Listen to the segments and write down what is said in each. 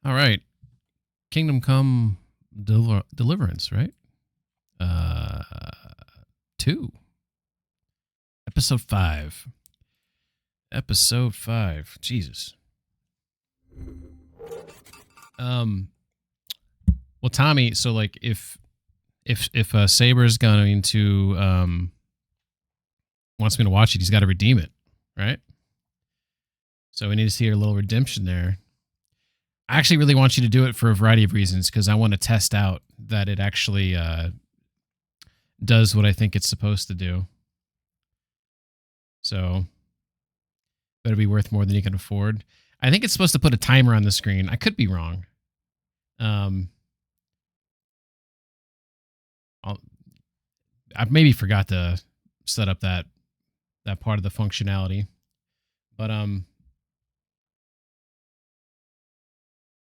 All right. Kingdom Come Deliverance, right? 2. Episode 5. Episode 5. Jesus. Well, Tommy, so like if Saber's going to wants me to watch it, he's got to redeem it, right? So we need to see a little redemption there. I actually really want you to do it for a variety of reasons, because I want to test out that it actually does what I think it's supposed to do. So better be worth more than you can afford. I think it's supposed to put a timer on the screen. I could be wrong. I maybe forgot to set up that part of the functionality, but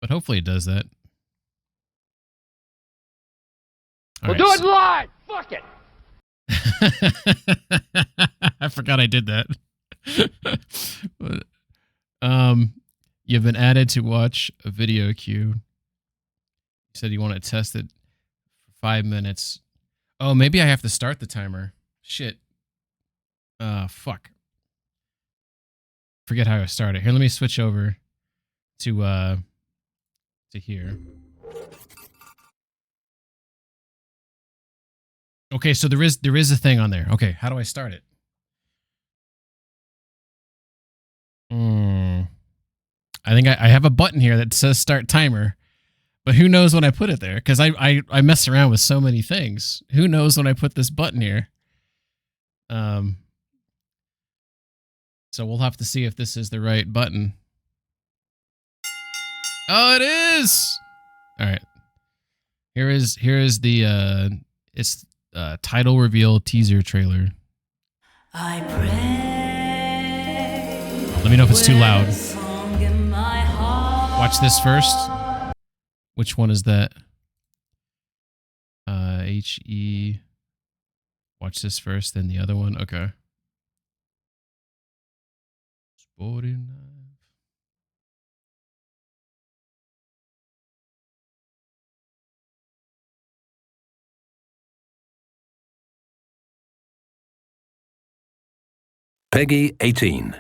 hopefully it does that. We'll do it live. Fuck it. I forgot I did that. You've been added to watch a video queue. You said you want to test it for 5 minutes. Oh, maybe I have to start the timer. Shit. Fuck. Forget how I started. Here, let me switch over to here. Okay, so there is a thing on there. Okay, how do I start it? I think I have a button here that says start timer, but who knows when I put it there? Because I mess around with so many things. Who knows when I put this button here? So we'll have to see if this is the right button. Oh, it is! All right. Here is the it's title reveal teaser trailer. I pray. Let me know if it's too loud. Watch this first. Which one is that? HE. Watch this first, then the other one. Okay. Sporting knife. Peggy 18.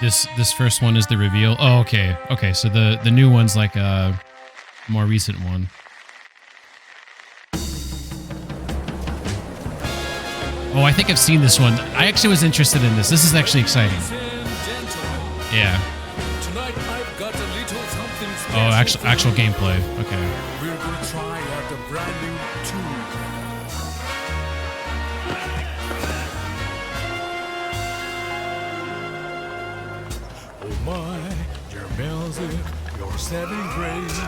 This first one is the reveal. Oh, okay. Okay, so the new one's like a more recent one. Oh, I think I've seen this one. I actually was interested in this. This is actually exciting. Yeah. Tonight I've got a little something special. Oh, actual gameplay. Okay. We're gonna try out a brand new tool. Oh my, your music, your setting grace.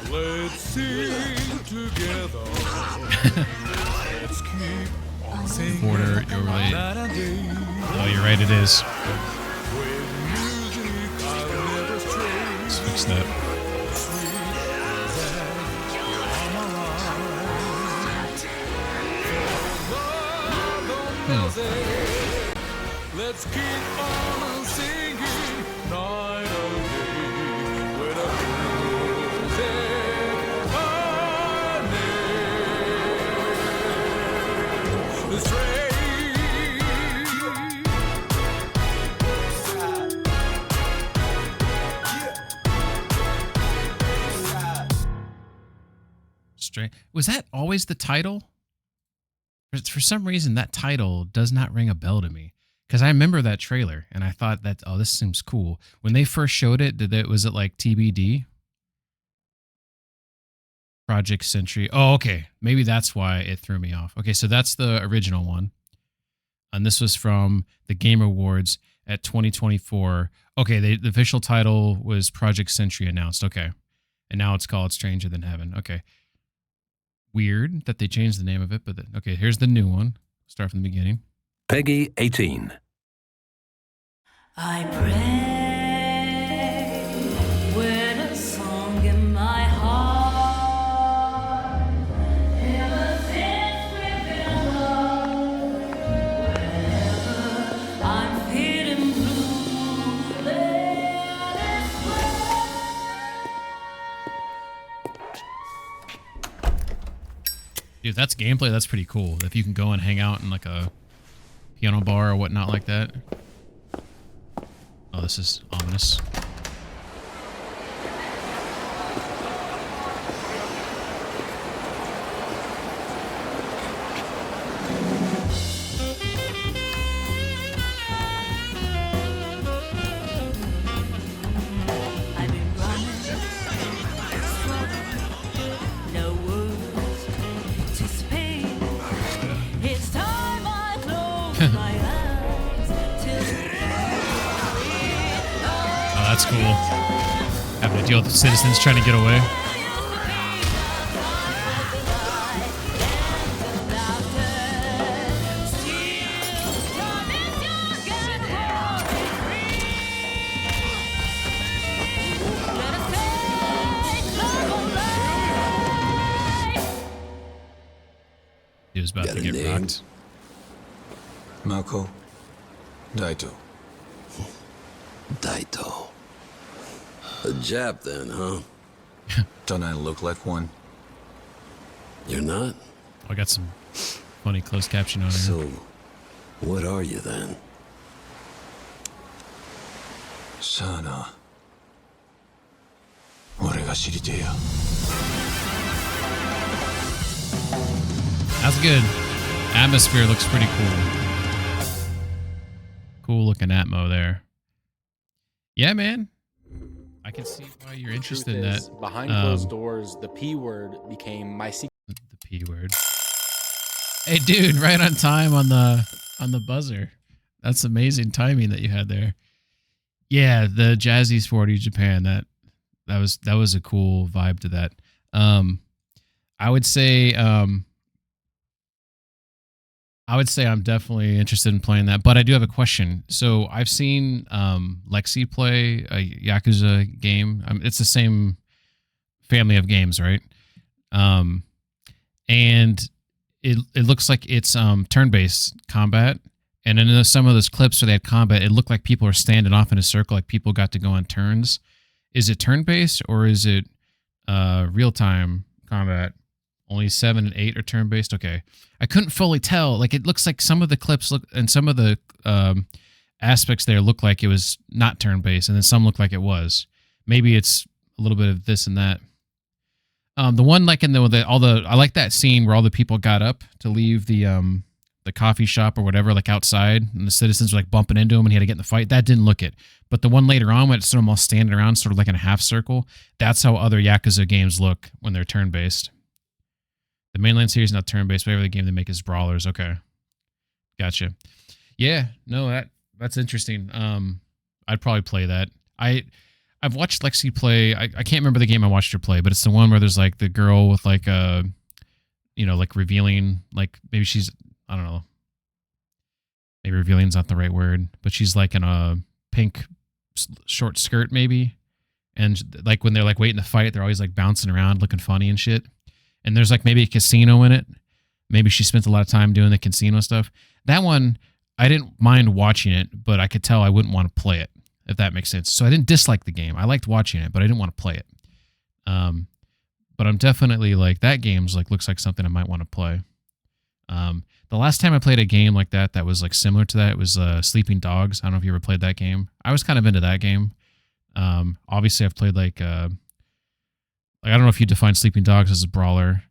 Let's sing together. Let's keep on singing. Border, you're right. Oh, you're right, it is. Let's fix that. Let's keep on singing night and day with a music honey. The Straight. Was that always the title? For some reason, that title does not ring a bell to me. Because I remember that trailer, and I thought that, oh, this seems cool. When they first showed it, was it like TBD? Project Century. Oh, okay. Maybe that's why it threw me off. Okay, so that's the original one. And this was from the Game Awards at 2024. Okay, the official title was Project Century announced. Okay. And now it's called Stranger Than Heaven. Okay. Weird that they changed the name of it, but okay, here's the new one. Start from the beginning. Peggy 18. I pray with a song in my heart. Dude, that's gameplay. That's pretty cool. If you can go and hang out in like a piano bar or whatnot like that. Oh, this is ominous. I've been running, no words to speak. It's time I close my eyes till Oh, that's cool. Having to deal with the citizens trying to get away. He was about Got to a get name? rocked. Mako Daito. Daito. A Jap then, huh? Don't I look like one? You're not? I got some funny closed caption on here. So, what are you then? Shana. 俺が知りてえや。 That's good. Atmosphere looks pretty cool. Cool looking atmo there. Yeah, man. I can see why you're interested in that. Behind closed doors, the P word became my secret. The P word. Hey, dude, right on time on the buzzer. That's amazing timing that you had there. Yeah, the Jazzy's 40 Japan. That was a cool vibe to that. I would say I'm definitely interested in playing that, but I do have a question. So I've seen Lexi play a Yakuza game. It's the same family of games, right? And it looks like it's turn-based combat. And in some of those clips where they had combat, it looked like people are standing off in a circle, like people got to go on turns. Is it turn-based or is it real-time combat? Only 7 and 8 are turn-based? Okay. I couldn't fully tell. Like, it looks like some of the clips look, and some of the aspects there look like it was not turn-based, and then some look like it was. Maybe it's a little bit of this and that. The one, like, in I like that scene where all the people got up to leave the coffee shop or whatever, like, outside, and the citizens were, like, bumping into him, and he had to get in the fight. That didn't look it. But the one later on, when it's sort of all standing around, sort of like in a half circle, that's how other Yakuza games look when they're turn-based. The mainline series is not turn-based, but every game they make is brawlers. Okay. Gotcha. Yeah, no, that's interesting. I'd probably play that. I've watched Lexi play. I can't remember the game I watched her play, but it's the one where there's like the girl with like like revealing, like maybe she's, I don't know. Maybe revealing's not the right word, but she's like in a pink short skirt maybe. And like when they're like waiting to fight, they're always like bouncing around looking funny and shit. And there's like maybe a casino in it. Maybe she spent a lot of time doing the casino stuff. That one, I didn't mind watching it, but I could tell I wouldn't want to play it, if that makes sense. So I didn't dislike the game. I liked watching it, but I didn't want to play it. But I'm definitely like, that game's like, looks like something I might want to play. The last time I played a game like that was like similar to that, it was Sleeping Dogs. I don't know if you ever played that game. I was kind of into that game. Obviously I've played like I don't know if you define Sleeping Dogs as a brawler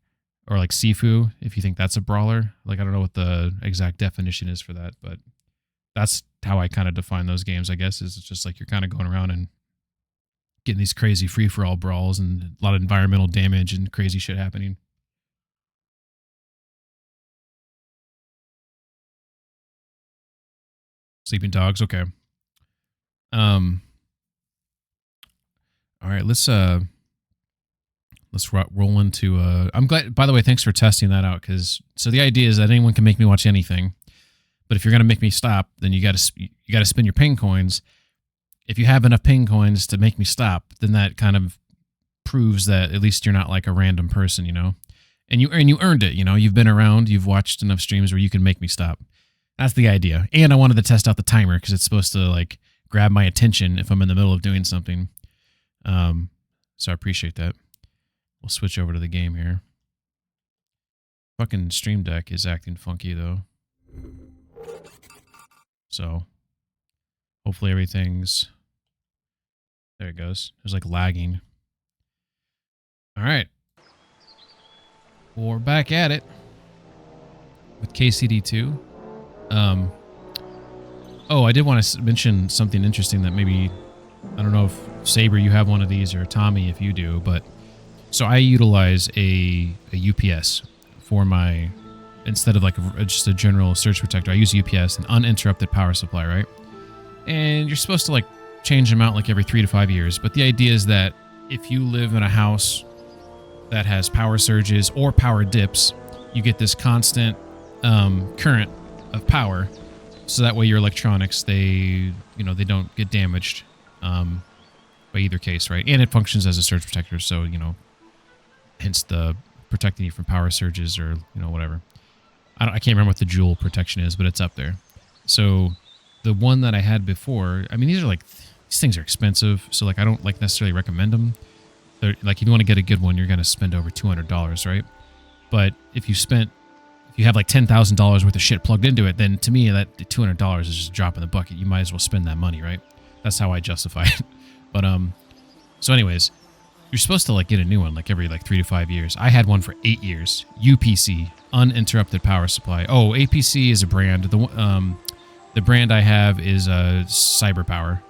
or like Sifu, if you think that's a brawler. Like, I don't know what the exact definition is for that, but that's how I kind of define those games, I guess, is it's just like you're kind of going around and getting these crazy free-for-all brawls and a lot of environmental damage and crazy shit happening. Sleeping Dogs, okay. All right, let's roll into I'm glad, by the way, thanks for testing that out, because so the idea is that anyone can make me watch anything, but if you're gonna make me stop, then you gotta spend your ping coins. If you have enough ping coins to make me stop, then that kind of proves that at least you're not like a random person, you know, and you earned it, you know, you've been around, you've watched enough streams where you can make me stop. That's the idea. And I wanted to test out the timer because it's supposed to like grab my attention if I'm in the middle of doing something. So I appreciate that. We'll switch over to the game here. Fucking Stream Deck is acting funky though. So hopefully everything's... There it goes. There's like lagging. All right. Well, we're back at it with KCD2. Oh, I did want to mention something interesting that maybe... I don't know if Saber, you have one of these, or Tommy, if you do, but... So I utilize a UPS for my... Instead of like just a general surge protector, I use UPS, an uninterrupted power supply, right? And you're supposed to like change them out like every 3 to 5 years. But the idea is that if you live in a house that has power surges or power dips, you get this constant current of power. So that way your electronics, they don't get damaged by either case, right? And it functions as a surge protector. So, hence the protecting you from power surges or, whatever. I can't remember what the Joule protection is, but it's up there. So the one that I had before, I mean, these things are expensive. So like, I don't like necessarily recommend them. They're like, if you want to get a good one, you're going to spend over $200, right? But if you have like $10,000 worth of shit plugged into it, then to me, that $200 is just a drop in the bucket. You might as well spend that money, right? That's how I justify it. But, so anyways, you're supposed to like get a new one like every like 3 to 5 years. I had one for 8 years. UPC, uninterrupted power supply. Oh, APC is a brand. The brand I have is CyberPower.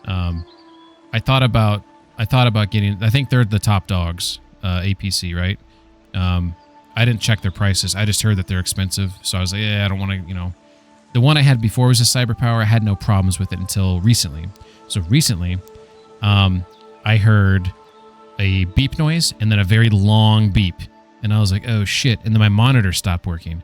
I thought about getting. I think they're the top dogs. APC, right? I didn't check their prices. I just heard that they're expensive, so I was like, yeah, I don't want to. The one I had before was a CyberPower. I had no problems with it until recently. So recently, I heard a beep noise and then a very long beep. And I was like, oh shit. And then my monitor stopped working.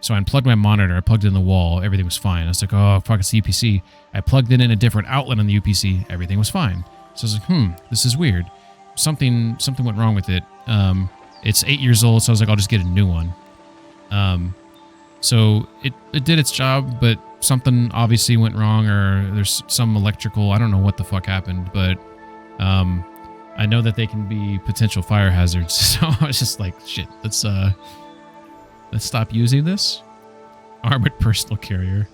So I unplugged my monitor. I plugged it in the wall. Everything was fine. I was like, oh, fuck, it's the UPC. I plugged it in a different outlet on the UPC. Everything was fine. So I was like, this is weird. Something went wrong with it. It's 8 years old, so I was like, I'll just get a new one. So it did its job, but something obviously went wrong, or there's some electrical, I don't know what the fuck happened, but I know that they can be potential fire hazards. So I was just like, shit, let's stop using this. Armored personnel carrier.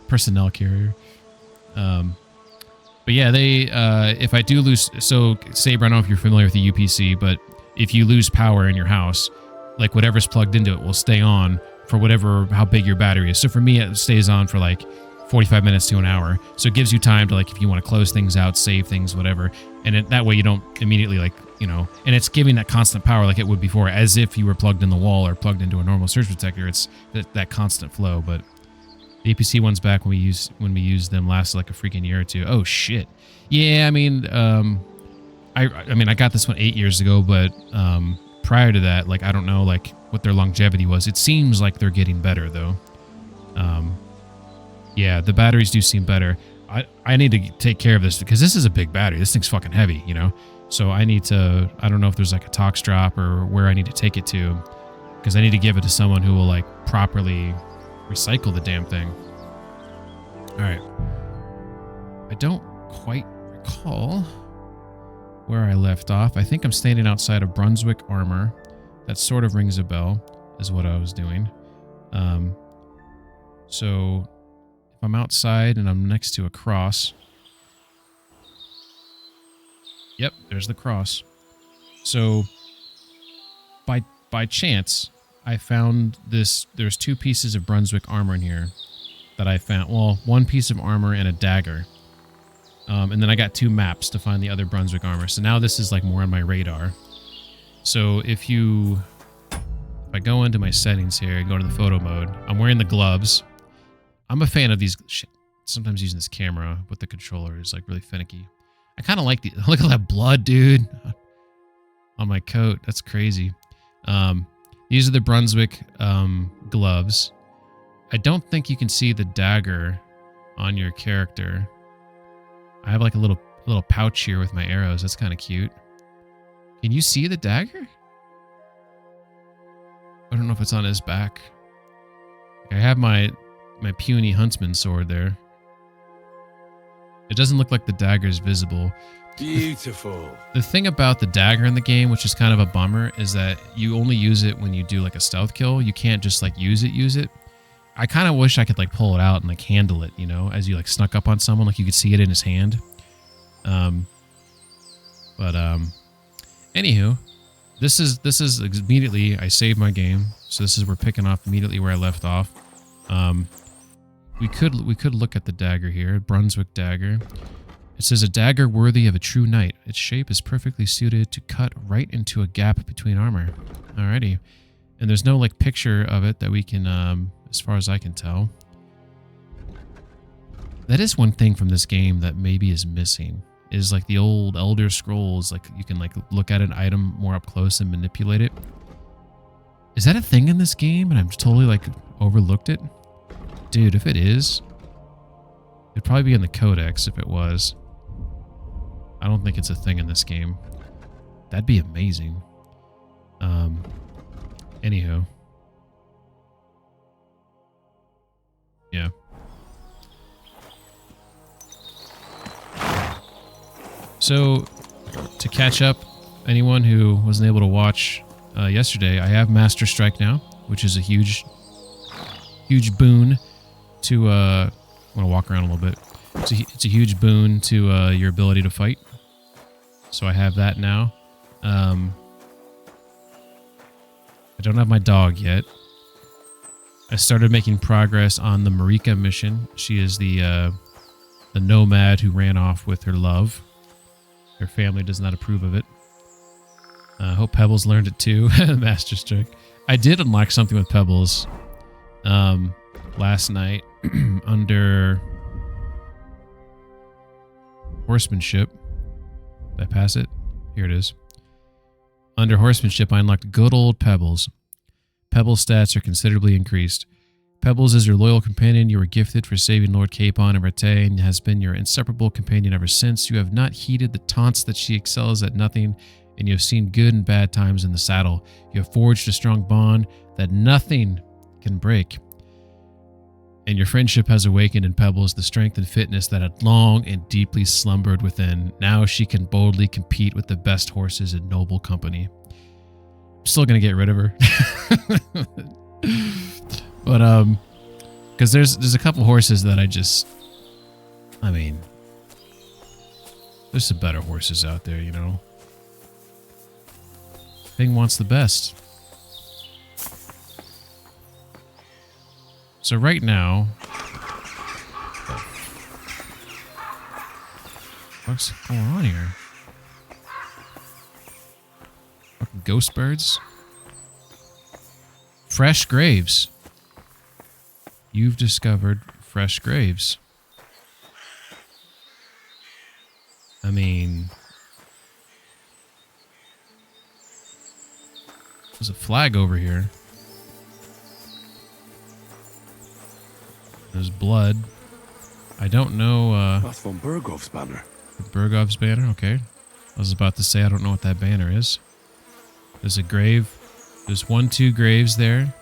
But yeah, they if I do lose, so Saber, I don't know if you're familiar with the UPC, but if you lose power in your house, like whatever's plugged into it will stay on for how big your battery is. So for me, it stays on for like 45 minutes to an hour. So it gives you time to like, if you want to close things out, save things, whatever. And that way you don't immediately like, and it's giving that constant power like it would before, as if you were plugged in the wall or plugged into a normal surge protector. It's that constant flow. But the APC ones back when we used them lasted like a freaking year or two. Oh shit. Yeah, I mean, I got this one 8 years ago, but prior to that, like, I don't know like what their longevity was. It seems like they're getting better though. Yeah, the batteries do seem better. I need to take care of this because this is a big battery. This thing's fucking heavy, So I need to, I don't know if there's like a Tox drop or where I need to take it to, because I need to give it to someone who will like properly recycle the damn thing. All right. I don't quite recall where I left off. I think I'm standing outside of Brunswick Armor. That sort of rings a bell, is what I was doing. So if I'm outside and I'm next to a cross. Yep, there's the cross. So by chance, I found this. There's 2 pieces of Brunswick armor in here that I found. Well, 1 piece of armor and a dagger. And then I got 2 maps to find the other Brunswick armor. So now this is like more on my radar. So if I go into my settings here and go to the photo mode, I'm wearing the gloves. I'm a fan of these. Shit, sometimes using this camera with the controller is like really finicky. I kind of like the look at that blood, dude, on my coat. That's crazy. These are the Brunswick gloves. I don't think you can see the dagger on your character. I have like a little pouch here with my arrows. That's kind of cute. Can you see the dagger? I don't know if it's on his back. I have my puny huntsman sword there. It doesn't look like the dagger is visible. Beautiful. The thing about the dagger in the game, which is kind of a bummer, is that you only use it when you do like a stealth kill. You can't just like use it. I kind of wish I could like pull it out and like handle it, you know, as you like snuck up on someone, like you could see it in his hand. Anywho, this is immediately I saved my game, so we're picking off immediately where I left off. We could look at the dagger here, Brunswick dagger. It says a dagger worthy of a true knight. Its shape is perfectly suited to cut right into a gap between armor. Alrighty, and there's no like picture of it that we can, as far as I can tell. That is one thing from this game that maybe is missing. Is like the old Elder Scrolls, like you can like look at an item more up close and manipulate it. Is that a thing in this game and I'm totally like overlooked it? Dude, if it is, it'd probably be in the codex if it was. I don't think it's a thing in this game. That'd be amazing. Anywho. Yeah. So, to catch up, anyone who wasn't able to watch yesterday, I have Master Strike now, which is a huge boon to, I'm going to walk around a little bit. It's a huge boon to your ability to fight. So I have that now. I don't have my dog yet. I started making progress on the Marika mission. She is the nomad who ran off with her love. Her family does not approve of it. I hope Pebbles learned it too. Master Strike. I did unlock something with Pebbles last night under horsemanship. Did I pass it? Here it is. Under horsemanship, I unlocked good old Pebbles. Pebbles' stats are considerably increased. Pebbles is your loyal companion you were gifted for saving Lord Capon and Rete, and has been your inseparable companion ever since. You have not heeded the taunts that she excels at nothing, and you have seen good and bad times in the saddle. You have forged a strong bond that nothing can break. And your friendship has awakened in Pebbles the strength and fitness that had long and deeply slumbered within. Now she can boldly compete with the best horses in noble company. I'm still going to get rid of her. But, because there's a couple horses that I mean, there's some better horses out there, you know. Thing wants the best. So right now, what's going on here? Fucking ghost birds. Fresh graves. You've discovered fresh graves. I mean, there's a flag over here. There's blood. I don't know. That's von Bergov's banner. Bergov's banner? Okay. I was about to say I don't know what that banner is. There's a grave. There's 2 graves there.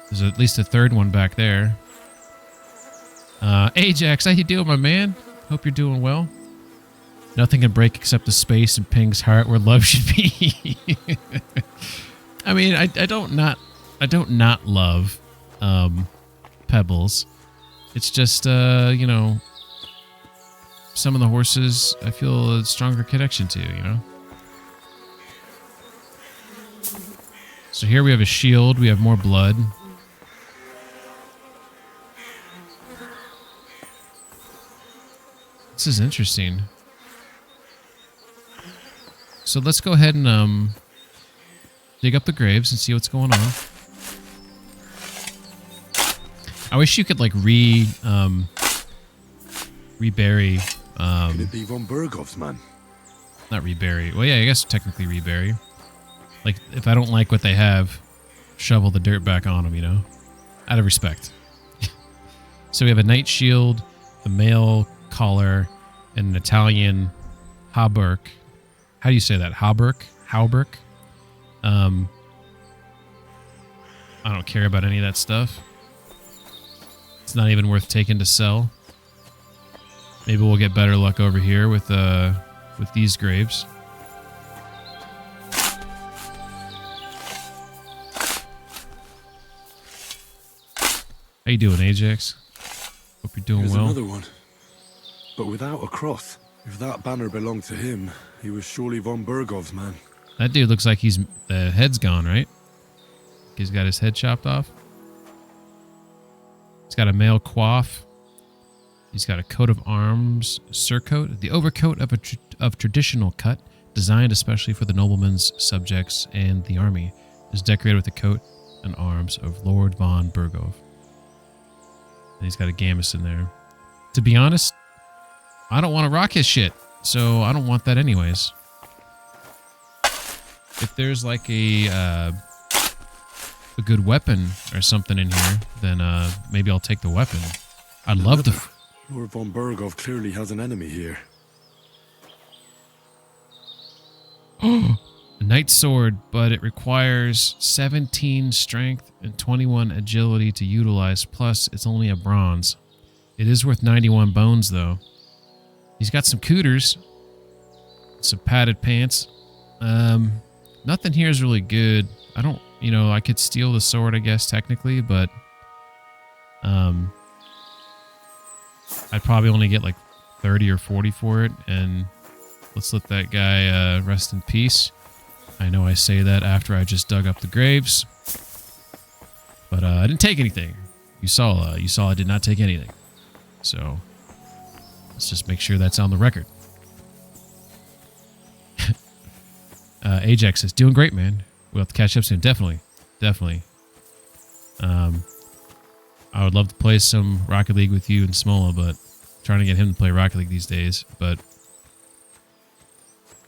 There's at least a third one back there. Ajax, how you doing, my man? Hope you're doing well. Nothing can break except the space in Ping's heart where love should be. I mean, I don't not love Pebbles. It's just you know, some of the horses I feel a stronger connection to, you know. So here we have a shield, we have more blood. This is interesting. So let's go ahead and dig up the graves and see what's going on. I wish you could like rebury. Could it be von Bergov's man? Not rebury. Well, yeah, I guess technically rebury. Like if I don't like what they have, shovel the dirt back on them, you know, out of respect. So we have a knight shield, a mail collar, and an Italian hauberk. How do you say that? Hauberk? Hauberk? I don't care about any of that stuff. It's not even worth taking to sell. Maybe we'll get better luck over here with these graves. How you doing, Ajax? Hope you're doing Here's well. another one, but without a cross. If that banner belonged to him, he was surely von Bergov's man. That dude looks like the head's gone, right? He's got his head chopped off. He's got a male coif. He's got a coat of arms surcoat, the overcoat of traditional cut, designed especially for the noblemen's subjects and the army, is decorated with the coat and arms of Lord von Bergov. And he's got a gammus in there. To be honest, I don't want to rock his shit, so I don't want that anyways. If there's like a good weapon or something in here, then maybe I'll take the weapon. I'd love to. Lord von Bergov clearly has an enemy here. A knight's sword, but it requires 17 strength and 21 agility to utilize, plus it's only a bronze. It is worth 91 bones, though. He's got some cooters, some padded pants. Nothing here is really good. I don't, I could steal the sword, I guess, technically, but I'd probably only get like 30 or 40 for it, and let's let that guy rest in peace. I know I say that after I just dug up the graves, but I didn't take anything. You saw I did not take anything. So let's just make sure that's on the record. Ajax says, doing great, man. We'll have to catch up soon. Definitely. I would love to play some Rocket League with you and Smola, but trying to get him to play Rocket League these days. But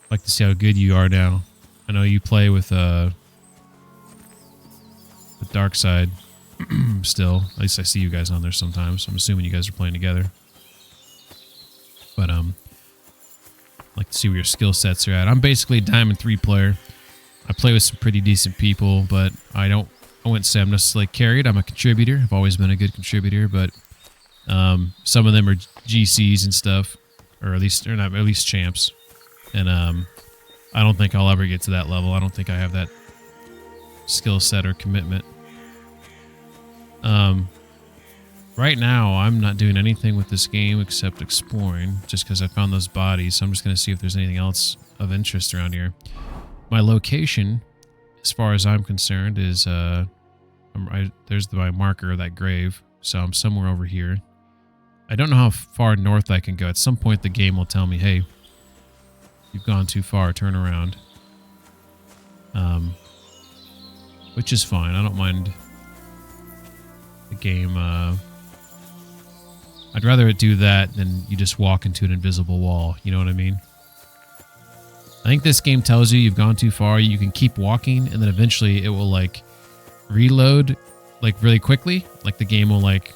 I'd like to see how good you are now. I know you play with the Dark Side still. At least I see you guys on there sometimes. I'm assuming you guys are playing together. But I'd like to see where your skill sets are at. I'm basically a Diamond 3 player. I play with some pretty decent people, but I wouldn't say I'm necessarily carried. I'm a contributor. I've always been a good contributor, but some of them are GCs and stuff, or at least champs. And I don't think I'll ever get to that level. I don't think I have that skill set or commitment. Right now, I'm not doing anything with this game except exploring, just because I found those bodies. So I'm just going to see if there's anything else of interest around here. My location, as far as I'm concerned, is there's my marker of that grave. So I'm somewhere over here. I don't know how far north I can go. At some point, the game will tell me, hey, you've gone too far, turn around. Which is fine. I don't mind the game. I'd rather it do that than you just walk into an invisible wall. You know what I mean? I think this game tells you you've gone too far. You can keep walking, and then eventually it will like reload like really quickly. Like the game will like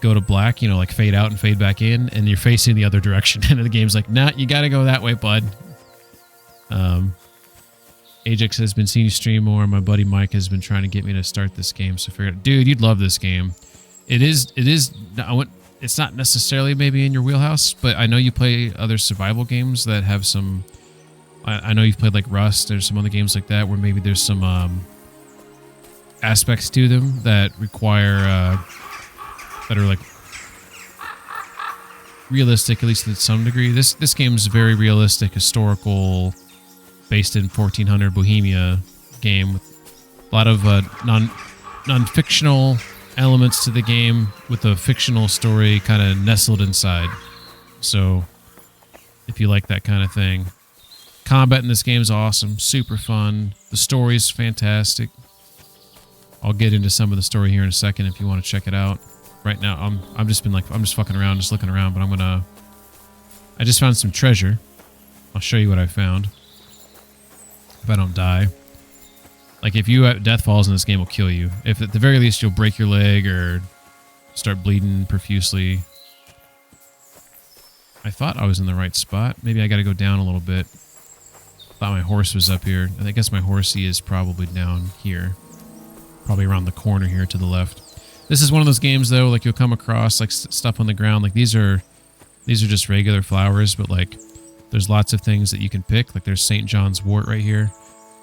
go to black, like fade out and fade back in, and you're facing the other direction. And the game's like, nah, you gotta go that way, bud. Ajax has been seeing you stream more. My buddy Mike has been trying to get me to start this game. So figure it, dude, you'd love this game. It is. It's not necessarily maybe in your wheelhouse, but I know you play other survival games that have some. I know you've played like Rust. There's some other games like that where maybe there's some aspects to them that require that are like realistic, at least to some degree. This game is a very realistic, historical, based in 1400 Bohemia game with a lot of non-fictional elements to the game with a fictional story kind of nestled inside. So if you like that kind of thing. Combat in this game is awesome, super fun. The story is fantastic. I'll get into some of the story here in a second if you want to check it out. Right now, I'm just fucking around, just looking around, but I just found some treasure. I'll show you what I found. If I don't die. Like if you have death falls in this game will kill you. If at the very least you'll break your leg or start bleeding profusely. I thought I was in the right spot. Maybe I got to go down a little bit. Thought my horse was up here. I guess my horsey is probably down here. Probably around the corner here to the left. This is one of those games though, like you'll come across like stuff on the ground. Like these are These are just regular flowers, but like there's lots of things that you can pick. Like there's St. John's wort right here.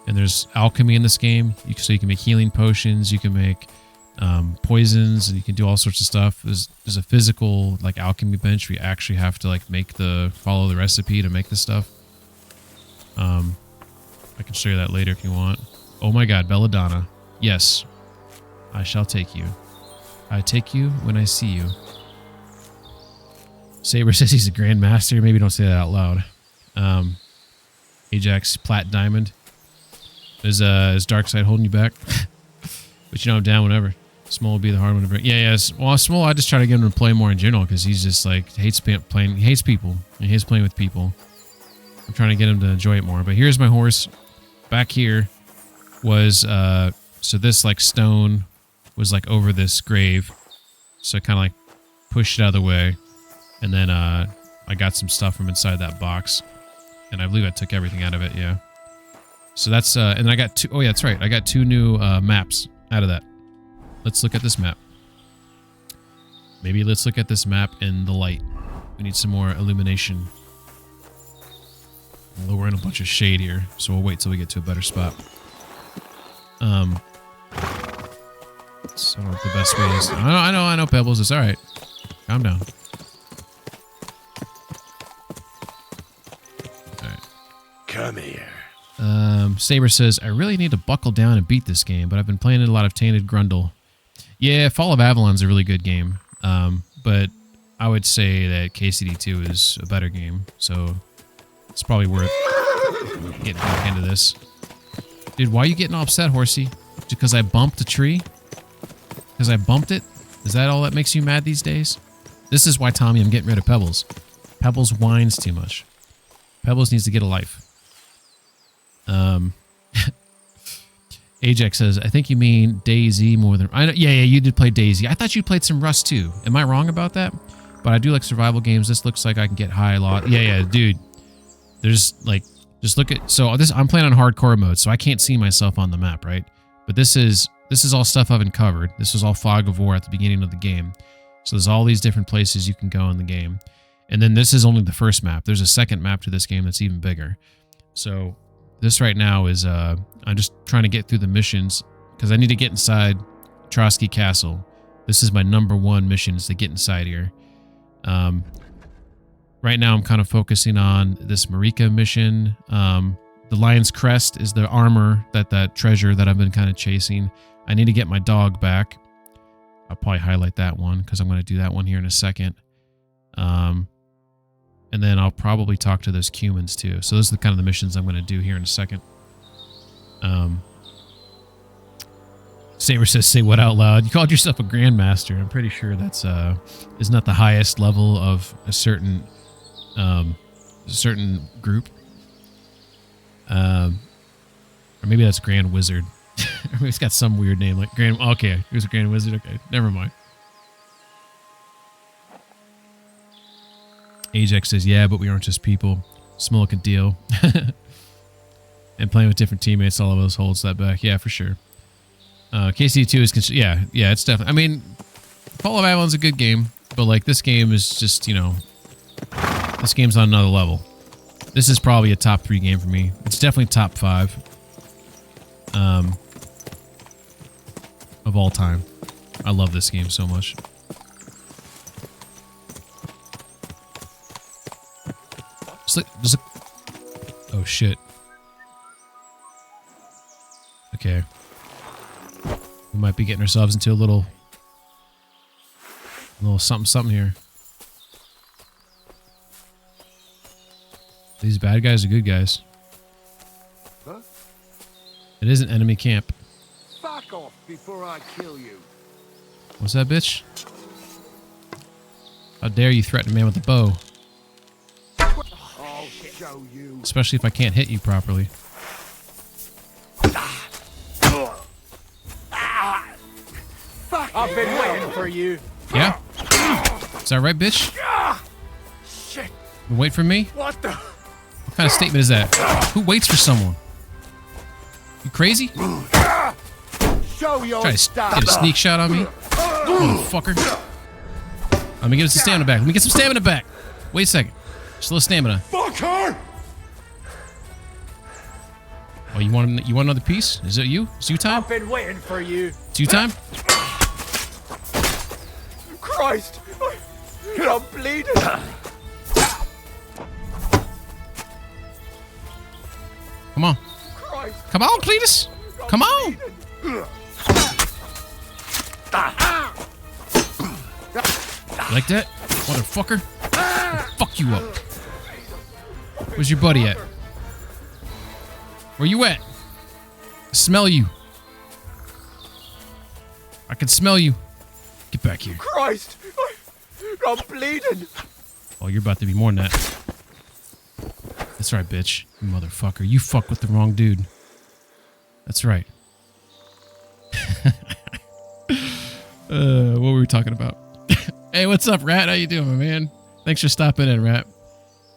And there's alchemy in this game. So you can make healing potions, you can make poisons, and you can do all sorts of stuff. There's a physical like alchemy bench where you actually have to like follow the recipe to make this stuff. I can show you that later if you want. Oh my god, Belladonna. Yes, I shall take you. I take you when I see you. Saber says he's a grandmaster. Maybe don't say that out loud. Ajax Plat Diamond. Is Dark Side holding you back? But you know I'm down whenever. Small will be the hard one to bring. Yeah. Well, Small, I just try to get him to play more in general because he's just like hates playing. He hates people. He hates playing with people. I'm trying to get him to enjoy it more. But here's my horse. Back here was so this like stone was like over this grave, so I kind of like pushed it out of the way, and then I got some stuff from inside that box, and I believe I took everything out of it. Yeah. So that's, and I got two, oh yeah, that's right. I got 2 new maps out of that. Let's look at this map. Maybe let's look at this map in the light. We need some more illumination. Although we're in a bunch of shade here, so we'll wait till we get to a better spot. So I don't know what the best way is. I know, Pebbles, it's alright. Calm down. Alright. Come here. Saber says, I really need to buckle down and beat this game, but I've been playing a lot of Tainted Grundle. Yeah, Fall of Avalon's a really good game, but I would say that KCD2 is a better game, so it's probably worth getting back into this. Dude, why are you getting all upset, horsey? Because I bumped a tree? Because I bumped it? Is that all that makes you mad these days? This is why, Tommy, I'm getting rid of Pebbles. Pebbles whines too much. Pebbles needs to get a life. Ajax says, I think you mean DayZ more than... Yeah, you did play DayZ. I thought you played some Rust too. Am I wrong about that? But I do like survival games. This looks like I can get high a lot. Yeah, dude. There's like... Just look at... So I'm playing on hardcore mode, so I can't see myself on the map, right? But this is all stuff I've uncovered. This was all Fog of War at the beginning of the game. So there's all these different places you can go in the game. And then this is only the first map. There's a second map to this game that's even bigger. So... This right now is, I'm just trying to get through the missions because I need to get inside Trotsky Castle. This is my #1 mission, is to get inside here. Right now I'm kind of focusing on this Marika mission. The Lion's Crest is the armor, that treasure that I've been kind of chasing. I need to get my dog back. I'll probably highlight that one because I'm going to do that one here in a second. And then I'll probably talk to those Cumans too. So those are the kind of the missions I'm going to do here in a second. Saber says, say what out loud? You called yourself a grandmaster. I'm pretty sure that's is not the highest level of a certain group. Or maybe that's Grand Wizard. It's got some weird name like Grand. Okay, it was a Grand Wizard. Okay, never mind. Ajax says, yeah, but we aren't just people. Small can deal. And playing with different teammates, all of us holds that back. Yeah, for sure. KC2 is, yeah, it's definitely, I mean, Fall of Avalon's a good game, but like this game is just, you know, this game's on another level. This is probably a top 3 game for me. It's definitely top 5 of all time. I love this game so much. Oh shit. Okay. We might be getting ourselves into a little something here. These bad guys are good guys. Huh? It is an enemy camp. Fuck off before I kill you. What's that, bitch? How dare you threaten a man with a bow? I'll show you. Especially if I can't hit you properly. I've been waiting for you. Yeah? Is that right, bitch? Shit. You wait for me? What the? What kind of statement is that? Who waits for someone? You crazy? Show your Try to get a sneak shot on me? Motherfucker. Let me get some stamina back. Let me get some stamina back. Wait a second. Just a little stamina. Fuck her! Oh, you want another piece? Is it you? It's you time? I've been waiting for you. It's you time? Christ! I'm bleeding. Come on. Christ! Come on, Cletus. Come on. Like that? Motherfucker. I'll fuck you up. Where's your buddy at? Where you at? I smell you. I can smell you. Get back here. Christ! I'm bleeding. Oh, you're about to be more than that. That's right, bitch. You motherfucker. You fuck with the wrong dude. That's right. What were we talking about? Hey, what's up, Rat? How you doing, my man? Thanks for stopping in, Rat.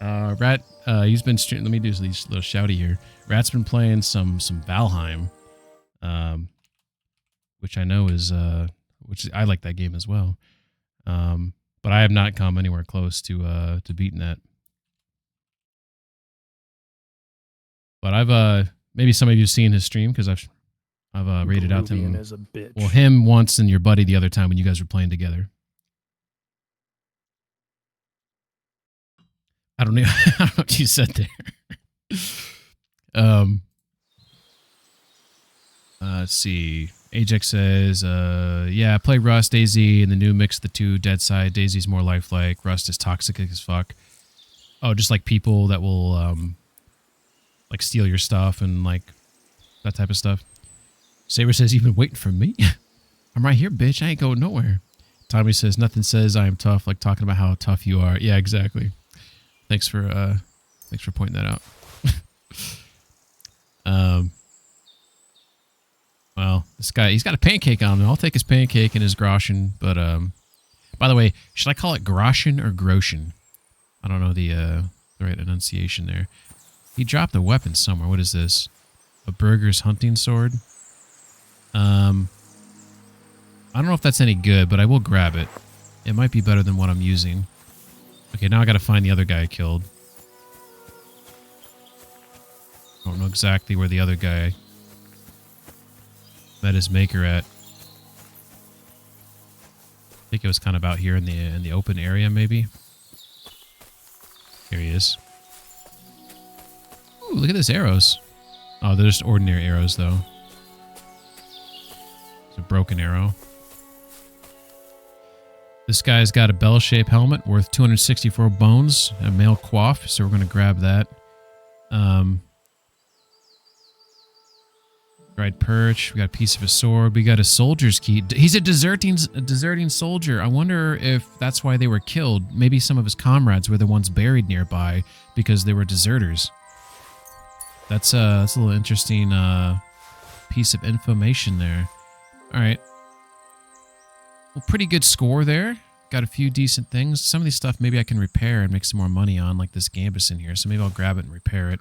Rat, he's been streaming. Let me do these little shouty here. Rat's been playing some Valheim, which I know is I like that game as well. But I have not come anywhere close to beating that. But I've maybe some of you've seen his stream because I've rated out to him. Is a bitch. Well, him once and your buddy the other time when you guys were playing together. I don't know. I don't know what you said there. Let's see. Ajax says, yeah, play Rust, DayZ, and the new mix of the two, Dead Side. DayZ's more lifelike. Rust is toxic as fuck. Oh, just like people that will, like steal your stuff and like that type of stuff. Saber says, you've been waiting for me? I'm right here, bitch. I ain't going nowhere. Tommy says, nothing says I am tough like talking about how tough you are. Yeah, exactly. Thanks for pointing that out. Well, this guy, he's got a pancake on him. I'll take his pancake and his groschen. But by the way, should I call it groschen or groschen? I don't know the right enunciation there. He dropped a weapon somewhere. What is this? A Burger's hunting sword? I don't know if that's any good, but I will grab it. It might be better than what I'm using. Okay, now I gotta find the other guy I killed. I don't know exactly where the other guy met his maker at. I think it was kind of out here in the open area, maybe. Here he is. Ooh, look at this arrows. Oh, they're just ordinary arrows, though. It's a broken arrow. This guy's got a bell-shaped helmet worth 264 bones, a male coif, so we're going to grab that. Dried perch. We got a piece of a sword. We got a soldier's key. He's a deserting soldier. I wonder if that's why they were killed. Maybe some of his comrades were the ones buried nearby because they were deserters. That's a little interesting piece of information there. All right. Well, pretty good score there. Got a few decent things. Some of these stuff maybe I can repair and make some more money on, like this Gambus in here. So maybe I'll grab it and repair it.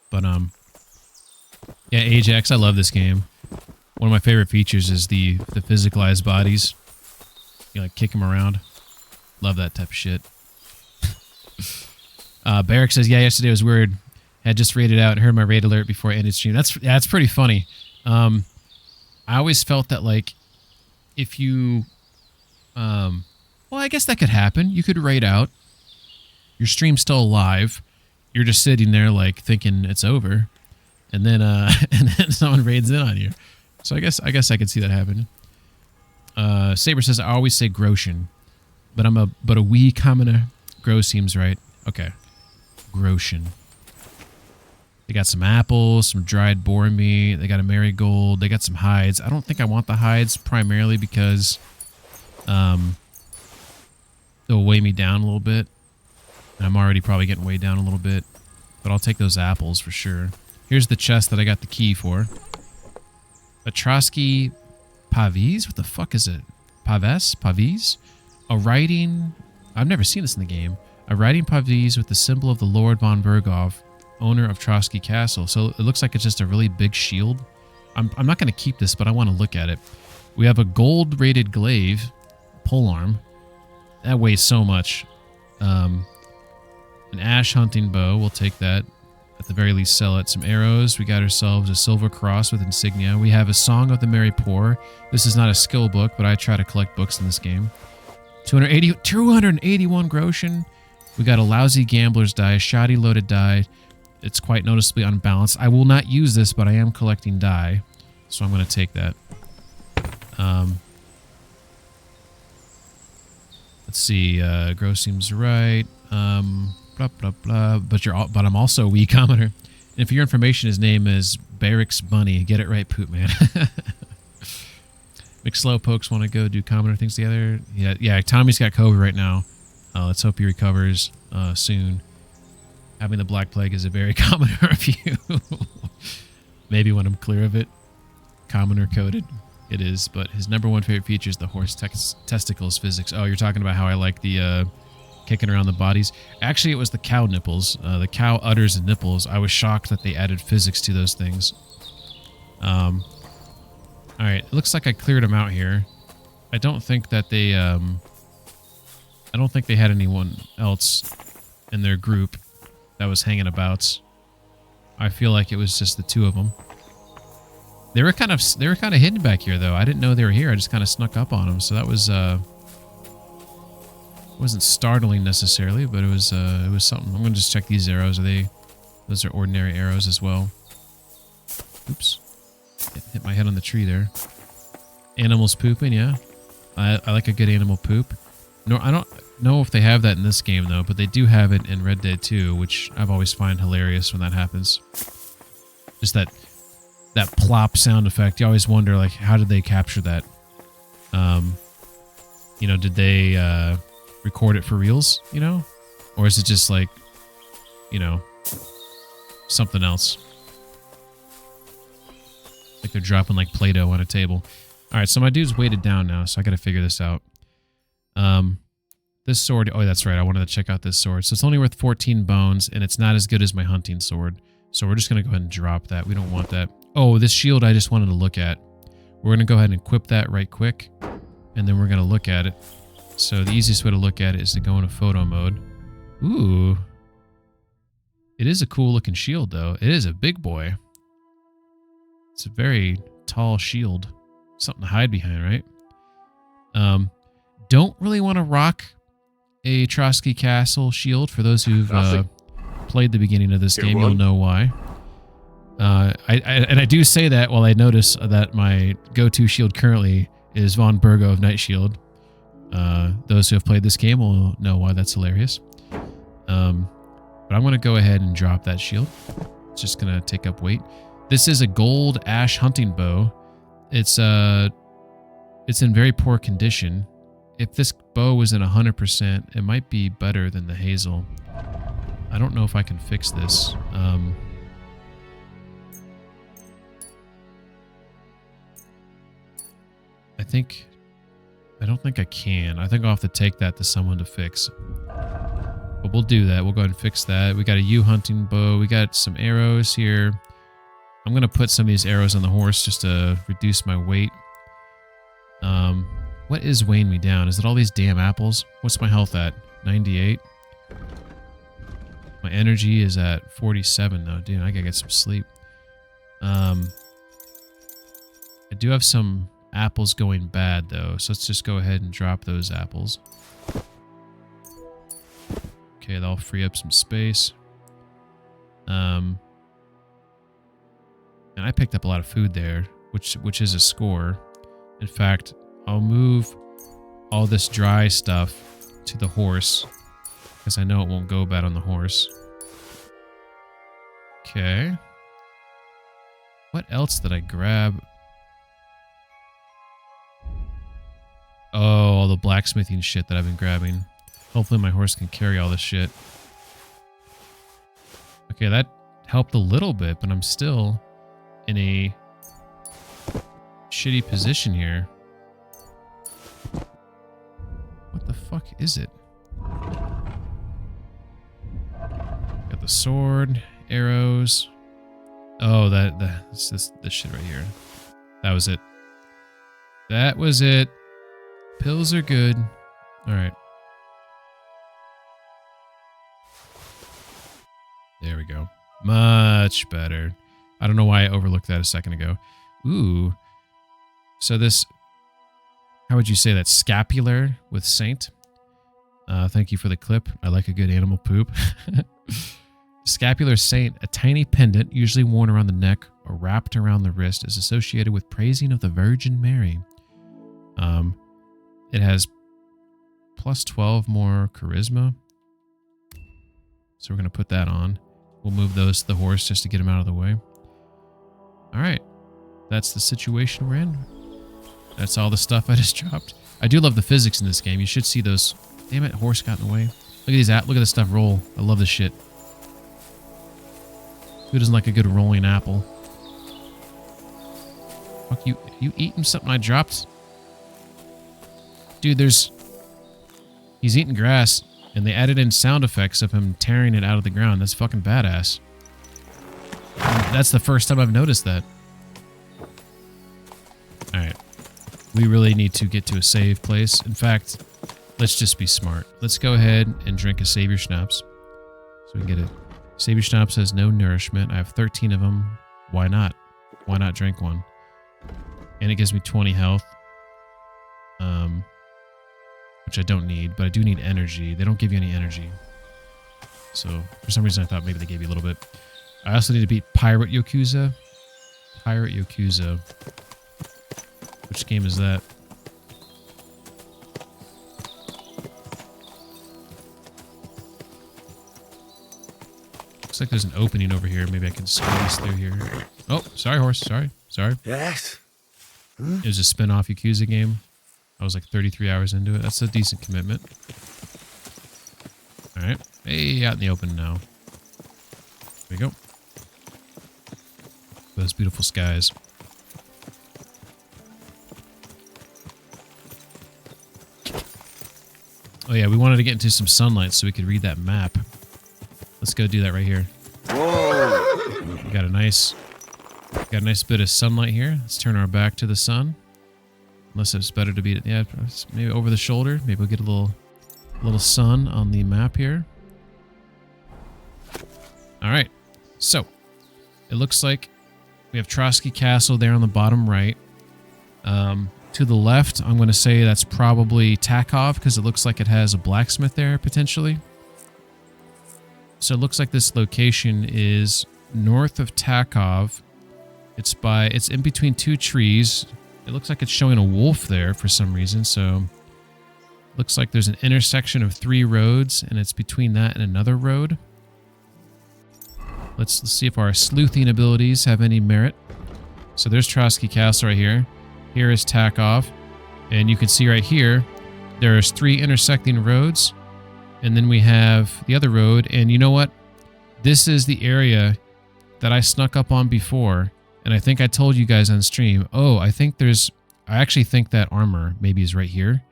But yeah, Ajax, I love this game. One of my favorite features is the physicalized bodies. You like kick them around. Love that type of shit. Barrick says, yeah, yesterday was weird. Had just raided out and heard my raid alert before I ended stream. That's pretty funny. I always felt that like if you well, I guess that could happen. You could raid out. Your stream's still alive. You're just sitting there like thinking it's over. And then and then someone raids in on you. So I guess I could see that happening. Saber says I always say Groschen, but a wee commoner. Grow seems right. Okay. Groschen. They got some apples, some dried boar meat. They got a marigold. They got some hides. I don't think I want the hides primarily because they'll weigh me down a little bit. And I'm already probably getting weighed down a little bit. But I'll take those apples for sure. Here's the chest that I got the key for. Atrosky Pavis? What the fuck is it? Pavis? A writing... I've never seen this in the game. A writing Pavis with the symbol of the Lord von Berghoff, owner of Trotsky Castle. So it looks like it's just a really big shield. I'm not going to keep this, but I want to look at it. We have a gold-rated glaive, polearm. That weighs so much. An ash hunting bow. We'll take that. At the very least, sell it. Some arrows. We got ourselves a silver cross with insignia. We have a Song of the Merry Poor. This is not a skill book, but I try to collect books in this game. 281 groschen. We got a lousy gambler's die, a shoddy loaded die. It's quite noticeably unbalanced. I will not use this, but I am collecting die, so I'm going to take that. Let's see. Gross seems right. Blah blah blah. But I'm also a wee commenter. And if your information, his name is Barrick's Bunny. Get it right, Poop Man. McSlowpokes want to go do commenter things together. Yeah. Tommy's got COVID right now. Let's hope he recovers soon. Having the Black Plague is a very common review. Maybe when I'm clear of it. Commoner coded. It is, but his #1 favorite feature is the horse testicles physics. Oh, you're talking about how I like the kicking around the bodies. Actually, it was the cow nipples. The cow udders and nipples. I was shocked that they added physics to those things. All right, it looks like I cleared them out here. I don't think that they had anyone else in their group that was hanging about. I feel like it was just the two of them. They were kind of hidden back here, though. I didn't know they were here. I just kind of snuck up on them, so that was wasn't startling necessarily, but it was something. I'm gonna just check these arrows. Those are ordinary arrows as well. Oops, hit my head on the tree there. Animals pooping, yeah. I like a good animal poop. No, I don't know if they have that in this game though, but they do have it in Red Dead 2, which I've always find hilarious when that happens. Just that plop sound effect. You always wonder, like, how did they capture that? You know, did they record it for reals, you know? Or is it just like, you know, something else? Like they're dropping like Play-Doh on a table. All right, so my dude's weighted down now, so I got to figure this out. This sword, oh, that's right. I wanted to check out this sword. So it's only worth 14 bones, and it's not as good as my hunting sword. So we're just going to go ahead and drop that. We don't want that. Oh, this shield I just wanted to look at. We're going to go ahead and equip that right quick, and then we're going to look at it. So the easiest way to look at it is to go into photo mode. Ooh. It is a cool looking shield, though. It is a big boy. It's a very tall shield. Something to hide behind, right? Don't really want to rock a Trotsky Castle shield. For those who've played the beginning of this game, you'll know why. I do say that while I notice that my go-to shield currently is Von Burgo of Night Shield. Those who have played this game will know why that's hilarious. But I'm going to go ahead and drop that shield. It's just going to take up weight. This is a gold ash hunting bow. It's in very poor condition. If this bow was in 100%, it might be better than the hazel. I don't know if I can fix this. I don't think I can. I think I'll have to take that to someone to fix. But we'll do that. We'll go ahead and fix that. We got a yew hunting bow. We got some arrows here. I'm going to put some of these arrows on the horse just to reduce my weight. What is weighing me down? Is it all these damn apples? What's my health at? 98? My energy is at 47 though. Dude, I gotta get some sleep. I do have some apples going bad though, so let's just go ahead and drop those apples. Okay, that'll free up some space. And I picked up a lot of food there, which is a score. In fact, I'll move all this dry stuff to the horse because I know it won't go bad on the horse. Okay. What else did I grab? Oh, all the blacksmithing shit that I've been grabbing. Hopefully my horse can carry all this shit. Okay, that helped a little bit, but I'm still in a shitty position here. What the fuck is it? Got the sword, arrows. Oh, this shit right here. That was it. That was it. Pills are good. All right. There we go. Much better. I don't know why I overlooked that a second ago. Ooh. So this, how would you say that? Scapular with Saint. Thank you for the clip. I like a good animal poop. Scapular Saint, a tiny pendant usually worn around the neck or wrapped around the wrist, is associated with praising of the Virgin Mary. It has plus 12 more charisma. So we're going to put that on. We'll move those to the horse just to get him out of the way. All right. That's the situation we're in. That's all the stuff I just dropped. I do love the physics in this game. You should see those. Damn it, horse got in the way. Look at these. Look at this stuff roll. I love this shit. Who doesn't like a good rolling apple? Fuck you. You eating something I dropped? Dude, he's eating grass, and they added in sound effects of him tearing it out of the ground. That's fucking badass. And that's the first time I've noticed that. Alright. We really need to get to a save place. In fact, let's just be smart. Let's go ahead and drink a Savior Schnapps. So we can get it. Savior Schnapps has no nourishment. I have 13 of them. Why not? Why not drink one? And it gives me 20 health. Which I don't need, but I do need energy. They don't give you any energy. So, for some reason I thought maybe they gave you a little bit. I also need to beat Pirate Yakuza. Pirate Yakuza. Which game is that? Looks like there's an opening over here. Maybe I can squeeze through here. Oh, sorry, horse. Sorry. Yes? It was a spin-off Yakuza game. I was like 33 hours into it. That's a decent commitment. Alright. Hey, out in the open now. There we go. Those beautiful skies. Oh yeah, we wanted to get into some sunlight so we could read that map. Let's go do that right here. Whoa! We got a nice bit of sunlight here. Let's turn our back to the sun. Unless it's better to be, yeah, maybe over the shoulder. Maybe we'll get a little sun on the map here. All right. So, it looks like we have Trotsky Castle there on the bottom right. To the left, I'm going to say that's probably Takov because it looks like it has a blacksmith there potentially. So it looks like this location is north of Takov. It's in between two trees. It looks like it's showing a wolf there for some reason, so looks like there's an intersection of 3 roads, and it's between that and another road. Let's see if our sleuthing abilities have any merit. So there's Trotsky Castle right here. Here is Takov, and you can see right here, there's 3 intersecting roads, and then we have the other road, and you know what? This is the area that I snuck up on before. And I think I told you guys on stream, oh, I actually think that armor maybe is right here.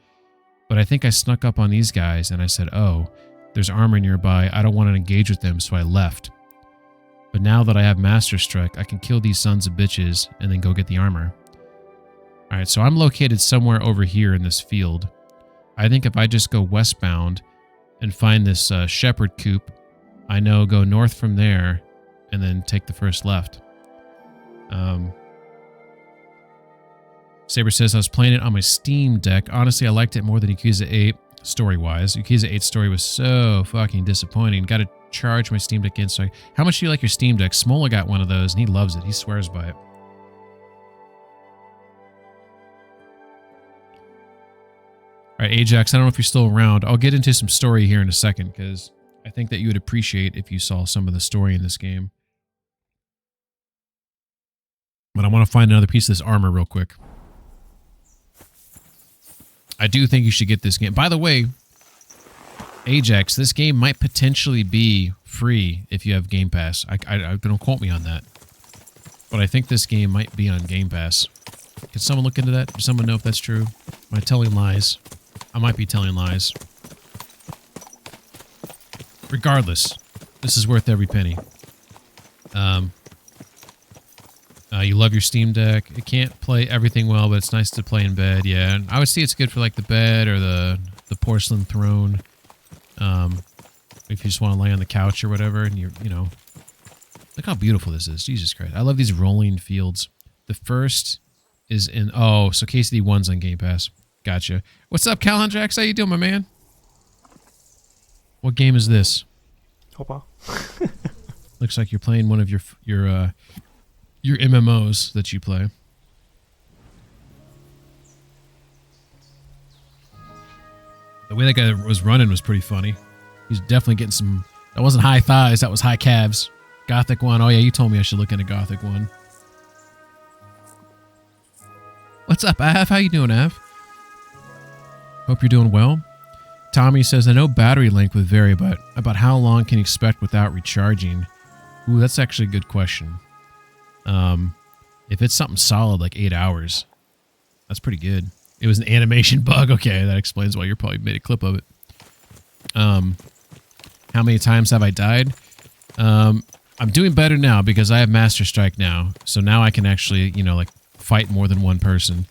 But I think I snuck up on these guys and I said, oh, there's armor nearby. I don't want to engage with them, so I left. But now that I have Master Strike, I can kill these sons of bitches and then go get the armor. All right, so I'm located somewhere over here in this field. I think if I just go westbound and find this shepherd coop, I know go north from there and then take the first left. Saber says, I was playing it on my Steam Deck. Honestly, I liked it more than Yakuza 8 story-wise. Yakuza 8 story was so fucking disappointing. Got to charge my Steam Deck in. So how much do you like your Steam Deck? Smola got one of those, and he loves it. He swears by it. All right, Ajax, I don't know if you're still around. I'll get into some story here in a second, because I think that you would appreciate if you saw some of the story in this game. But I want to find another piece of this armor real quick. I do think you should get this game. By the way, Ajax, this game might potentially be free if you have Game Pass. I don't quote me on that. But I think this game might be on Game Pass. Can someone look into that? Does someone know if that's true? Am I telling lies? I might be telling lies. Regardless, this is worth every penny. You love your Steam Deck. It can't play everything well, but it's nice to play in bed. Yeah, and I would say it's good for like the bed or the porcelain throne. If you just want to lay on the couch or whatever, and you know, Look how beautiful this is. Jesus Christ. I love these rolling fields. The first is in... Oh, so KCD1's on Game Pass. Gotcha. What's up, Calendrax? How you doing, my man? What game is this? Hoppa. Looks like you're playing one of your MMOs that you play. The way that guy was running was pretty funny. He's definitely getting some... That wasn't high thighs. That was high calves. Gothic 1. Oh, yeah, you told me I should look into Gothic 1. What's up, Av? How you doing, Av? Hope you're doing well. Tommy says, I know battery length would vary, but about how long can you expect without recharging? Ooh, that's actually a good question. If it's something solid like 8 hours, that's pretty good. It was an animation bug. Okay, that explains why you probably made a clip of it. How many times have I died? I'm doing better now because I have Master Strike now. So now I can actually, you know, like fight more than one person.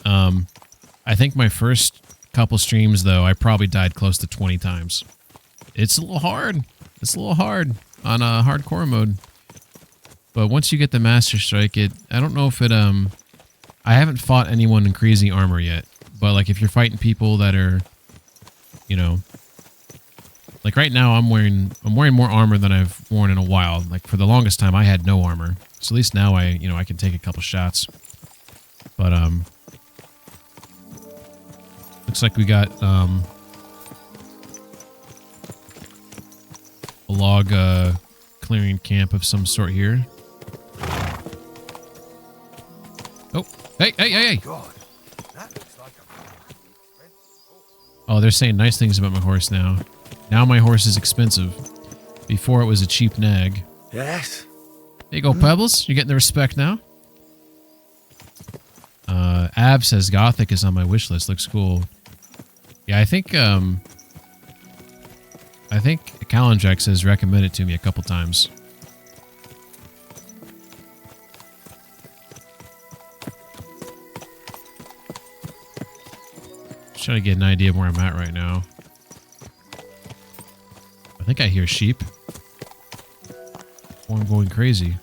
I think my first couple streams, though, I probably died close to 20 times. It's a little hard. It's a little hard on hardcore mode. But once you get the Master Strike, I don't know if it, I haven't fought anyone in crazy armor yet. But, like, if you're fighting people that are, you know... Like, right now, I'm wearing more armor than I've worn in a while. Like, for the longest time, I had no armor. So at least now I can take a couple shots. But, looks like we got, a log, clearing camp of some sort here. Oh, hey! Oh, they're saying nice things about my horse now. Now my horse is expensive. Before it was a cheap nag. Yes. There you go, Pebbles. You're getting the respect now. Ab says Gothic is on my wish list. Looks cool. Yeah, I think Calendrax has recommended it to me a couple times. Just trying to get an idea of where I'm at right now. I think I hear sheep. Or I'm going crazy.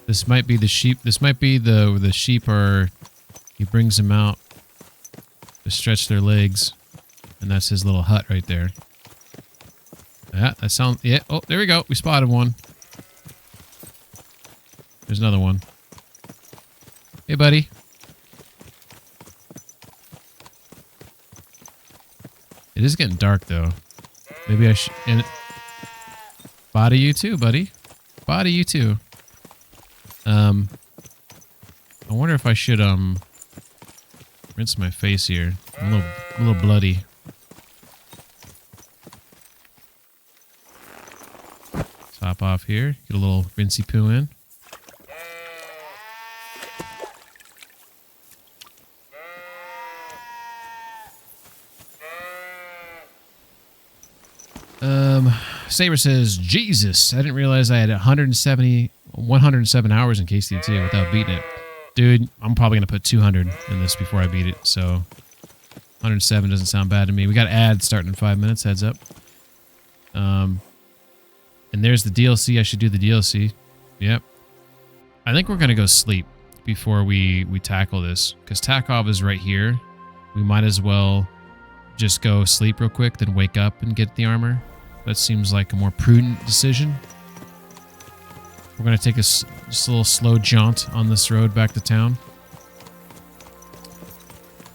This might be the sheep. This might be the sheep are... He brings them out to stretch their legs. And that's his little hut right there. Yeah, that sounds... Yeah, oh, there we go. We spotted one. There's another one. Hey, buddy. It is getting dark, though. Maybe I should... Body you too, buddy. Body you too. I wonder if I should, rinse my face here. I'm a little bloody. Top off here. Get a little rinsey poo in. Saber says, Jesus, I didn't realize I had 107 hours in KCD2 without beating it. Dude, I'm probably going to put 200 in this before I beat it, so 107 doesn't sound bad to me. We got ads starting in 5 minutes, heads up. And there's the DLC. I should do the DLC. Yep. I think we're going to go sleep before we tackle this, because Takov is right here. We might as well just go sleep real quick, then wake up and get the armor. That seems like a more prudent decision. We're going to take just a little slow jaunt on this road back to town.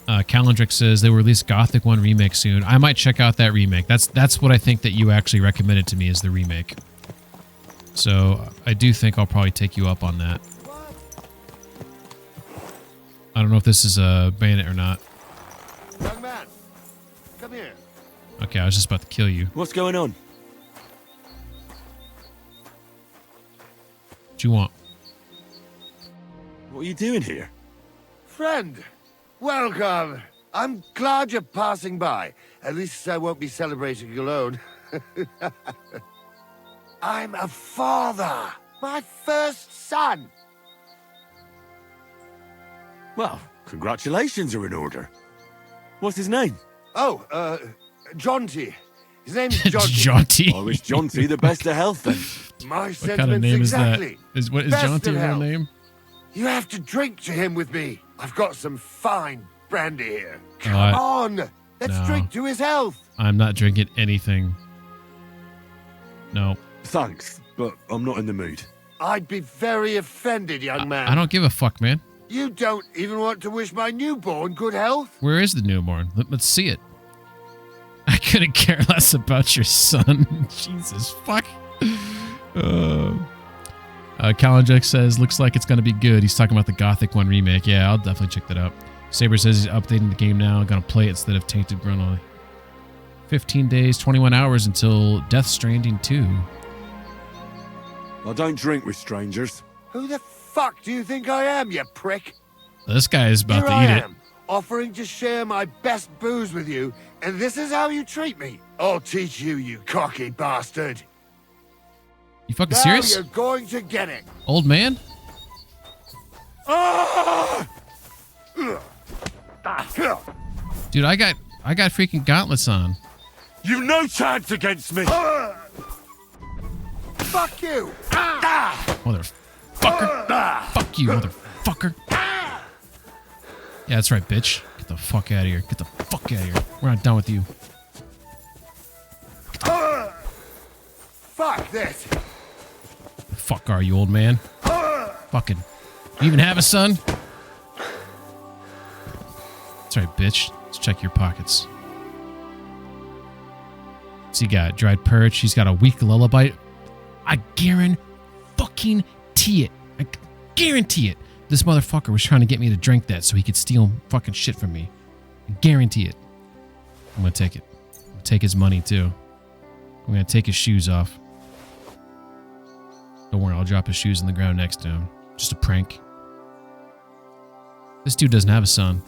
Calendric says they will release Gothic 1 remake soon. I might check out that remake. That's what I think that you actually recommended to me is the remake. So I do think I'll probably take you up on that. I don't know if this is a bandit or not. Young man, come here. Okay, I was just about to kill you. What's going on? What you want? What are you doing here? Friend, welcome. I'm glad you're passing by. At least I won't be celebrating alone. I'm a father. My first son. Well, congratulations are in order. What's his name? Oh, Jonty. His name's Jaunty. Jaunty. I wish Jaunty the best of health then. My What sentiments kind of name exactly. is that? What is Best Jaunty of a real health. name? You have to drink to him with me. I've got some fine brandy here. Come I- on. Let's no. drink to his health. I'm not drinking anything. No. Thanks, but I'm not in the mood. I'd be very offended, young man. I don't give a fuck, man. You don't even want to wish my newborn good health? Where is the newborn? Let's see it. I couldn't care less about your son. Jesus fuck. Kalinjek says, looks like it's going to be good. He's talking about the Gothic 1 remake. Yeah, I'll definitely check that out. Saber says he's updating the game now. Going to play it instead of Tainted Grail. 15 days, 21 hours until Death Stranding 2. I don't drink with strangers. Who the fuck do you think I am, you prick? This guy is about Here to I eat it. am, offering to share my best booze with you, and this is how you treat me. I'll teach you, you cocky bastard. You fucking Now serious? you're going to get it. Old man? Ah! Dude, I got freaking gauntlets on. You've no chance against me. Fuck you! Ah! Motherfucker. Fuck you, motherfucker. Yeah, that's right, bitch. Get the fuck out of here. Get the fuck out of here. We're not done with you. Fuck this! The fuck are you, old man? Fucking. You even have a son? That's right, bitch. Let's check your pockets. What's he got? Dried perch. He's got a weak lullaby. I guarantee it. I guarantee it. This motherfucker was trying to get me to drink that so he could steal fucking shit from me. I guarantee it. I'm gonna take it. I'm gonna take his money too. I'm gonna take his shoes off. Don't worry, I'll drop his shoes on the ground next to him. Just a prank. This dude doesn't have a son.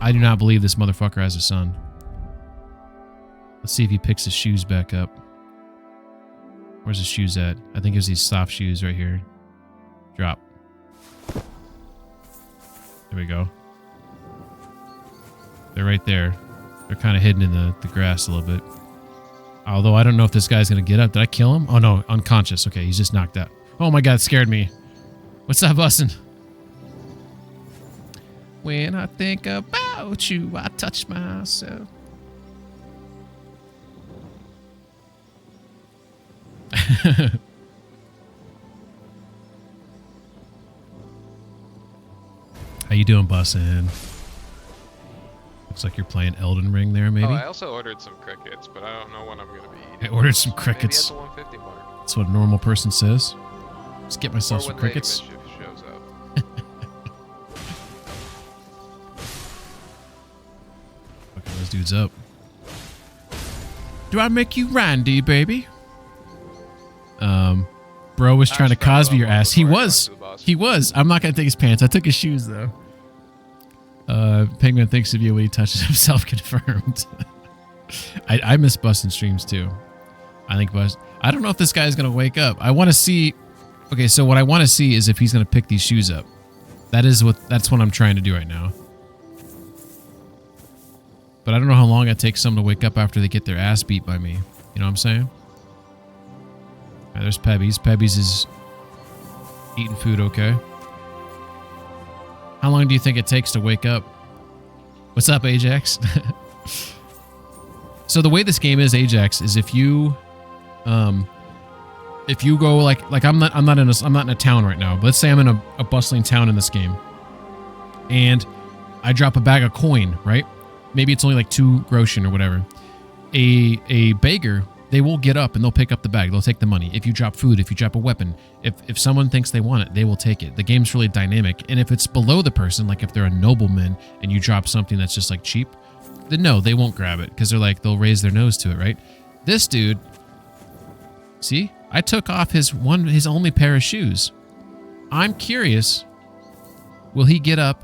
I do not believe this motherfucker has a son. Let's see if he picks his shoes back up. Where's his shoes at? I think it's these soft shoes right here. Drop. There we go. They're right there. They're kind of hidden in the grass a little bit. Although I don't know if this guy's going to get up. Did I kill him? Oh, no. Unconscious. Okay, he's just knocked out. Oh, my God. It scared me. What's that bussin'? When I think about you, I touch myself. How you doing, bussin'? Looks like you're playing Elden Ring there, maybe? Oh, I also ordered some crickets, but I don't know when I'm going to be eating. I ordered some Maybe crickets. at the 150 mark. That's what a normal person says. Just get myself Or some when crickets. Lady Mischief shows up. Fucking those dudes up. Do I make you Randy, baby? Bro was trying to Cosby your ass. He was. He was. I'm not gonna take his pants. I took his shoes though. Penguin thinks of you when he touches himself. Confirmed. I miss busting streams too. I think I don't know if this guy's gonna wake up. I want to see. Okay, so what I want to see is if he's gonna pick these shoes up. That's what I'm trying to do right now. But I don't know how long it takes someone to wake up after they get their ass beat by me. You know what I'm saying? Right, there's Pebbies. Pebbies is eating food, okay? How long do you think it takes to wake up? What's up, Ajax? So the way this game is, Ajax, is if you go like I'm not in a town right now, but let's say I'm in a bustling town in this game, and I drop a bag of coin, right? Maybe it's only like 2 groschen or whatever. A beggar, they will get up and they'll pick up the bag. They'll take the money. If you drop food, if you drop a weapon, if someone thinks they want it, they will take it. The game's really dynamic. And if it's below the person, like if they're a nobleman and you drop something that's just like cheap, then no, they won't grab it because they'll raise their nose to it, right? This dude, see, I took off his only pair of shoes. I'm curious, will he get up,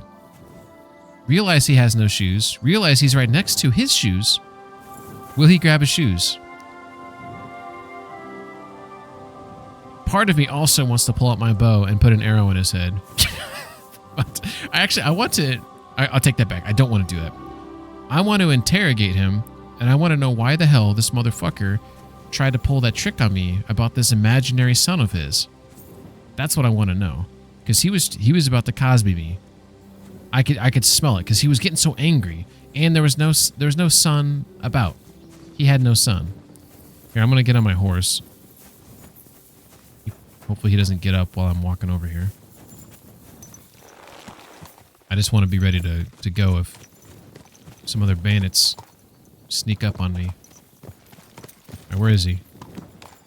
realize he has no shoes, realize he's right next to his shoes? Will he grab his shoes? Part of me also wants to pull out my bow and put an arrow in his head. But I'll take that back. I don't want to do that. I want to interrogate him And I want to know why the hell this motherfucker tried to pull that trick on me about this imaginary son of his. That's what I want to know. Because he was about to Cosby me. I could smell it because he was getting so angry. And there was no son about. He had no son. Here, I'm going to get on my horse. Hopefully he doesn't get up while I'm walking over here. I just want to be ready to go if some other bandits sneak up on me. Right, where is he?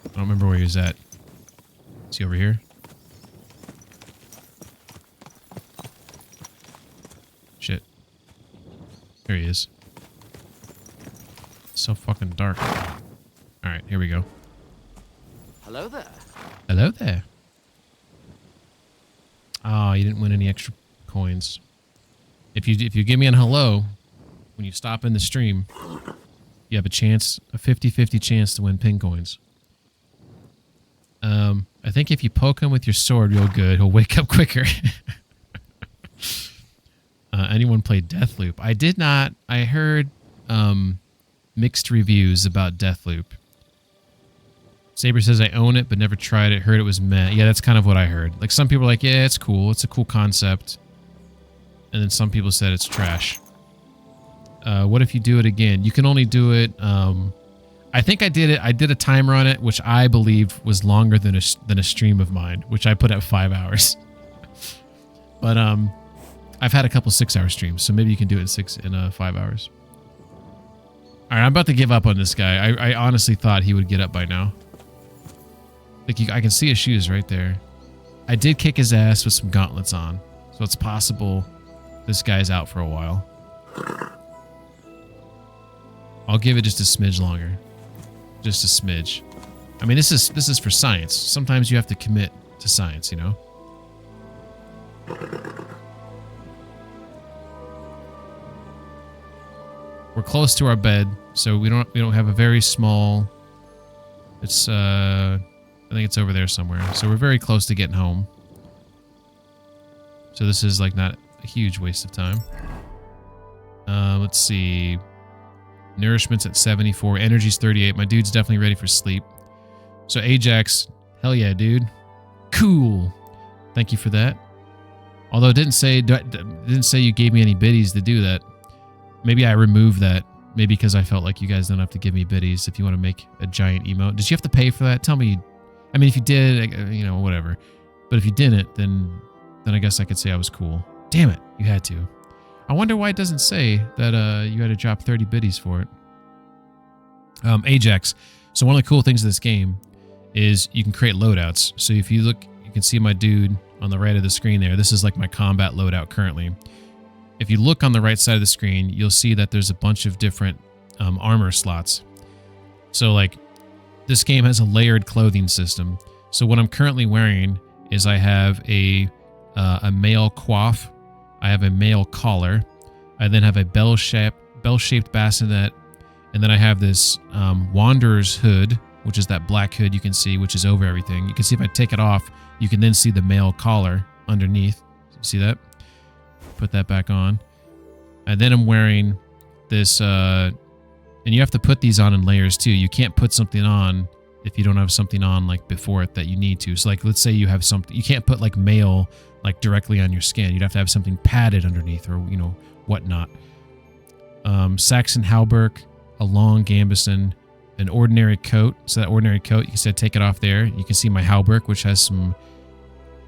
I don't remember where he was at. Is he over here? Shit. There he is. It's so fucking dark. Alright, here we go. Hello there. Hello there. Oh, you didn't win any extra coins. If you give me a hello when you stop in the stream, you have a chance, a 50-50 chance to win pin coins. I think if you poke him with your sword real good, he'll wake up quicker. Anyone play Deathloop? I did not. I heard mixed reviews about Deathloop. Saber says I own it but never tried it. Heard it was meh. Yeah, that's kind of what I heard. Like some people are like, yeah, it's cool. It's a cool concept. And then some people said it's trash. What if you do it again? You can only do it. I think I did it. I did a timer on it, which I believed was longer than a stream of mine, which I put at 5 hours. But I've had a couple 6-hour streams, so maybe you can do it in 5 hours. All right, I'm about to give up on this guy. I honestly thought he would get up by now. Like I can see his shoes right there. I did kick his ass with some gauntlets on, so it's possible this guy's out for a while. I'll give it just a smidge longer. Just a smidge. I mean, this is for science. Sometimes you have to commit to science, you know? We're close to our bed, so we don't have a very small. It's I think it's over there somewhere. So we're very close to getting home. So this is like not a huge waste of time. Let's see. Nourishment's at 74. Energy's 38. My dude's definitely ready for sleep. So Ajax, hell yeah, dude. Cool. Thank you for that. Although it didn't say you gave me any biddies to do that. Maybe I removed that. Maybe because I felt like you guys don't have to give me biddies if you want to make a giant emote. Did you have to pay for that? Tell me. I mean, if you did, you know, whatever. But if you didn't, then I guess I could say I was cool. Damn it, you had to. I wonder why it doesn't say that you had to drop 30 biddies for it. Ajax. So one of the cool things of this game is you can create loadouts. So if you look, you can see my dude on the right of the screen there. This is like my combat loadout currently. If you look on the right side of the screen, you'll see that there's a bunch of different armor slots. So like this game has a layered clothing system. So what I'm currently wearing is I have a male coif. I have a male collar. I then have a bell-shaped bassinet. And then I have this Wanderer's hood, which is that black hood you can see, which is over everything. You can see if I take it off, you can then see the male collar underneath. You see that? Put that back on. And then I'm wearing this, and you have to put these on in layers too. You can't put something on if you don't have something on like before it that you need to. So like, let's say you have something, you can't put like mail like directly on your skin. You'd have to have something padded underneath or, you know, whatnot. Saxon hauberk, a long gambeson, an ordinary coat. So that ordinary coat, you can say take it off there. You can see my hauberk, which has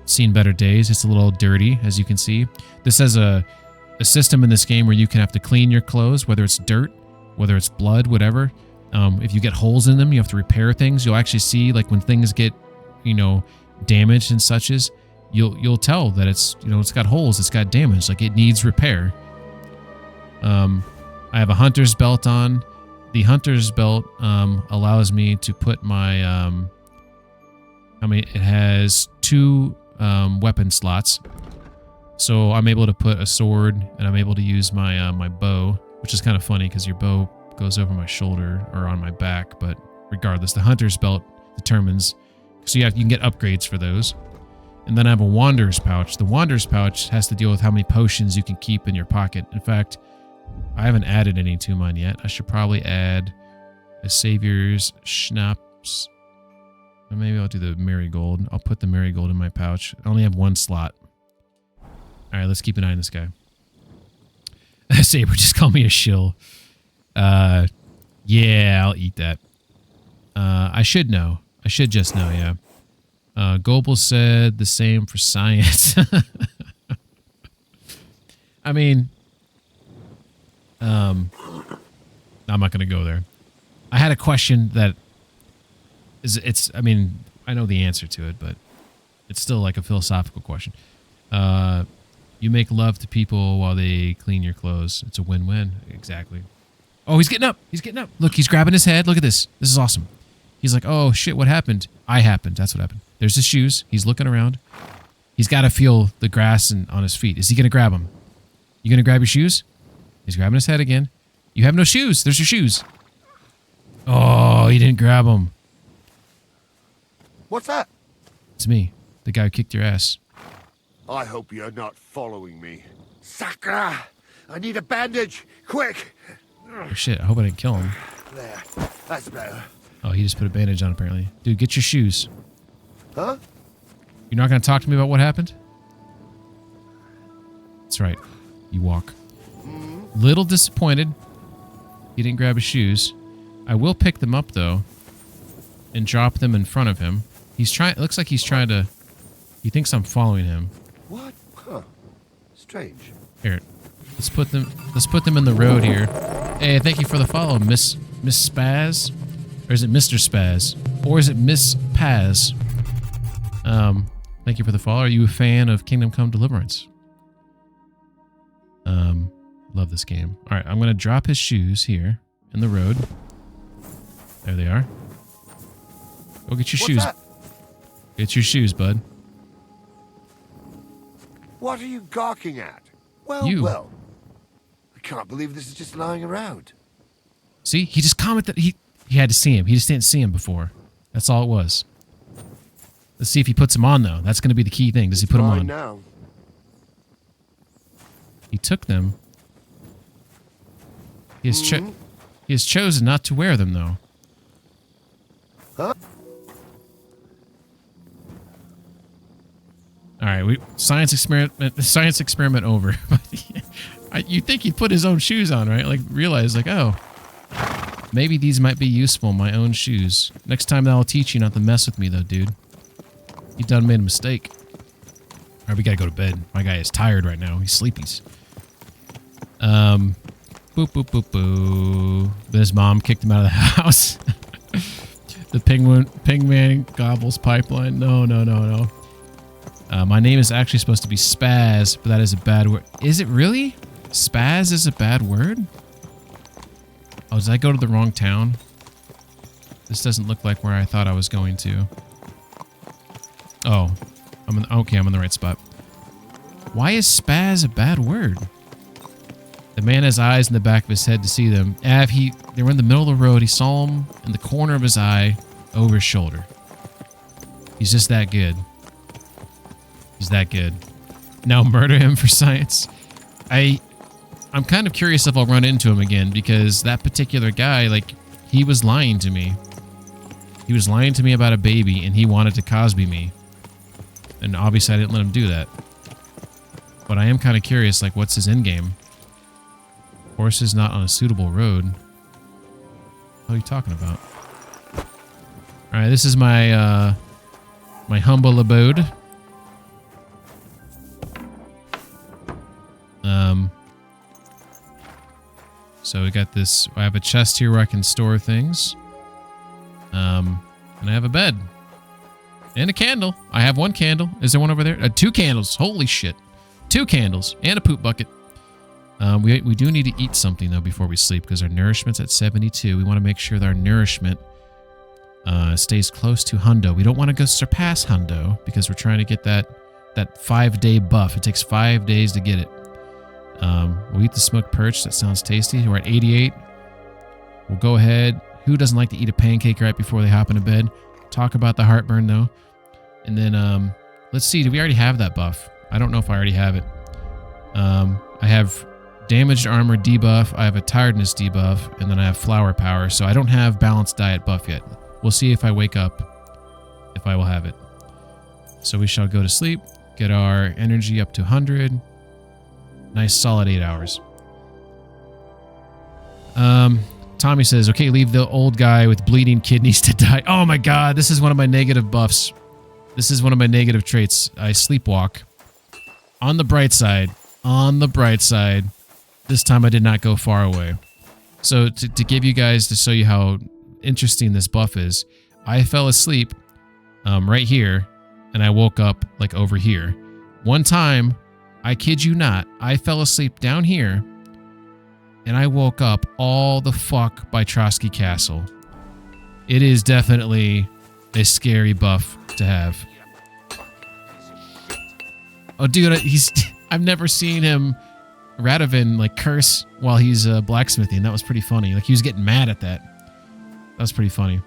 seen better days. It's a little dirty, as you can see. This has a system in this game where you can have to clean your clothes, whether it's dirt, whether it's blood, whatever. If you get holes in them, you have to repair things. You'll actually see, like, when things get, you know, damaged and such as, you'll tell that it's, you know, it's got holes, it's got damage, like it needs repair. I have a hunter's belt on. The hunter's belt allows me to put my it has 2 weapon slots. So I'm able to put a sword and I'm able to use my my bow, which is kind of funny because your bow goes over my shoulder or on my back, but regardless, the hunter's belt determines, so you can get upgrades for those. And then I have a wanderer's pouch. The wanderer's pouch has to deal with how many potions you can keep in your pocket. In fact, I haven't added any to mine yet. I should probably add a Savior's Schnapps. Or maybe I'll do the Marigold. I'll put the Marigold in my pouch. I only have one slot. All right, let's keep an eye on this guy. Saber, just call me a shill. Yeah, I'll eat that. I should know. I should just know, yeah. Goebel said the same for science. I mean, I'm not going to go there. I had a question that it's, I mean, I know the answer to it, but it's still like a philosophical question. You make love to people while they clean your clothes. It's a win-win. Exactly. Oh, he's getting up. He's getting up. Look, he's grabbing his head. Look at this. This is awesome. He's like, oh, shit, what happened? I happened. That's what happened. There's his shoes. He's looking around. He's got to feel the grass on his feet. Is he going to grab them? You going to grab your shoes? He's grabbing his head again. You have no shoes. There's your shoes. Oh, he didn't grab them. What's that? It's me, the guy who kicked your ass. I hope you're not following me. Sakra! I need a bandage! Quick! Oh, shit. I hope I didn't kill him. There. That's better. Oh, he just put a bandage on, apparently. Dude, get your shoes. Huh? You're not going to talk to me about what happened? That's right. You walk. Little disappointed. He didn't grab his shoes. I will pick them up, though, and drop them in front of him. He's trying. It looks like he's trying to. He thinks I'm following him. What? Huh. Strange. Here, let's put them in the road here. Hey, thank you for the follow, Miss Spaz, or is it Mr. Spaz, or is it Miss Paz? Thank you for the follow. Are you a fan of Kingdom Come Deliverance? Love this game. All right, I'm gonna drop his shoes here in the road. There they are. Go get your shoes. That? Get your shoes, bud. What are you gawking at? Well, You. well. I can't believe this is just lying around. See, he just commented. He had to see him. He just didn't see him before. That's all it was. Let's see if he puts them on, though. That's going to be the key thing. Does he put them on? Now. He took them. He has chosen not to wear them, though. Huh? All right, science experiment over. You'd think he'd put his own shoes on, right? Like realize, like, oh, maybe these might be useful. My own shoes. Next time, I'll teach you not to mess with me, though, dude. You done made a mistake. All right, we gotta go to bed. My guy is tired right now. He's sleepies. Boop boop boop boo. Then his mom kicked him out of the house. The pingman gobbles pipeline. No. My name is actually supposed to be Spaz, but that is a bad word. Is it really? Spaz is a bad word? Oh, did I go to the wrong town? This doesn't look like where I thought I was going to. Oh, I'm in the right spot. Why is Spaz a bad word? The man has eyes in the back of his head to see them. They were in the middle of the road. He saw them in the corner of his eye, over his shoulder. He's just that good. He's that good. Now murder him for science. I'm kind of curious if I'll run into him again, because that particular guy, like, he was lying to me. He was lying to me about a baby, and he wanted to Cosby me. And obviously I didn't let him do that. But I am kind of curious, like, what's his endgame? Horse is not on a suitable road. What are you talking about? Alright, this is my, my humble abode. So we got this, I have a chest here where I can store things. And I have a bed. And a candle. I have one candle. Is there one over there? 2 candles. Holy shit. 2 candles. And a poop bucket. We do need to eat something, though, before we sleep, because our nourishment's at 72. We want to make sure that our nourishment stays close to hundo. We don't want to go surpass hundo, because we're trying to get that 5-day buff. It takes 5 days to get it. We'll eat the smoked perch. That sounds tasty. We're at 88. We'll go ahead. Who doesn't like to eat a pancake right before they hop into bed? Talk about the heartburn, though. And then, let's see. Do we already have that buff? I don't know if I already have it. I have damaged armor debuff. I have a tiredness debuff, and then I have flower power. So I don't have balanced diet buff yet. We'll see if I wake up, if I will have it. So we shall go to sleep, get our energy up to 100. Nice solid 8 hours. Tommy says, okay, leave the old guy with bleeding kidneys to die. Oh my god, this is one of my negative buffs. This is one of my negative traits. I sleepwalk. On the bright side, this time I did not go far away. So to give you guys, to show you how interesting this buff is, I fell asleep right here, and I woke up like over here. One time, I kid you not, I fell asleep down here, and I woke up all the fuck by Trotsky Castle. It is definitely a scary buff to have. Oh, dude, I've never seen him, Radovan, like, curse while he's blacksmithing. That was pretty funny. Like, he was getting mad at that. That was pretty funny.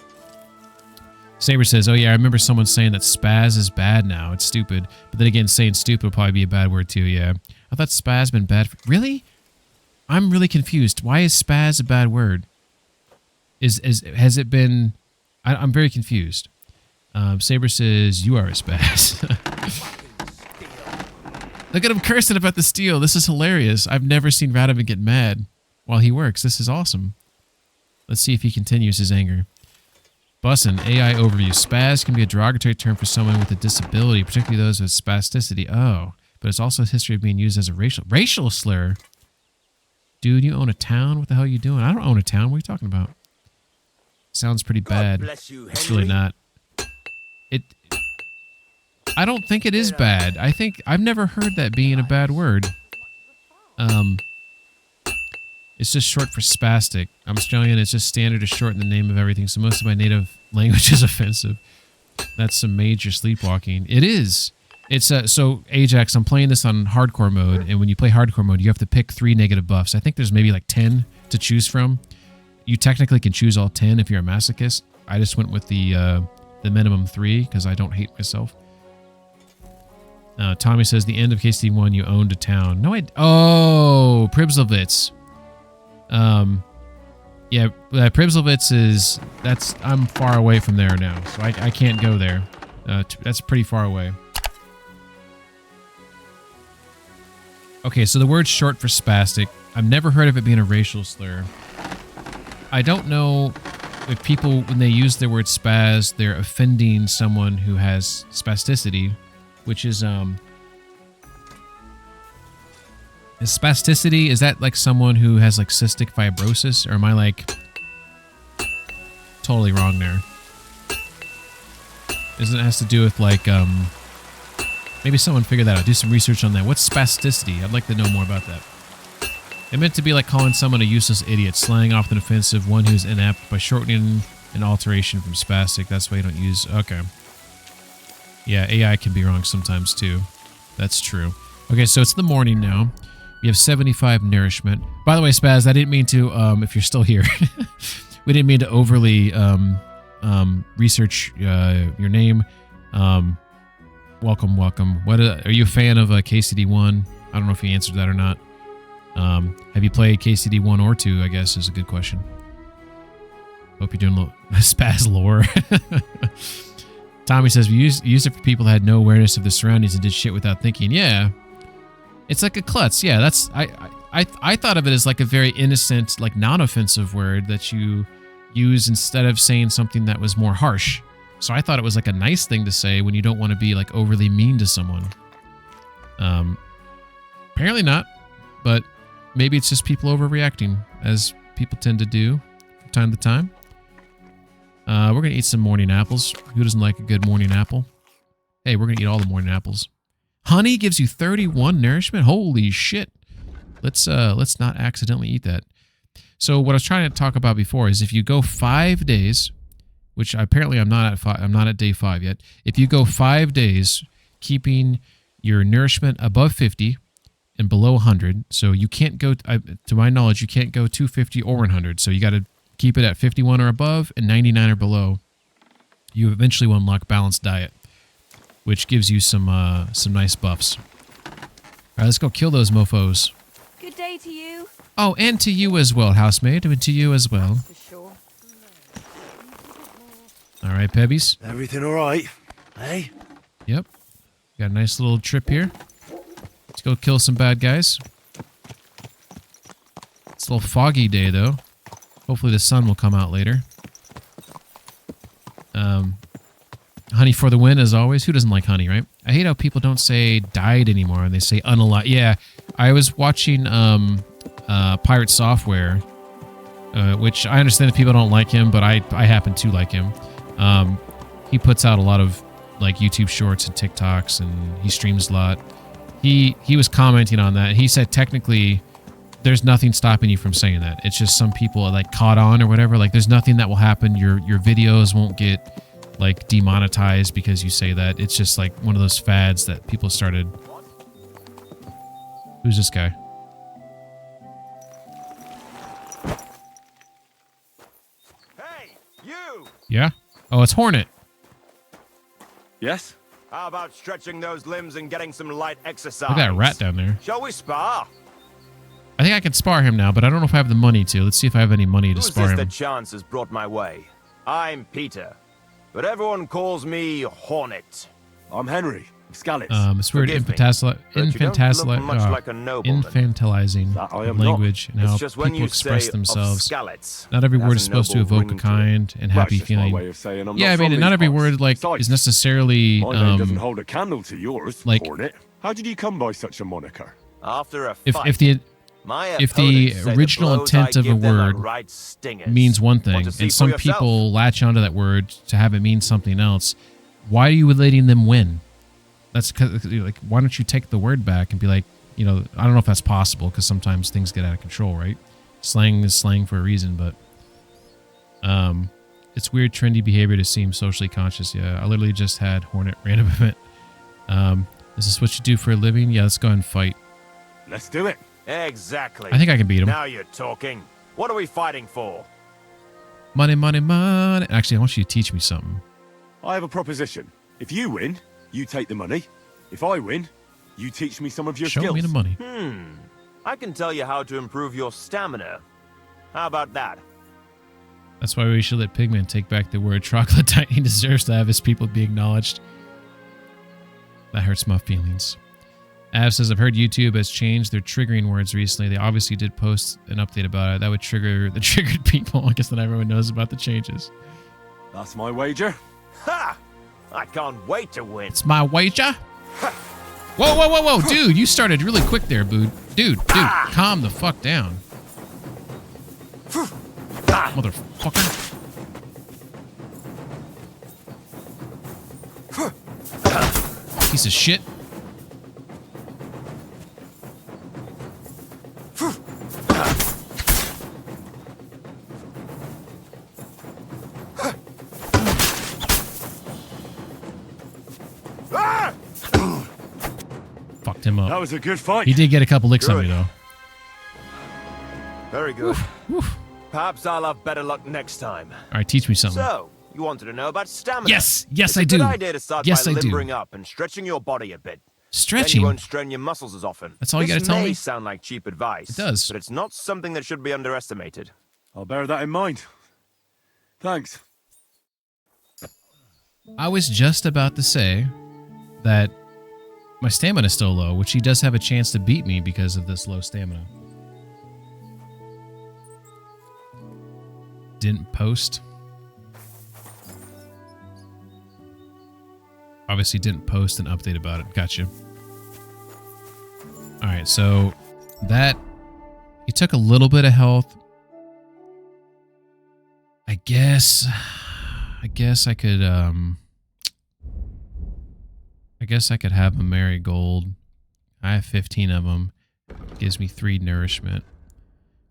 Saber says, oh yeah, I remember someone saying that spaz is bad now. It's stupid. But then again, saying stupid would probably be a bad word too, yeah. I thought spaz been bad. Really? I'm really confused. Why is spaz a bad word? Has it been... I'm very confused. Saber says, you are a spaz. Look at him cursing about the steel. This is hilarious. I've never seen Radovan get mad while he works. This is awesome. Let's see if he continues his anger. Bussin, AI overview. Spaz can be a derogatory term for someone with a disability, particularly those with spasticity. Oh, but it's also a history of being used as a racial slur. Dude, you own a town? What the hell are you doing? I don't own a town. What are you talking about? Sounds pretty bad. It's really not. I don't think it is bad. I think I've never heard that being a bad word. It's just short for spastic. I'm Australian. It's just standard to shorten the name of everything. So most of my native language is offensive. That's some major sleepwalking. It is. It's so Ajax. I'm playing this on hardcore mode, and when you play hardcore mode, you have to pick 3 negative buffs. I think there's maybe like 10 to choose from. You technically can choose all 10 if you're a masochist. I just went with the minimum 3 because I don't hate myself. Tommy says the end of KCD1 you owned a town. No, oh, Pribslevitz. Yeah, Pribslevitz is I'm far away from there now, so I can't go there. That's pretty far away. Okay, so the word's short for spastic. I've never heard of it being a racial slur. I don't know if people, when they use the word spaz, they're offending someone who has spasticity, which is spasticity, is that like someone who has like cystic fibrosis, or am I like totally wrong there? It has to do with like maybe someone figure that out. Do some research on that. What's spasticity? I'd like to know more about that. It meant to be like calling someone a useless idiot, slang off an offensive, one who's inept, by shortening an alteration from spastic. That's why you don't use... Okay. Yeah, AI can be wrong sometimes too. That's true. Okay, so it's the morning now. We have 75 nourishment. By the way, Spaz, I didn't mean to, if you're still here, we didn't mean to overly research your name. Welcome. What are you a fan of KCD1? I don't know if you answered that or not. Have you played KCD 1 or 2, I guess, is a good question. Hope you're doing Spaz lore. Tommy says, we used it for people that had no awareness of the surroundings and did shit without thinking. Yeah. It's like a klutz. Yeah, that's... I thought of it as like a very innocent, like non-offensive word that you use instead of saying something that was more harsh. So I thought it was like a nice thing to say when you don't want to be like overly mean to someone. Apparently not, but maybe it's just people overreacting, as people tend to do from time to time. We're going to eat some morning apples. Who doesn't like a good morning apple? Hey, we're going to eat all the morning apples. Honey gives you 31 nourishment. Holy shit. Let's not accidentally eat that. So what I was trying to talk about before is if you go 5 days, which apparently I'm not at day 5 yet. If you go 5 days keeping your nourishment above 50 and below 100, so you can't go, to my knowledge, you can't go 250 or 100. So you got to keep it at 51 or above and 99 or below. You eventually will unlock balanced diet, which gives you some nice buffs. All right, let's go kill those mofos. Good day to you. Oh, and to you as well, housemaid. And to you as well. For sure. All right, Pebbies. Everything all right? Hey? Yep. Got a nice little trip here. Let's go kill some bad guys. It's a little foggy day, though. Hopefully the sun will come out later. Honey for the win, as always. Who doesn't like honey, right? I hate how people don't say died anymore, and they say unalive. Yeah, I was watching Pirate Software, which I understand that people don't like him, but I happen to like him. He puts out a lot of like YouTube shorts and TikToks, and he streams a lot. He was commenting on that. He said technically there's nothing stopping you from saying that. It's just some people are like caught on or whatever. Like there's nothing that will happen. Your videos won't get like demonetized because you say that. It's just like one of those fads that people started. Who's this guy? Hey, you! Yeah? Oh, it's Hornet. Yes? How about stretching those limbs and getting some light exercise? Look at that rat down there. Shall we spar? I think I can spar him now, but I don't know if I have the money to. Let's see if I have any money to Who's spar this him. that chance has brought my way? I'm Peter, but everyone calls me Hornet. I'm Henry, of Skalitz. It's weird Forgive me, but you don't look much like a nobleman. infantilizing That I am language and It's how just when people you express say themselves. Of Skalitz, Not every it word has is a supposed to noble evoke a ring to it. kind and Well, happy it's just my feeling. way of saying I'm Yeah, I not mean, from not these every parts. word like Besides, is necessarily my name doesn't hold a candle to yours, like- Hornet. How did you come by such a moniker? After a if fight, if the my if the opponents say original blows intent I of a give them are word right stingers. means one Want thing, to see and for some yourself? people latch onto that word to have it mean something else. Why are you letting them win? That's 'cause, like, why don't you take the word back and be like, you know, I don't know if that's possible because sometimes things get out of control, right? Slang is slang for a reason, but it's weird, trendy behavior to seem socially conscious. Yeah, I literally just had Hornet random event. Is this what you do for a living? Yeah, let's go ahead and fight. Let's do it. Exactly. I think I can beat him. Now you're talking. What are we fighting for? Money, money, money. Actually, I want you to teach me something. I have a proposition. If you win, you take the money. If I win, you teach me some of your Show skills. me the money. I can tell you how to improve your stamina. How about that? That's why we should let Pigman take back the word troglodyte. He deserves to have his people be acknowledged. That hurts my feelings. Av says, I've heard YouTube has changed their triggering words recently. They obviously did post an update about it. That would trigger the triggered people. I guess not everyone knows about the changes. That's my wager. Ha! I can't wait to win. It's my wager. Whoa, whoa, whoa, whoa. Dude, you started really quick there, dude. Dude, calm the fuck down. Motherfucker. Piece of shit. Fucked him up. That was a good fight. He did get a couple licks on Good. me, though. Very good. Woof. Perhaps I'll have better luck next time. All right, teach me something. So, you wanted to know about stamina? Yes, yes, It's I a do. good idea to start Yes, by I do. limbering up and stretching your body a bit. Then Stretching? you won't strain your muscles as often. That's all you This gotta tell may me? sound like cheap advice. It does. But it's not something that should be underestimated. I'll bear that in mind. Thanks. I was just about to say that my stamina is still low, which he does have a chance to beat me because of this low stamina. Didn't post. Obviously didn't post an update about it. Gotcha. Alright, so that... He took a little bit of health. I guess I could, I guess I could have a marigold. I have 15 of them. Gives me 3 nourishment.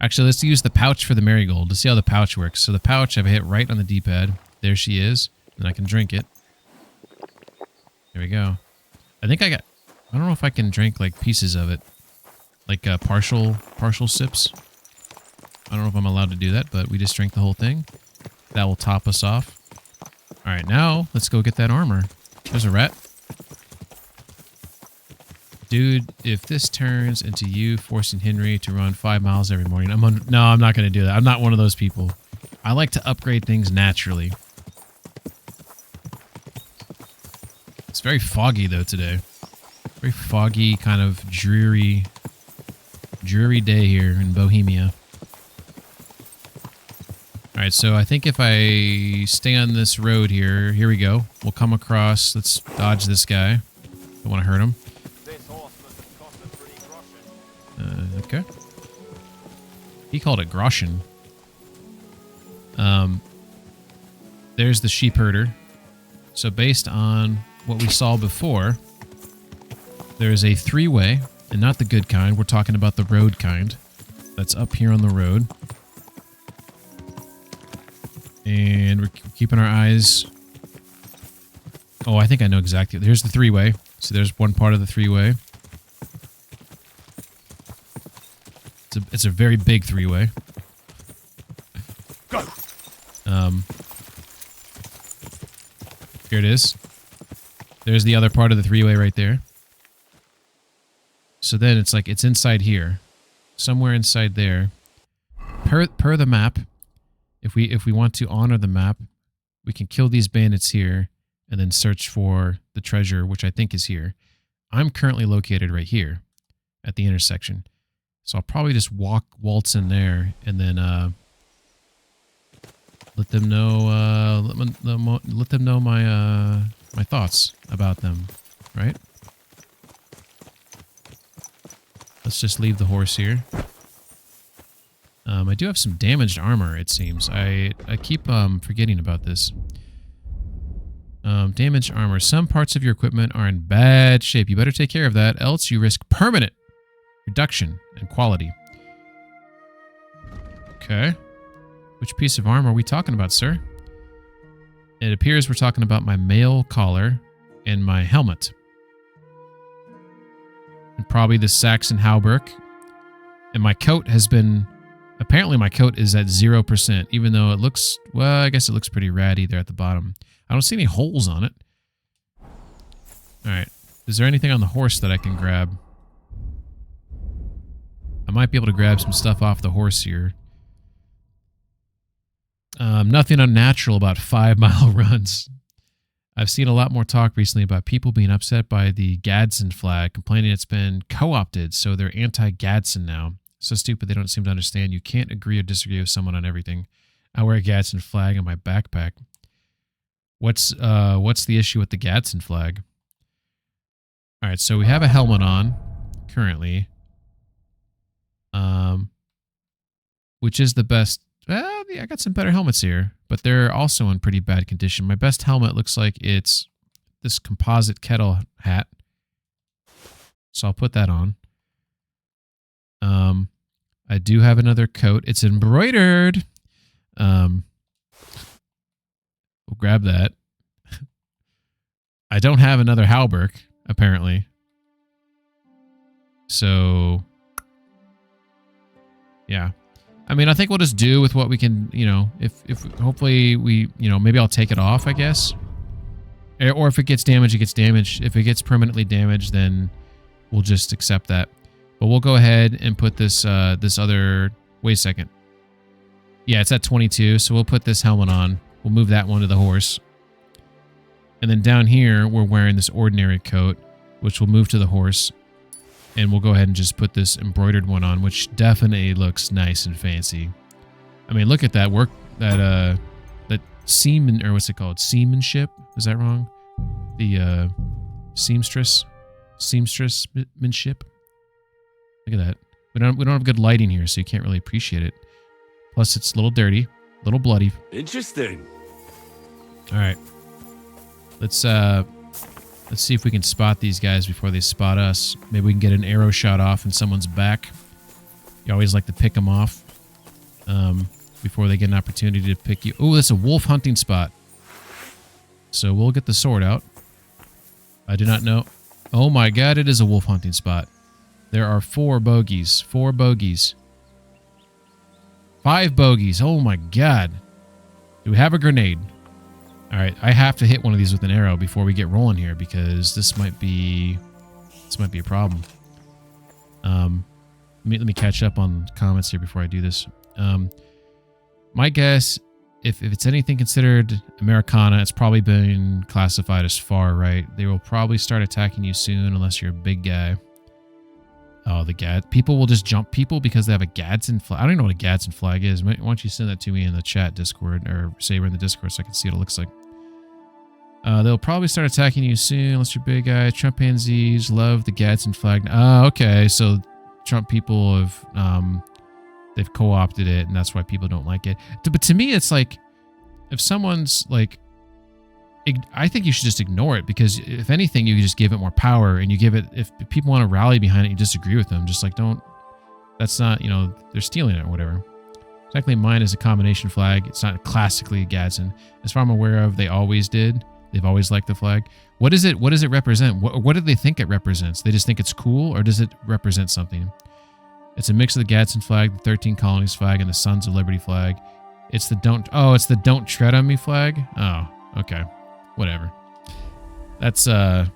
Actually, let's use the pouch for the marigold. Let's see how the pouch works. So the pouch, I've hit right on the D-pad. There she is. And I can drink it. There we go. I think I don't know if I can drink, like, pieces of it. Like, partial sips. I don't know if I'm allowed to do that, but we just drink the whole thing. That will top us off. Alright, now, let's go get that armor. There's a rat. Dude, if this turns into you forcing Henry to run 5 miles every morning, no, I'm not going to do that. I'm not one of those people. I like to upgrade things naturally. It's very foggy, though, today. Very foggy, kind of dreary day here in Bohemia. All right, so I think if I stay on this road here we go. We'll come across. Let's dodge this guy. Don't want to hurt him. Okay. He called it groschen. There's the sheep herder. So based on what we saw before, there's a 3-way, and not the good kind. We're talking about the road kind. That's up here on the road. And we're keeping our eyes... Oh, I think I know exactly. Here's the 3-way. So there's one part of the 3-way. It's a very big 3-way. Go. Here it is. There's the other part of the 3-way right there. So then it's like it's inside here, somewhere inside there. Per the map, if we want to honor the map, we can kill these bandits here and then search for the treasure, which I think is here. I'm currently located right here at the intersection. So I'll probably just waltz in there and then let them know let them know my my thoughts about them, right? Let's just leave the horse here. I do have some damaged armor, it seems. I keep forgetting about this. Damaged armor. Some parts of your equipment are in bad shape. You better take care of that, else you risk permanent reduction in quality. Okay. Which piece of armor are we talking about, sir? It appears we're talking about my mail collar and my helmet. And probably the Saxon hauberk. And my coat has been... Apparently my coat is at 0%, even though it looks... Well, I guess it looks pretty ratty there at the bottom. I don't see any holes on it. Alright. Is there anything on the horse that I can grab? I might be able to grab some stuff off the horse here. Nothing unnatural about 5-mile runs. I've seen a lot more talk recently about people being upset by the Gadsden flag, complaining it's been co-opted, so they're anti-Gadsden now. So stupid they don't seem to understand. You can't agree or disagree with someone on everything. I wear a Gadsden flag on my backpack. What's the issue with the Gadsden flag? All right, so we have a helmet on currently. Which is the best. Well, yeah, I got some better helmets here, but they're also in pretty bad condition. My best helmet looks like it's this composite kettle hat. So I'll put that on. I do have another coat. It's embroidered. We'll grab that. I don't have another hauberk, apparently. So, yeah. I mean, I think we'll just do with what we can, you know, if hopefully we, you know, maybe I'll take it off, I guess. Or if it gets damaged, it gets damaged. If it gets permanently damaged, then we'll just accept that. But we'll go ahead and put this, this other, wait a second. Yeah, it's at 22, so we'll put this helmet on. We'll move that one to the horse. And then down here, we're wearing this ordinary coat, which we'll move to the horse. And we'll go ahead and just put this embroidered one on, which definitely looks nice and fancy. I mean, look at that work, that seaman, or what's it called? Seamanship? Is that wrong? The seamstressmanship? Look at that. We don't have good lighting here, so you can't really appreciate it. Plus, it's a little dirty, a little bloody. Interesting. All right. Let's see if we can spot these guys before they spot us. Maybe we can get an arrow shot off in someone's back. You always like to pick them off before they get an opportunity to pick you. Oh, that's a wolf hunting spot. So we'll get the sword out. I do not know. Oh my god, it is a wolf hunting spot. There are 4 bogeys. 4 bogeys. 5 bogeys. Oh my god. Do we have a grenade? Alright, I have to hit one of these with an arrow before we get rolling here, because this might be This might be a problem. Let me catch up on comments here before I do this. My guess, if it's anything considered Americana, it's probably been classified as far right. They will probably start attacking you soon unless you're a big guy. Oh, the Gad. People will just jump people because they have a Gadsden flag. I don't even know what a Gadsden flag is. Why don't you send that to me in the chat Discord, or say we're in the Discord so I can see what it looks like. They'll probably start attacking you soon unless you're a big guy. Trumpanzees love the Gadsden flag. Oh, okay. So Trump people have, they've co-opted it, and that's why people don't like it. But to me, it's like, if someone's like, I think you should just ignore it, because if anything, you just give it more power, and you give it, if people want to rally behind it, you disagree with them, just like, don't, that's not, you know, they're stealing it or whatever. Technically, mine is a combination flag. It's not classically a Gadsden. As far as I'm aware of, they always did. They've always liked the flag. What is it? What does it represent? What do they think it represents? They just think it's cool, or does it represent something? It's a mix of the Gadsden flag, the 13 Colonies flag, and the Sons of Liberty flag. It's the don't tread on me flag. Oh, okay. Whatever. That's, that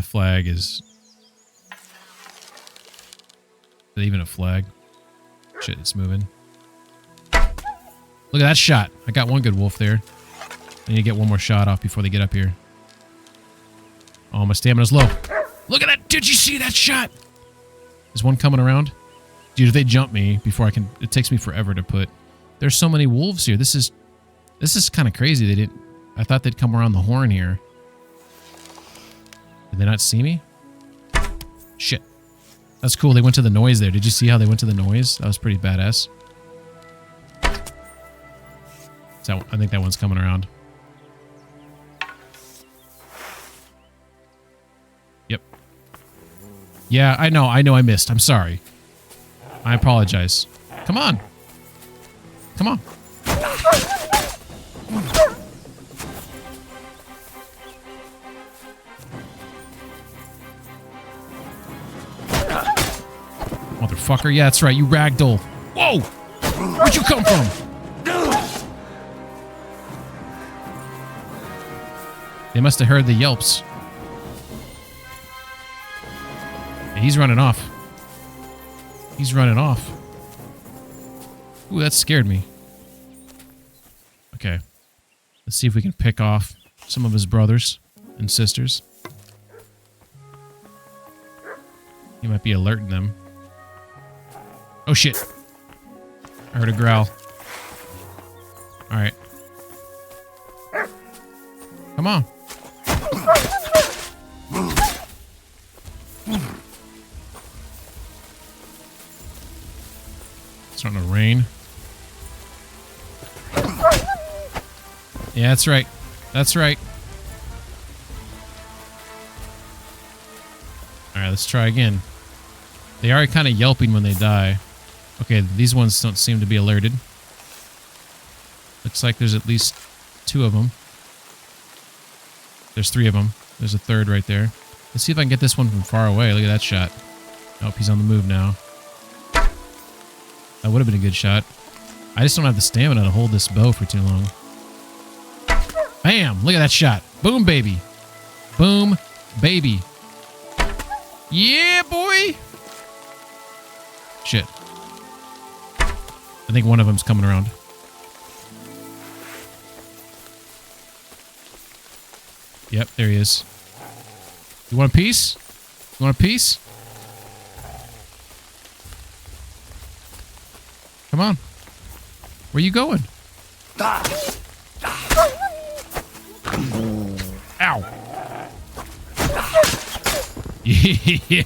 flag is that even a flag? Shit, it's moving. Look at that shot. I got one good wolf there. I need to get one more shot off before they get up here. Oh, my stamina's low. Look at that. Did you see that shot? There's one coming around. Dude, if they jump me before I can... It takes me forever to put... There's so many wolves here. This is kind of crazy. They didn't... I thought they'd come around the horn here. Did they not see me? Shit. That's cool. They went to the noise there. Did you see how they went to the noise? That was pretty badass. So I think that one's coming around. Yep. Yeah, I know I missed. I'm sorry. I apologize. Come on. Come on. Motherfucker. Yeah, that's right. You ragdoll. Whoa! Where'd you come from? They must have heard the yelps. Yeah, he's running off. He's running off. Ooh, that scared me. Okay. Let's see if we can pick off some of his brothers and sisters. He might be alerting them. Oh, shit. I heard a growl. Alright. Come on. It's starting to rain. Yeah, that's right. That's right. Alright, let's try again. They are kind of yelping when they die. Okay, these ones don't seem to be alerted. Looks like there's at least 2 of them. There's 3 of them. There's a third right there. Let's see if I can get this one from far away. Look at that shot. Nope, he's on the move now. That would have been a good shot. I just don't have the stamina to hold this bow for too long. Bam! Look at that shot. Boom, baby. Boom, baby. Yeah, boy! Shit. I think one of them's coming around. Yep, there he is. You want a piece? You want a piece? Come on. Where you going? Ow. Yeah.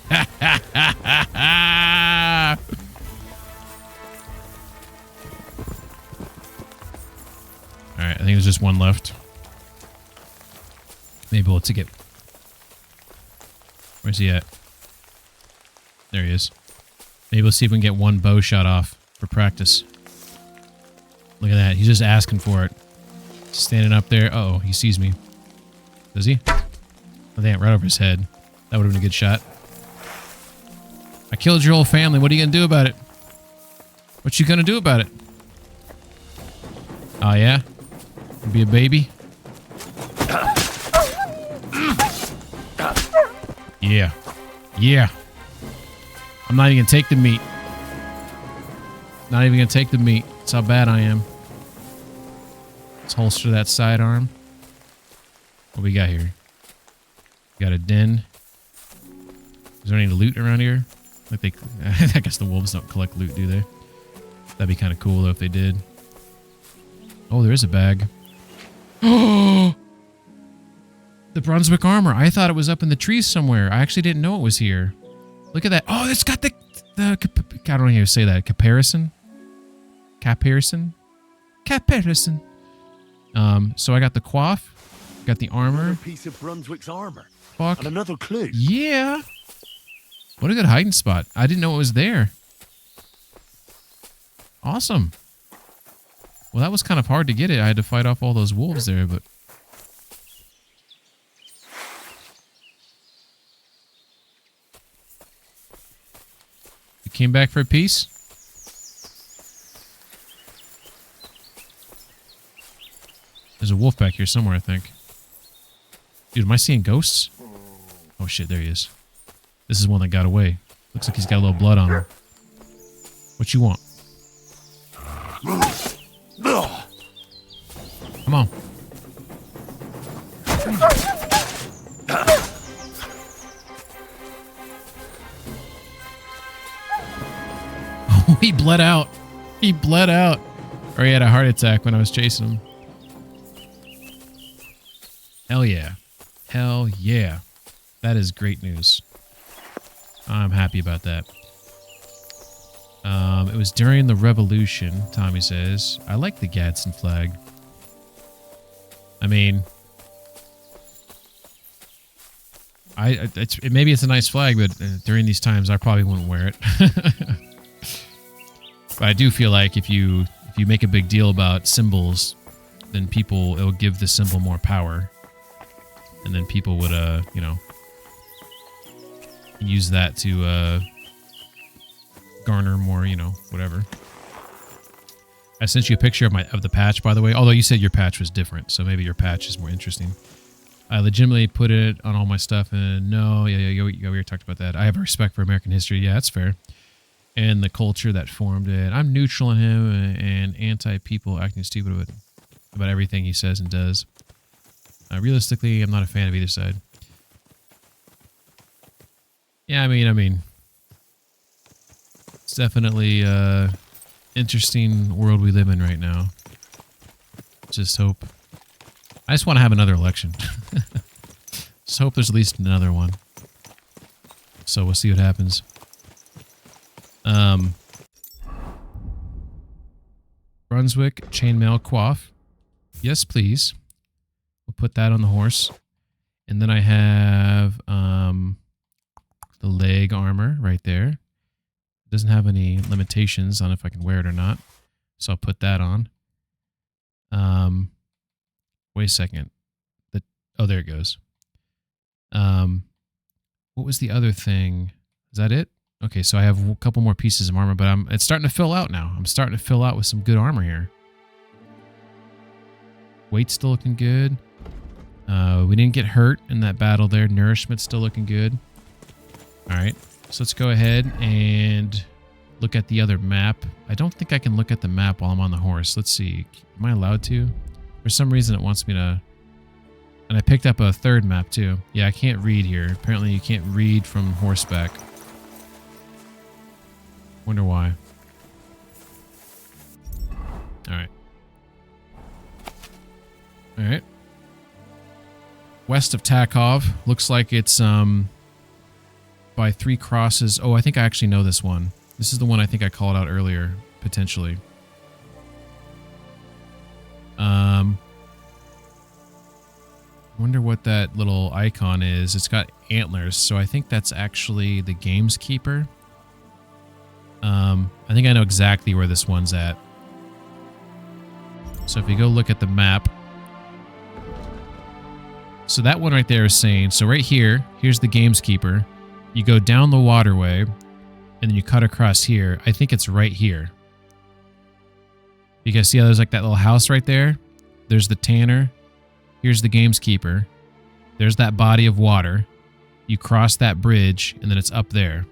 Alright, I think there's just one left. Maybe we'll get... Where's he at? There he is. Maybe we'll see if we can get one bow shot off for practice. Look at that. He's just asking for it. Standing up there. Uh oh, he sees me. Does he? I think right over his head. That would have been a good shot. I killed your whole family. What are you going to do about it? What you going to do about it? Oh, yeah? Be a baby? Yeah. Yeah. I'm not even going to take the meat. Not even going to take the meat. That's how bad I am. Let's holster that sidearm. What we got here? We got a den. Is there any loot around here? Like they, I guess the wolves don't collect loot, do they? That'd be kind of cool though if they did. Oh, there is a bag. Oh, the Brunswick armor. I thought it was up in the trees somewhere. I actually didn't know it was here. Look at that. Oh, it's got the I don't know how to say that. Caparison. So I got the coif, got the armor. Another piece of Brunswick's armor. Fuck. And another clue. Yeah. What a good hiding spot. I didn't know it was there. Awesome. Well, that was kind of hard to get it. I had to fight off all those wolves there, but... You came back for a piece? There's a wolf back here somewhere, I think. Dude, am I seeing ghosts? Oh shit, there he is. This is one that got away. Looks like he's got a little blood on him. What you want? Come on. Oh, he bled out. He bled out. Or he had a heart attack when I was chasing him. Hell yeah. Hell yeah. That is great news. I'm happy about that. It was during the revolution, Tommy says. I like the Gadsden flag. I mean, maybe it's a nice flag, but during these times, I probably wouldn't wear it. But I do feel like if you make a big deal about symbols, then it'll give the symbol more power, and then people would, you know, use that to garner more, you know, whatever. I sent you a picture of the patch, by the way. Although you said your patch was different, so maybe your patch is more interesting. I legitimately put it on all my stuff, and no, we already talked about that. I have respect for American history. Yeah, that's fair. And the culture that formed it. I'm neutral on him and anti-people acting stupid about everything he says and does. Realistically, I'm not a fan of either side. Yeah, I mean, it's definitely interesting world we live in right now. Just hope. I just want to have another election. Just hope there's at least another one. So we'll see what happens. Brunswick chainmail coif. Yes, please. We'll put that on the horse. And then I have the leg armor right there. Doesn't have any limitations on if I can wear it or not. So I'll put that on. Wait a second. Oh, there it goes. What was the other thing? Is that it? Okay, so I have a couple more pieces of armor, but it's starting to fill out now. I'm starting to fill out with some good armor here. Weight's still looking good. We didn't get hurt in that battle there. Nourishment's still looking good. All right, so let's go ahead and look at the other map. I don't think I can look at the map while I'm on the horse. Let's see. Am I allowed to? For some reason, it wants me to... And I picked up a third map, too. Yeah, I can't read here. Apparently, you can't read from horseback. Wonder why. All right. All right. West of Takov. Looks like it's by 3 crosses. Oh, I think I actually know this one. This is the one I think I called out earlier, potentially. Wonder what that little icon is. It's got antlers, so I think that's actually the Gameskeeper. I think I know exactly where this one's at. So if you go look at the map. So that one right there is saying, so right here, here's the Gameskeeper. You go down the waterway, and then you cut across here. I think it's right here. Because see how there's like that little house right there? There's the tanner. Here's the Gameskeeper. There's that body of water. you cross that bridge, and then it's up there.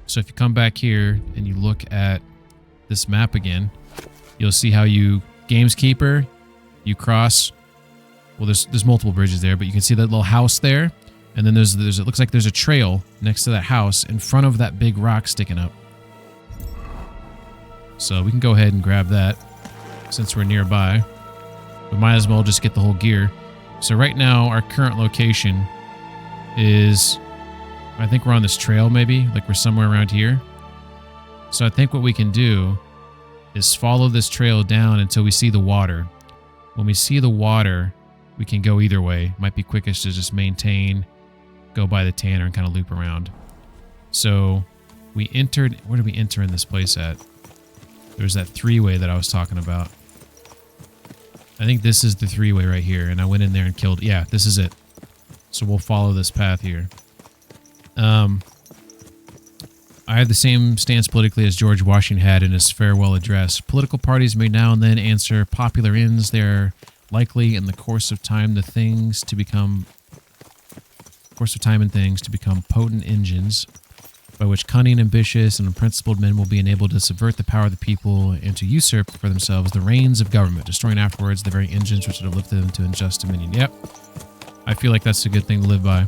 So if you come back here and you look at this map again, you'll see how you Gameskeeper, you cross. Well, there's multiple bridges there, but you can see that little house there, and then there's it looks like there's a trail next to that house in front of that big rock sticking up. So we can go ahead and grab that since we're nearby. We might as well just get the whole gear. So right now, our current location is, I think we're on this trail maybe, like we're somewhere around here. So I think what we can do is follow this trail down until we see the water. When we see the water, we can go either way. Might be quickest to just maintain, go by the tanner and kind of loop around. So we entered, where did we enter in this place at? There's that three-way that I was talking about. I think this is the three-way right here, and I went in there and killed, yeah, this is it. So we'll follow this path here. I have the same stance politically as George Washington had in his farewell address. Political parties may now and then answer popular ends. They're likely in the course of time and things to become potent engines by which cunning, ambitious, and unprincipled men will be enabled to subvert the power of the people and to usurp for themselves the reins of government, destroying afterwards the very engines which would have lifted them to unjust dominion. Yep. I feel like that's a good thing to live by.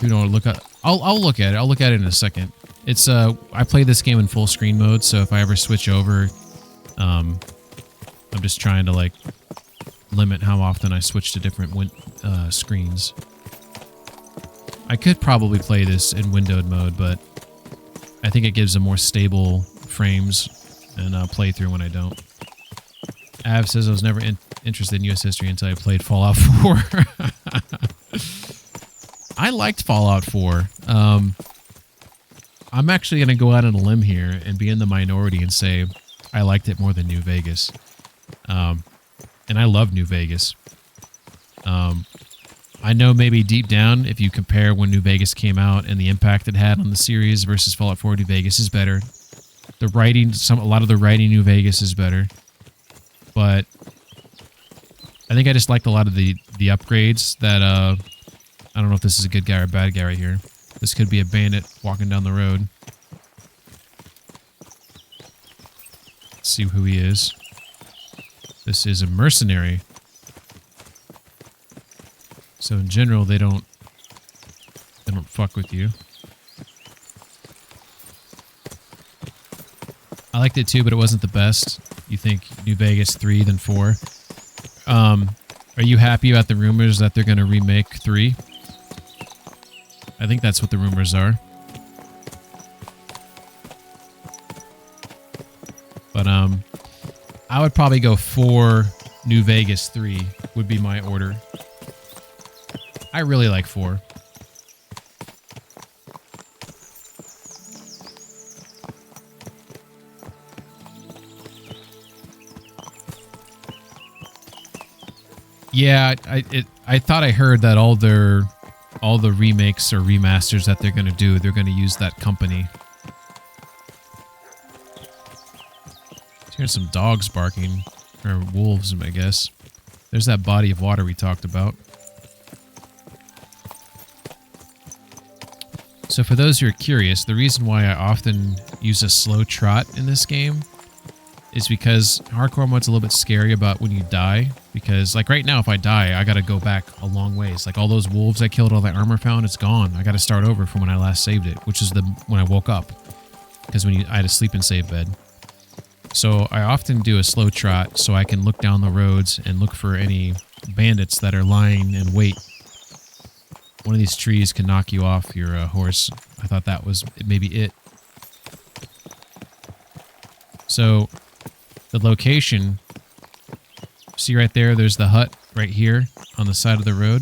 You know, look at. I'll look at it. I'll look at it in a second. It's I play this game in full screen mode, so if I ever switch over, I'm just trying to like limit how often I switch to different screens. I could probably play this in windowed mode, but I think it gives a more stable frames and playthrough when I don't. Av says I was never interested in U.S. history until I played Fallout 4. I liked Fallout 4. I'm actually going to go out on a limb here and be in the minority and say I liked it more than New Vegas. And I love New Vegas. I know maybe deep down, if you compare when New Vegas came out and the impact it had on the series versus Fallout 4, New Vegas is better. The writing, a lot of the writing in New Vegas is better. But I think I just liked a lot of the upgrades that, I don't know if this is a good guy or a bad guy right here. This could be a bandit walking down the road. Let's see who he is. This is a mercenary. So in general, they don't fuck with you. I liked it too, but it wasn't the best. You think New Vegas 3 than 4. Are you happy about the rumors that they're going to remake 3? I think that's what the rumors are. But I would probably go 4, New Vegas 3 would be my order. I really like 4. Yeah, I thought I heard that all the remakes or remasters that they're going to do, they're going to use that company. Here's some dogs barking, or wolves, I guess. There's that body of water we talked about. So for those who are curious, the reason why I often use a slow trot in this game is because hardcore mode's a little bit scary about when you die. Because, like, right now, if I die, I gotta go back a long ways. Like, all those wolves I killed, all that armor found, it's gone. I gotta start over from when I last saved it, which is when I woke up. Because I had a sleep and save bed. So I often do a slow trot so I can look down the roads and look for any bandits that are lying in wait. One of these trees can knock you off your horse. I thought that was maybe it. So the location, see right there, there's the hut right here on the side of the road.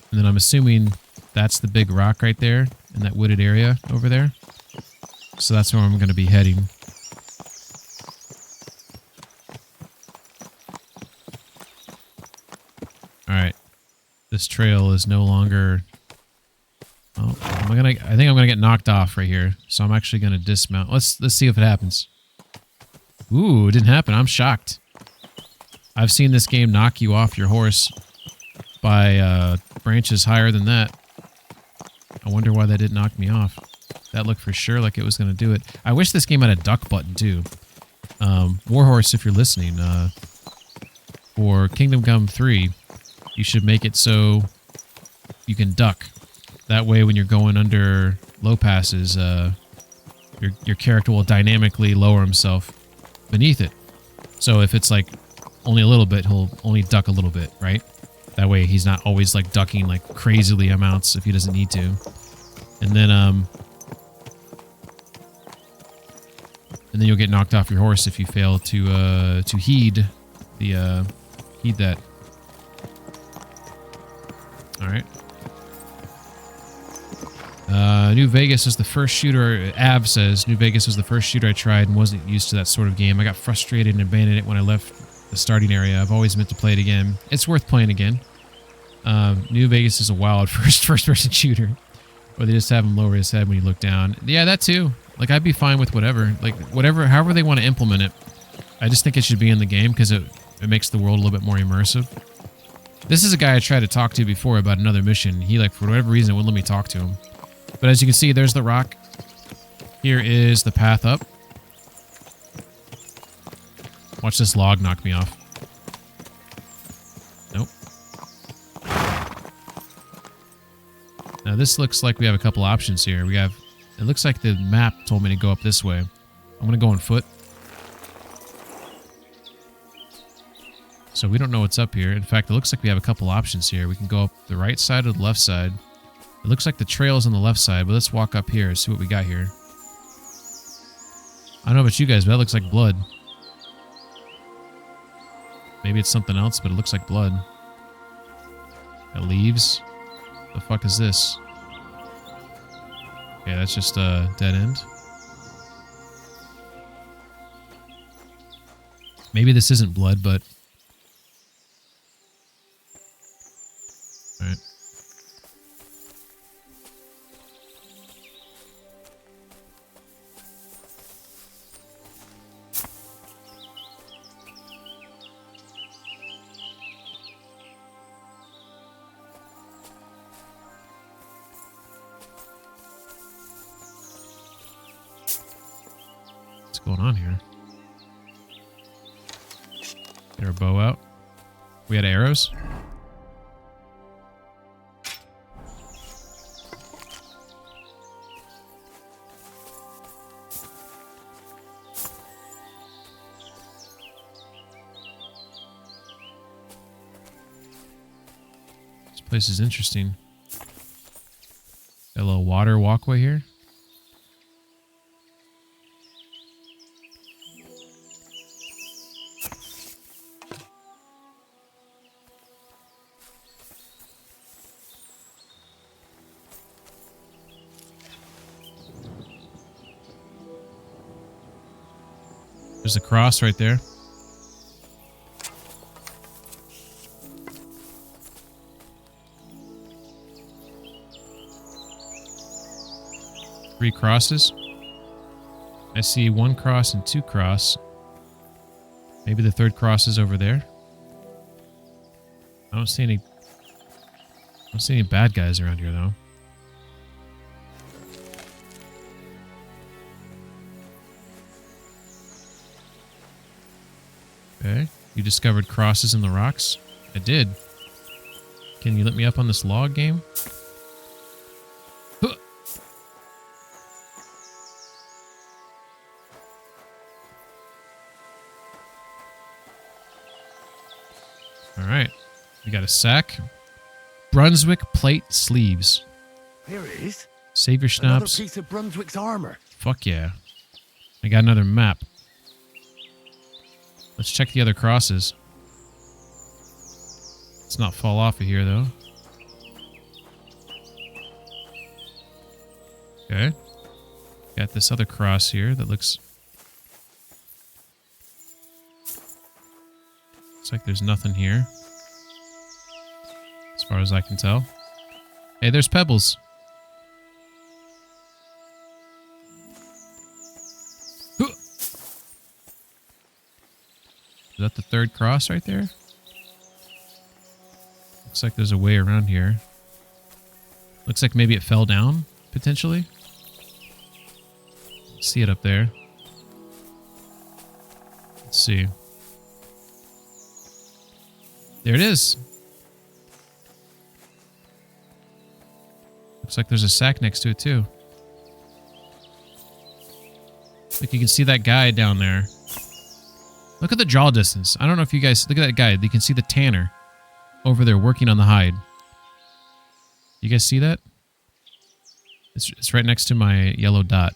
And then I'm assuming that's the big rock right there in that wooded area over there. So that's where I'm going to be heading. Alright. This trail is no longer... Oh, I think I'm gonna get knocked off right here. So I'm actually gonna dismount. Let's see if it happens. Ooh, it didn't happen. I'm shocked. I've seen this game knock you off your horse by branches higher than that. I wonder why that didn't knock me off. That looked for sure like it was going to do it. I wish this game had a duck button too. Warhorse, if you're listening, for Kingdom Come 3, you should make it so you can duck. That way when you're going under low passes, your character will dynamically lower himself beneath it. So if it's like only a little bit, he'll only duck a little bit, right? That way he's not always like ducking like crazily amounts if he doesn't need to. And then you'll get knocked off your horse if you fail to heed that. All right. New Vegas is the first shooter. Av says New Vegas was the first shooter I tried and wasn't used to that sort of game. I got frustrated and abandoned it when I left the starting area. I've always meant to play it again. It's worth playing again. New Vegas is a wild first-person shooter, or they just have him lower his head when you look down. Yeah, that too. Like I'd be fine with whatever. Like whatever, however they want to implement it. I just think it should be in the game because it makes the world a little bit more immersive. This is a guy I tried to talk to before about another mission. He, like, for whatever reason, wouldn't let me talk to him. But as you can see, there's the rock. Here is the path up. Watch this log knock me off. Nope. Now, this looks like we have a couple options here. We have... It looks like the map told me to go up this way. I'm going to go on foot. So we don't know what's up here. In fact, it looks like we have a couple options here. We can go up the right side or the left side. It looks like the trail's on the left side, but let's walk up here and see what we got here. I don't know about you guys, but that looks like blood. Maybe it's something else, but it looks like blood. Got leaves. The fuck is this? Okay, that's just a dead end. Maybe this isn't blood, but... Alright. What's going on here? Get our bow out. We had arrows? This place is interesting. Got a little water walkway here. There's a cross right there. Three crosses. I see one cross and two cross. Maybe the third cross is over there. I don't see any bad guys around here though. Okay. You discovered crosses in the rocks? I did. Can you let me up on this log game? Huh. Alright. We got a sack. Brunswick plate sleeves. Here it is. Save your Another schnapps. piece of Brunswick's armor. Fuck yeah. I got another map. Let's check the other crosses. Let's not fall off of here, though. Okay. Got this other cross here that looks like there's nothing here. As far as I can tell. Hey, there's pebbles. Is that the third cross right there? Looks like there's a way around here. Looks like maybe it fell down, potentially. See it up there. Let's see. There it is. Looks like there's a sack next to it, too. Like, you can see that guy down there. Look at the draw distance. I don't know if you guys... Look at that guy. You can see the tanner over there working on the hide. You guys see that? It's right next to my yellow dot.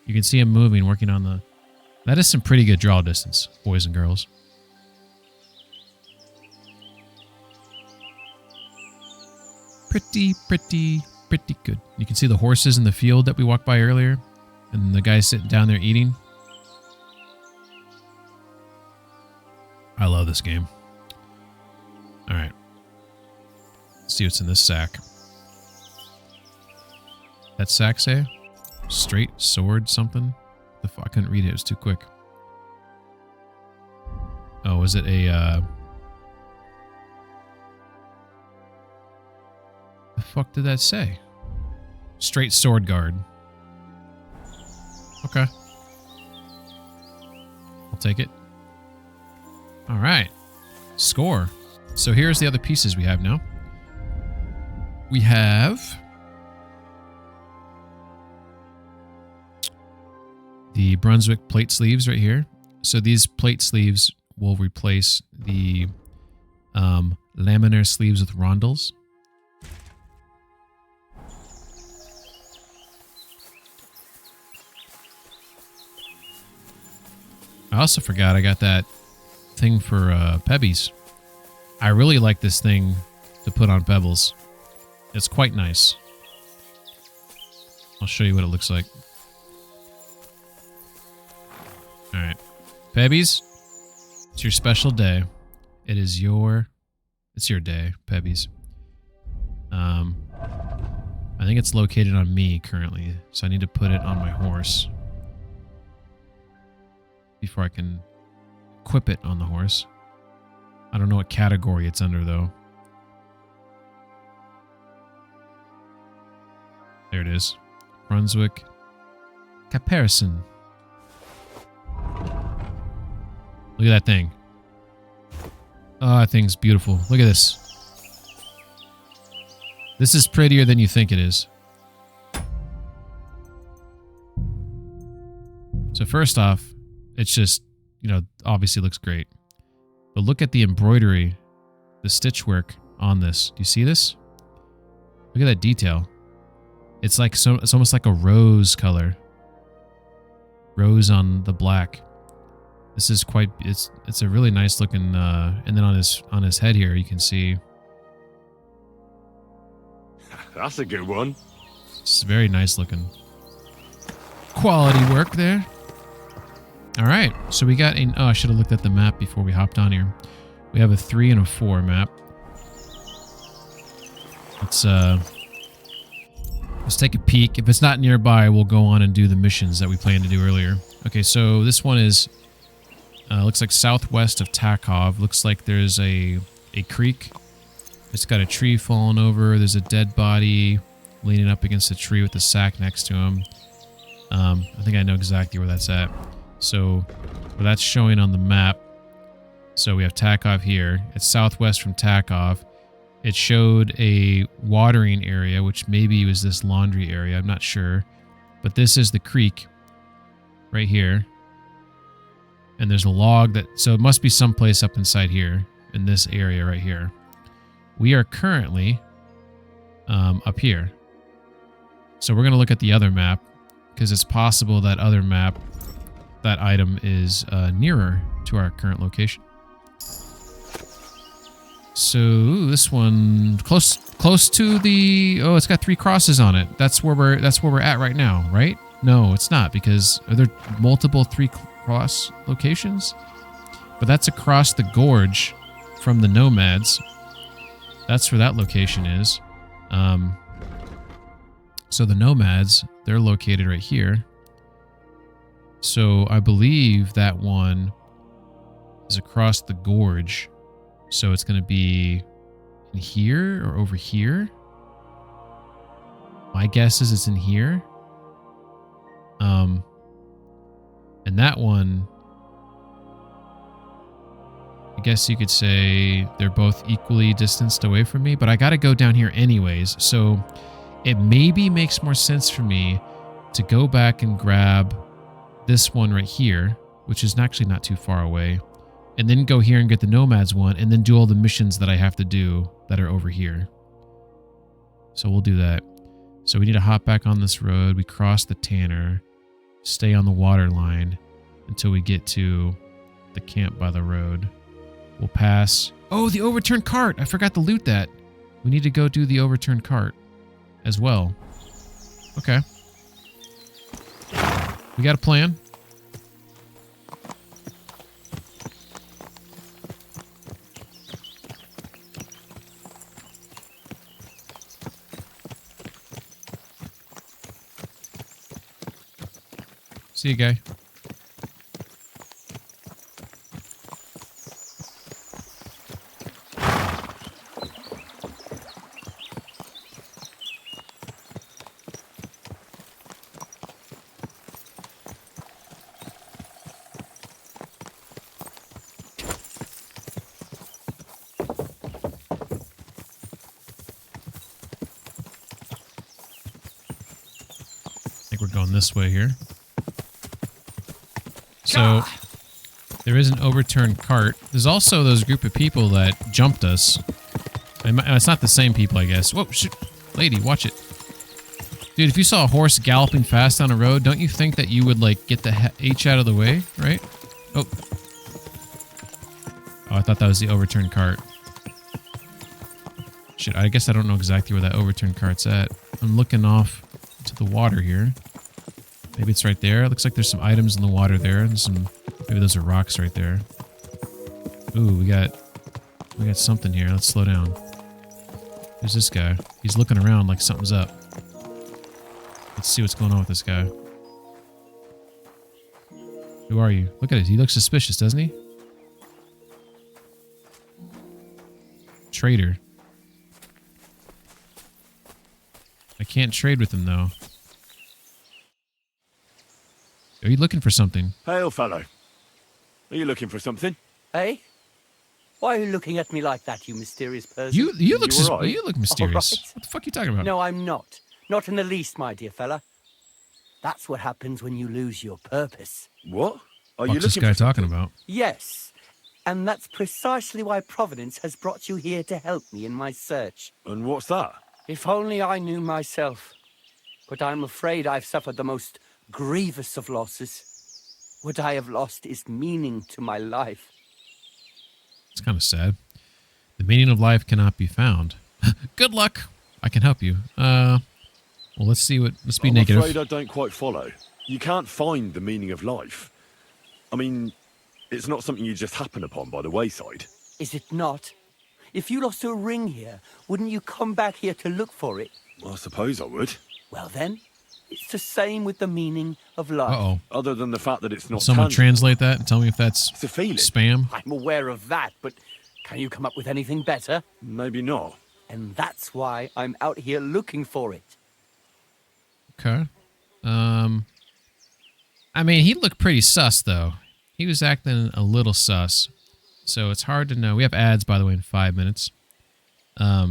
You can see him moving, working on the... That is some pretty good draw distance, boys and girls. Pretty good. You can see the horses in the field that we walked by earlier. And the guy sitting down there eating. I love this game. Alright. Let's see what's in this sack. That sack say? Straight sword something? I couldn't read it. It was too quick. Oh, was it a... The fuck did that say? Straight sword guard. Okay. I'll take it. Alright. Score. So here's the other pieces we have now. We have... the Brunswick plate sleeves right here. So these plate sleeves will replace the laminar sleeves with rondels. I also forgot I got that thing for Pebbies. I really like this thing to put on pebbles. It's quite nice. I'll show you what it looks like. Alright. Pebbies, it's your special day. It's your day, Pebbies. I think it's located on me currently, so I need to put it on my horse before I can equip it on the horse. I don't know what category it's under, though. There it is. Brunswick Caparison. Look at that thing. Oh, that thing's beautiful. Look at this. This is prettier than you think it is. So first off, it's just, you know, obviously looks great. But look at the embroidery, the stitch work on this. Do you see this? Look at that detail. It's like it's almost like a rose color. Rose on the black. This is quite it's a really nice looking and then on his head here you can see That's a good one. it's very nice looking. Quality work there. All right, so we got a... Oh, I should have looked at the map before we hopped on here. We have a 3 and a 4 map. Let's take a peek. If it's not nearby, we'll go on and do the missions that we planned to do earlier. Okay, so this one is... looks like southwest of Takov. Looks like there's a creek. It's got a tree falling over. There's a dead body leaning up against a tree with a sack next to him. I think I know exactly where that's at. So that's showing on the map. So we have Takov here. It's southwest from Takov. It showed a watering area, which maybe was this laundry area. I'm not sure. But this is the creek right here. And there's a log that... So it must be someplace up inside here in this area right here. We are currently up here. So we're going to look at the other map because it's possible that other map, that item is nearer to our current location. So this one close to the... Oh, it's got 3 crosses on it. That's where we're at right now, right? No, it's not, because are there multiple 3 cross locations? But that's across the gorge from the Nomads. That's where that location is. So the Nomads, they're located right here. So I believe that one is across the gorge. So it's going to be in here or over here. My guess is it's in here. And that one, I guess you could say they're both equally distanced away from me, but I got to go down here anyways. So it maybe makes more sense for me to go back and grab this one right here, which is actually not too far away, and then go here and get the Nomads one, and then do all the missions that I have to do that are over here. So we'll do that. So we need to hop back on this road. We cross the Tanner, stay on the water line until we get to the camp by the road. We'll pass. Oh, the overturned cart. I forgot to loot that. We need to go do the overturned cart as well. Okay. We got a plan. See you, guy. I think we're going this way here. So there is an overturned cart. There's also those group of people that jumped us. It's not the same people, I guess. Whoa, shoot. Lady, watch it. Dude, if you saw a horse galloping fast down a road, don't you think that you would, like, get the H out of the way, right? Oh. Oh, I thought that was the overturned cart. Shit, I guess I don't know exactly where that overturned cart's at. I'm looking off to the water here. Maybe it's right there. It looks like there's some items in the water there, and some. Maybe those are rocks right there. Ooh, we got something here. Let's slow down. Who's this guy? He's looking around like something's up. Let's see what's going on with this guy. Who are you? Look at it. He looks suspicious, doesn't he? Trader. I can't trade with him though. Are you looking for something? Hail, fellow. Are you looking for something? Hey? Why are you looking at me like that, you mysterious person? You look right? you look mysterious. All right. What the fuck are you talking about? No, I'm not. Not in the least, my dear fella. That's what happens when you lose your purpose. What? Are What's you this looking guy for talking something? about? Yes. And that's precisely why Providence has brought you here to help me in my search. And what's that? If only I knew myself. But I'm afraid I've suffered the most grievous of losses. What I have lost is meaning to my life. It's kind of sad. The meaning of life cannot be found. Good luck. I can help you. Well, let's see what. Let's be negative. I'm afraid I don't quite follow. You can't find the meaning of life. I mean, it's not something you just happen upon by the wayside. Is it not? If you lost a ring here, wouldn't you come back here to look for it? I suppose I would. Well then, it's the same with the meaning of life. Uh-oh. Other than the fact that it's not Someone tangible. translate that and tell me if that's It's a feeling. spam. I'm aware of that, but can you come up with anything better? Maybe not. And that's why I'm out here looking for it. Okay. I mean, he looked pretty sus, though. He was acting a little sus. So it's hard to know. We have ads, by the way, in 5 minutes. I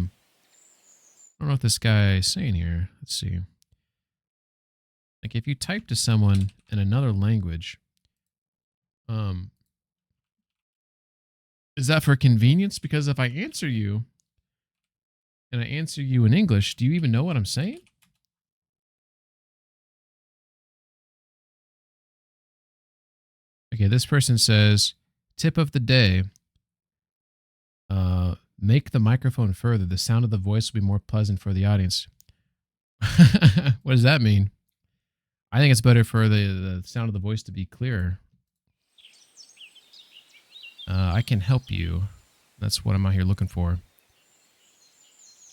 don't know what this guy is saying here. Let's see. Like, if you type to someone in another language, is that for convenience? Because if I answer you, and I answer you in English, do you even know what I'm saying? Okay, this person says, tip of the day, make the microphone further. The sound of the voice will be more pleasant for the audience. What does that mean? I think it's better for the sound of the voice to be clearer. I can help you. That's what I'm out here looking for.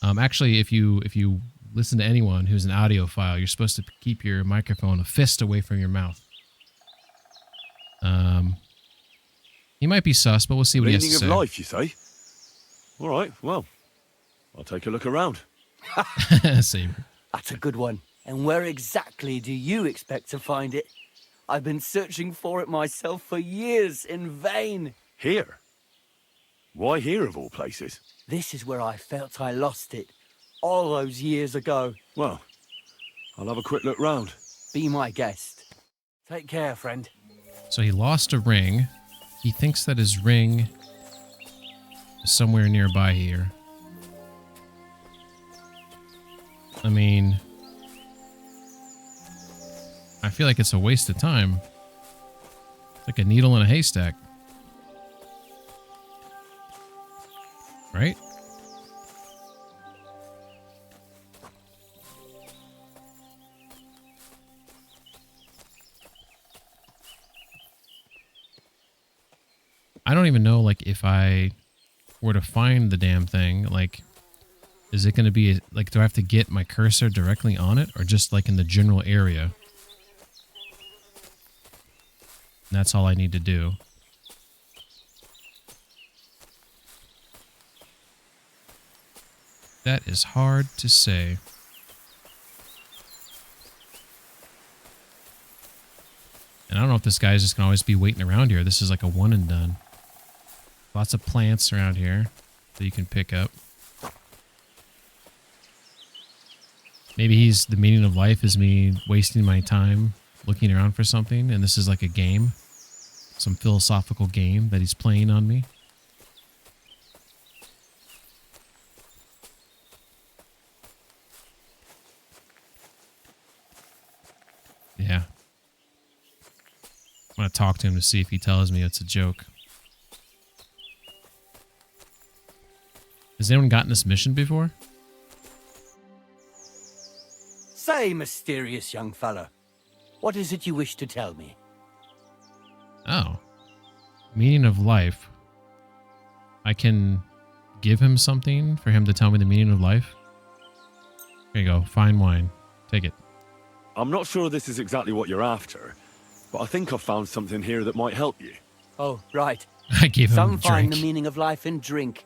Actually, if you listen to anyone who's an audiophile, you're supposed to keep your microphone a fist away from your mouth. He might be sus, but we'll see what he has to Meaning say. of life, you say? All right, well, I'll take a look around. Same. That's a good one. And where exactly do you expect to find it? I've been searching for it myself for years in vain. Here? Why here of all places? This is where I felt I lost it all those years ago. Well, I'll have a quick look round. Be my guest. Take care, friend. So he lost a ring. He thinks that his ring is somewhere nearby here. I mean, I feel like it's a waste of time. It's like a needle in a haystack. Right? I don't even know, like, if I were to find the damn thing, like, is it going to be, like, do I have to get my cursor directly on it, or just, like, in the general area? And that's all I need to do. That is hard to say. And I don't know if this guy's just going to always be waiting around here. This is like a one and done. Lots of plants around here that you can pick up. Maybe the meaning of life is me wasting my time looking around for something, and this is like a game. Some philosophical game that he's playing on me. Yeah. I'm going to talk to him to see if he tells me it's a joke. Has anyone gotten this mission before? Say, mysterious young fellow, what is it you wish to tell me? Oh. Meaning of life. I can give him something for him to tell me the meaning of life? Here you go. Fine wine. Take it. I'm not sure this is exactly what you're after, but I think I've found something here that might help you. Oh, right. I gave him Some a find drink. the meaning of life in drink.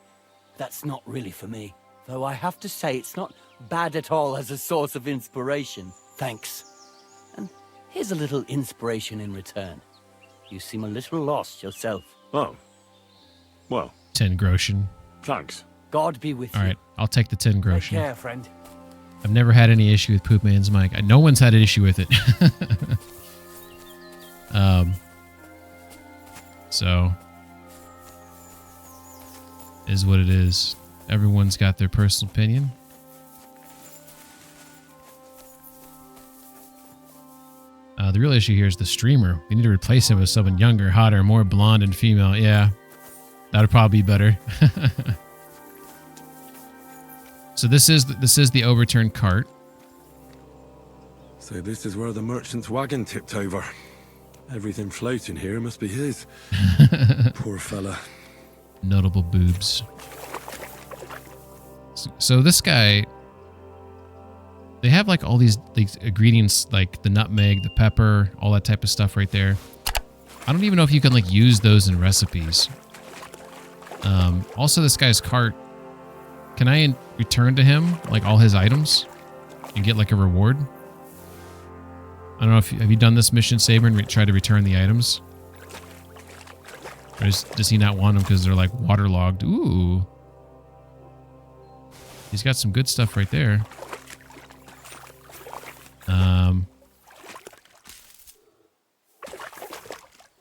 That's not really for me. Though I have to say it's not bad at all as a source of inspiration. Thanks. And here's a little inspiration in return. You seem a little lost yourself. Oh. Well. 10 groschen. Thanks. God be with you. All right, I'll take the 10 groschen. Take care, friend. I've never had any issue with Poop Man's mic. No one's had an issue with it. So is what it is. Everyone's got their personal opinion. The real issue here is the streamer. We need to replace him with someone younger, hotter, more blonde and female. Yeah, that would probably be better. So this is the overturned cart. So this is where the merchant's wagon tipped over. Everything floating here must be his. Poor fella. Notable boobs. So this guy, they have like all these ingredients, like the nutmeg, the pepper, all that type of stuff right there. I don't even know if you can like use those in recipes. Also, this guy's cart, can I return to him like all his items and get like a reward? I don't know if have you done this mission, Saber, and try to return the items? Or does he not want them because they're like waterlogged? Ooh. He's got some good stuff right there.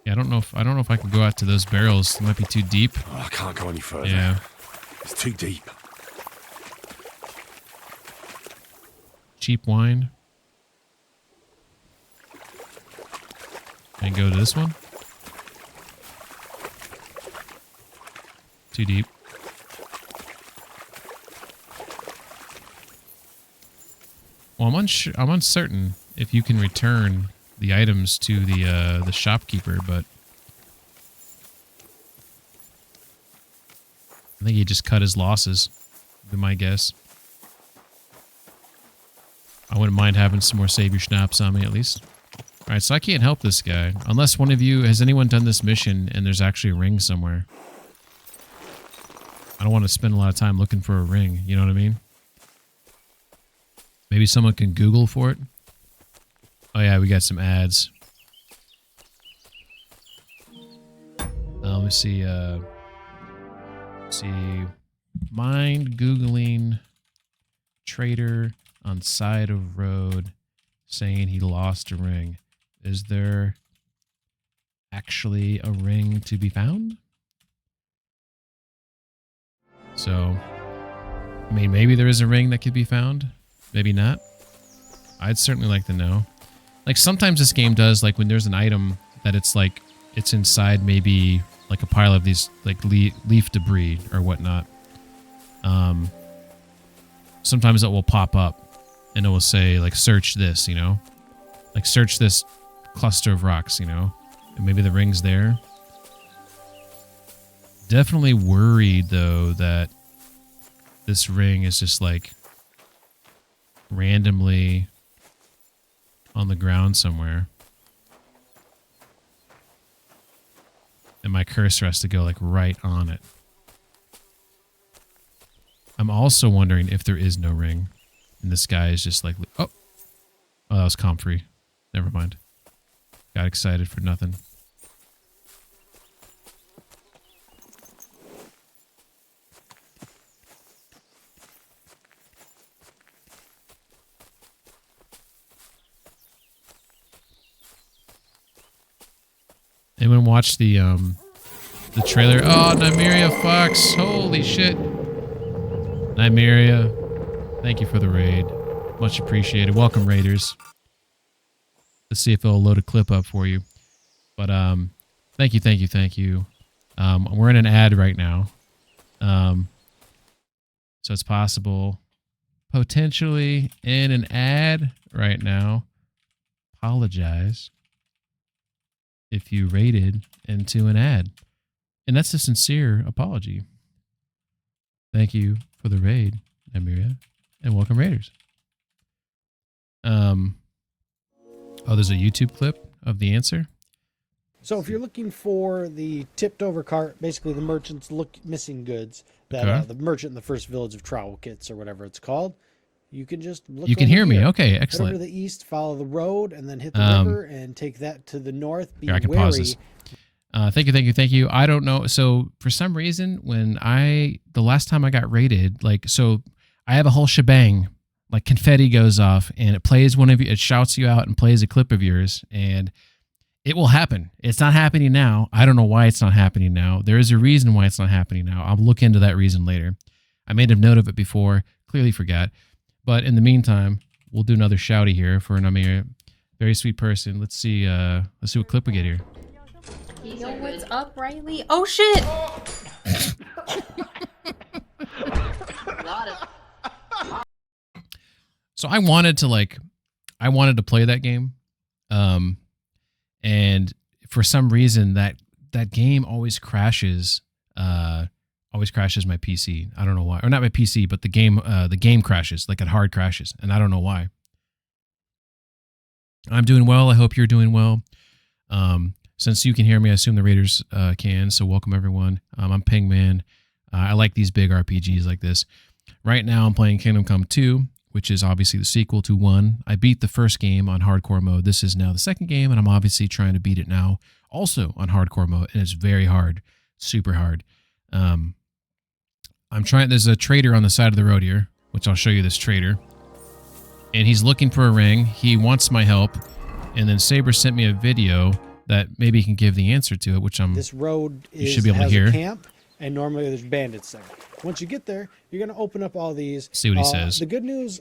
Yeah, I don't know if I can go out to those barrels. It might be too deep. Oh, I can't go any further. Yeah. It's too deep. Cheap wine. And go to this one. Too deep. Well, I'm uncertain if you can return the items to the shopkeeper, but I think he just cut his losses, would be my guess. I wouldn't mind having some more Savior Schnapps on me at least. Alright, so I can't help this guy. Unless one of you, has anyone done this mission and there's actually a ring somewhere? I don't want to spend a lot of time looking for a ring, you know what I mean? Maybe someone can Google for it. Oh yeah, we got some ads. Let me see. Let's see. Mind Googling trader on side of road saying he lost a ring. Is there actually a ring to be found? So, I mean, maybe there is a ring that could be found. Maybe not. I'd certainly like to know. Like, sometimes this game does, like, when there's an item that it's, like, it's inside maybe, like, a pile of these, like, leaf debris or whatnot. Sometimes it will pop up and it will say, like, search this, you know? Like, search this cluster of rocks, you know? And maybe the ring's there. Definitely worried, though, that this ring is just, like, randomly on the ground somewhere. And my cursor has to go, like, right on it. I'm also wondering if there is no ring. And this guy is just like, oh, that was Comfrey. Never mind. Got excited for nothing. Anyone watch the trailer? Oh, Nymeria Fox. Holy shit. Nymeria, thank you for the raid. Much appreciated. Welcome, raiders. Let's see if it'll load a clip up for you. But thank you, thank you, thank you. We're in an ad right now. So it's possible potentially in an ad right now. Apologize if you raided into an ad. And that's a sincere apology. Thank you for the raid, Nymeria, and welcome, raiders. Oh, there's a YouTube clip of the answer. So if you're looking for the tipped over cart, basically the merchant's missing goods, that the merchant in the first village of Trowel Kits or whatever it's called, you can just look. You can hear me. Okay, excellent. Head over to the east, follow the road, and then hit the river and take that to the north. Be here, I can wary. pause this. Thank you, thank you, thank you. I don't know. So for some reason, when the last time I got raided, like, so I have a whole shebang, like confetti goes off and it plays one of you, it shouts you out and plays a clip of yours, and it will happen. It's not happening now. I don't know why it's not happening now. There is a reason why it's not happening now. I'll look into that reason later. I made a note of it before, clearly forgot. But in the meantime, we'll do another shouty here for Nymeria. Very sweet person. Let's see what clip we get here. Yo, what's up, Riley? Oh shit! So I wanted to play that game, and for some reason that game always crashes my PC. I don't know why, or not my PC, but the game crashes, like it hard crashes, and I don't know why. I'm doing well. I hope you're doing well. Since you can hear me, I assume the raiders can. So welcome everyone. I'm Pingman. I like these big RPGs like this. Right now I'm playing Kingdom Come 2, which is obviously the sequel to 1. I beat the first game on hardcore mode. This is now the second game, and I'm obviously trying to beat it now, also on hardcore mode, and it's very hard, super hard. I'm trying. There's a trader on the side of the road here, which I'll show you. This trader, and he's looking for a ring. He wants my help, and then Saber sent me a video that maybe he can give the answer to it, which This road you should be able to hear. A camp, and normally there's bandits there. Once you get there, you're going to open up all these. See what he says. The good news,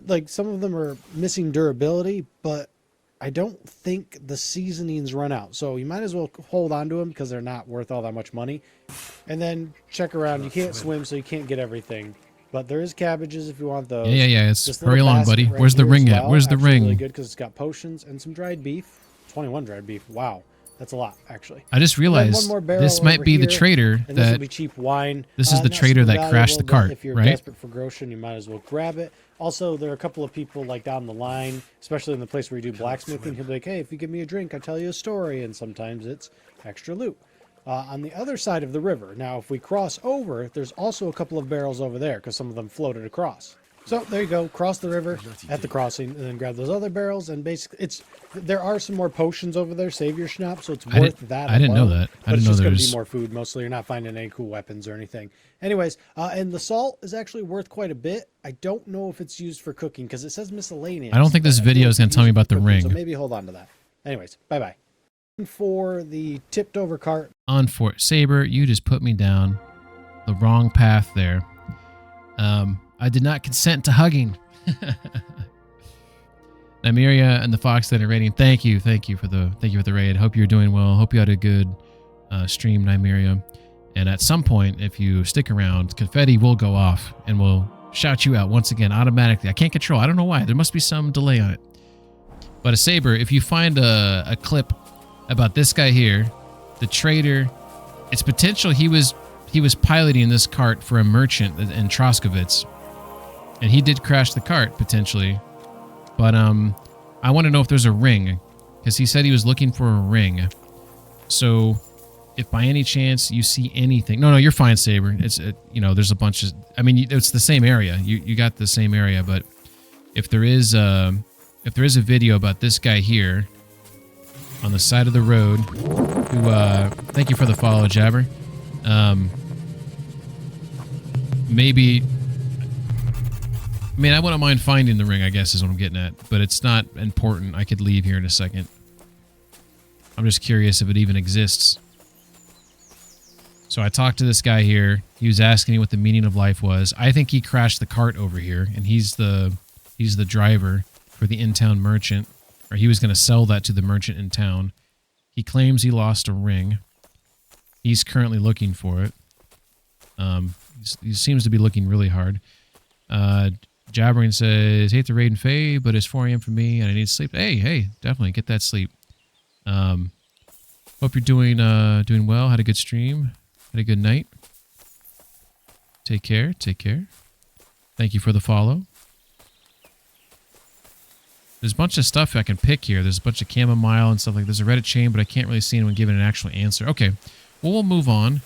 like some of them are missing durability, but I don't think the seasonings run out. So you might as well hold on to them because they're not worth all that much money. And then check around. You can't swim, so you can't get everything. But there is cabbages if you want those. Yeah. It's hurry along, buddy. Right, Where's the ring at? Where's the ring? Really good because it's got potions and some dried beef. 21 dried beef. Wow. That's a lot, actually. I just realized this might be the trader and this will that. be cheap wine. This is the trader that crashed the cart, if you're right? desperate for grocery, you might as well grab it. Also, there are a couple of people like down the line, especially in the place where you do blacksmithing. He'll be like, "Hey, if you give me a drink, I'll tell you a story." And sometimes it's extra loot. On the other side of the river. Now, if we cross over, there's also a couple of barrels over there because some of them floated across. So there you go. Cross the river at the crossing, and then grab those other barrels. And basically, there are some more potions over there. Save your schnapp, so it's worth that. I didn't know that. I But didn't it's know just there going to was. be more food mostly. You're not finding any cool weapons or anything. Anyways, and the salt is actually worth quite a bit. I don't know if it's used for cooking because it says miscellaneous. I don't think this video is going to tell me about the ring. So maybe hold on to that. Anyways, bye bye. For the tipped over cart. On Fort Saber, you just put me down the wrong path there. I did not consent to hugging. Nymeria and the Fox that are raiding. Thank you for the raid. Hope you're doing well. Hope you had a good stream, Nymeria. And at some point, if you stick around, confetti will go off and we'll shout you out once again automatically. I can't control. I don't know why. There must be some delay on it. But a Saber, if you find a clip about this guy here, the trader, it's potential he was piloting this cart for a merchant in Troskovitz. And he did crash the cart, potentially. But I want to know if there's a ring. Because he said he was looking for a ring. So, if by any chance you see anything... No, you're fine, Saber. It's, there's a bunch of... I mean, it's the same area. You got the same area. But if there is a video about this guy here on the side of the road, who... thank you for the follow, Jabber. Maybe... I mean, I wouldn't mind finding the ring, I guess, is what I'm getting at. But it's not important. I could leave here in a second. I'm just curious if it even exists. So I talked to this guy here. He was asking me what the meaning of life was. I think he crashed the cart over here, and he's the driver for the in-town merchant. Or he was going to sell that to the merchant in town. He claims he lost a ring. He's currently looking for it. He seems to be looking really hard. Jabbering says, hate the raid and Faye, but it's 4 a.m. for me and I need sleep. Hey, definitely get that sleep. Hope you're doing well. Had a good stream. Had a good night. Take care. Thank you for the follow. There's a bunch of stuff I can pick here. There's a bunch of chamomile and stuff like that. There's a Reddit chain, but I can't really see anyone giving an actual answer. Okay, well, we'll move on.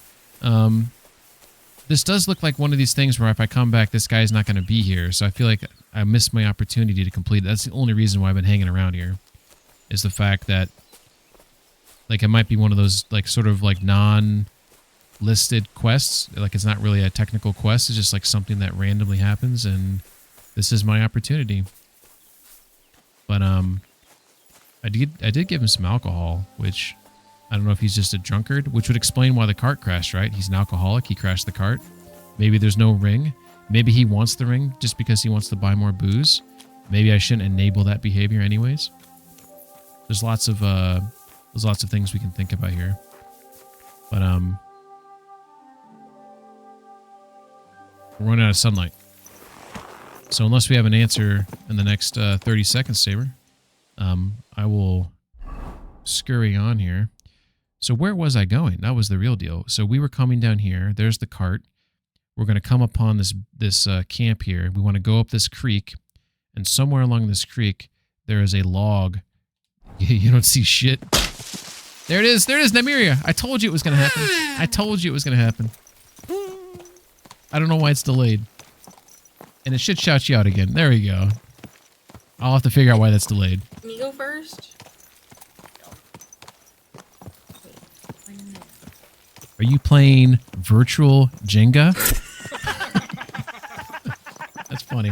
This does look like one of these things where if I come back, this guy's not going to be here. So I feel like I missed my opportunity to complete it. That's the only reason why I've been hanging around here, is the fact that, like, it might be one of those, like, sort of, like, non-listed quests. Like, it's not really a technical quest. It's just, like, something that randomly happens, and this is my opportunity. But, I did give him some alcohol, which... I don't know if he's just a drunkard, which would explain why the cart crashed, right? He's an alcoholic. He crashed the cart. Maybe there's no ring. Maybe he wants the ring just because he wants to buy more booze. Maybe I shouldn't enable that behavior anyways. There's lots of things we can think about here. But we're running out of sunlight. So unless we have an answer in the next 30 seconds, Saber, I will scurry on here. So where was I going? That was the real deal. So we were coming down here. There's the cart. We're going to come upon this camp here. We want to go up this creek, and somewhere along this creek there is a log. You don't see shit. There it is. There it is, Nymeria. I told you it was going to happen. I told you it was going to happen. I don't know why it's delayed. And it should shout you out again. There we go. I'll have to figure out why that's delayed. Me go first? Are you playing virtual Jenga? That's funny.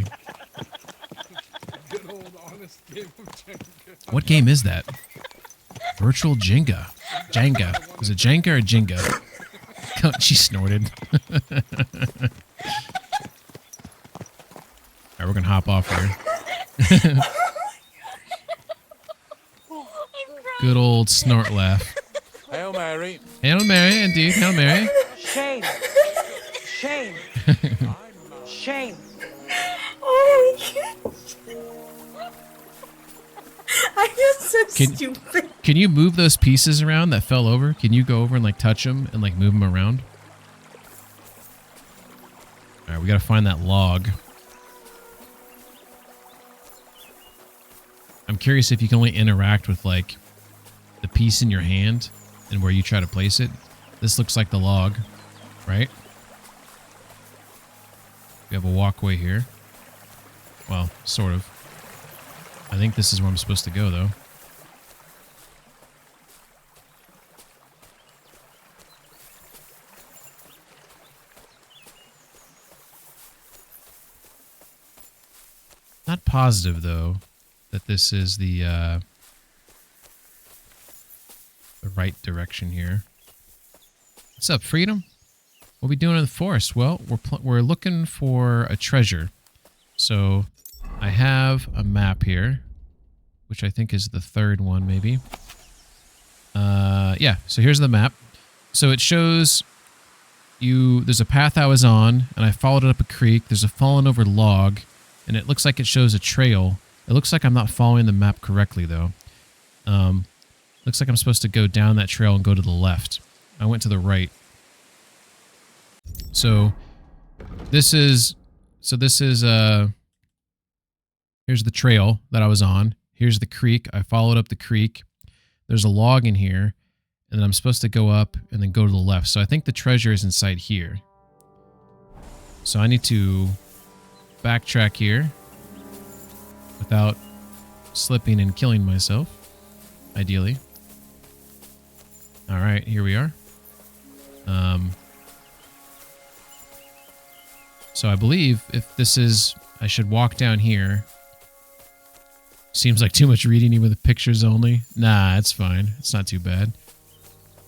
Good old honest game of Jenga. What game is that? Virtual Jenga. Jenga. Was it Jenga or Jenga? She snorted. Alright, we're gonna hop off here. Good old snort laugh. Hail Mary. Hail Mary, indeed. Hail Mary. Shame. Shame. Shame. Oh my god. I feel so stupid. Can you move those pieces around that fell over? Can you go over and like touch them and like move them around? Alright, we gotta find that log. I'm curious if you can only interact with like the piece in your hand and where you try to place it. This looks like the log, right? We have a walkway here. Well, sort of. I think this is where I'm supposed to go, though. Not positive, though, that this is the right direction here. What's up, Freedom? What are we doing in the forest? Well, we're looking for a treasure. So I have a map here, which I think is the third one, maybe. Yeah, so here's the map. So it shows you, there's a path I was on, and I followed it up a creek. There's a fallen over log, and it looks like it shows a trail. It looks like I'm not following the map correctly, though. Looks like I'm supposed to go down that trail and go to the left. I went to the right. So this is here's the trail that I was on. Here's the creek. I followed up the creek. There's a log in here, and then I'm supposed to go up and then go to the left. So I think the treasure is inside here. So I need to backtrack here without slipping and killing myself, ideally. All right, here we are. So I believe if this is, I should walk down here. Seems like too much reading even with the pictures only. Nah, it's fine. It's not too bad.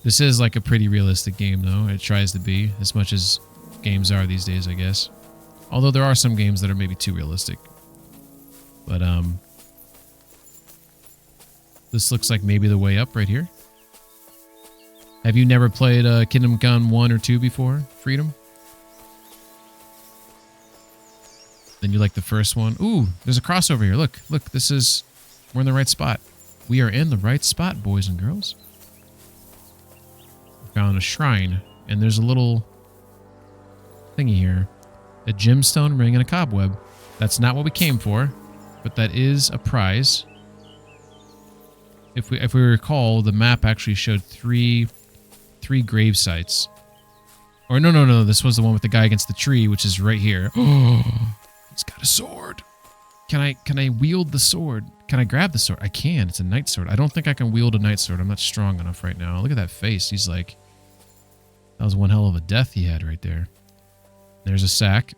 This is like a pretty realistic game, though. It tries to be, as much as games are these days, I guess. Although there are some games that are maybe too realistic. But, this looks like maybe the way up right here. Have you never played Kingdom Come 1 or 2 before, Freedom? Then you like the first one. Ooh, there's a crossover here. Look, this is, we're in the right spot. We are in the right spot, boys and girls. We found a shrine, and there's a little thingy here. A gemstone ring and a cobweb. That's not what we came for, but that is a prize. If we recall, the map actually showed three grave sites. Or no, this was the one with the guy against the tree, which is right here. Oh, he's got a sword. Can I wield the sword? Can I grab the sword? I can. It's a knight sword. I don't think I can wield a knight sword. I'm not strong enough right now. Look at that face. He's like, that was one hell of a death he had right there. There's a sack.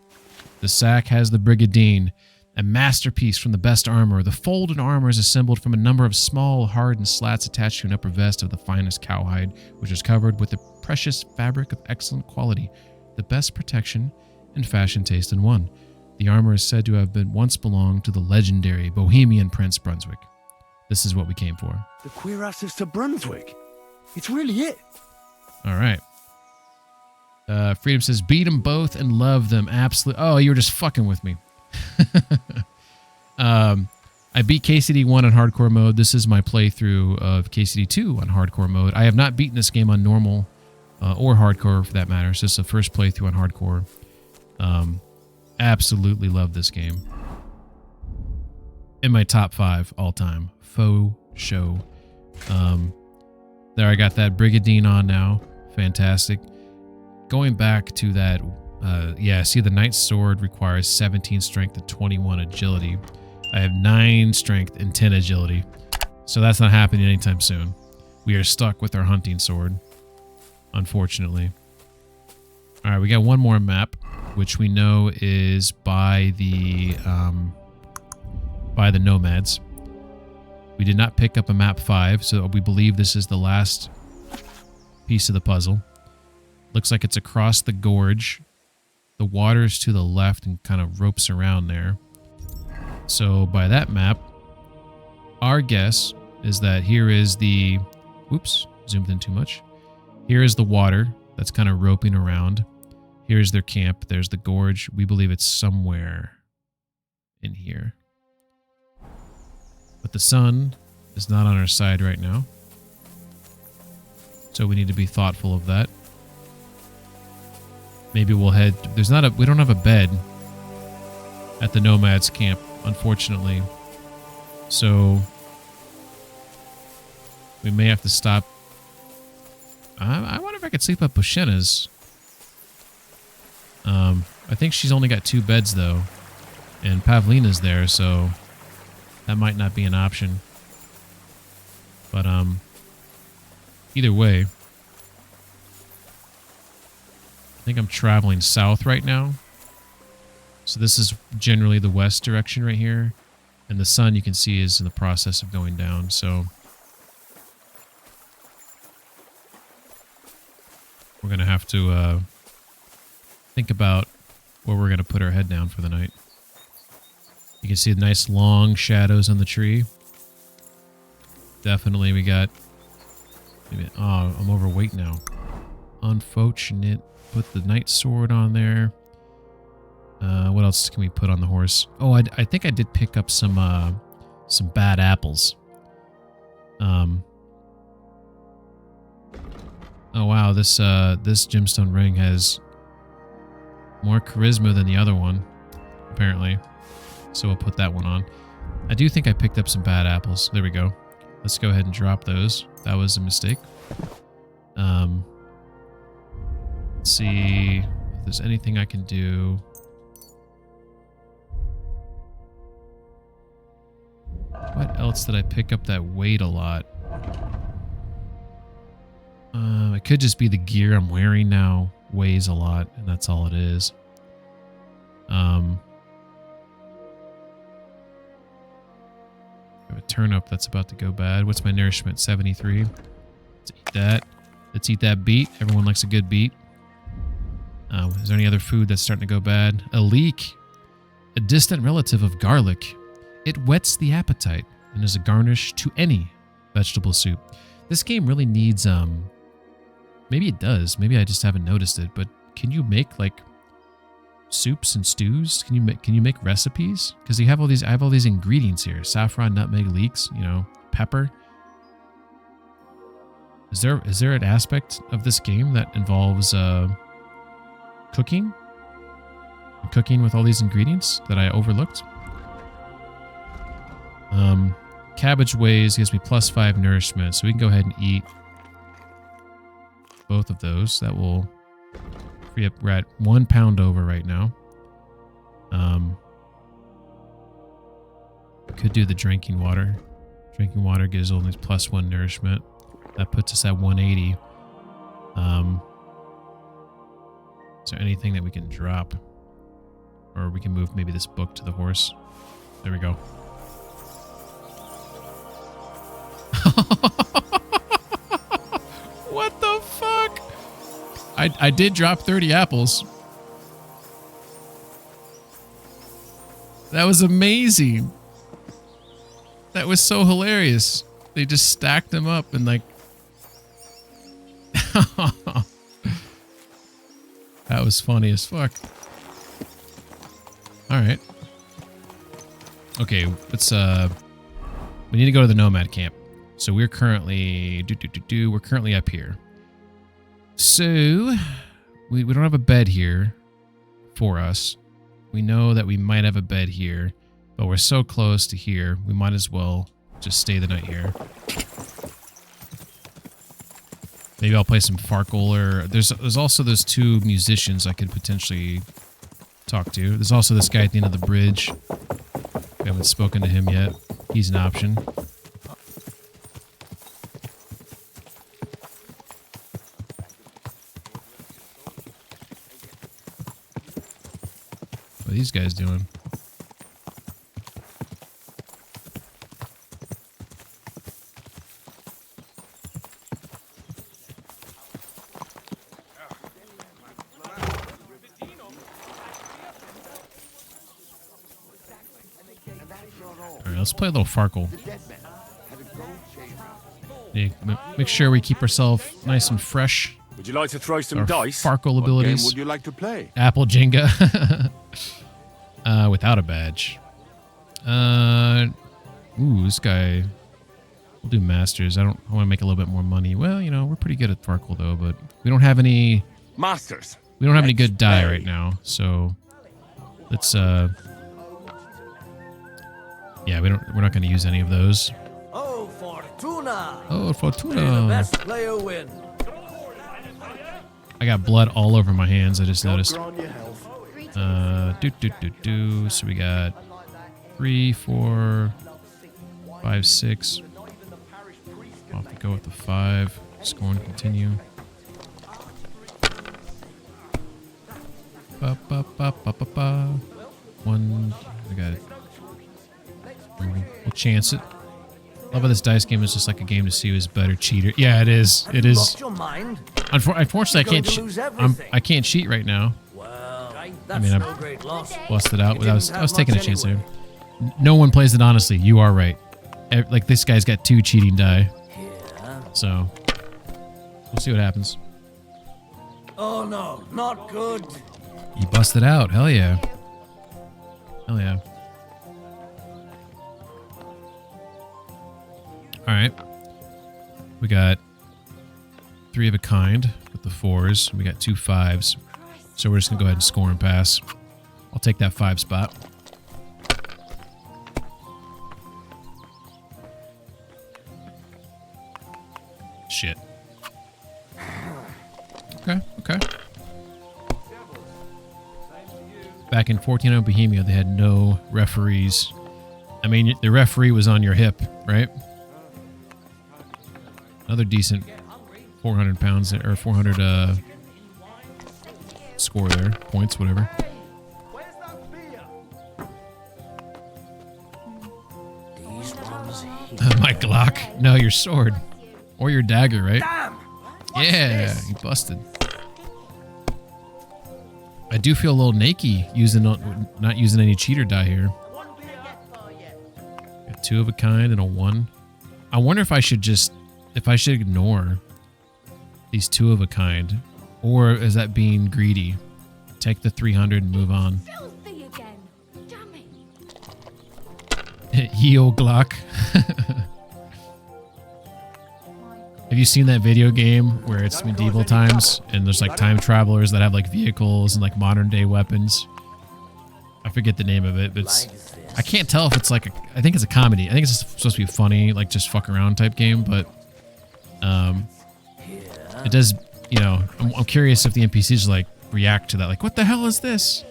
The sack has the Brigadine, a masterpiece from the best armor. The folded armor is assembled from a number of small, hardened slats attached to an upper vest of the finest cowhide, which is covered with a precious fabric of excellent quality, the best protection and fashion taste in one. The armor is said to have once belonged to the legendary Bohemian Prince Brunswick. This is what we came for. The cuirass to Brunswick. It's really it. All right. Freedom says, beat them both and love them. Absolutely. Oh, you were just fucking with me. I beat KCD 1 on hardcore mode. This is my playthrough of KCD 2 on hardcore mode. I have not beaten this game on normal or hardcore for that matter. It's just the first playthrough on hardcore. Absolutely love this game. In my top 5 all time. Faux show. There, I got that Brigadine on now. Fantastic. Going back to that, yeah, see the Knight's Sword requires 17 strength and 21 agility. I have 9 strength and 10 agility. So that's not happening anytime soon. We are stuck with our hunting sword, unfortunately. All right, we got one more map, which we know is by the nomads. We did not pick up a map 5, so we believe this is the last piece of the puzzle. Looks like it's across the gorge. The water's to the left and kind of ropes around there. So by that map, our guess is that here is the... Oops, zoomed in too much. Here is the water that's kind of roping around. Here's their camp. There's the gorge. We believe it's somewhere in here. But the sun is not on our side right now. So we need to be thoughtful of that. Maybe we'll head... we don't have a bed at the Nomads camp, unfortunately. So we may have to stop. I wonder if I could sleep at Bushena's. I think she's only got 2 beds, though. And Pavlina's there, so that might not be an option. But either way, I think I'm traveling south right now. So this is generally the west direction right here. And the sun, you can see, is in the process of going down. So we're going to have to think about where we're going to put our head down for the night. You can see the nice long shadows on the tree. Definitely we got... Oh, I'm overweight now. Unfortunate. Put the night sword on there. What else can we put on the horse? Oh, I think I did pick up some bad apples. Oh wow, this gemstone ring has more charisma than the other one, apparently. So we'll put that one on. I do think I picked up some bad apples. There we go. Let's go ahead and drop those. That was a mistake. Let's see if there's anything I can do. What else did I pick up that weighed a lot? It could just be the gear I'm wearing now weighs a lot, and that's all it is. A turnip that's about to go bad. What's my nourishment? 73. Let's eat that. Let's eat that beet. Everyone likes a good beet. Is there any other food that's starting to go bad? A leek. A distant relative of garlic. It whets the appetite and is a garnish to any vegetable soup. This game really needs, maybe it does. Maybe I just haven't noticed it, but can you make like soups and stews? Can you make recipes? Because I have all these ingredients here: saffron, nutmeg, leeks, pepper. Is there an aspect of this game that involves cooking with all these ingredients that I overlooked? Cabbage weighs gives me +5 nourishment, so we can go ahead and eat both of those. That will free up. We're at 1 pound over right now. Could do the drinking water. Drinking water gives only +1 nourishment. That puts us at 180. Is there anything that we can drop? Or we can move maybe this book to the horse. There we go. What the fuck? I did drop 30 apples. That was amazing. That was so hilarious. They just stacked them up and like... That was funny as fuck. Alright. Okay, let's we need to go to the nomad camp. So we're currently we're currently up here. So we don't have a bed here for us. We know that we might have a bed here, but we're so close to here, we might as well just stay the night here. Maybe I'll play some Farkle, or there's also those 2 musicians I could potentially talk to. There's also this guy at the end of the bridge. We haven't spoken to him yet. He's an option. What are these guys doing? Alright, let's play a little Farkle. Yeah, make sure we keep ourselves nice and fresh. Would you like to throw some Our dice? Farkle abilities. What game would you like to play? Apple Jenga. Without a badge. Ooh, this guy. We'll do Masters. I want to make a little bit more money. Well, we're pretty good at Farkle though, but we don't have any Masters. We don't have any good die right now, so let's yeah, we're not going to use any of those. Oh, Fortuna! Oh, Fortuna! May the best player win. I got blood all over my hands. I just noticed. So we got 3, 4, 5, 6. Off we go with the 5. Score and continue. Ba, ba, ba, ba, ba, ba. 1. I got it. We'll chance it. Love how this dice game is just like a game to see who's better cheater. Yeah, it is. It is. Lost your mind? Unfortunately, I can't cheat right now. Well, I mean, no great loss. Busted out. I was taking a chance there. No one plays it honestly. You are right. Like this guy's got 2 cheating die. So we'll see what happens. Oh no, not good. You busted out. Hell yeah. Hell yeah. All right. We got 3 of a kind with the 4s. We got 2 5s. So we're just going to go ahead and score and pass. I'll take that 5 spot. Shit. Okay, okay. Back in 1400 Bohemia, they had no referees. I mean, the referee was on your hip, right? Another decent 400 pounds, or 400 score there. Points, whatever. My Glock? No, your sword. Or your dagger, right? Yeah, you busted. I do feel a little naked not using any cheater die here. Got 2 of a kind and a 1. I wonder if I should ignore these 2 of a kind, or is that being greedy? Take the 300 and move on. Ye old Glock. Have you seen that video game where it's medieval times and there's like time travelers that have like vehicles and like modern day weapons? I forget the name of it, but I can't tell if it's like I think it's a comedy. I think it's supposed to be funny, like just fuck around type game, but it does, you know, I'm curious if the NPCs like react to that, like what the hell is this?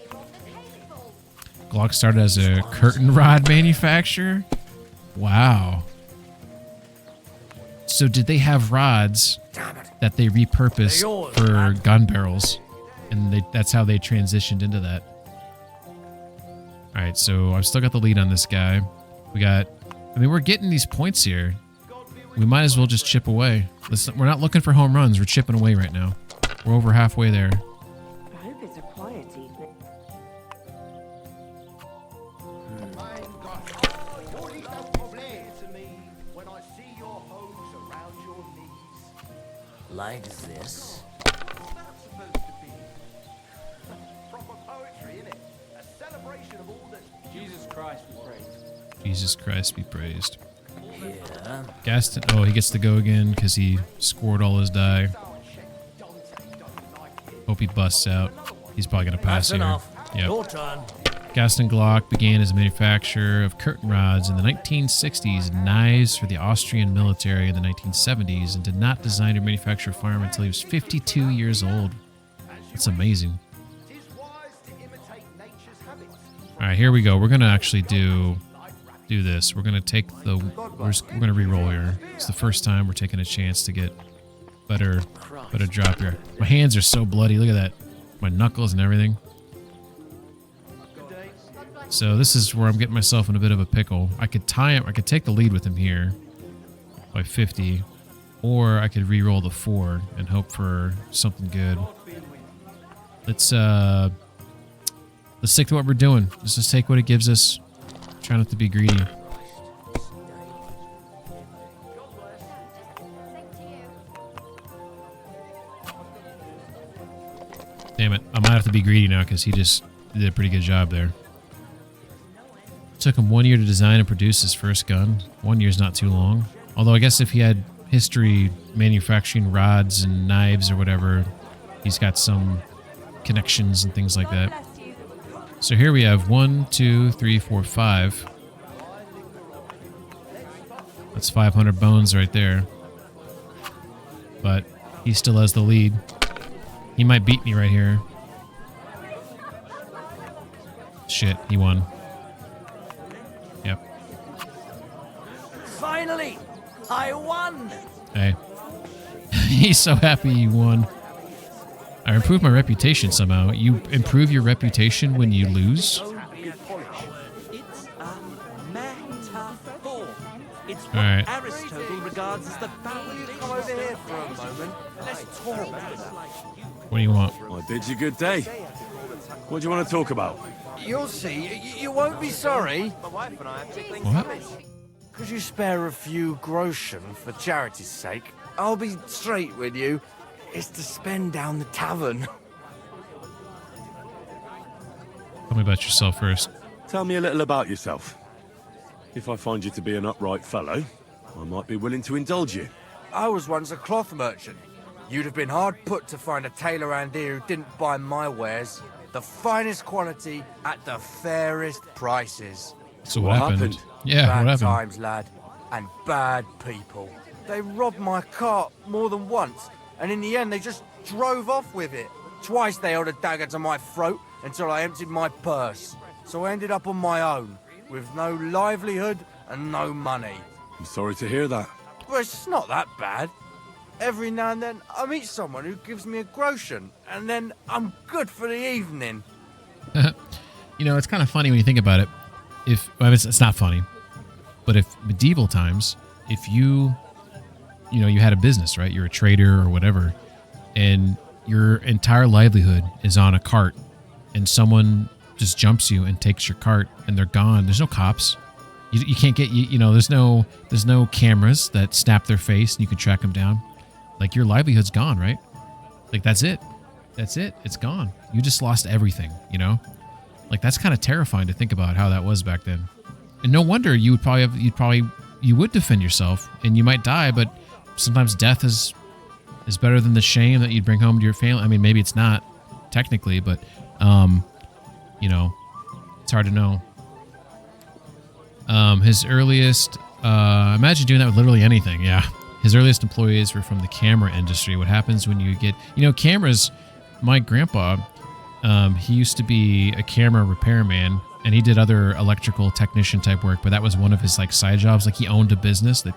Glock started as a curtain rod manufacturer. Wow. So did they have rods that they repurposed for gun barrels, and that's how they transitioned into that? All right, so I've still got the lead on this guy. I mean, we're getting these points here. We might as well just chip away. We're not looking for home runs. We're chipping away right now. We're over halfway there. I hope it's a quiet evening. Like this. Jesus Christ be praised. Jesus Christ be praised. Yeah. Gaston, oh, he gets to go again because he scored all his die. Hope he busts out. He's probably going to pass That's here. enough. Yep. Your turn. Gaston Glock began as a manufacturer of curtain rods in the 1960s and knives for the Austrian military in the 1970s, and did not design or manufacture a firearm until he was 52 years old. That's amazing. All right, here we go. We're going to actually do this. We're going to take the... We're going to re-roll here. It's the first time we're taking a chance to get better drop here. My hands are so bloody. Look at that. My knuckles and everything. So this is where I'm getting myself in a bit of a pickle. I could tie him. I could take the lead with him here by 50, or I could re-roll the 4 and hope for something good. Let's stick to what we're doing. Let's just take what it gives us. Try not to be greedy. Damn it. I might have to be greedy now because he just did a pretty good job there. Took him 1 year to design and produce his first gun. 1 year's not too long. Although I guess if he had history manufacturing rods and knives or whatever, he's got some connections and things like that. So here we have 1, 2, 3, 4, 5. That's 500 bones right there. But he still has the lead. He might beat me right here. Shit, he won. Yep. Finally, I won. Hey. He's so happy he won. I improved my reputation somehow. You improve your reputation when you lose? It's a metaphor. It's what Alright. Aristotle regards as the boundary. Come over here for a moment. Let's talk. What do you want? I bid you good day. What do you want to talk about? You'll see. You won't be sorry. What? Could you spare a few groschen for charity's sake? I'll be straight with you. It's to spend down the tavern. Tell me about yourself first. Tell me a little about yourself. If I find you to be an upright fellow, I might be willing to indulge you. I was once a cloth merchant. You'd have been hard put to find a tailor around here who didn't buy my wares. The finest quality at the fairest prices. So what happened? Yeah, bad what happened? times, lad, and bad people. They robbed my cart more than once, and in the end they just drove off with it. Twice they held a dagger to my throat until I emptied my purse. So I ended up on my own, with no livelihood and no money. I'm sorry to hear that. But it's not that bad. Every now and then I meet someone who gives me a groschen, and then I'm good for the evening. You know, it's kind of funny when you think about it. Well, it's not funny, but if medieval times, if you had a business, right? You're a trader or whatever, and your entire livelihood is on a cart, and someone just jumps you and takes your cart, and they're gone. There's no cops. You can't get there's no cameras that snap their face and you can track them down. Like, your livelihood's gone, right? Like, that's it. That's it. It's gone. You just lost everything, you know? Like, that's kind of terrifying to think about how that was back then. And no wonder you would defend yourself, and you might die, but sometimes death is better than the shame that you'd bring home to your family. I mean, maybe it's not technically, but it's hard to know. His earliest, imagine doing that with literally anything. Yeah. His earliest employees were from the camera industry. What happens when you get, cameras, my grandpa, he used to be a camera repairman, and he did other electrical technician type work, but that was one of his like side jobs. Like, he owned a business that,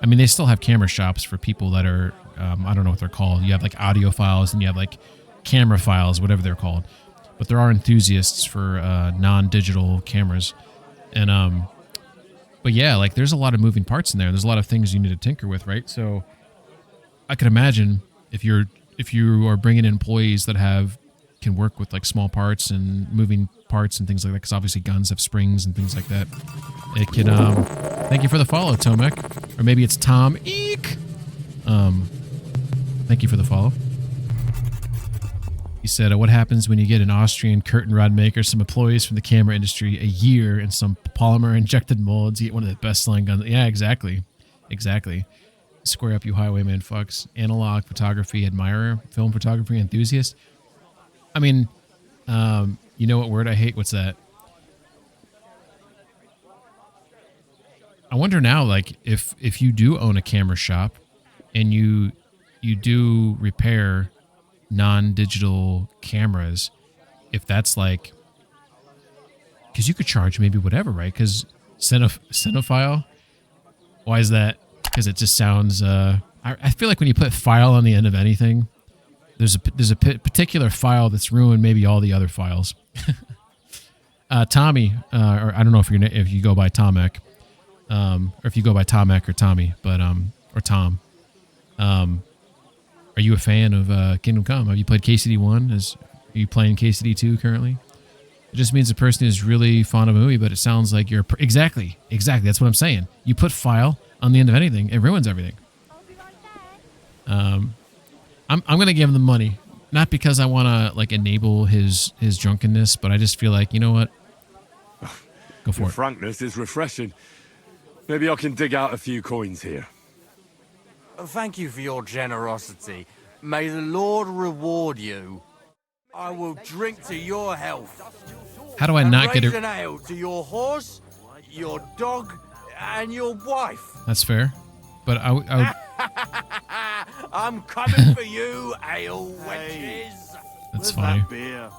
they still have camera shops for people that are, I don't know what they're called. You have like audio files and you have like camera files, whatever they're called. But there are enthusiasts for non-digital cameras. And, but yeah, like, there's a lot of moving parts in there. There's a lot of things you need to tinker with, right? So I could imagine if you are bringing in employees that can work with like small parts and moving parts and things like that, because obviously guns have springs and things like that. It can, thank you for the follow, Tomek. Or maybe it's Tom Eek. Thank you for the follow. He said, what happens when you get an Austrian curtain rod maker, some employees from the camera industry, a year, and some polymer injected molds? You get one of the best-selling guns. Yeah, exactly. Exactly. Square up, you highwayman fucks. Analog photography admirer, film photography enthusiast. I mean, you know what word I hate? What's that? I wonder now, like, if you do own a camera shop and you do repair non-digital cameras, if that's like, because you could charge maybe whatever, right? Because cinephile, why is that? Because it just sounds, I feel like when you put file on the end of anything, there's a particular file that's ruined maybe all the other files. Tommy, or I don't know if you go by Tomek, or if you go by Tomek or Tommy, but or Tom. Are you a fan of Kingdom Come? Have you played KCD1? Are you playing KCD2 currently? It just means the person is really fond of a movie, but it sounds like you're... Exactly. That's what I'm saying. You put file on the end of anything, it ruins everything. I'm going to give him the money. Not because I want to like enable his drunkenness, but I just feel like, you know what? Go for Your it. frankness is refreshing. Maybe I can dig out a few coins here. Thank you for your generosity. May the Lord reward you. I will drink to your health. How do I not get raise it? an ale to your horse, your dog, and your wife. That's fair. But I I'm coming for you, ale wenches. That's funny. Beer.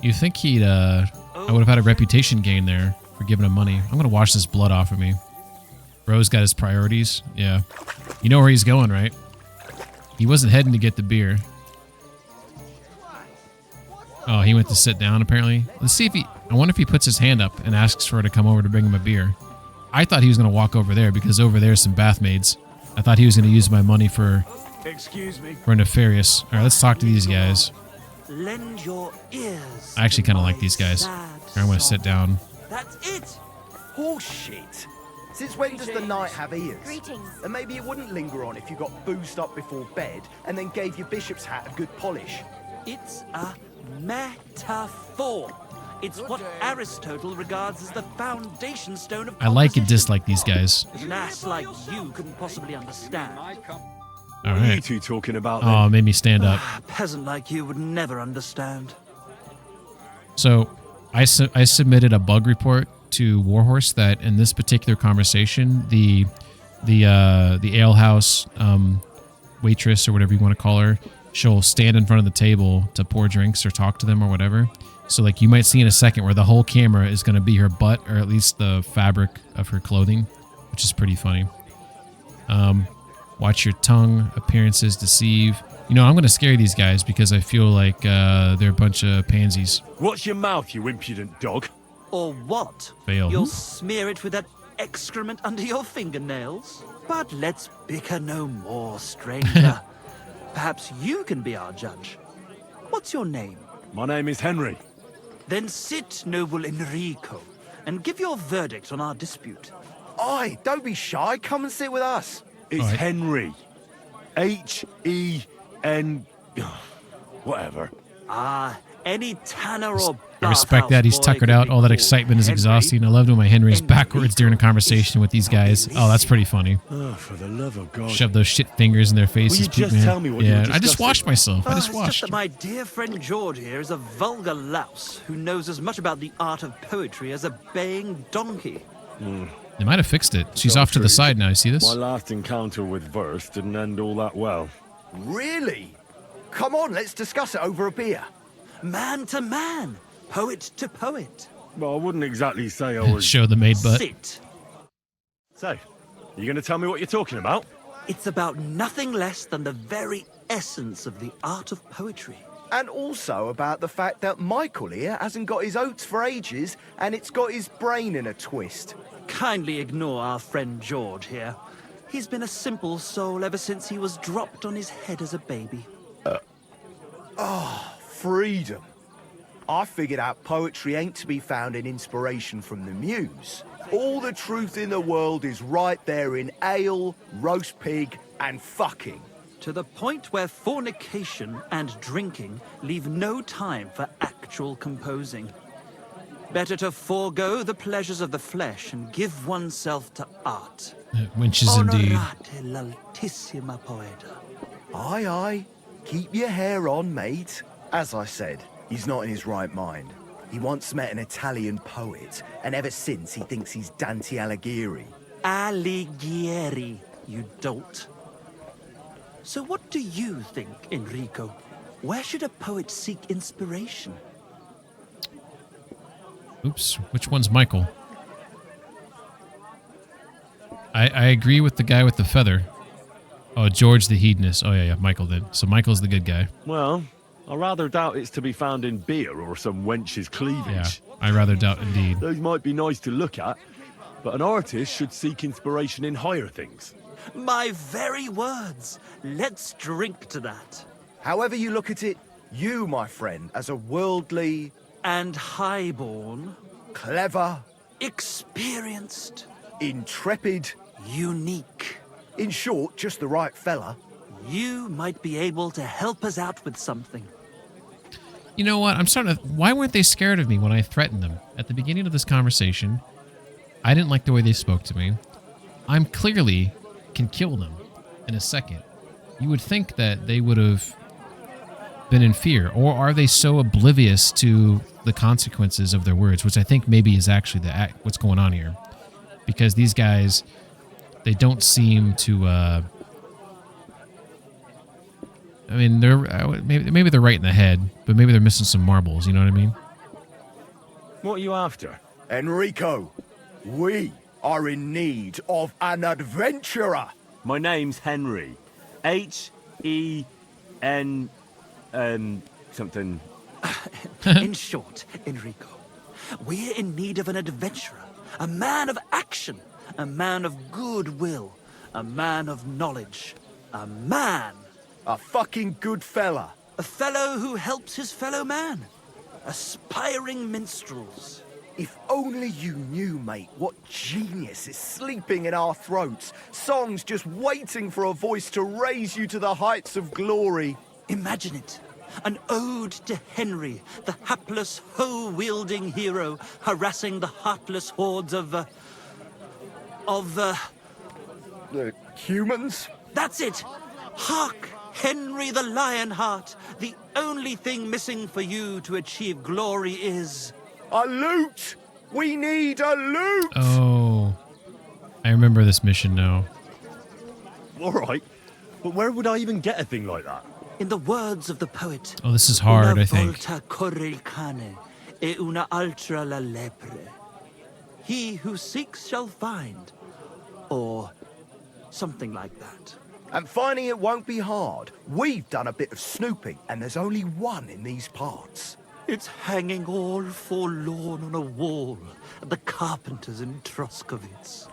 You think he'd, I would have had a reputation gain there for giving him money. I'm going to wash this blood off of me. Bro's got his priorities. Yeah. You know where he's going, right? He wasn't heading to get the beer. Oh, he went to sit down, apparently. Let's see if he... I wonder if he puts his hand up and asks for her to come over to bring him a beer. I thought he was going to walk over there because over there's some bath maids. I thought he was going to use my money for... Excuse me. For nefarious. All right, let's talk to these guys. Lend your ears. I actually kind of like these guys. Here, I'm going to sit down. That's it. Horseshit. Since when does the night have ears? Greetings. And maybe it wouldn't linger on if you got boozed up before bed and then gave your bishop's hat a good polish. It's a metaphor. It's what Aristotle regards as the foundation stone of I like and dislike these guys. an ass like you couldn't possibly understand. All right. you two talking about? Oh, it made me stand up. A peasant like you would never understand. So I submitted a bug report to Warhorse that in this particular conversation, the alehouse waitress or whatever you want to call her, she'll stand in front of the table to pour drinks or talk to them or whatever. So like you might see in a second where the whole camera is going to be her butt or at least the fabric of her clothing, which is pretty funny. Watch your tongue. Appearances deceive. You know, I'm going to scare these guys because I feel like they're a bunch of pansies. Watch your mouth, you impudent dog. Or what? Fail. You'll smear it with that excrement under your fingernails? But let's bicker no more, stranger. Perhaps you can be our judge. What's your name? My name is Henry. Then sit, noble Enrico, and give your verdict on our dispute. Aye, don't be shy. Come and sit with us. It's Henry. H-E-N... Whatever. Ah, any tanner or I respect that. He's tuckered out. All that excitement is exhausting. I loved when my Henry's backwards during a conversation with these guys. Oh, that's pretty funny. Oh, for the love of God. Shove those shit fingers in their faces. Will you just man. tell me what you were I just washed myself. I just It's washed. just that my dear friend George here is a vulgar louse who knows as much about the art of poetry as a baying donkey. They might have fixed it. She's off to the side now. You see this? My last encounter with verse didn't end all that well. Really? Come on, let's discuss it over a beer. Man to man, poet to poet. Well, I wouldn't exactly say I was... Show the maid butt. Sit. So, you going to tell me what you're talking about? It's about nothing less than the very essence of the art of poetry. And also about the fact that Michael here hasn't got his oats for ages and it's got his brain in a twist. Kindly ignore our friend George here. He's been a simple soul ever since he was dropped on his head as a baby. Freedom. I figured out poetry ain't to be found in inspiration from the muse. All the truth in the world is right there in ale, roast pig, and fucking. To the point where fornication and drinking leave no time for actual composing. Better to forego the pleasures of the flesh and give oneself to art. Winches indeed. Onorate l'altissima poeta. Aye, aye. Keep your hair on, mate. As I said, he's not in his right mind. He once met an Italian poet, and ever since he thinks he's Dante Alighieri. Alighieri, you dolt. So what do you think, Enrico? Where should a poet seek inspiration? Oops. Which one's Michael? I agree with the guy with the feather. Oh, George the hedonist. Oh, yeah, Michael did. So Michael's the good guy. Well, I rather doubt it's to be found in beer or some wench's cleavage. Yeah, I rather doubt indeed. Those might be nice to look at, but an artist should seek inspiration in higher things. My very words. Let's drink to that. However you look at it, you, my friend, as a worldly... And highborn. Clever. Experienced. Intrepid. Unique. In short, just the right fella. You might be able to help us out with something. You know what? I'm starting to... Why weren't they scared of me when I threatened them? At the beginning of this conversation, I didn't like the way they spoke to me. I'm clearly can kill them in a second. You would think that they would have been in fear. Or are they so oblivious to the consequences of their words, which I think maybe is actually what's going on here. Because these guys, they don't seem to... I mean, they're maybe they're right in the head, but maybe they're missing some marbles. You know what I mean? What are you after? Enrico, we are in need of an adventurer. My name's Henry. H-E-N... something... In short, Enrico, we're in need of an adventurer, a man of action, a man of goodwill, a man of knowledge, a man. A fucking good fella. A fellow who helps his fellow man. Aspiring minstrels. If only you knew, mate, what genius is sleeping in our throats. Songs just waiting for a voice to raise you to the heights of glory. Imagine it. An ode to Henry, the hapless, hoe-wielding hero, harassing the heartless hordes of humans? That's it! Hark! Henry the Lionheart! The only thing missing for you to achieve glory is... a loot! We need a loot! Oh. I remember this mission now. All right. But where would I even get a thing like that? In the words of the poet... Oh, this is hard, Una I think. volta corre il cane, e una altra la lepre. He who seeks shall find. Or something like that. And finding it won't be hard. We've done a bit of snooping, and there's only one in these parts. It's hanging all forlorn on a wall at the carpenters in Troskowitz.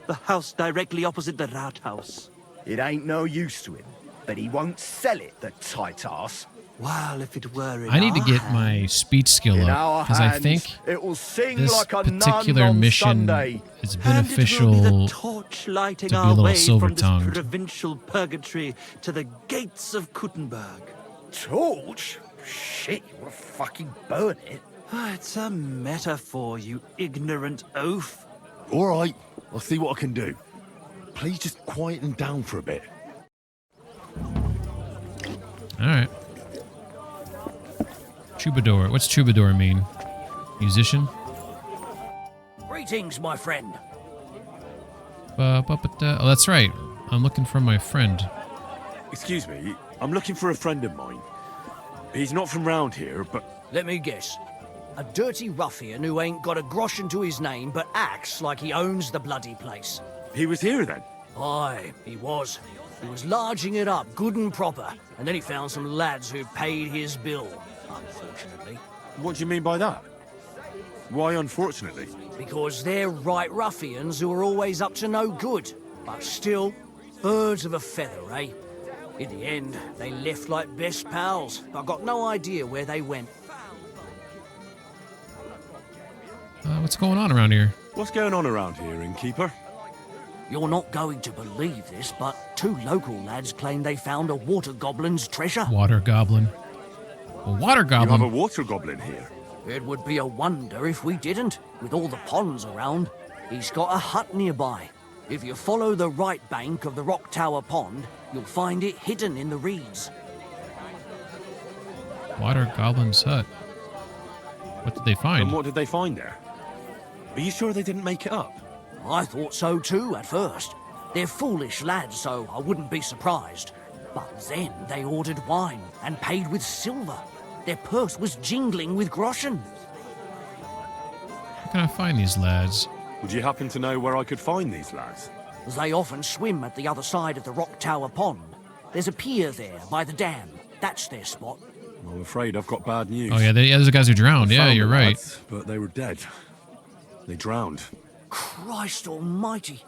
The house directly opposite the Rathaus. It ain't no use to him, but he won't sell it, the tight ass. Well, if it were in I need to our get hands- my speech skill up because I think it will sing this like a particular nun on mission Sunday. is And it will be beneficial the torch lighting to be a our little way from this silver-tongued. provincial purgatory to the gates of Kuttenberg. Torch? Shit, you want to fucking burn it? It's a metaphor, you ignorant oaf. All right. I'll see what I can do. Please just quieten down for a bit. All right. Troubadour. What's troubadour mean? Musician? Greetings, my friend. Oh, that's right. I'm looking for my friend. Excuse me. I'm looking for a friend of mine. He's not from round here, but... Let me guess. A dirty ruffian who ain't got a groschen to his name but acts like he owns the bloody place. He was here then? Aye, he was. He was larging it up good and proper, and then he found some lads who paid his bill, unfortunately. What do you mean by that? Why unfortunately? Because they're right ruffians who are always up to no good. But still, birds of a feather, eh? In the end, they left like best pals. I've got no idea where they went. What's going on around here? What's going on around here, innkeeper? You're not going to believe this, but 2 local lads claim they found a water goblin's treasure. Water goblin. A water You goblin? have a water goblin here. It would be a wonder if we didn't, with all the ponds around. He's got a hut nearby. If you follow the right bank of the Rock Tower Pond, you'll find it hidden in the reeds. Water goblin's hut. What did they find? And what did they find there? Are you sure they didn't make it up? I thought so too at first. They're foolish lads, so I wouldn't be surprised. But then they ordered wine and paid with silver. Their purse was jingling with groschen. How can I find these lads? Would you happen to know where I could find these lads? They often swim at the other side of the Rock Tower Pond. There's a pier there by the dam. That's their spot. I'm afraid I've got bad news. Oh, yeah, those are the guys who drowned. I Yeah, found you're the right. lads, but they were dead. They drowned. Christ almighty.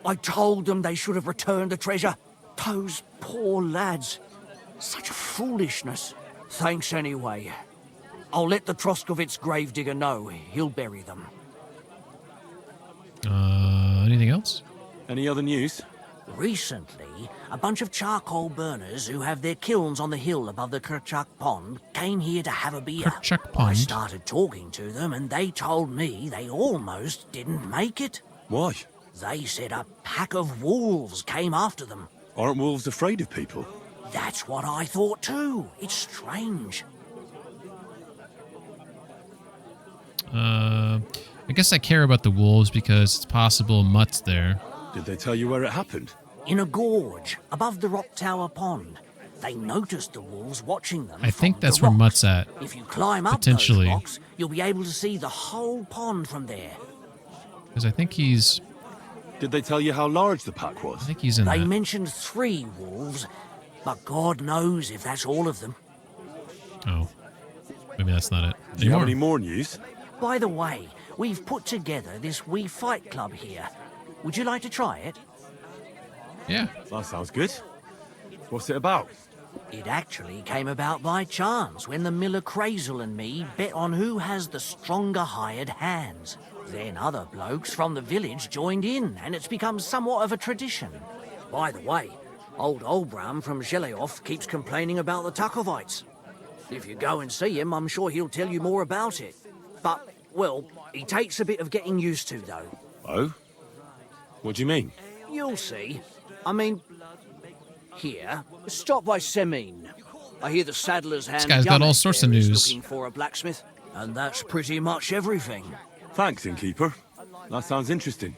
I told them they should have returned the treasure. Those poor lads. Such foolishness. Thanks anyway. I'll let the Troskowitz gravedigger know. He'll bury them. Anything else? Any other news? Recently, a bunch of charcoal burners who have their kilns on the hill above the Kerchak Pond came here to have a beer. Kerchak I Pond? started talking to them and they told me they almost didn't make it. Why? They said a pack of wolves came after them. Aren't wolves afraid of people? That's what I thought too. It's strange. I guess I care about the wolves because it's possible Mutt's there. Did they tell you where it happened? In a gorge above the Rock Tower Pond. They noticed the wolves watching them. I think from that's the where rocks. Mutt's at. If you climb up those Potentially. rocks, you'll be able to see the whole pond from there. Because I think he's... Did they tell you how large the pack was? I think he's in They that. mentioned 3 wolves, but God knows if that's all of them. Oh. Maybe that's not it. Do you have any more news? By the way, we've put together this wee fight club here. Would you like to try it? Yeah. That sounds good. What's it about? It actually came about by chance when the miller Crazel and me bet on who has the stronger hired hands. Then other blokes from the village joined in, and it's become somewhat of a tradition. By the way, old Olbram from Zheleoth keeps complaining about the Takovites. If you go and see him, I'm sure he'll tell you more about it. But, well, he takes a bit of getting used to, though. Oh? What do you mean? You'll see. I mean, here, stop by Semine. I hear the saddler's hand. This guy's got all sorts of news. Looking for a blacksmith, and that's pretty much everything. Thanks, innkeeper. That sounds interesting.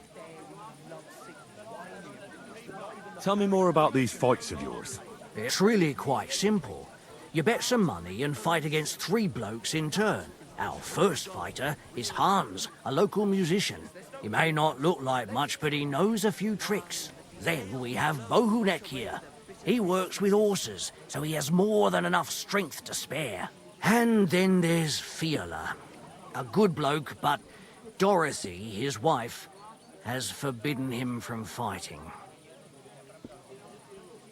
Tell me more about these fights of yours. It's really quite simple. You bet some money and fight against 3 blokes in turn. Our first fighter is Hans, a local musician. He may not look like much, but he knows a few tricks. Then we have Bohunek here. He works with horses, so he has more than enough strength to spare. And then there's Fiala, a good bloke, but Dorothy, his wife, has forbidden him from fighting.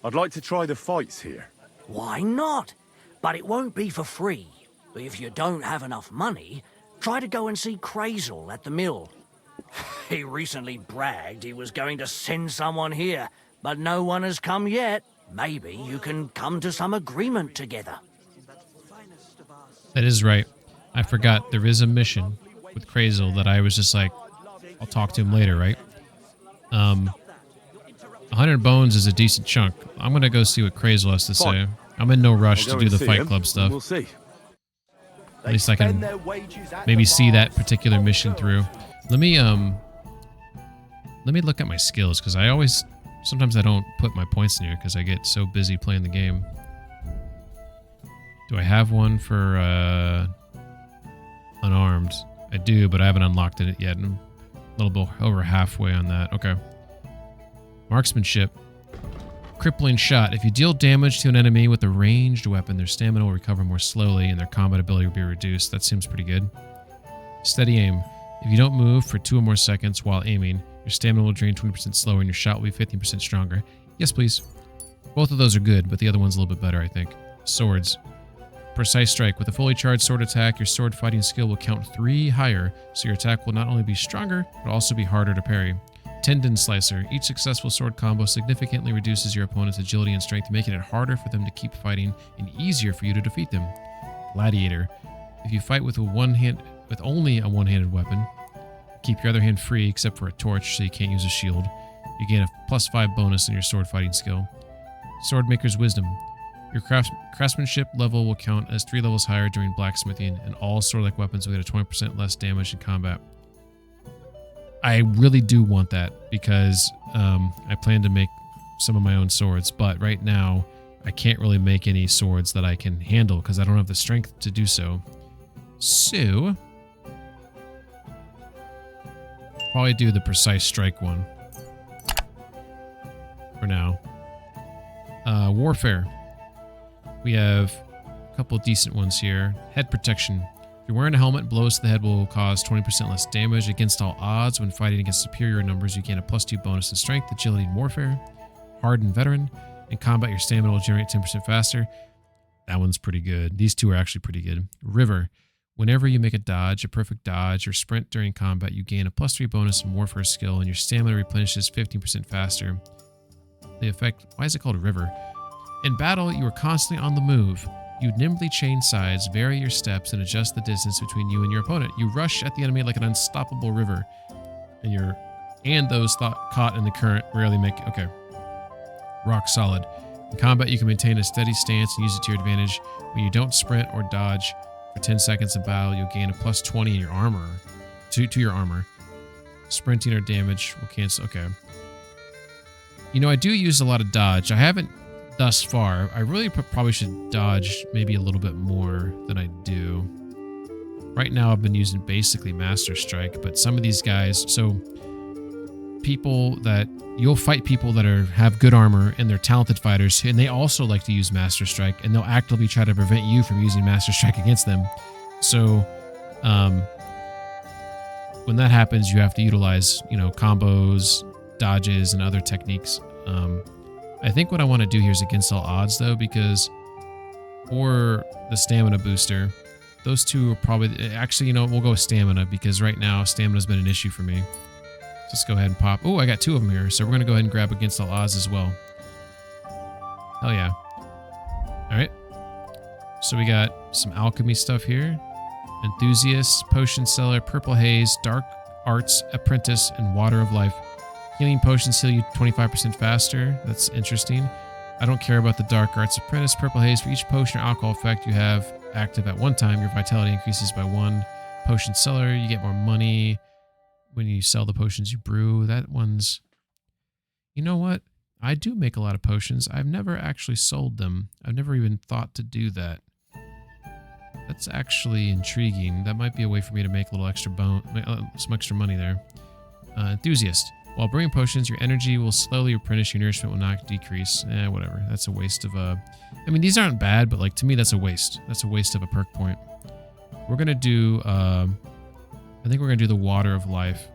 I'd like to try the fights here. Why not? But it won't be for free. If you don't have enough money, try to go and see Crazel at the mill. He recently bragged he was going to send someone here, but no one has come yet. Maybe you can come to some agreement together. That is right. I forgot there is a mission with Crazel that I was just like, I'll talk to him later, right? 100 bones is a decent chunk. I'm going to go see what Crazel has to say. I'm in no rush to do the Fight Club stuff. We'll see. At least I can maybe see that particular mission through. Let me look at my skills, because sometimes I don't put my points in here because I get so busy playing the game. Do I have one for unarmed? I do, but I haven't unlocked it yet. I'm a little bit over halfway on that. Okay. Marksmanship. Crippling shot. If you deal damage to an enemy with a ranged weapon, their stamina will recover more slowly and their combat ability will be reduced. That seems pretty good. Steady aim. If you don't move for 2 or more seconds while aiming, your stamina will drain 20% slower and your shot will be 15% stronger. Yes, please. Both of those are good, but the other one's a little bit better, I think. Swords. Precise strike. With a fully charged sword attack, your sword fighting skill will count 3 higher, so your attack will not only be stronger, but also be harder to parry. Tendon Slicer. Each successful sword combo significantly reduces your opponent's agility and strength, making it harder for them to keep fighting and easier for you to defeat them. Gladiator. If you fight with only a one-handed weapon, keep your other hand free except for a torch, so you can't use a shield. You gain a +5 bonus in your sword fighting skill. Swordmaker's Wisdom. Your craftsmanship level will count as 3 levels higher during blacksmithing, and all sword-like weapons will get a 20% less damage in combat. I really do want that because I plan to make some of my own swords, but right now I can't really make any swords that I can handle because I don't have the strength to do so. So, probably do the precise strike one for now. Warfare. We have a couple of decent ones here. Head protection. If you're wearing a helmet, blows to the head will cause 20% less damage against all odds. When fighting against superior numbers, you gain a +2 bonus in strength, agility, and warfare. Hardened veteran. In combat, your stamina will generate 10% faster. That one's pretty good. These two are actually pretty good. River. Whenever you make a dodge, a perfect dodge, or sprint during combat, you gain a +3 bonus in warfare skill, and your stamina replenishes 15% faster. The effect... Why is it called River? In battle, you are constantly on the move. You nimbly change sides, vary your steps, and adjust the distance between you and your opponent. You rush at the enemy like an unstoppable river. And those caught in the current rarely make... Okay. Rock solid. In combat, you can maintain a steady stance and use it to your advantage. When you don't sprint or dodge for 10 seconds in battle, you'll gain a +20 in your armor. To your armor. Sprinting or damage will cancel... Okay. You know, I do use a lot of dodge. I haven't thus far. I really probably should dodge maybe a little bit more than I do. Right now I've been using basically Master Strike, but some of these guys, so people that you'll fight people that have good armor and they're talented fighters, and they also like to use Master Strike, and they'll actively try to prevent you from using Master Strike against them. So when that happens, you have to utilize, you know, combos, dodges, and other techniques. I think what I want to do here is against all odds, though, because for the stamina booster, those two are probably... Actually, you know, we'll go with stamina, because right now stamina's been an issue for me. Let's go ahead and pop. Oh, I got 2 of them here, so we're going to go ahead and grab against all odds as well. Hell yeah. All right. So we got some alchemy stuff here. Enthusiast, potion seller, purple haze, dark arts, apprentice, and water of life. Healing potions heal you 25% faster. That's interesting. I don't care about the dark arts apprentice. Purple haze, for each potion or alcohol effect you have active at one time, your vitality increases by 1. Potion seller, you get more money when you sell the potions you brew. That one's... You know what? I do make a lot of potions. I've never actually sold them. I've never even thought to do that. That's actually intriguing. That might be a way for me to make a little extra some extra money there. Enthusiast. While brewing potions, your energy will slowly replenish, your nourishment will not decrease. Whatever. That's a waste of a... I mean, these aren't bad, but like to me, that's a waste. That's a waste of a perk point. We're going to do... I think we're going to do the Water of Life.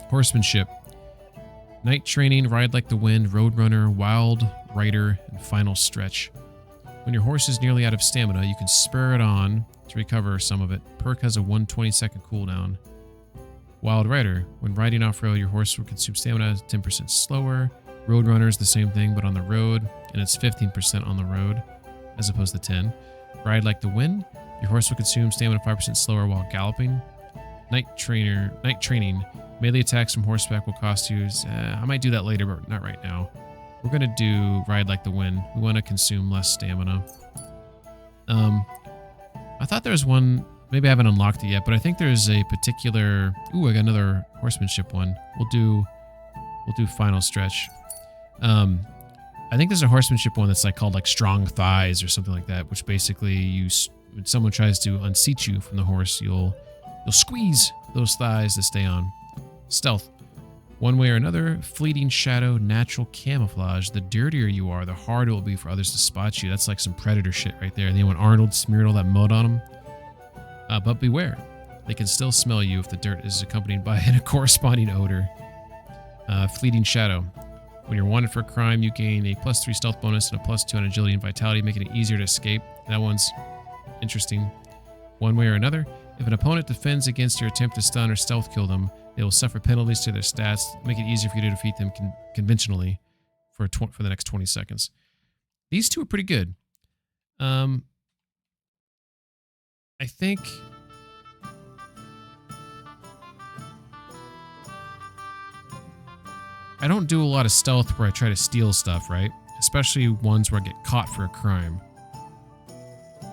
Horsemanship. Night Training, Ride Like the Wind, Roadrunner, Wild Rider, and Final Stretch. When your horse is nearly out of stamina, you can spur it on to recover some of it. Perk has a 120-second cooldown. Wild Rider. When riding off-road, your horse will consume stamina 10% slower. Roadrunner is the same thing, but on the road, and it's 15% on the road, as opposed to 10. Ride Like the Wind. Your horse will consume stamina 5% slower while galloping. Night Training. Melee attacks from horseback will cost you... I might do that later, but not right now. We're going to do Ride Like the Wind. We want to consume less stamina. I thought there was one... Maybe I haven't unlocked it yet, but I think there's a particular... Ooh, I got another horsemanship one. We'll do Final Stretch. I think there's a horsemanship one that's like called like Strong Thighs or something like that, which basically when someone tries to unseat you from the horse, you'll squeeze those thighs to stay on. Stealth. One way or another, fleeting shadow, natural camouflage. The dirtier you are, the harder it will be for others to spot you. That's like some Predator shit right there. And then when Arnold smeared all that mud on him. But beware, they can still smell you if the dirt is accompanied by a corresponding odor. Fleeting shadow. When you're wanted for a crime, you gain a +3 stealth bonus and a +2 on agility and vitality, making it easier to escape. That one's interesting. One way or another, if an opponent defends against your attempt to stun or stealth kill them, they will suffer penalties to their stats, make it easier for you to defeat them conventionally for the next 20 seconds. These two are pretty good. I think... I don't do a lot of stealth where I try to steal stuff, right? Especially ones where I get caught for a crime.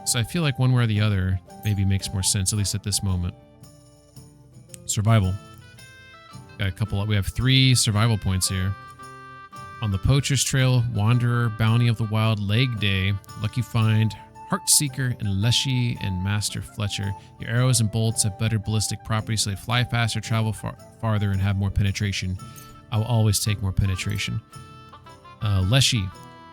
So I feel like one way or the other maybe makes more sense, at least at this moment. Survival. Got a couple. We have 3 survival points here. On the Poacher's Trail, Wanderer, Bounty of the Wild, Leg Day, Lucky Find, Heartseeker, and Leshy, and Master Fletcher. Your arrows and bolts have better ballistic properties, so they fly faster, travel farther, and have more penetration. I will always take more penetration. Leshy.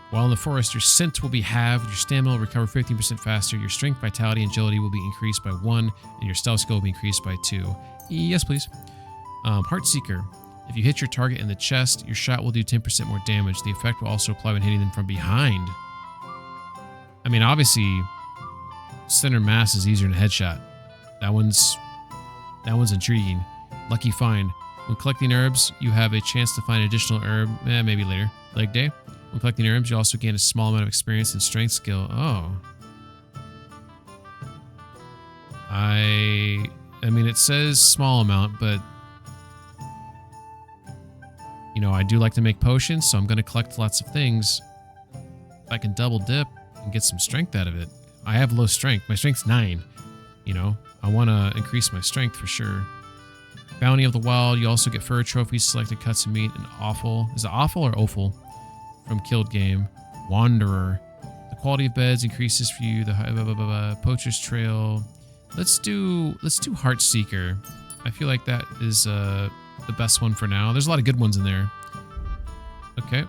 While in the forest, your scent will be halved, your stamina will recover 15% faster, your strength, vitality, and agility will be increased by 1, and your stealth skill will be increased by 2. Yes, please. Heartseeker. If you hit your target in the chest, your shot will do 10% more damage. The effect will also apply when hitting them from behind. I mean, obviously, center mass is easier than a headshot. That one's intriguing. Lucky Find. When collecting herbs, you have a chance to find an additional herb. Maybe later. Leg Day. When collecting herbs, you also gain a small amount of experience and strength skill. Oh. I mean, it says small amount, but... You know, I do like to make potions, so I'm going to collect lots of things. If I can double dip and get some strength out of it. I have low strength. My strength's 9. You know, I want to increase my strength for sure. Bounty of the Wild. You also get fur trophies, selected cuts of meat, and offal. Is it offal or offal? from Killed Game. Wanderer. The quality of beds increases for you. The Poacher's Trail. Let's do Heartseeker. I feel like that is the best one for now. There's a lot of good ones in there. Okay.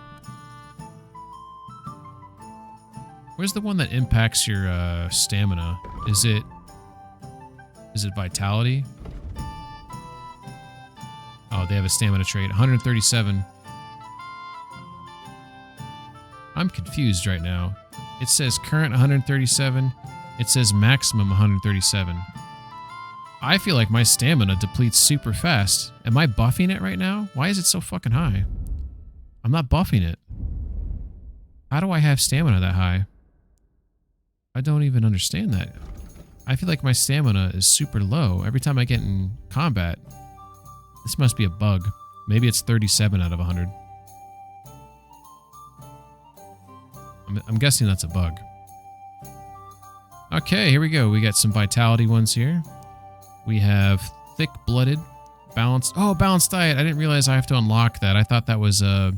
Where's the one that impacts your stamina? Is it Vitality? Oh, they have a stamina trait. 137. I'm confused right now. It says current 137. It says maximum 137. I feel like my stamina depletes super fast. Am I buffing it right now? Why is it so fucking high? I'm not buffing it. How do I have stamina that high? I don't even understand that. I feel like my stamina is super low every time I get in combat. This must be a bug. Maybe it's 37 out of 100. I'm guessing that's a bug. Okay, here we go. We got some vitality ones here. We have thick-blooded, balanced. Oh, balanced diet. I didn't realize I have to unlock that. I thought that was I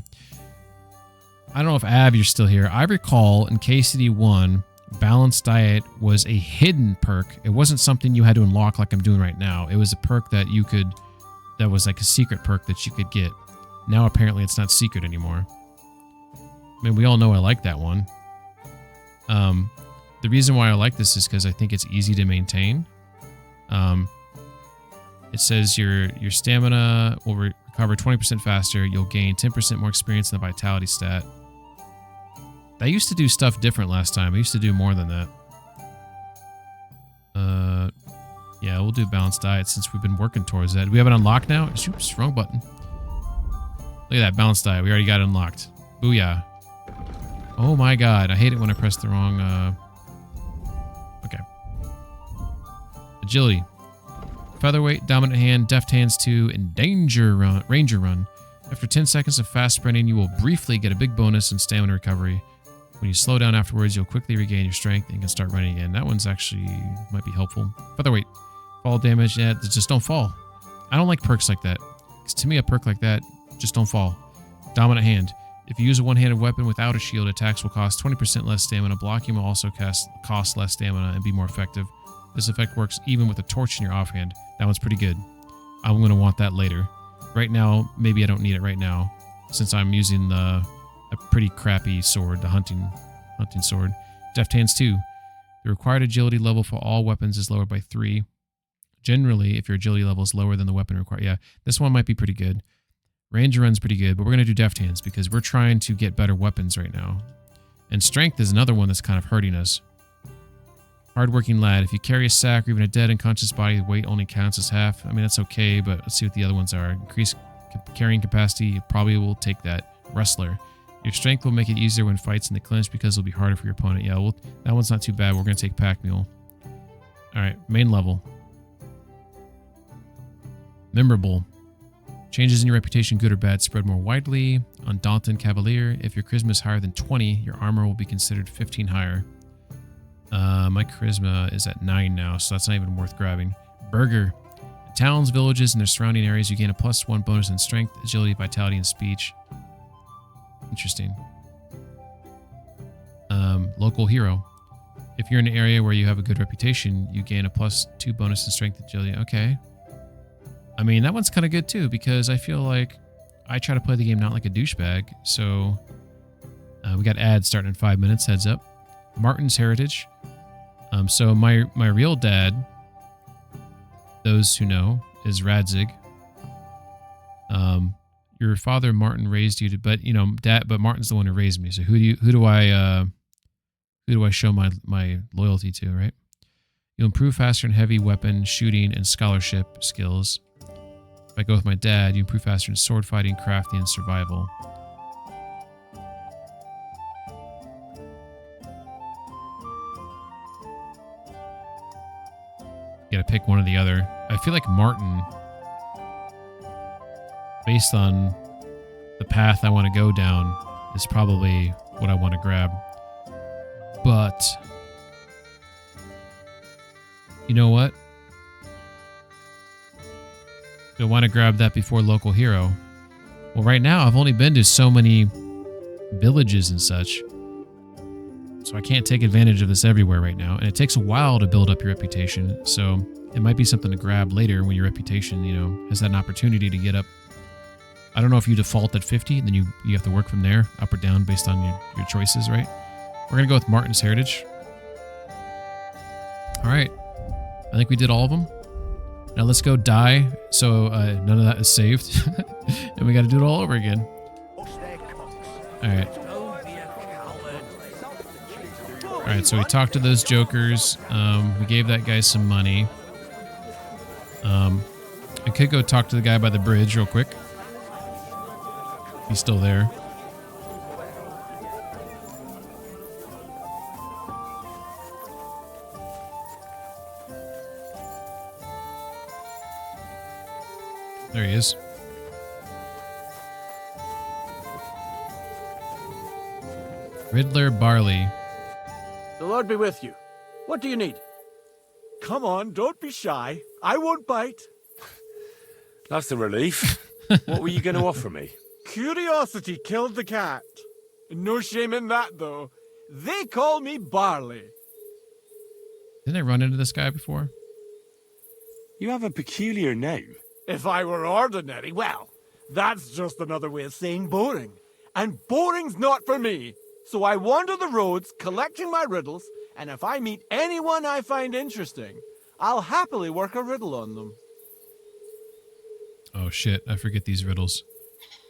don't know if Av, you're still here. I recall in KCD 1, balanced diet was a hidden perk. It wasn't something you had to unlock like I'm doing right now. It was a perk that you could, that was like a secret perk that you could get. Now apparently it's not secret anymore. I mean, we all know I like that one. The reason why I like this is because I think it's easy to maintain. It says your stamina will recover 20% faster. You'll gain 10% more experience in the vitality stat. I used to do stuff different last time. I used to do more than that. Yeah, we'll do balanced diet since we've been working towards that. Do we have it unlocked now? Oops, wrong button. Look at that, balanced diet. We already got it unlocked. Booyah. Oh my god, I hate it when I press the wrong... Okay. Agility. Featherweight, dominant hand, deft hands 2, and ranger run. After 10 seconds of fast sprinting, you will briefly get a big bonus in stamina recovery. When you slow down afterwards, you'll quickly regain your strength and can start running again. That one's actually might be helpful. Featherweight. Fall damage, yeah, just don't fall. I don't like perks like that. Because to me, a perk like that, just don't fall. Dominant hand. If you use a one-handed weapon without a shield, attacks will cost 20% less stamina. Blocking will also cost less stamina and be more effective. This effect works even with a torch in your offhand. That one's pretty good. I'm going to want that later. Right now, maybe I don't need it right now, since I'm using a pretty crappy sword, the hunting sword. Deft hands 2. The required agility level for all weapons is lowered by 3. Generally, if your agility level is lower than the weapon required. Yeah, this one might be pretty good. Ranger run's pretty good, but we're going to do deft hands because we're trying to get better weapons right now. And strength is another one that's kind of hurting us. Hardworking lad. If you carry a sack or even a dead unconscious body, the weight only counts as half. I mean, that's okay, but let's see what the other ones are. Increased carrying capacity, you probably will take that. Wrestler. Your strength will make it easier when fights in the clinch because it'll be harder for your opponent. Yeah, that one's not too bad. We're going to take Pack Mule. Alright, main level. Memorable. Changes in your reputation, good or bad, spread more widely. Undaunted Cavalier. If your charisma is higher than 20, your armor will be considered 15 higher. My charisma is at 9 now, so that's not even worth grabbing. Burger. In towns, villages, and their surrounding areas, you gain a +1 bonus in strength, agility, vitality, and speech. Interesting. Local hero. If you're in an area where you have a good reputation, you gain a +2 bonus in strength, agility. Okay. I mean, that one's kind of good too, because I feel like I try to play the game not like a douchebag. So we got ads starting in 5 minutes, heads up. Martin's heritage. So my real dad, those who know, is Radzig. Your father Martin raised you to, but but Martin's the one who raised me. So who do I show my loyalty to, right? You'll improve faster in heavy weapon shooting and scholarship skills. If I go with my dad, you improve faster in sword fighting, crafting, and survival. You gotta pick one or the other. I feel like Martin, based on the path I want to go down, is probably what I want to grab. But you know what? Do I want to grab that before local hero? Well, right now I've only been to so many villages and such. So I can't take advantage of this everywhere right now. And it takes a while to build up your reputation. So it might be something to grab later when your reputation, you know, has that opportunity to get up. I don't know if you default at 50, then you have to work from there, up or down based on your choices, right? We're going to go with Martin's Heritage. All right. I think we did all of them. Now let's go die. So none of that is saved. And we got to do it all over again. All right. All right, so we talked to those jokers. We gave that guy some money. I could go talk to the guy by the bridge real quick. He's still there. There he is. Riddler Barley. The Lord be with you. What do you need? Come on, don't be shy. I won't bite. That's a relief. What were you going to offer me? Curiosity killed the cat. No shame in that, though. They call me Barley. Didn't I run into this guy before? You have a peculiar name. If I were ordinary, well, that's just another way of saying boring. And boring's not for me. So I wander the roads collecting my riddles, and if I meet anyone I find interesting, I'll happily work a riddle on them. Oh shit, I forget these riddles.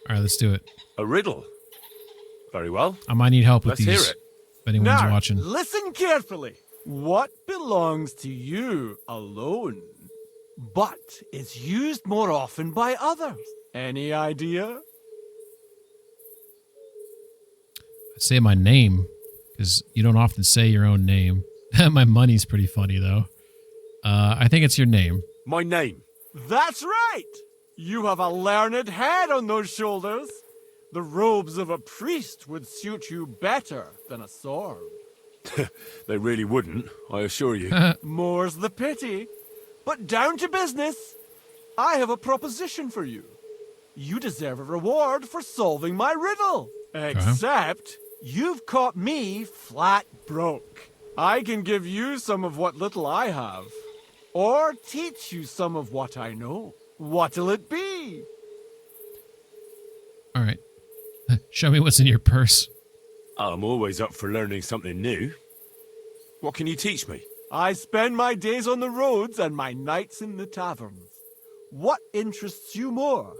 All right, let's do it. A riddle? Very well. I might need help with Let's these. hear it. If anyone's Now, watching. listen carefully. What belongs to you alone, but is used more often by others? Any idea? I'd say my name, because you don't often say your own name. My money's pretty funny, though. I think it's your name. My name. That's right! You have a learned head on those shoulders. The robes of a priest would suit you better than a sword. They really wouldn't, I assure you. More's the pity. But down to business. I have a proposition for you. You deserve a reward for solving my riddle. Except, you've caught me flat broke. I can give you some of what little I have. Or teach you some of what I know. What'll it be? All right. Show me what's in your purse. I'm always up for learning something new. What can you teach me? I spend my days on the roads and my nights in the taverns. What interests you more?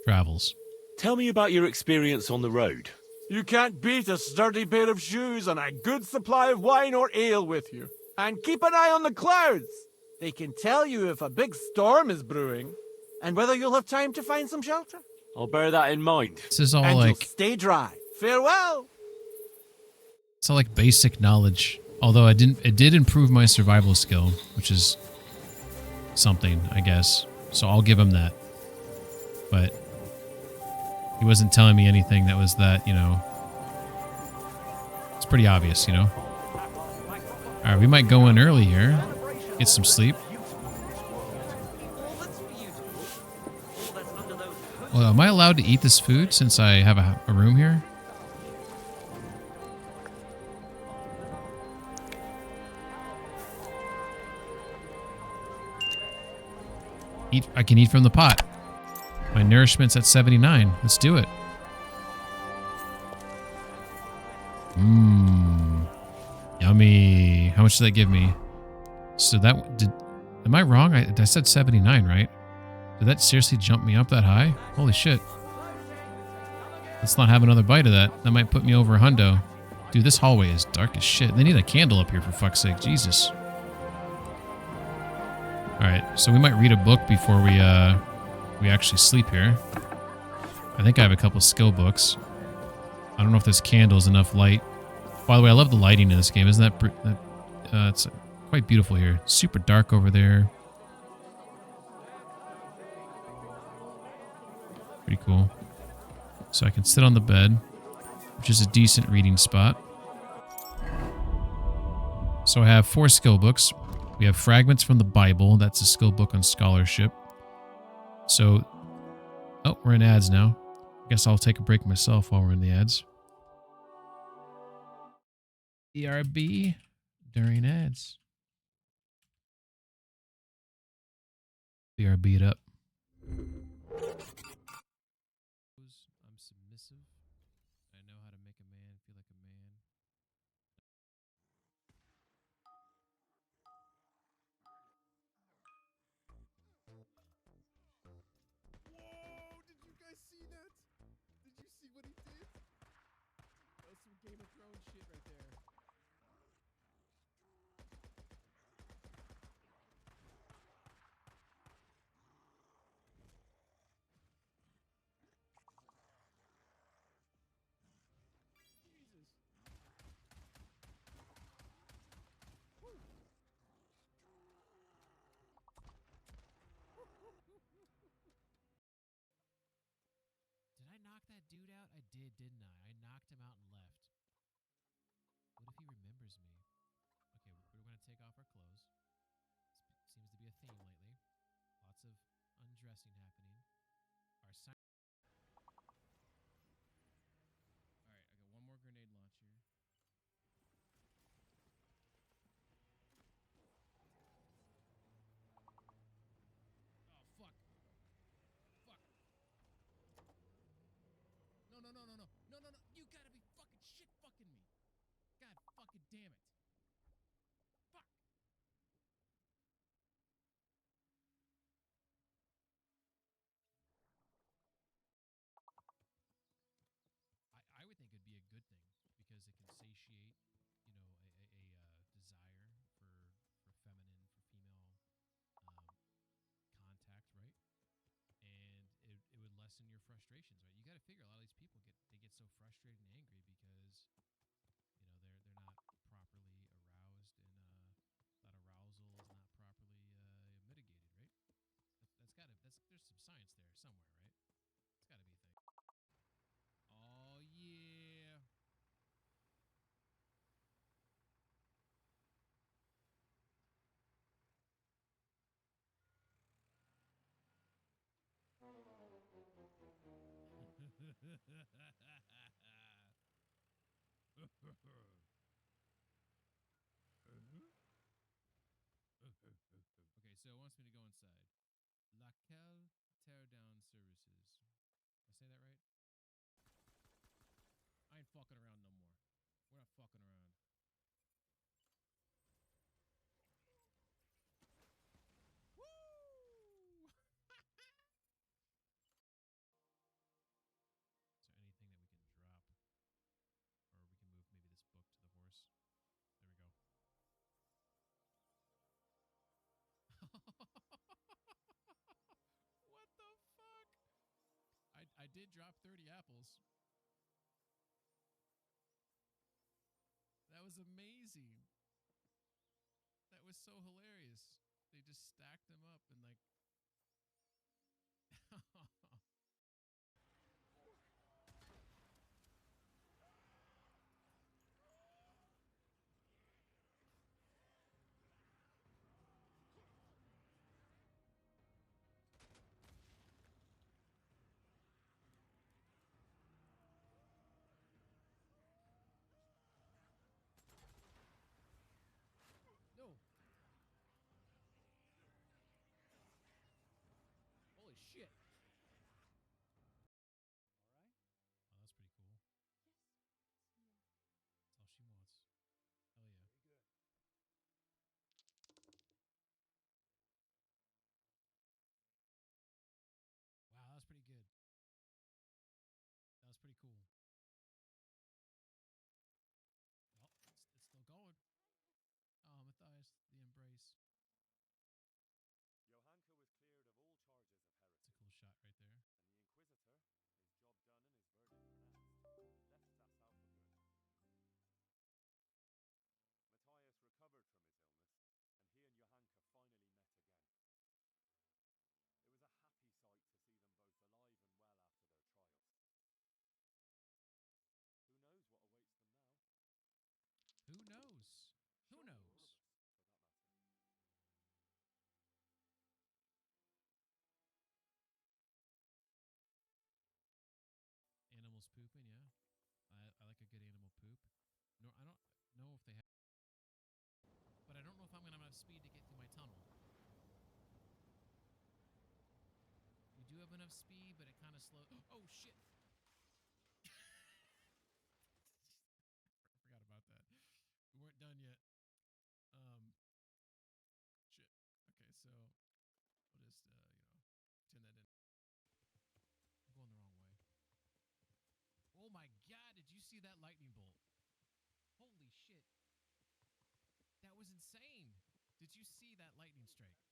Travels. Tell me about your experience on the road. You can't beat a sturdy pair of shoes and a good supply of wine or ale with you. And keep an eye on the clouds. They can tell you if a big storm is brewing and whether you'll have time to find some shelter. I'll bear that in mind. This is all and like... you'll stay dry. Farewell. It's all like basic knowledge. Although it did improve my survival skill, which is something, I guess. So I'll give him that. But he wasn't telling me anything that was that, you know... It's pretty obvious, you know? Alright, we might go in early here. Get some sleep. Well, am I allowed to eat this food since I have a room here? I can eat from the pot. My nourishment's at 79. Let's do it. Mmm. Yummy. How much did that give me? So that did... Am I wrong? I said 79, right? Did that seriously jump me up that high? Holy shit. Let's not have another bite of that. That might put me over a hundo. Dude, this hallway is dark as shit. They need a candle up here for fuck's sake. Jesus. Alright, so we might read a book before we actually sleep here. I think I have a couple skill books. I don't know if this candle is enough light. By the way, I love the lighting in this game. Isn't that it's quite beautiful here. Super dark over there. Pretty cool. So I can sit on the bed, which is a decent reading spot. So I have 4 skill books. We have Fragments from the Bible. That's a skill book on scholarship. So, oh, we're in ads now. We Guess I'll take a break myself while we're in the ads. BRB during ads. BRB it up. I'm submissive. I know how to make a man feel like a man. Whoa! Did you guys see that? Did you see what he did? That was some Game of Thrones shit right there. Jesus. Woo. Did I knock that dude out? I did, didn't I? I knocked him out and left. What if he remembers me? Okay, we're going to take off our clothes. Seems to be a theme lately. Lots of undressing happening. Our sign. All right, I got one more grenade launcher. Oh, fuck. Fuck. No, no, no, no, no. No, no, no. You gotta be fucking shit fucking me. God fucking damn it. Fuck. I would think it'd be a good thing because it can satiate, you know, a desire for feminine, for female contact, right? And it would lessen your frustrations, right? You got to figure a lot of these people get so frustrated and angry because, you know, they're not properly aroused and that arousal is not properly mitigated, right? There's some science there somewhere, right? It's got to be a thing. Oh yeah. Okay, so it wants me to go inside. Laquelle Teardown Services. Did I say that right? I ain't fucking around no more. We're not fucking around. Woo! Is there anything that we can drop? Or we can move maybe this book to the horse. There we go. What the fuck? I did drop 30 apples. That was amazing. That was so hilarious. They just stacked them up and like... No. Holy shit. pooping, yeah. I like a good animal poop. No, I don't know if they have, but I don't know if I'm gonna have enough speed to get through my tunnel. You do have enough speed, but it kind of slow. Oh shit! I forgot about that. We weren't done yet. Shit. Okay, so we'll just turn that in. I'm going the wrong way. Oh my god, did you see that lightning bolt? Holy shit. That was insane. Did you see that lightning strike?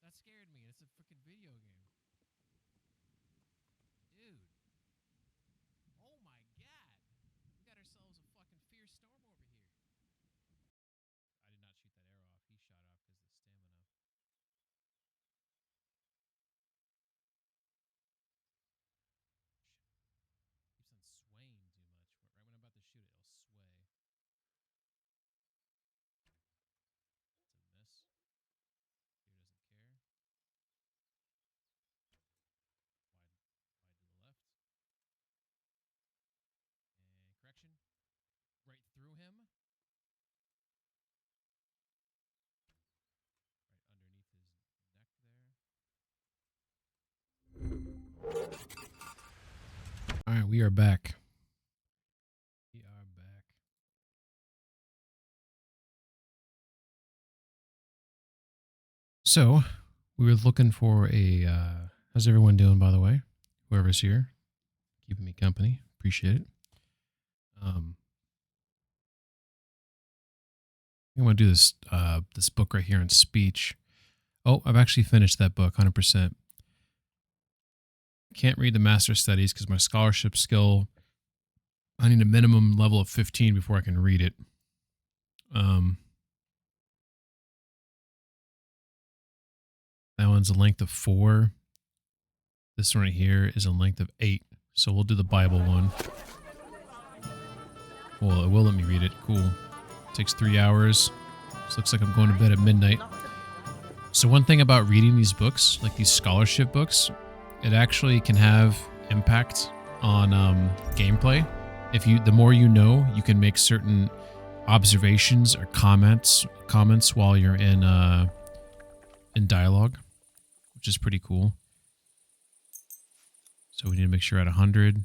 That scared me. It's a freaking video game. Dude. Oh my god. We got ourselves a fucking fierce storm over here. I did not shoot that arrow off. He shot off because of the stamina. Shit. Keeps on swaying too much. Right when I'm about to shoot it, it'll sway. It's a miss. Deer doesn't care. Wide to the left. And correction. Right through him. Right underneath his neck there. All right, we are back. We are back. So, we were looking for a, how's everyone doing, by the way? Whoever's here, keeping me company. Appreciate it. I want to do this, this book right here on speech. Oh, I've actually finished that book, 100%. Can't read the master studies because my scholarship skill, I need a minimum level of 15 before I can read it. That one's a length of 4. This one right here is a length of 8. So we'll do the Bible one. Well, it will let me read it. Cool. Takes 3 hours. This looks like I'm going to bed at midnight. So one thing about reading these books, like these scholarship books, it actually can have impact on gameplay. The more you know, you can make certain observations or comments while you're in dialogue, which is pretty cool. So we need to make sure at 100.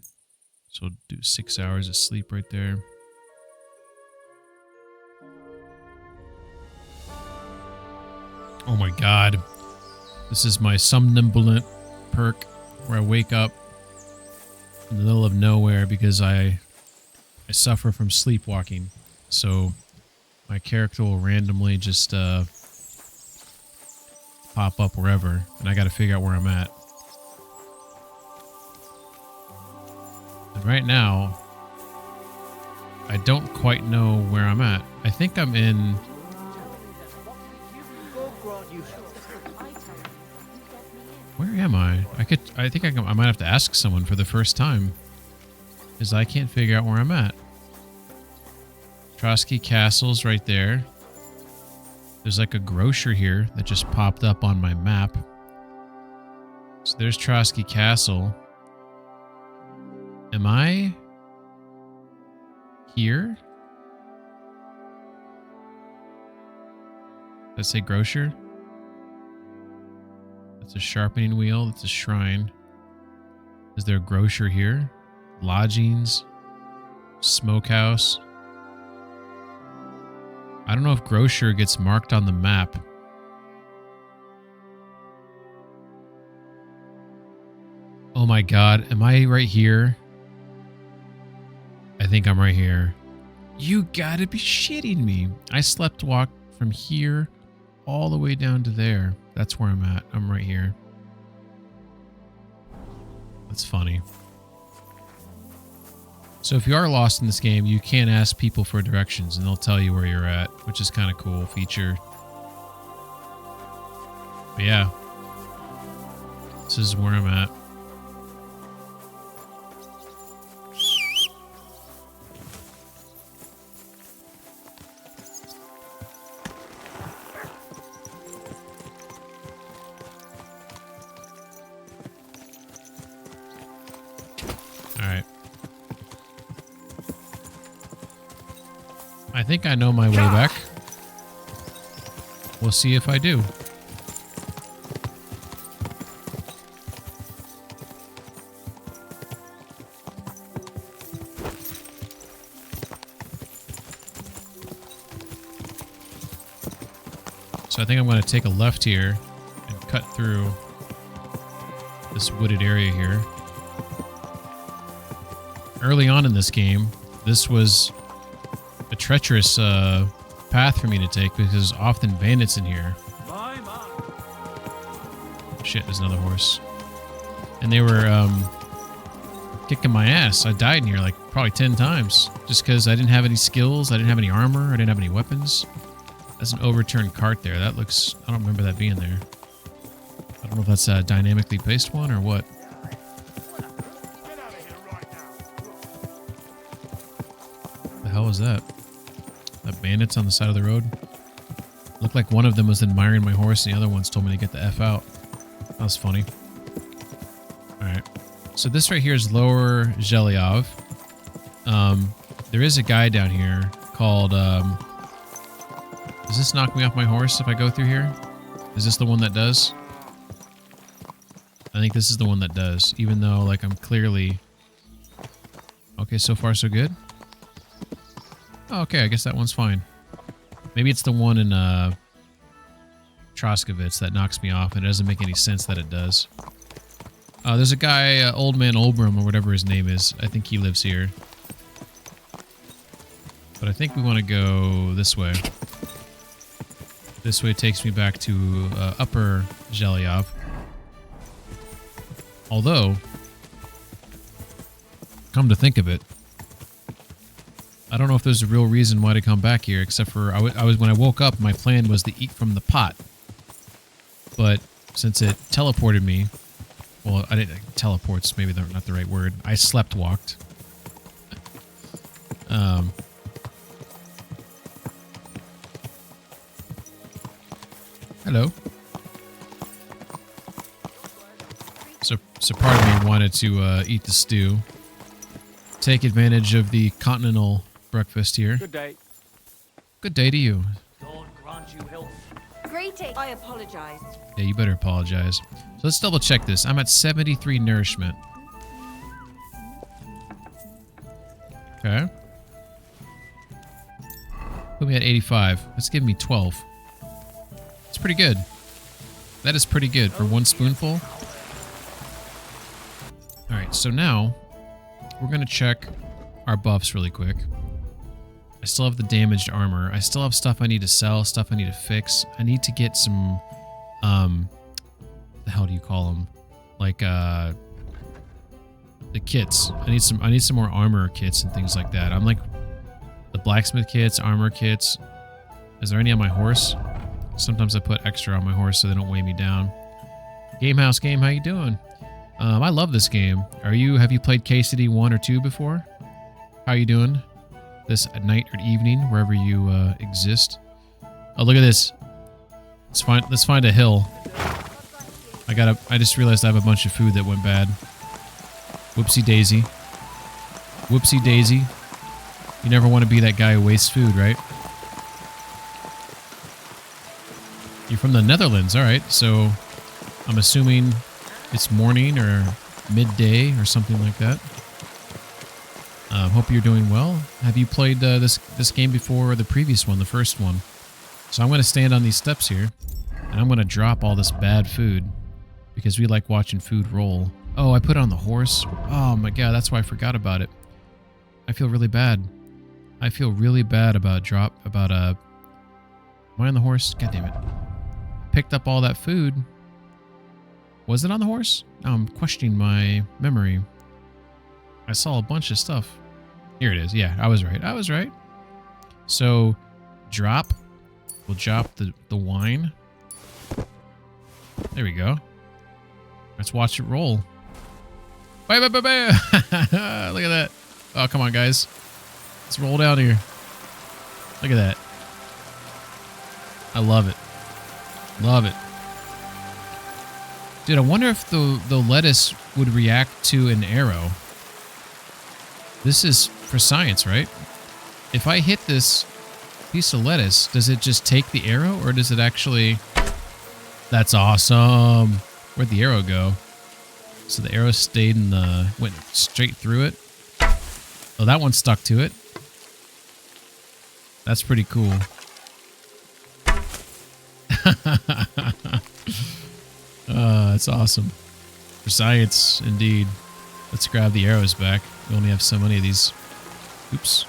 So we'll do 6 hours of sleep right there. Oh my god. This is my somnambulant perk where I wake up in the middle of nowhere because I suffer from sleepwalking. So my character will randomly just pop up wherever, and I got to figure out where I'm at. And right now, I don't quite know where I'm at. I think I'm in... Where am I? I think I might have to ask someone for the first time, because I can't figure out where I'm at. Trotsky Castle's right there. There's like a grocer here that just popped up on my map. So there's Trotsky Castle. Am I here? Does it say grocer? That's a sharpening wheel. That's a shrine. Is there a grocer here? Lodgings? Smokehouse? I don't know if grocer gets marked on the map. Oh my god, am I right here? I think I'm right here. You gotta be shitting me. I slept walk from here all the way down to there. That's where I'm at. I'm right here. That's funny. So if you are lost in this game, you can ask people for directions and they'll tell you where you're at, which is kind of cool feature. But yeah, this is where I'm at. All right. I think I know my way back. We'll see if I do. So I think I'm going to take a left here and cut through this wooded area here. Early on in this game, this was a treacherous path for me to take because there's often bandits in here. Shit, there's another horse. And they were kicking my ass. I died in here like probably 10 times just because I didn't have any skills, I didn't have any armor, I didn't have any weapons. That's an overturned cart there. That looks... I don't remember that being there. I don't know if that's a dynamically placed one or what. The hell was that? That bandits on the side of the road? Looked like one of them was admiring my horse and the other ones told me to get the F out. That was funny. Alright. So this right here is Lower Zhelyov. There is a guy down here called... does this knock me off my horse if I go through here? Is this the one that does? I think this is the one that does, even though, like, I'm clearly... Okay, so far so good? Oh, okay, I guess that one's fine. Maybe it's the one in, Troskovitz that knocks me off, and it doesn't make any sense that it does. There's a guy, Old Man Olbrum, or whatever his name is. I think he lives here. But I think we want to go this way. This way takes me back to Upper Zhelyov. Although, come to think of it, I don't know if there's a real reason why to come back here, except for I was when I woke up, my plan was to eat from the pot. But since it teleported me, well, I didn't teleports. Maybe not the right word. I slept walked. Hello. So part of me wanted to eat the stew. Take advantage of the continental breakfast here. Good day. Good day to you. God grant you health. Great day. I apologize. Yeah, you better apologize. So let's double check this. I'm at 73 nourishment. Okay. Put me at 85. Let's give me 12. It's pretty good. That is pretty good for one spoonful. Alright, so now we're going to check our buffs really quick. I still have the damaged armor. I still have stuff I need to sell, stuff I need to fix. I need to get some, the hell do you call them? Like, the kits. I need some more armor kits and things like that. I'm like, the blacksmith kits, armor kits. Is there any on my horse? Sometimes I put extra on my horse so they don't weigh me down. Gamehouse game, how you doing? I love this game. Have you played KCD 1 or 2 before? How you doing? This at night or evening, wherever you exist. Oh, look at this. Let's find a hill. I just realized I have a bunch of food that went bad. Whoopsie daisy. Whoopsie daisy. You never want to be that guy who wastes food, right? You're from the Netherlands, alright, so I'm assuming it's morning or midday or something like that. Hope you're doing well. Have you played this game before, or the previous one, the first one? So I'm going to stand on these steps here, and I'm going to drop all this bad food, because we like watching food roll. Oh, I put it on the horse? Oh my god, that's why I forgot about it. I feel really bad. I feel really bad about am I on the horse? God damn it. Picked up all that food. Was it on the horse? Now I'm questioning my memory. I saw a bunch of stuff. Here it is. Yeah, I was right. I was right. So, drop. We'll drop the wine. There we go. Let's watch it roll. Bye, bye, bye, bye. Look at that. Oh, come on, guys. Let's roll down here. Look at that. I love it. Love it. Dude, I wonder if the lettuce would react to an arrow. This is for science, right? If I hit this piece of lettuce, does it just take the arrow or does it actually... That's awesome. Where'd the arrow go? So the arrow stayed in the... went straight through it. Oh, that one stuck to it. That's pretty cool. That's awesome. For science, indeed. Let's grab the arrows back. We only have so many of these. Oops.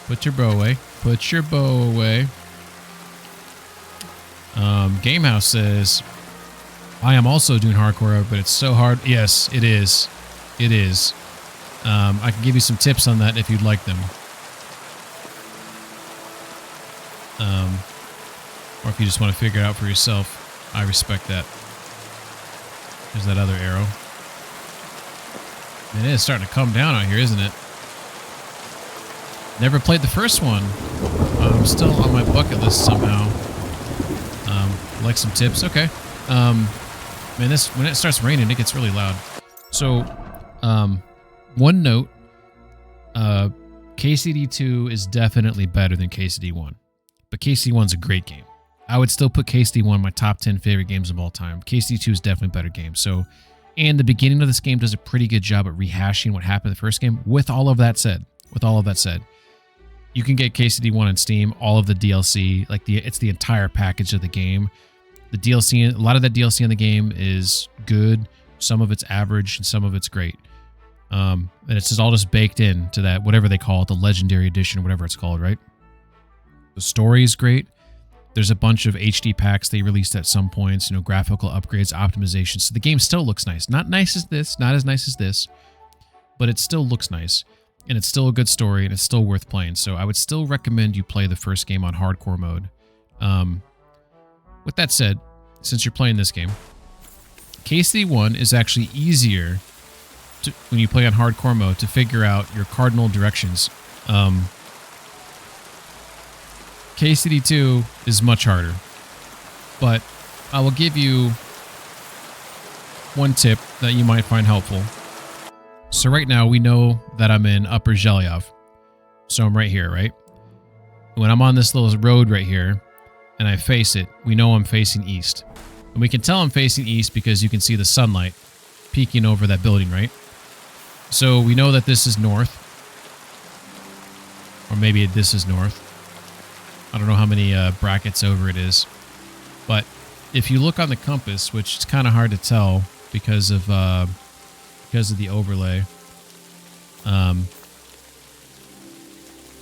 Put your bow away. Put your bow away. Gamehouse says, I am also doing hardcore, but it's so hard. Yes, it is. It is. I can give you some tips on that if you'd like them. Or if you just want to figure it out for yourself, I respect that. There's that other arrow. It is starting to come down out here, isn't it? Never played the first one. I'm still on my bucket list somehow. Like some tips. Okay. Man, this when it starts raining, it gets really loud. So, one note. KCD2 is definitely better than KCD1. But KCD1's a great game. I would still put KCD1 in my top 10 favorite games of all time. KCD2 is definitely a better game. So, and the beginning of this game does a pretty good job at rehashing what happened in the first game. With all of that said, you can get KCD1 on Steam, all of the DLC, like it's the entire package of the game. The DLC, a lot of that DLC in the game is good. Some of it's average and some of it's great. And it's just all just baked into that, whatever they call it, the Legendary Edition, whatever it's called, right? The story is great. There's a bunch of HD packs they released at some points, graphical upgrades, optimization. So the game still looks nice. Not nice as this, not as nice as this, but it still looks nice. And it's still a good story, and it's still worth playing. So I would still recommend you play the first game on hardcore mode. With that said, since you're playing this game, KCD1 is actually easier when you play on hardcore mode to figure out your cardinal directions. KCD2 is much harder, but I will give you one tip that you might find helpful. So right now we know that I'm in Upper Zhelyov, so I'm right here, right? When I'm on this little road right here and I face it, we know I'm facing east. And we can tell I'm facing east because you can see the sunlight peeking over that building, right? So we know that this is north. Or maybe this is north. I don't know how many brackets over it is. But if you look on the compass, which is kind of hard to tell because of the overlay. I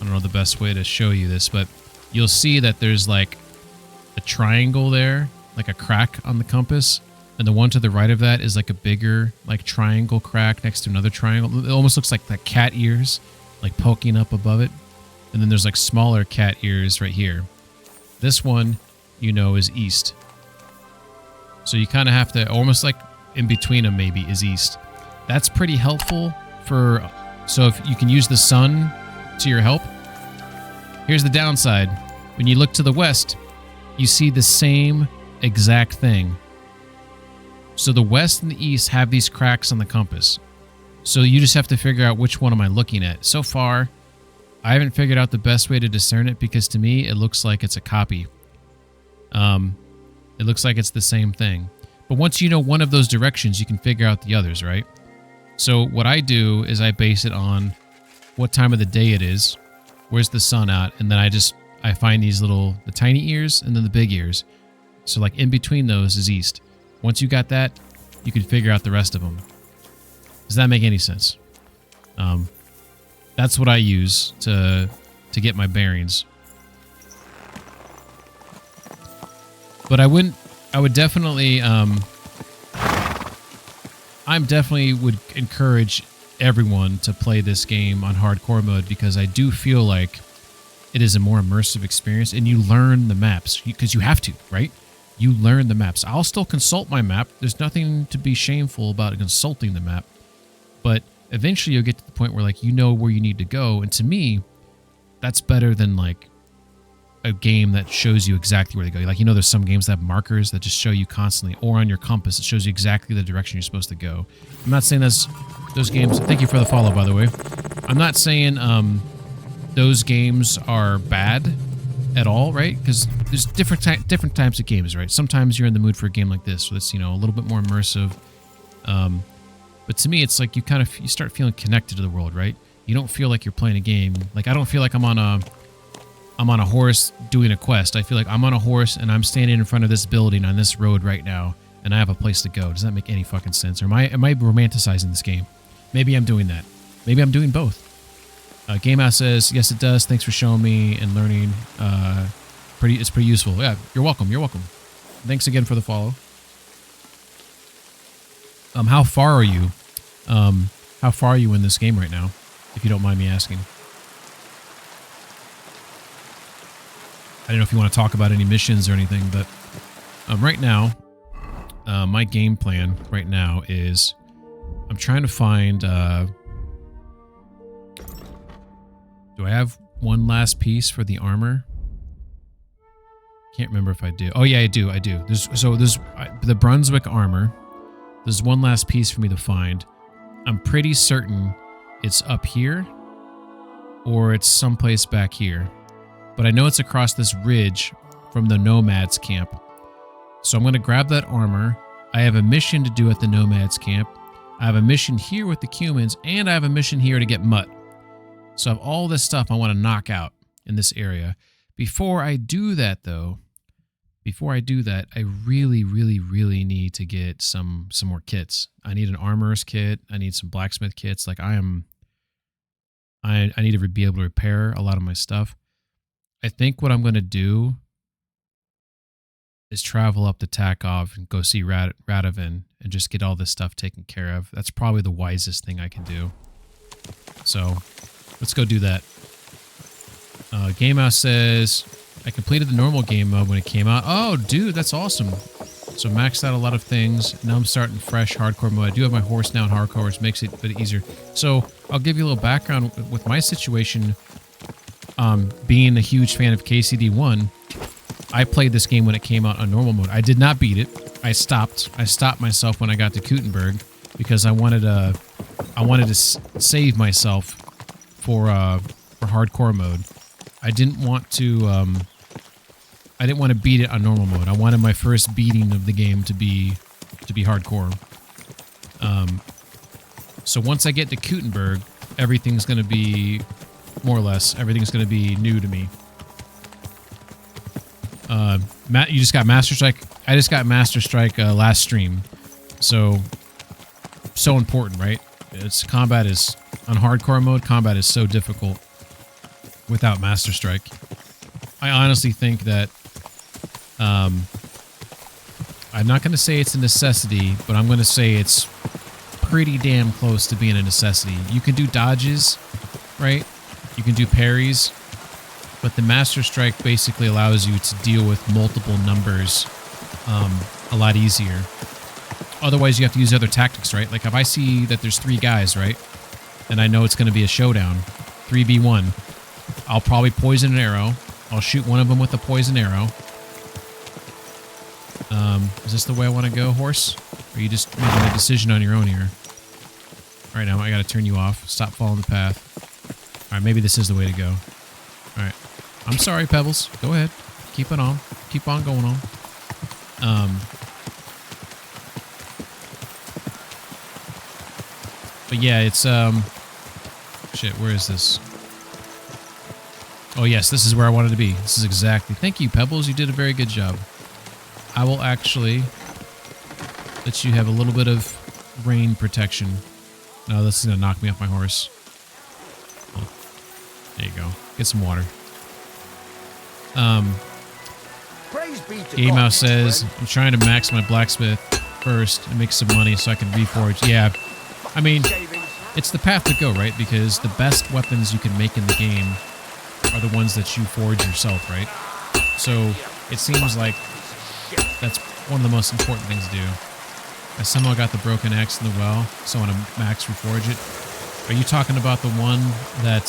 don't know the best way to show you this, but you'll see that there's like a triangle there, like a crack on the compass. And the one to the right of that is like a bigger like triangle crack next to another triangle. It almost looks like the cat ears like poking up above it. And then there's like smaller cat ears right here. This one, is east. So you kind of have to, almost like in between them maybe, is east. That's pretty helpful so if you can use the sun to your help. Here's the downside. When you look to the west, you see the same exact thing. So the west and the east have these cracks on the compass. So you just have to figure out which one am I looking at. So far, I haven't figured out the best way to discern it because to me, it looks like it's a copy. It looks like it's the same thing. But once you know one of those directions, you can figure out the others, right? So what I do is I base it on what time of the day it is, where's the sun at, and then I find the tiny ears and then the big ears. So like in between those is east. Once you got that, you can figure out the rest of them. Does that make any sense? That's what I use to get my bearings. But I would definitely, would encourage everyone to play this game on hardcore mode because I do feel like it is a more immersive experience and you learn the maps because you have to, right? You learn the maps. I'll still consult my map. There's nothing to be shameful about consulting the map, but eventually you'll get to the point where like you know where you need to go, and to me that's better than like a game that shows you exactly where to go. Like there's some games that have markers that just show you constantly, or on your compass it shows you exactly the direction you're supposed to go. I'm not saying those games, thank you for the follow by the way, I'm not saying those games are bad at all, right? Because there's different types of games, right? Sometimes you're in the mood for a game like this, so it's, you know, a little bit more immersive. But to me, it's like you start feeling connected to the world, right? You don't feel like you're playing a game. Like, I don't feel like I'm on a horse doing a quest. I feel like I'm on a horse and I'm standing in front of this building on this road right now, and I have a place to go. Does that make any fucking sense? Or am I romanticizing this game? Maybe I'm doing that. Maybe I'm doing both. Gamehouse says, yes, it does. Thanks for showing me and learning. It's pretty useful. Yeah, you're welcome. You're welcome. Thanks again for the follow. How far are you? How far are you in this game right now, if you don't mind me asking? I don't know if you want to talk about any missions or anything, but right now, my game plan right now is I'm trying to find... do I have one last piece for the armor? Can't remember if I do. Oh yeah, I do. There's the Brunswick armor. There's one last piece for me to find. I'm pretty certain it's up here or it's someplace back here. But I know it's across this ridge from the Nomads camp. So I'm going to grab that armor. I have a mission to do at the Nomads camp. I have a mission here with the Cumans, and I have a mission here to get Mutt. So I have all this stuff I want to knock out in this area. Before I do that, though, I really, really, really need to get some more kits. I need an armorer's kit. I need some blacksmith kits. Like I need to be able to repair a lot of my stuff. I think what I'm going to do is travel up to Takov and go see Radovan and just get all this stuff taken care of. That's probably the wisest thing I can do. So let's go do that. Gamehouse says, I completed the normal game mode when it came out. Oh, dude, that's awesome. So maxed out a lot of things. Now I'm starting fresh hardcore mode. I do have my horse now in hardcore, which makes it a bit easier. So I'll give you a little background with my situation. Being a huge fan of KCD1, I played this game when it came out on normal mode. I did not beat it. I stopped myself when I got to Kuttenberg because I wanted to save myself for hardcore mode. I didn't want to beat it on normal mode. I wanted my first beating of the game to be hardcore. So once I get to Kuttenberg, everything's going to be more or less new to me. Matt, you just got Master Strike. I just got Master Strike last stream, so important, right? Combat is on hardcore mode. Combat is so difficult without Master Strike. I honestly think that I'm not going to say it's a necessity, but I'm going to say it's pretty damn close to being a necessity. You can do dodges, right? You can do parries, but the Master Strike basically allows you to deal with multiple numbers a lot easier. Otherwise, you have to use other tactics, right? Like if I see that there's 3 guys, right, and I know it's going to be a showdown, 3v1, I'll probably poison an arrow. I'll shoot one of them with a poison arrow. Is this the way I want to go, horse? Or are you just making a decision on your own here? All right, now I got to turn you off. Stop following the path. All right, maybe this is the way to go. All right. I'm sorry, Pebbles. Go ahead. Keep it on. Keep on going on. But yeah, it's, shit, where is this? Oh, yes, this is where I wanted to be. This is exactly... Thank you, Pebbles. You did a very good job. I will actually let you have a little bit of rain protection. No, this is going to knock me off my horse. Oh, there you go. Get some water. Gamehouse says, I'm trying to max my blacksmith first and make some money so I can reforge. Yeah, I mean, it's the path to go, right? Because the best weapons you can make in the game are the ones that you forge yourself, right? So it seems like that's one of the most important things to do. I somehow got the broken axe in the well, so I want to max reforge it. Are you talking about the one that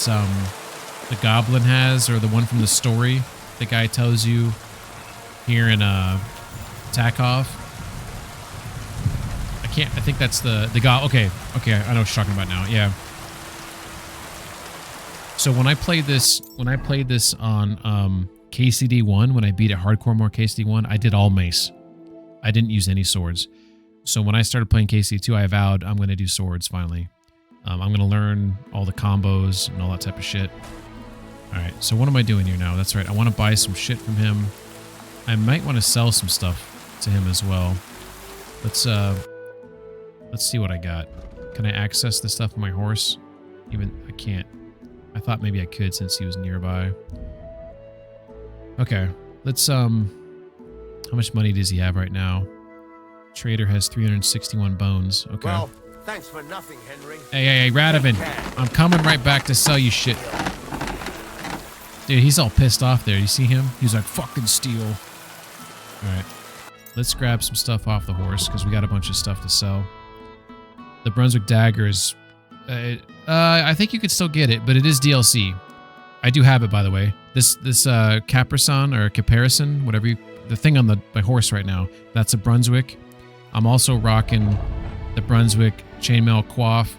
the goblin has, or the one from the story the guy tells you here in Takov? I think that's the okay, I know what you're talking about now. Yeah. So when I played this on KCD1, when I beat it hardcore more KCD1, I did all mace. I didn't use any swords. So when I started playing KCD2, I vowed I'm going to do swords finally. I'm going to learn all the combos and all that type of shit. All right, so what am I doing here now? That's right, I want to buy some shit from him. I might want to sell some stuff to him as well. Let's see what I got. Can I access the stuff on my horse? Even I can't. I thought maybe I could since he was nearby. Okay, let's how much money does he have right now? Trader has 361 bones. Okay. Well, thanks for nothing, Henry. Hey, Radovan. I'm coming right back to sell you shit. Dude, he's all pissed off there. You see him? He's like, fucking steal. Alright. Let's grab some stuff off the horse, because we got a bunch of stuff to sell. The Brunswick dagger is... I think you could still get it, but it is DLC. I do have it, by the way. This caparison, or caparison, whatever you... The thing on my horse right now, that's a Brunswick. I'm also rocking the Brunswick chainmail coif.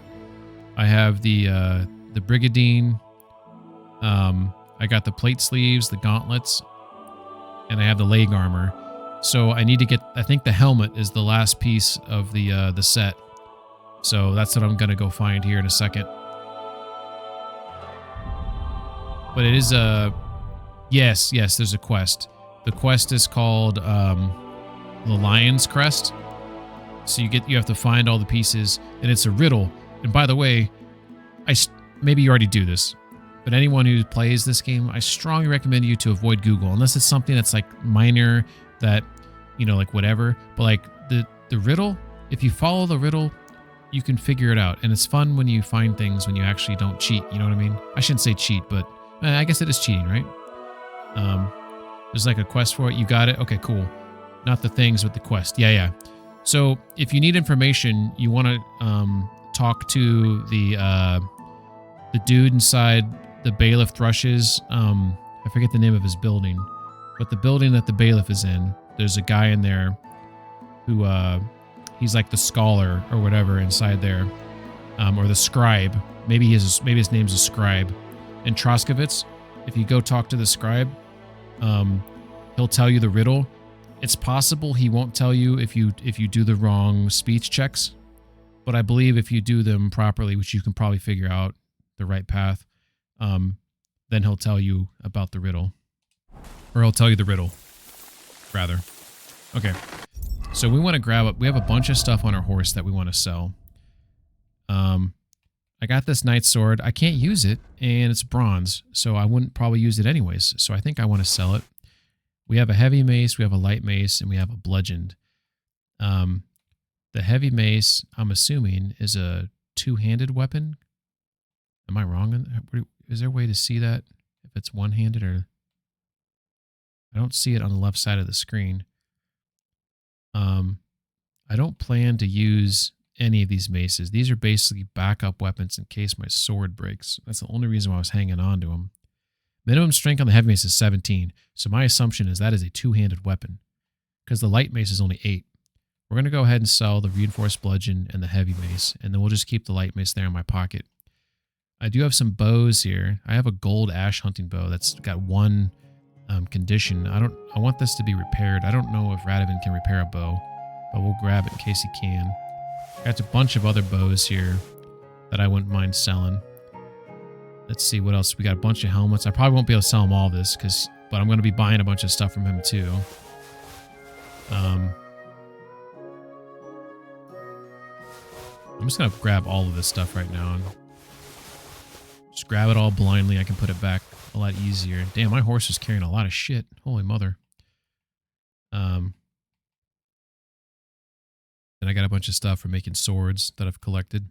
I have the Brigadine. I got the plate sleeves, the gauntlets, and I have the leg armor. So I need to get, I think the helmet is the last piece of the set. So that's what I'm going to go find here in a second. But it is a, yes, there's a quest. The quest is called the Lion's Crest. So you have to find all the pieces, and it's a riddle. And by the way, maybe you already do this, but anyone who plays this game, I strongly recommend you to avoid Google, unless it's something that's like minor, that, you know, like whatever. But like the riddle, if you follow the riddle, you can figure it out. And it's fun when you find things when you actually don't cheat. You know what I mean? I shouldn't say cheat, but I guess it is cheating, right? There's like a quest for it. You got it? Okay, cool. Not the things, but the quest. Yeah. So if you need information, you want to talk to the dude inside the Bailiff Thrushes. I forget the name of his building, but the building that the Bailiff is in, there's a guy in there who he's like the scholar or whatever inside there, or the scribe. Maybe his name's a scribe. In Troskowitz, if you go talk to the scribe, he'll tell you the riddle. It's possible he won't tell you if you do the wrong speech checks, but I believe if you do them properly, which you can probably figure out the right path, then he'll tell you about the riddle, or he'll tell you the riddle, rather. Okay, so we want to grab up. We have a bunch of stuff on our horse that we want to sell. I got this knight's sword. I can't use it, and it's bronze, so I wouldn't probably use it anyways. So I think I want to sell it. We have a heavy mace, we have a light mace, and we have a bludgeoned. The heavy mace, I'm assuming, is a two-handed weapon. Am I wrong? Is there a way to see that? If it's one-handed or... I don't see it on the left side of the screen. I don't plan to use any of these maces. These are basically backup weapons in case my sword breaks. That's the only reason why I was hanging on to them. Minimum strength on the heavy mace is 17, so my assumption is that is a two-handed weapon, because the light mace is only 8. We're going to go ahead and sell the reinforced bludgeon and the heavy mace, and then we'll just keep the light mace there in my pocket. I do have some bows here. I have a gold ash hunting bow that's got one condition. I want this to be repaired. I don't know if Radovan can repair a bow, but we'll grab it in case he can. Got a bunch of other bows here that I wouldn't mind selling. Let's see what else. We got a bunch of helmets. I probably won't be able to sell him all this, but I'm going to be buying a bunch of stuff from him too. I'm just going to grab all of this stuff right now and just grab it all blindly. I can put it back a lot easier. Damn, my horse is carrying a lot of shit. Holy mother. And I got a bunch of stuff for making swords that I've collected.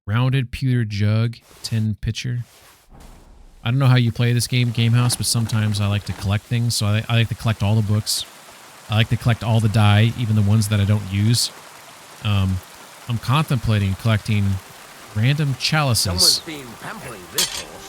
Rounded pewter jug, tin pitcher. I don't know how you play this game, Gamehouse, but sometimes I like to collect things. So I like to collect all the books. I like to collect all the dye, even the ones that I don't use. I'm contemplating collecting random chalices. Someone's been pampering this horse.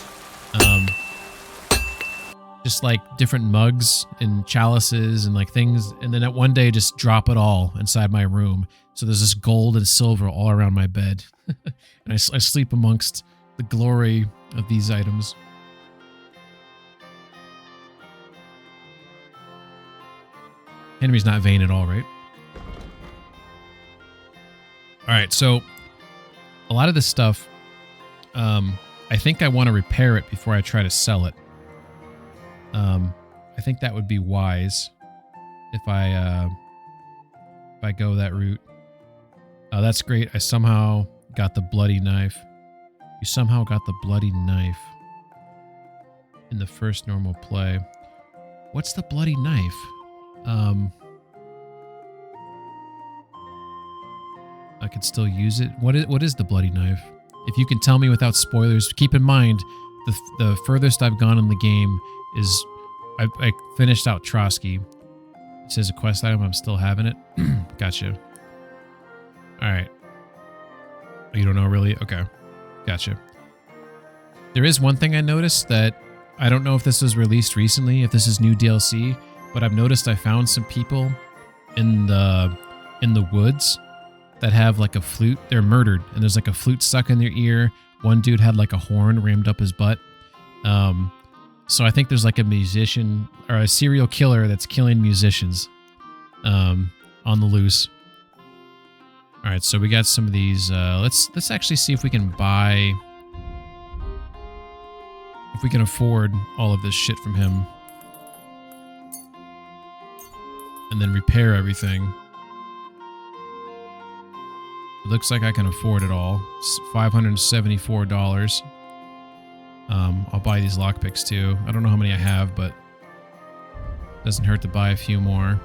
Just like different mugs and chalices and like things, and then at one day just drop it all inside my room. So there's this gold and silver all around my bed. And I sleep amongst the glory of these items. Henry's not vain at all, right? All right, so a lot of this stuff, I think I want to repair it before I try to sell it. I think that would be wise if I go that route. Oh, that's great. I somehow got the bloody knife. You somehow got the bloody knife in the first normal play. What's the bloody knife? I could still use it. What is the bloody knife? If you can tell me without spoilers, keep in mind the furthest I've gone in the game is I finished out Trotsky. It says a quest item. I'm still having it. Gotcha. All right. Oh, you don't know really? Okay. Gotcha. There is one thing I noticed that I don't know if this was released recently, if this is new DLC, but I've noticed I found some people in the woods that have like a flute. They're murdered, and there's like a flute stuck in their ear. One dude had like a horn rammed up his butt. So I think there's like a musician or a serial killer that's killing musicians on the loose. All right, so we got some of these. Let's actually see if we can buy, if we can afford all of this shit from him, and then repair everything. It looks like I can afford it all. It's $574. I'll buy these lockpicks too. I don't know how many I have, but doesn't hurt to buy a few more.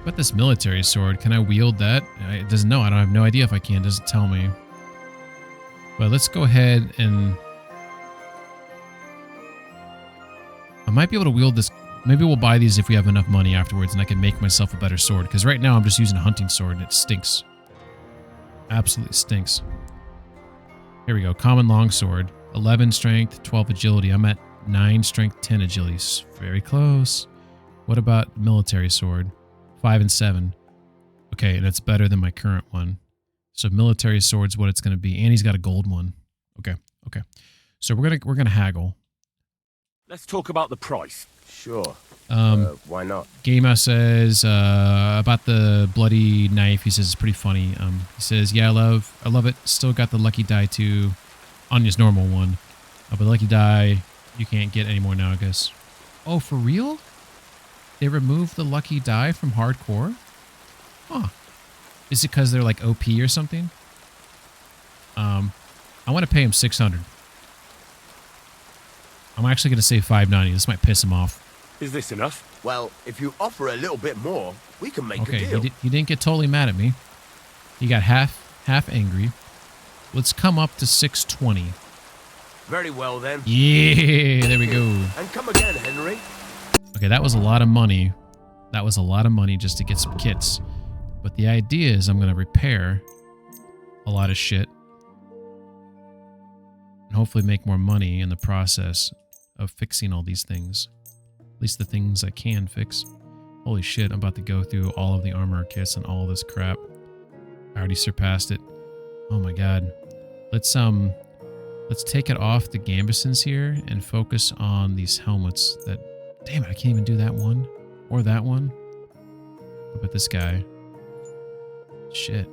But this military sword, can I wield that? It doesn't know. I have no idea if I can. It doesn't tell me. But let's go ahead and I might be able to wield this. Maybe we'll buy these if we have enough money afterwards and I can make myself a better sword. Because right now I'm just using a hunting sword and it stinks. Absolutely stinks. Here we go. Common longsword. 11 strength, 12 agility. I'm at 9 strength, 10 agility. Very close. What about military sword? 5 and 7. Okay, and it's better than my current one. So military sword's what it's going to be. And he's got a gold one. Okay, okay. So we're gonna haggle. Let's talk about the price. Sure. Why not? Gamer says about the bloody knife. He says it's pretty funny. He says, "Yeah, I love it. Still got the lucky die too, on his normal one, but the lucky die you can't get anymore now, I guess." Oh, for real? They removed the lucky die from hardcore? Huh? Is it because they're like OP or something? I want to pay him $600. I'm actually gonna say $590. This might piss him off. Is this enough? Well, if you offer a little bit more, we can make a Okay, deal. he didn't get totally mad at me. He got half angry. Let's come up to 620. Very well then. Yeah, there we go. And come again, Henry. Okay, that was a lot of money. That was a lot of money just to get some kits. But the idea is I'm going to repair a lot of shit and hopefully make more money in the process of fixing all these things. At least the things I can fix. Holy shit, I'm about to go through all of the armor kits and all this crap. I already surpassed it. Oh my god. Let's take it off the gambesons here and focus on these helmets that, damn it, I can't even do that one or that one. What about this guy? Shit.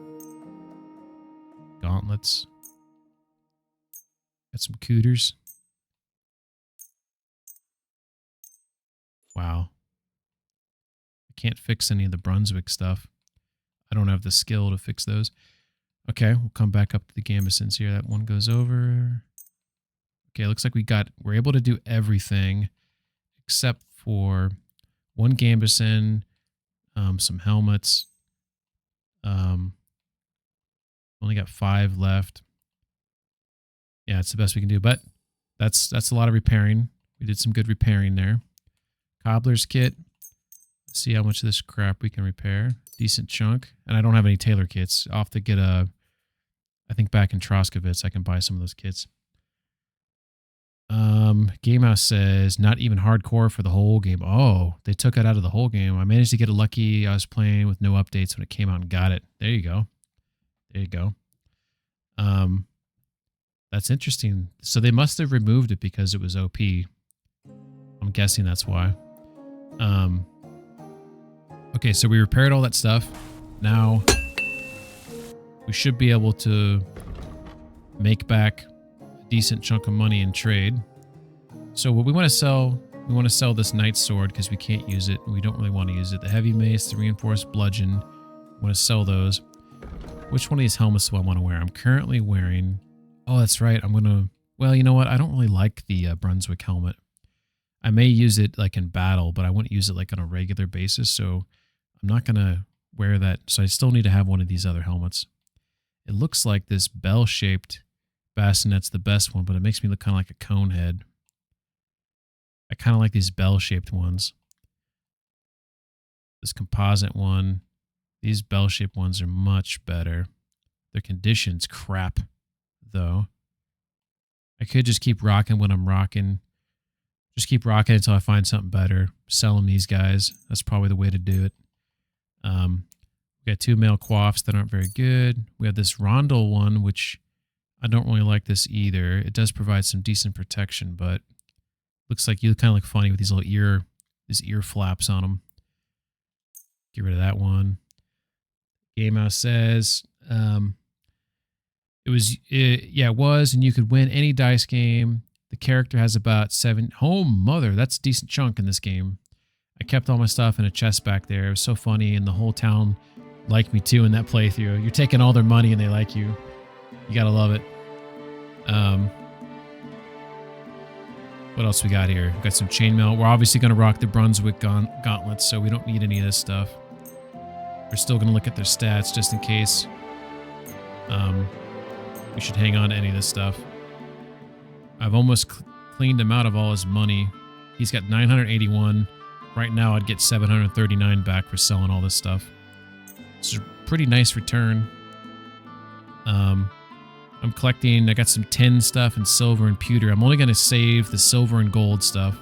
Gauntlets. Got some cooters. Wow. I can't fix any of the Brunswick stuff. I don't have the skill to fix those. Okay, we'll come back up to the gambesons here. That one goes over. Okay, looks like we're able to do everything except for one gambeson, some helmets. Only got 5 left. Yeah, it's the best we can do, but that's a lot of repairing. We did some good repairing there. Cobbler's kit. Let's see how much of this crap we can repair. Decent chunk. And I don't have any tailor kits. I'll have to get I think back in Troskowitz, I can buy some of those kits. Gamehouse says, not even hardcore for the whole game. Oh, they took it out of the whole game. I managed to get it lucky. I was playing with no updates when it came out and got it. There you go. There you go. That's interesting. So they must have removed it because it was OP. I'm guessing that's why. Okay, so we repaired all that stuff. Now we should be able to make back a decent chunk of money in trade. So what we want to sell this knight's sword because we can't use it. We don't really want to use it. The heavy mace, the reinforced bludgeon. We want to sell those. Which one of these helmets do I want to wear? I'm currently wearing... Oh, that's right. I'm going to... Well, you know what? I don't really like the Brunswick helmet. I may use it like in battle, but I wouldn't use it like on a regular basis, so I'm not going to wear that. So I still need to have one of these other helmets. It looks like this bell-shaped bassinet's the best one, but it makes me look kind of like a cone head. I kind of like these bell-shaped ones. This composite one. These bell-shaped ones are much better. Their condition's crap, though. I could just keep rocking what I'm rocking. Just keep rocking until I find something better. Sell them these guys. That's probably the way to do it. We got 2 male coiffs that aren't very good. We have this rondel one, which I don't really like this either. It does provide some decent protection, but looks like you kind of look funny with these little ear flaps on them. Get rid of that one. Game House says it was, and you could win any dice game. The character has about 7. Oh, mother, that's a decent chunk in this game. I kept all my stuff in a chest back there. It was so funny, and the whole town liked me too in that playthrough. You're taking all their money, and they like you. You gotta love it. What else we got here? We got some chainmail. We're obviously gonna rock the Brunswick gauntlets, so we don't need any of this stuff. We're still gonna look at their stats just in case. We should hang on to any of this stuff. I've almost cleaned him out of all his money. He's got 981. Right now, I'd get 739 back for selling all this stuff. It's a pretty nice return. I'm collecting. I got some tin stuff and silver and pewter. I'm only going to save the silver and gold stuff.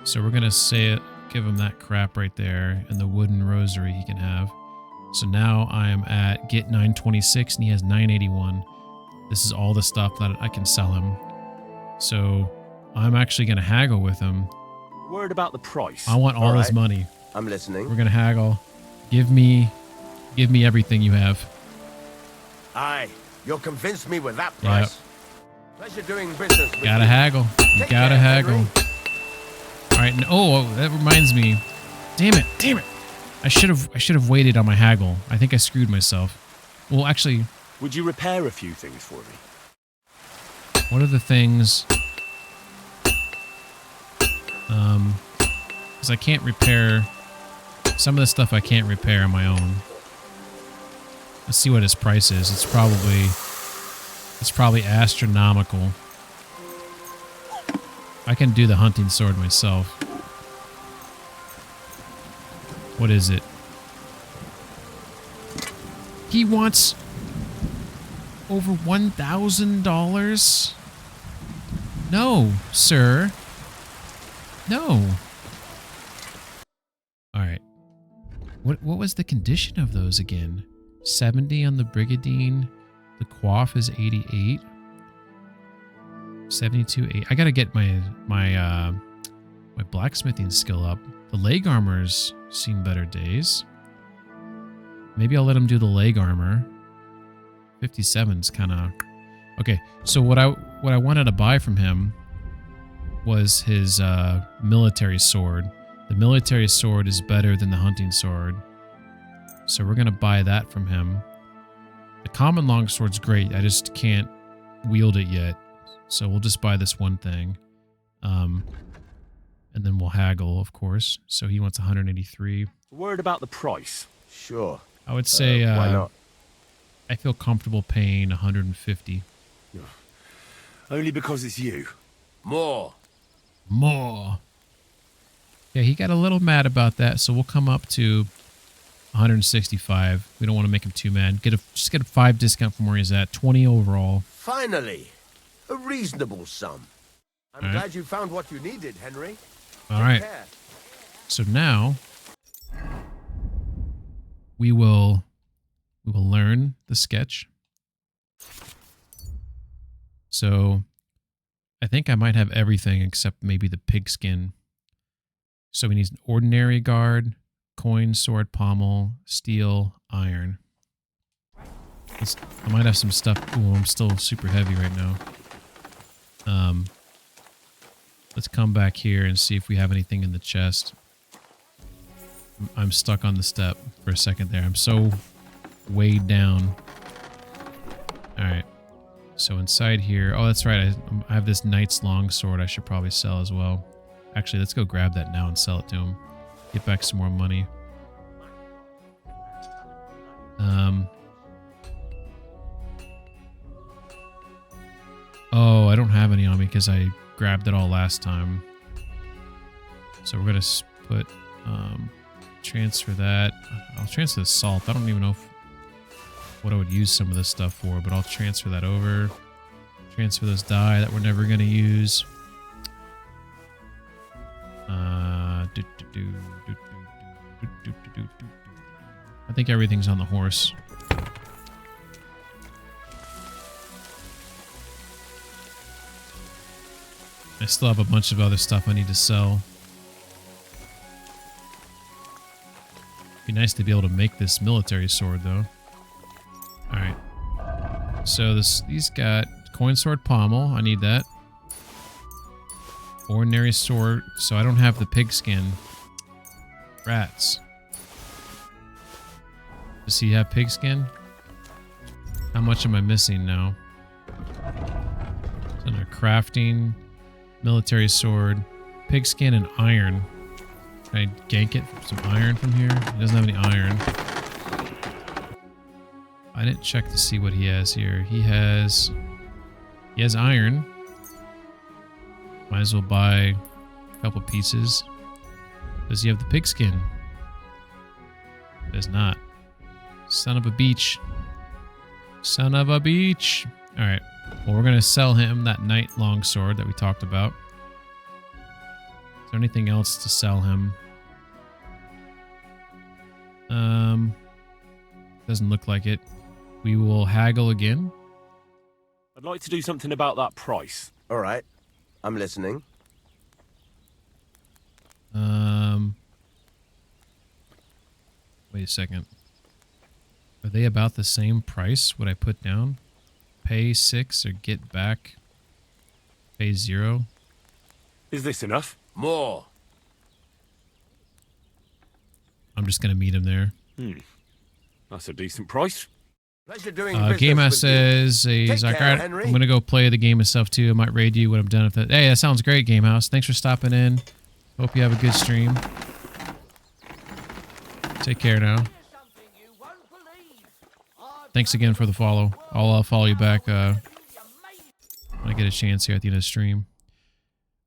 So we're going to give him that crap right there and the wooden rosary he can have. So now I am at get 926 and he has 981. This is all the stuff that I can sell him. So I'm actually going to haggle with him. Word about the price. I want all his money. I'm listening. We're going to haggle. Give me everything you have. Aye, you'll convince me with that price. Yep. Pleasure doing business with Gotta you. haggle. You gotta haggle. All right. Oh, that reminds me. Damn it. I should have waited on my haggle. I think I screwed myself. Well, actually. Would you repair a few things for me? What are the things? Because I can't repair some of the stuff I can't repair on my own. Let's see what his price is. It's probably astronomical. I can do the hunting sword myself. What is it? He wants over $1,000? No, sir. No. All right. What was the condition of those again? 70 on the Brigadine. The Quaff is 88. 72, 8. I gotta get my blacksmithing skill up. The leg armor's seen better days. Maybe I'll let him do the leg armor. 57's kind of okay. So what I wanted to buy from him was his military sword. The military sword is better than the hunting sword, so we're gonna buy that from him. The common longsword's great. I just can't wield it yet, so we'll just buy this one thing, and then we'll haggle, of course. So he wants 183. Word about the price. Sure. I would say why not? I feel comfortable paying 150. Only because it's you. More. Yeah, he got a little mad about that, so we'll come up to 165. We don't want to make him too mad. Just get a 5 discount from where he's at. 20 overall. Finally, a reasonable sum. I'm glad you found what you needed, Henry. All right. So now we will learn the sketch. So I think I might have everything except maybe the pigskin. So we need an ordinary guard, coin, sword, pommel, steel, iron. I might have some stuff. Ooh, I'm still super heavy right now. Let's come back here and see if we have anything in the chest. I'm stuck on the step for a second there. I'm so weighed down. Alright. So inside here... Oh, that's right. I have this knight's longsword I should probably sell as well. Actually, let's go grab that now and sell it to him. Get back some more money. Oh, I don't have any on me because I grabbed it all last time. So we're going to put... transfer that. I'll transfer the salt. I don't even know what I would use some of this stuff for, but I'll transfer that over. Transfer this dye that we're never going to use. I think everything's on the horse. I still have a bunch of other stuff I need to sell. Be nice to be able to make this military sword, though. Alright. So these got coin sword pommel. I need that. Ordinary sword. So I don't have the pigskin. Rats. Does he have pigskin? How much am I missing now? It's under crafting. Military sword. Pigskin and iron. Can I gank it for some iron from here? He doesn't have any iron. I didn't check to see what he has here. He has iron. Might as well buy a couple pieces. Does he have the pigskin? Does not. Son of a beach. Son of a beach. Alright. Well, we're going to sell him that knight longsword that we talked about. Is there anything else to sell him? Doesn't look like it. We will haggle again. I'd like to do something about that price. All right. I'm listening. Wait a second. Are they about the same price? What I put down? Pay 6 or get back? Pay 0? Is this enough? More. I'm just going to meet him there. That's a decent price. Pleasure doing Game House says, he's like, alright, I'm going to go play the game and stuff too. I might raid you when I'm done with it. Hey, that sounds great, Game House. Thanks for stopping in. Hope you have a good stream. Take care now. Thanks again for the follow. I'll follow you back when I get a chance here at the end of the stream.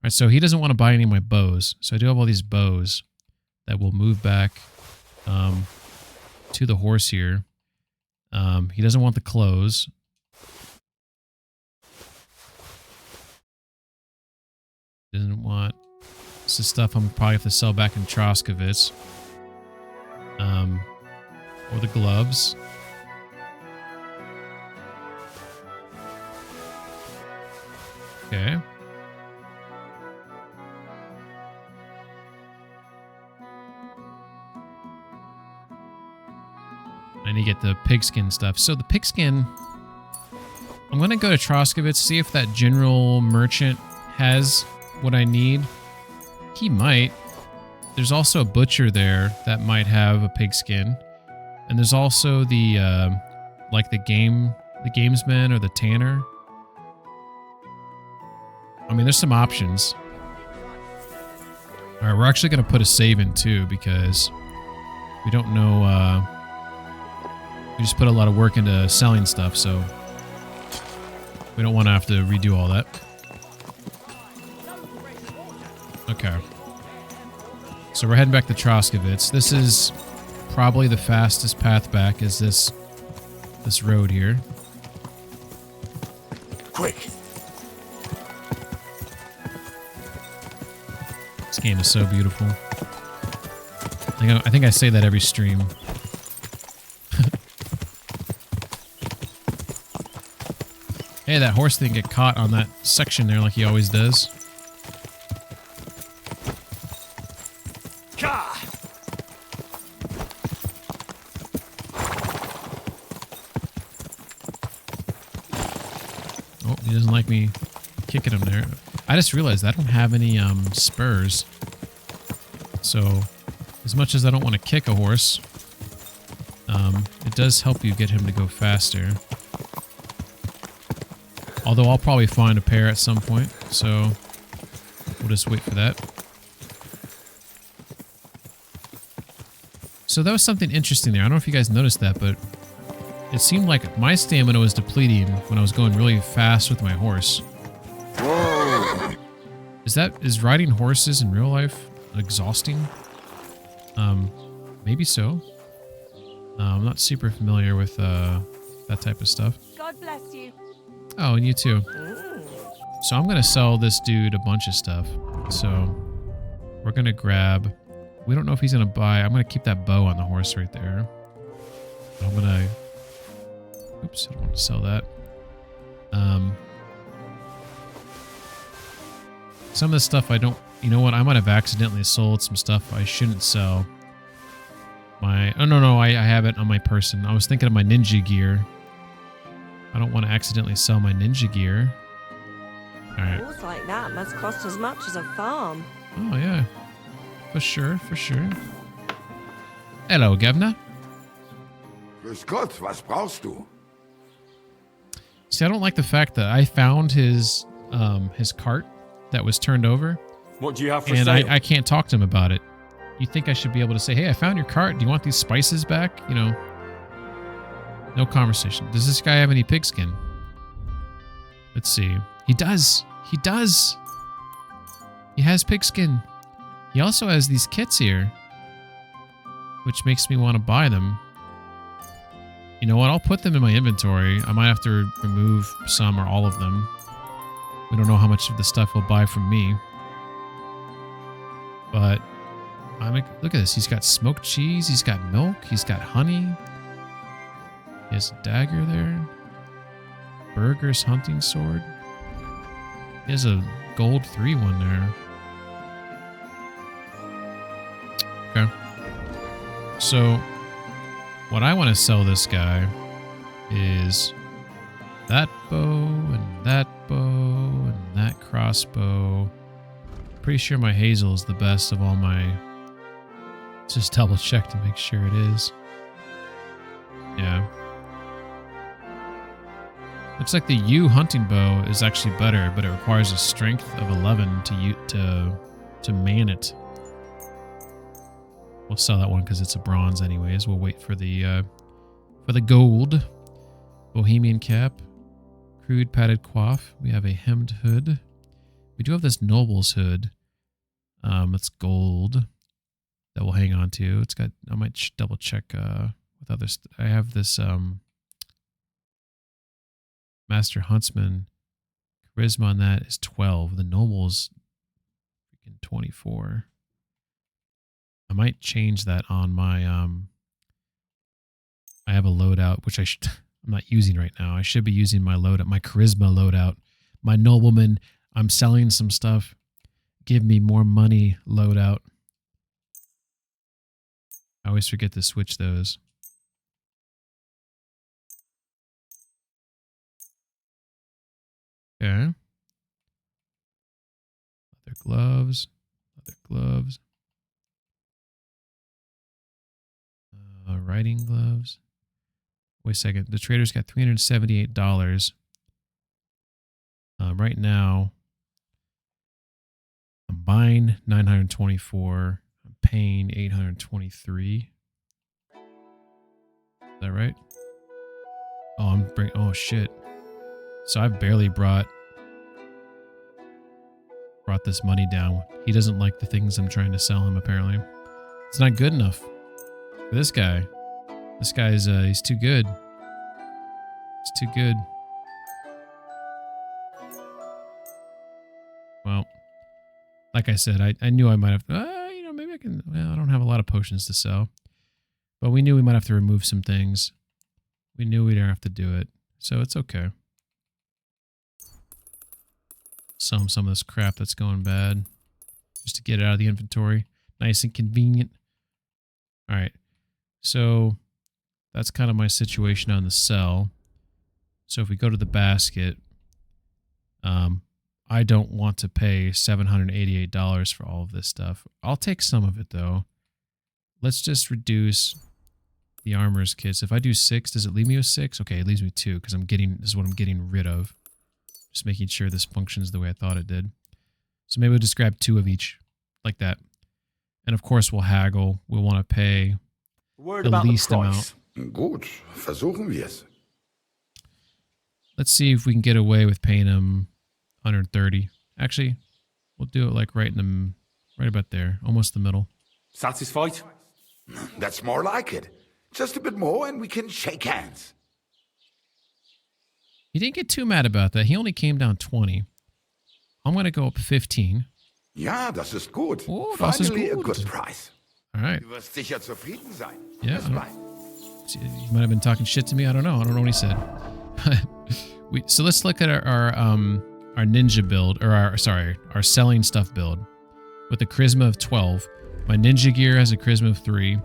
Alright, so he doesn't want to buy any of my bows. So I do have all these bows that will move back to the horse here. He doesn't want the clothes. Doesn't want... This is stuff I'm probably have to sell back in Troskovitz. Or the gloves. Okay. I need to get the pigskin stuff. So the pigskin... I'm going to go to Troskovitz, see if that general merchant has what I need. He might. There's also a butcher there that might have a pigskin. And there's also the, like the gamesman or the tanner. I mean, there's some options. Alright, we're actually going to put a save in too because we don't know, we just put a lot of work into selling stuff, so we don't want to have to redo all that. Okay. So we're heading back to Troskovitz. This is probably the fastest path back is this road here. Quick. This game is so beautiful. I think I say that every stream. Hey, that horse didn't get caught on that section there like he always does. doesn't like me kicking him there. I just realized I don't have any spurs. So as much as I don't want to kick a horse, it does help you get him to go faster. Although I'll probably find a pair at some point, so we'll just wait for that. So that was something interesting there. I don't know if you guys noticed that, but it seemed like my stamina was depleting when I was going really fast with my horse. Whoa! Is riding horses in real life exhausting? Maybe so. I'm not super familiar with that type of stuff. God bless you. Oh, and you too. So I'm gonna sell this dude a bunch of stuff. So we're gonna grab. We don't know if he's gonna buy. I'm gonna keep that bow on the horse right there. I'm gonna. Oops, I don't want to sell that. Some of the stuff I don't. You know what? I might have accidentally sold some stuff I shouldn't sell. Oh no, I have it on my person. I was thinking of my ninja gear. I don't want to accidentally sell my ninja gear. All right. Horse like that must cost as much as a farm. Oh yeah, for sure, for sure. Hello, Governor. Grüß Gott, was brauchst du? See, I don't like the fact that I found his cart that was turned over. What do you have for and sale? I can't talk to him about it. You think I should be able to say, hey, I found your cart. Do you want these spices back? You know, no conversation. Does this guy have any pigskin? Let's see. He does. He does. He has pigskin. He also has these kits here, which makes me want to buy them. You know what? I'll put them in my inventory. I might have to remove some or all of them. We don't know how much of the stuff he'll buy from me. But look at this. He's got smoked cheese. He's got milk. He's got honey. He has a dagger there. Burger's hunting sword. He has a gold 3 one there. Okay. So, what I want to sell this guy is that bow and that bow and that crossbow. Pretty sure my hazel is the best of all my... Let's just double check to make sure it is. Yeah. Looks like the yew hunting bow is actually better, but it requires a strength of 11 to man it. We'll sell that one because it's a bronze anyways. We'll wait for the gold. Bohemian cap. Crude padded coif. We have a hemmed hood. We do have this noble's hood. It's gold. That we'll hang on to. It's got. I might double check with others. I have this Master Huntsman. Charisma on that is 12. The noble's freaking 24. I might change that on my I have a loadout which I'm not using right now. I should be using my loadout, my charisma loadout. My nobleman, I'm selling some stuff. Give me more money loadout. I always forget to switch those. Okay. Leather gloves. Leather gloves. Riding gloves. Wait a second. The trader's got $378. Right now, I'm buying $924. I'm paying $823. Is that right? Oh, oh shit. So I've barely brought this money down. He doesn't like the things I'm trying to sell him, apparently. It's not good enough for this guy. This guy's, he's too good. He's too good. Well, like I said, I knew I might have, you know, maybe I can, well, I don't have a lot of potions to sell. But we knew we might have to remove some things. We knew we didn't have to do it. So it's okay. Sell him some of this crap that's going bad. Just to get it out of the inventory. Nice and convenient. Alright. So that's kind of my situation on the sell. So if we go to the basket, I don't want to pay $788 for all of this stuff. I'll take some of it though. Let's just reduce the armor's kits. If I do 6, does it leave me with 6? Okay, it leaves me 2 because this is what I'm getting rid of. Just making sure this functions the way I thought it did. So maybe we'll just grab 2 of each, like that. And of course we'll haggle. We'll want to pay the least amount. Gut, versuchen wir's. Let's see if we can get away with paying him 130. Actually, we'll do it like right about there, almost the middle. Satisfied? That's more like it. Just a bit more and we can shake hands. He didn't get too mad about that. He only came down 20. I'm going to go up 15. Ja, das ist gut. Oh, das ist Finally gut. a good price. All right. Du wirst sicher zufrieden sein. Yeah. Bis bald. He might have been talking shit to me. I don't know what he said. So let's look at our ninja build, or our selling stuff build with a charisma of 12. My ninja gear has a charisma of 3.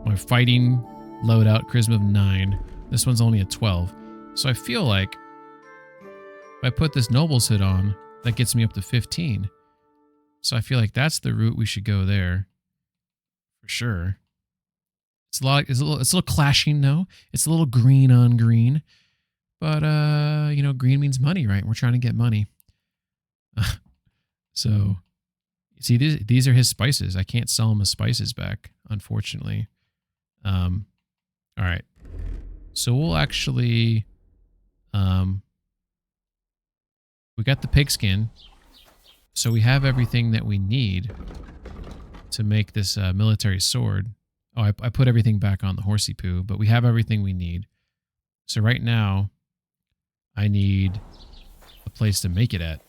My fighting loadout charisma of 9. This one's only a 12. So I feel like if I put this noble's hood on, that gets me up to 15. So I feel like that's the route we should go there for sure. It's a little clashing, though. It's a little green on green. But, green means money, right? We're trying to get money. So, see, these are his spices. I can't sell him his spices back, unfortunately. All right. So, we'll actually... we got the pigskin. So, we have everything that we need to make this military sword. Oh, I put everything back on the horsey poo, but we have everything we need. So right now, I need a place to make it at.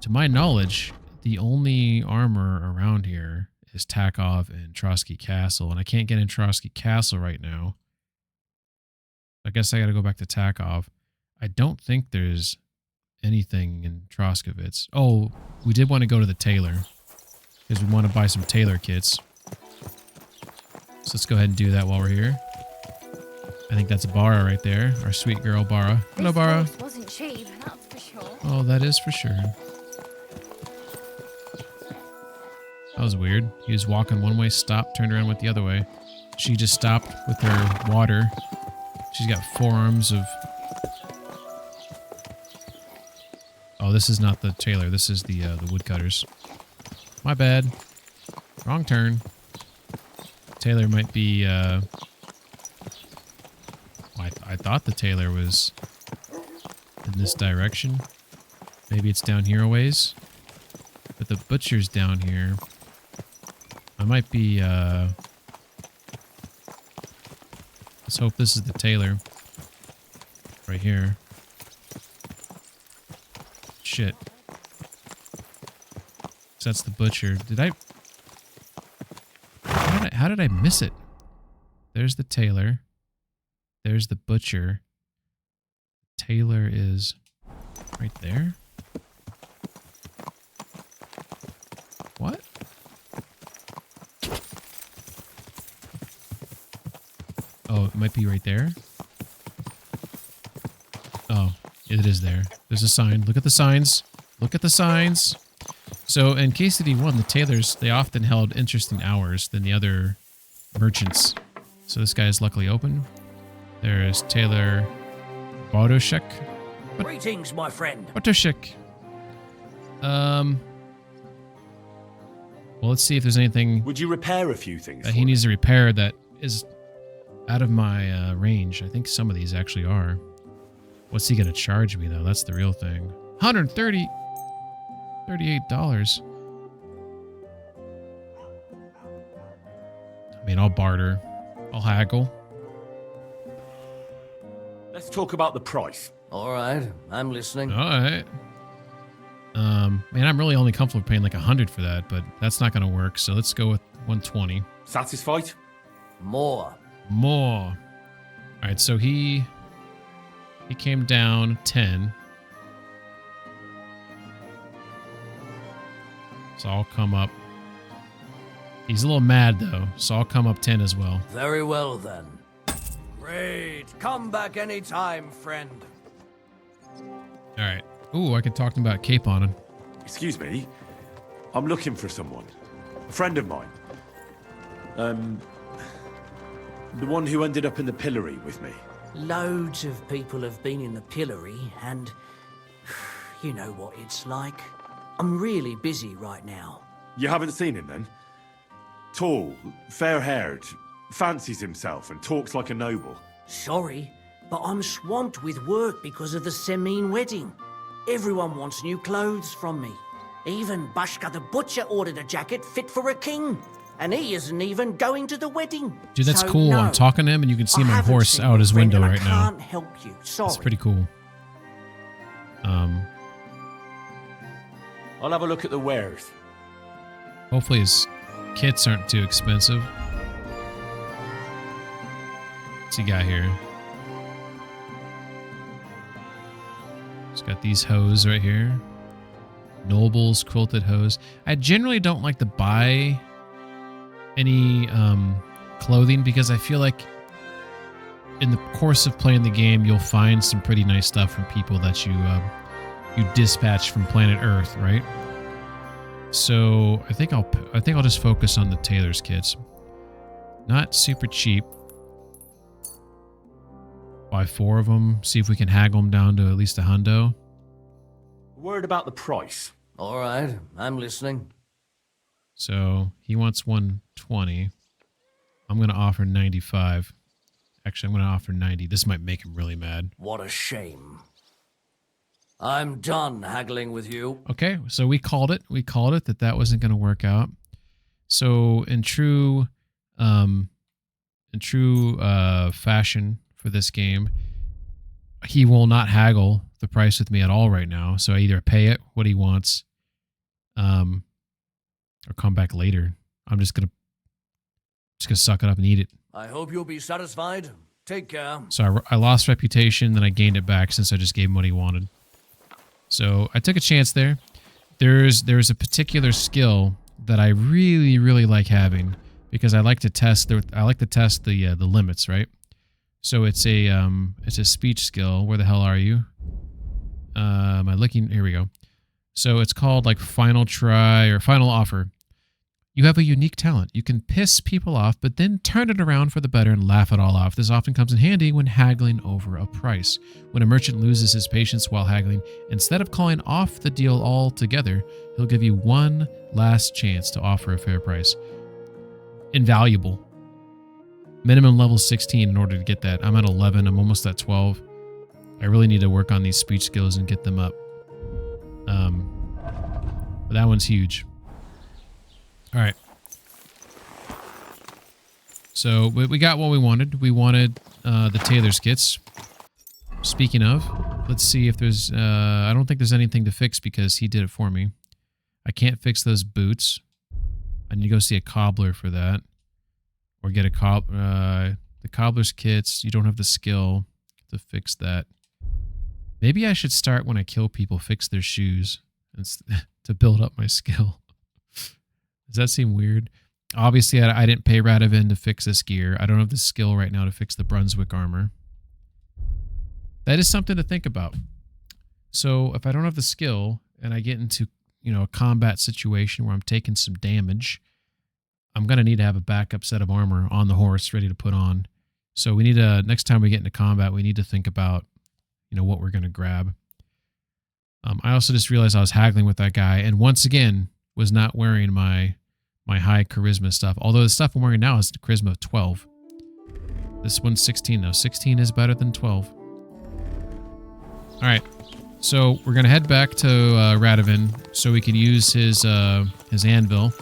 To my knowledge, the only armor around here is Takov and Trotsky Castle, and I can't get in Trotsky Castle right now. I guess I got to go back to Takov. I don't think there's anything in Troskowitz. Oh, we did want to go to the tailor. Because we want to buy some tailor kits. So let's go ahead and do that while we're here. I think that's Bara right there. Our sweet girl, Bara. Hello, Bara. This wasn't cheap, that's for sure. Oh, that is for sure. That was weird. He was walking one way, stopped, turned around, went the other way. She just stopped with her water. She's got 4 arms of... Oh, this is not the tailor. This is the woodcutters. My bad. Wrong turn. Tailor might be, I thought the tailor was in this direction. Maybe it's down here a ways. But the butcher's down here. I might be, let's hope this is the tailor. Right here. Shit. So that's the butcher. How did I miss it? There's the tailor. There's the butcher. Tailor is right there. What? Oh, it might be right there. Oh, it is there. There's a sign. Look at the signs. Look at the signs. So in KCD1, the tailors, they often held interesting hours than the other merchants. So this guy is luckily open. There's Tailor Bartoszek. Greetings, my friend. Bartoszek. Well, let's see if there's anything... Would you repair a few things that he needs to repair that is out of my range. I think some of these actually are. What's he going to charge me, though? That's the real thing. $138. I mean, I'll barter. I'll haggle. Let's talk about the price. All right, I'm listening. All right. Man, I'm really only comfortable paying like 100 for that, but that's not going to work. So let's go with 120. Satisfied? More. All right, so he came down 10. So I'll come up. He's a little mad though, so I'll come up 10 as well. Very well then. Great. Come back anytime, friend. All right. Ooh, I could talk to him about cape on him. Excuse me. I'm looking for someone. A friend of mine. The one who ended up in the pillory with me. Loads of people have been in the pillory, and you know what it's like. I'm really busy right now. You haven't seen him then? Tall, fair-haired, fancies himself and talks like a noble. Sorry, but I'm swamped with work because of the Semine wedding. Everyone wants new clothes from me. Even Bashka the butcher ordered a jacket fit for a king. And he isn't even going to the wedding. Dude, that's So, cool. no, I'm talking to him, and you can see I my haven't horse seen out your his friend, window and right I now. can't help you. Sorry. That's pretty cool. I'll have a look at the wares. Hopefully his kits aren't too expensive. What's he got here? He's got these hose right here. Nobles quilted hose. I generally don't like to buy any clothing because I feel like in the course of playing the game, you'll find some pretty nice stuff from people that you dispatch from planet Earth, right? So I think I'll just focus on the tailor's kits. Not super cheap. Buy 4 of them. See if we can haggle them down to at least a hundo. Word about the price. All right, I'm listening. So he wants 120. I'm going to offer 95. Actually, I'm going to offer 90. This might make him really mad. What a shame. I'm done haggling with you. Okay, so we called it. We called it that wasn't going to work out. So in true fashion for this game, he will not haggle the price with me at all right now. So I either pay it what he wants, or come back later. I'm just gonna suck it up and eat it. I hope you'll be satisfied. Take care. So I lost reputation, then I gained it back since I just gave him what he wanted. So I took a chance there. There's a particular skill that I really, really like having because I like to test the limits, right? So it's a speech skill. Where the hell are you? Am I looking? Here we go. So it's called like final try or final offer. You have a unique talent. You can piss people off, but then turn it around for the better and laugh it all off. This often comes in handy when haggling over a price. When a merchant loses his patience while haggling, instead of calling off the deal altogether, he'll give you one last chance to offer a fair price. Invaluable. Minimum level 16 in order to get that. I'm at 11. I'm almost at 12. I really need to work on these speech skills and get them up. But that one's huge. All right. So we got what we wanted. We wanted the tailor's kits. Speaking of, let's see if there's... I don't think there's anything to fix because he did it for me. I can't fix those boots. I need to go see a cobbler for that. Or get a the cobbler's kits. You don't have the skill to fix that. Maybe I should start when I kill people, fix their shoes to build up my skill. Does that seem weird? Obviously, I didn't pay Radovan to fix this gear. I don't have the skill right now to fix the Brunswick armor. That is something to think about. So if I don't have the skill and I get into, a combat situation where I'm taking some damage, I'm going to need to have a backup set of armor on the horse ready to put on. So we need to, next time we get into combat, we need to think about, what we're going to grab. I also just realized I was haggling with that guy and once again was not wearing my high charisma stuff. Although the stuff I'm wearing now is the charisma of 12. This one's 16 though. 16 is better than 12. All right. So we're going to head back to Radovan so we can use his anvil.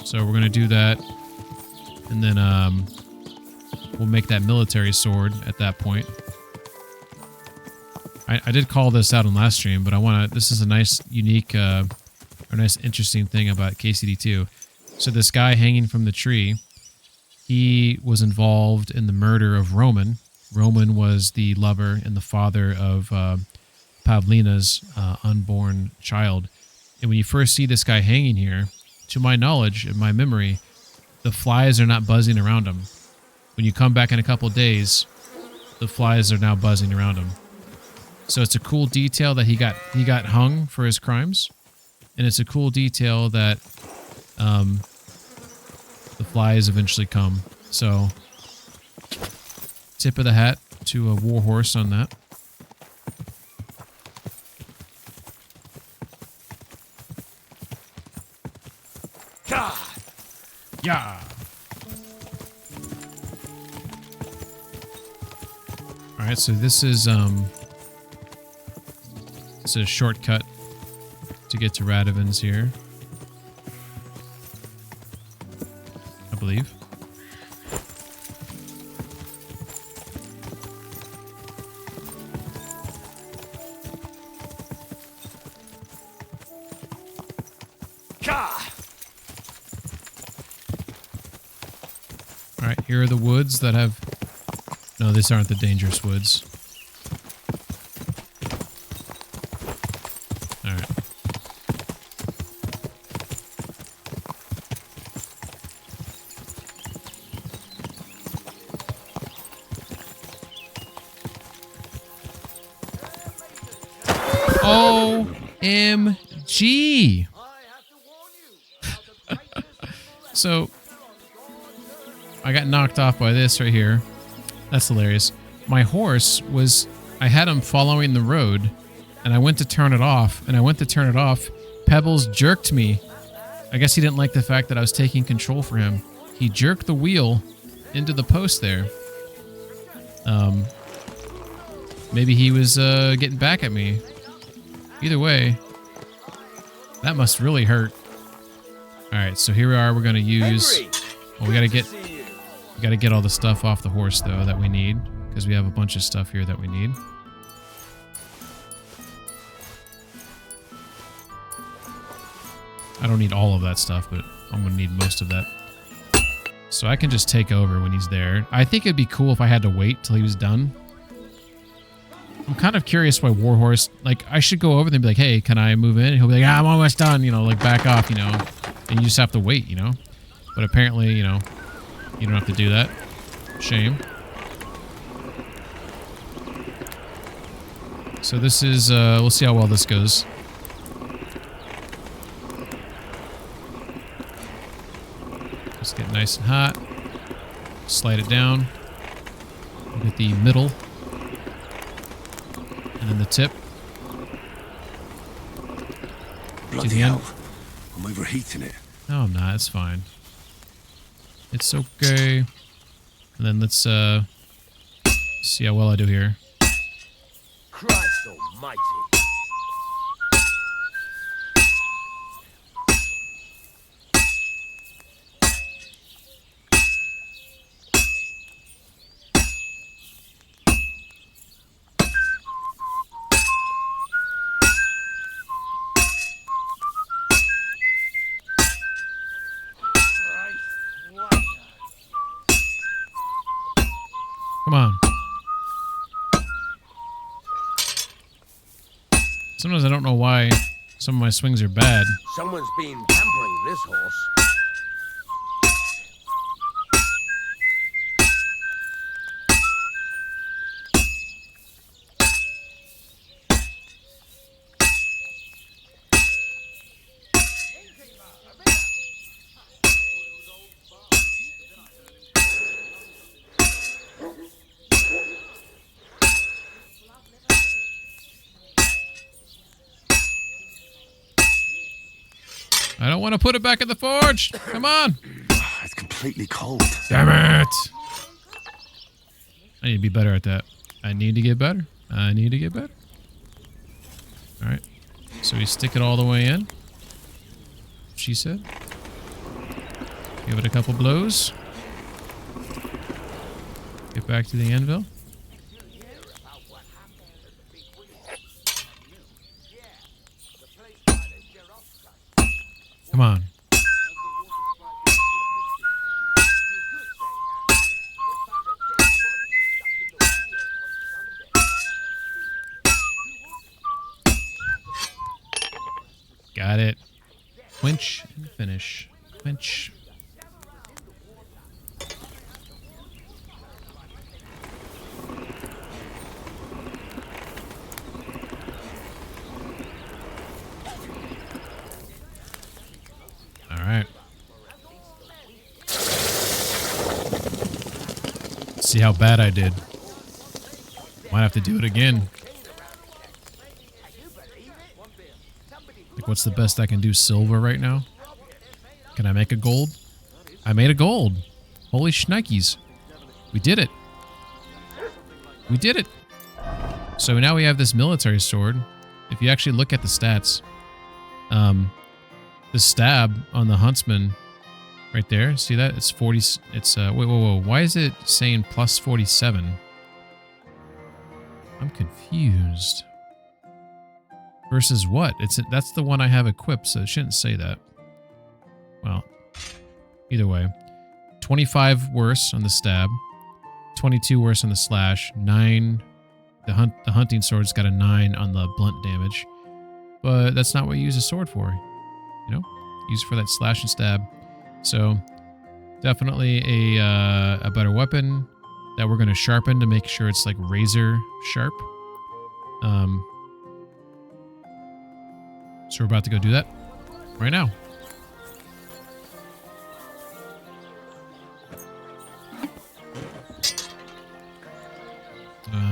So we're going to do that. And then we'll make that military sword at that point. I did call this out on last stream, but this is a nice, unique, or nice, interesting thing about KCD2. So this guy hanging from the tree, he was involved in the murder of Roman. Roman was the lover and the father of Pavlina's unborn child. And when you first see this guy hanging here, to my knowledge, in my memory, the flies are not buzzing around him. When you come back in a couple of days, the flies are now buzzing around him. So it's a cool detail that he got hung for his crimes, and it's a cool detail that the flies eventually come. So tip of the hat to a warhorse on that. Yeah. All right, so this is a shortcut to get to Radovans here, I believe. All right, here are the woods that have... No, these aren't the dangerous woods. All right. OMG! So, I got knocked off by this right here. That's hilarious. My horse was... I had him following the road, and I went to turn it off, Pebbles jerked me. I guess he didn't like the fact that I was taking control for him. He jerked the wheel into the post there. Maybe he was getting back at me. Either way, that must really hurt. All right, so here we are. We're gonna use. Well, we gotta get all the stuff off the horse though that we need, because we have a bunch of stuff here that we need. I don't need all of that stuff, but I'm gonna need most of that. So I can just take over when he's there. I think it'd be cool if I had to wait till he was done. I'm kind of curious why Warhorse, like, I should go over there and be like, hey, can I move in? And he'll be like, I'm almost done, you know, like, back off, you know, and you just have to wait, you know? But apparently, you know, you don't have to do that. Shame. So this is, we'll see how well this goes. Just get nice and hot. Slide it down. Get the middle. And then the tip. Bloody hell. I'm overheating it. No, I'm not. It's fine. It's okay. And then let's see how well I do here. Christ almighty. Come on. Sometimes I don't know why some of my swings are bad. Someone's been pampering this horse. I don't want to put it back in the forge. Come on. It's completely cold. Damn it. I need to be better at that. I need to get better. I need to get better. All right. So we stick it all the way in. She said. Give it a couple blows. Get back to the anvil. Come on. Got it. Quench and finish. Quench. See how bad I did. Might have to do it again. Like, what's the best I can do? Silver right now? Can I make a gold? I made a gold. Holy shnikes. We did it. We did it. So now we have this military sword. If you actually look at the stats, the stab on the huntsman right there, see that? It's 40, it's, wait, whoa. Why is it saying plus 47? I'm confused. Versus what? That's the one I have equipped, so it shouldn't say that. Well, either way. 25 worse on the stab. 22 worse on the slash. 9. The hunting sword's got a 9 on the blunt damage. But that's not what you use a sword for. You know? Use it for that slash and stab. So, definitely a better weapon that we're going to sharpen to make sure it's like razor sharp. So we're about to go do that right now.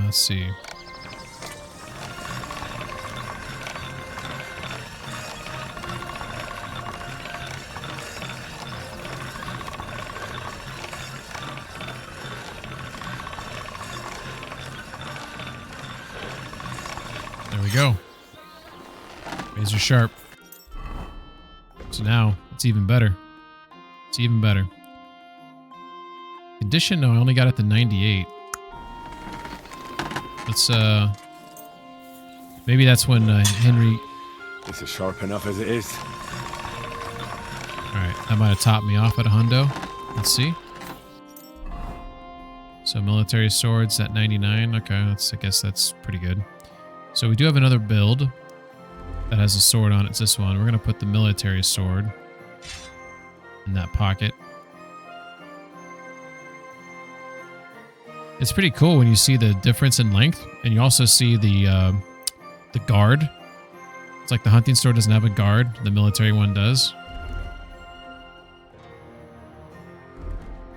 Let's see. There we go. Razor sharp. So now it's even better. It's even better. Condition? No, I only got it to 98. Let's maybe that's when Henry. This is sharp enough as it is. All right, that might have topped me off at a hundo. Let's see. So military swords at 99. Okay, I guess that's pretty good. So we do have another build that has a sword on it. It's this one. We're gonna put the military sword in that pocket. It's pretty cool when you see the difference in length, and you also see the guard. It's like the hunting sword doesn't have a guard, the military one does.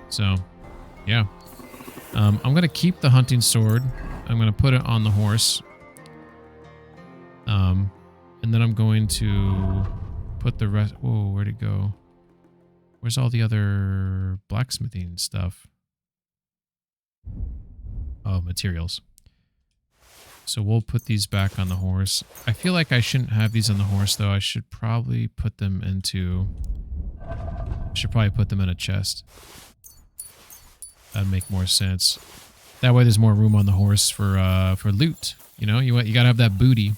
So, yeah. I'm going to keep the hunting sword. I'm going to put it on the horse. And then I'm going to put the rest... Whoa, where'd it go? Where's all the other blacksmithing stuff? Oh, materials. So we'll put these back on the horse. I feel like I shouldn't have these on the horse, though. I should probably put them into... I should probably put them in a chest. That'd make more sense. That way there's more room on the horse for loot. You know, you gotta have that booty.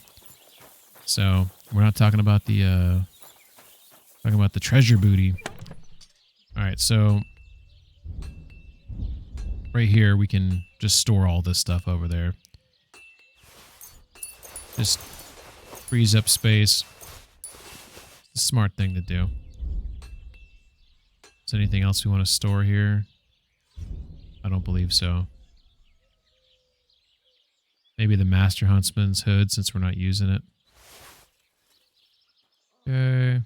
So we're not talking about the treasure booty. All right, so right here we can just store all this stuff over there. Just frees up space. It's a smart thing to do. Is there anything else we want to store here? I don't believe so. Maybe the Master Huntsman's hood, since we're not using it. Okay.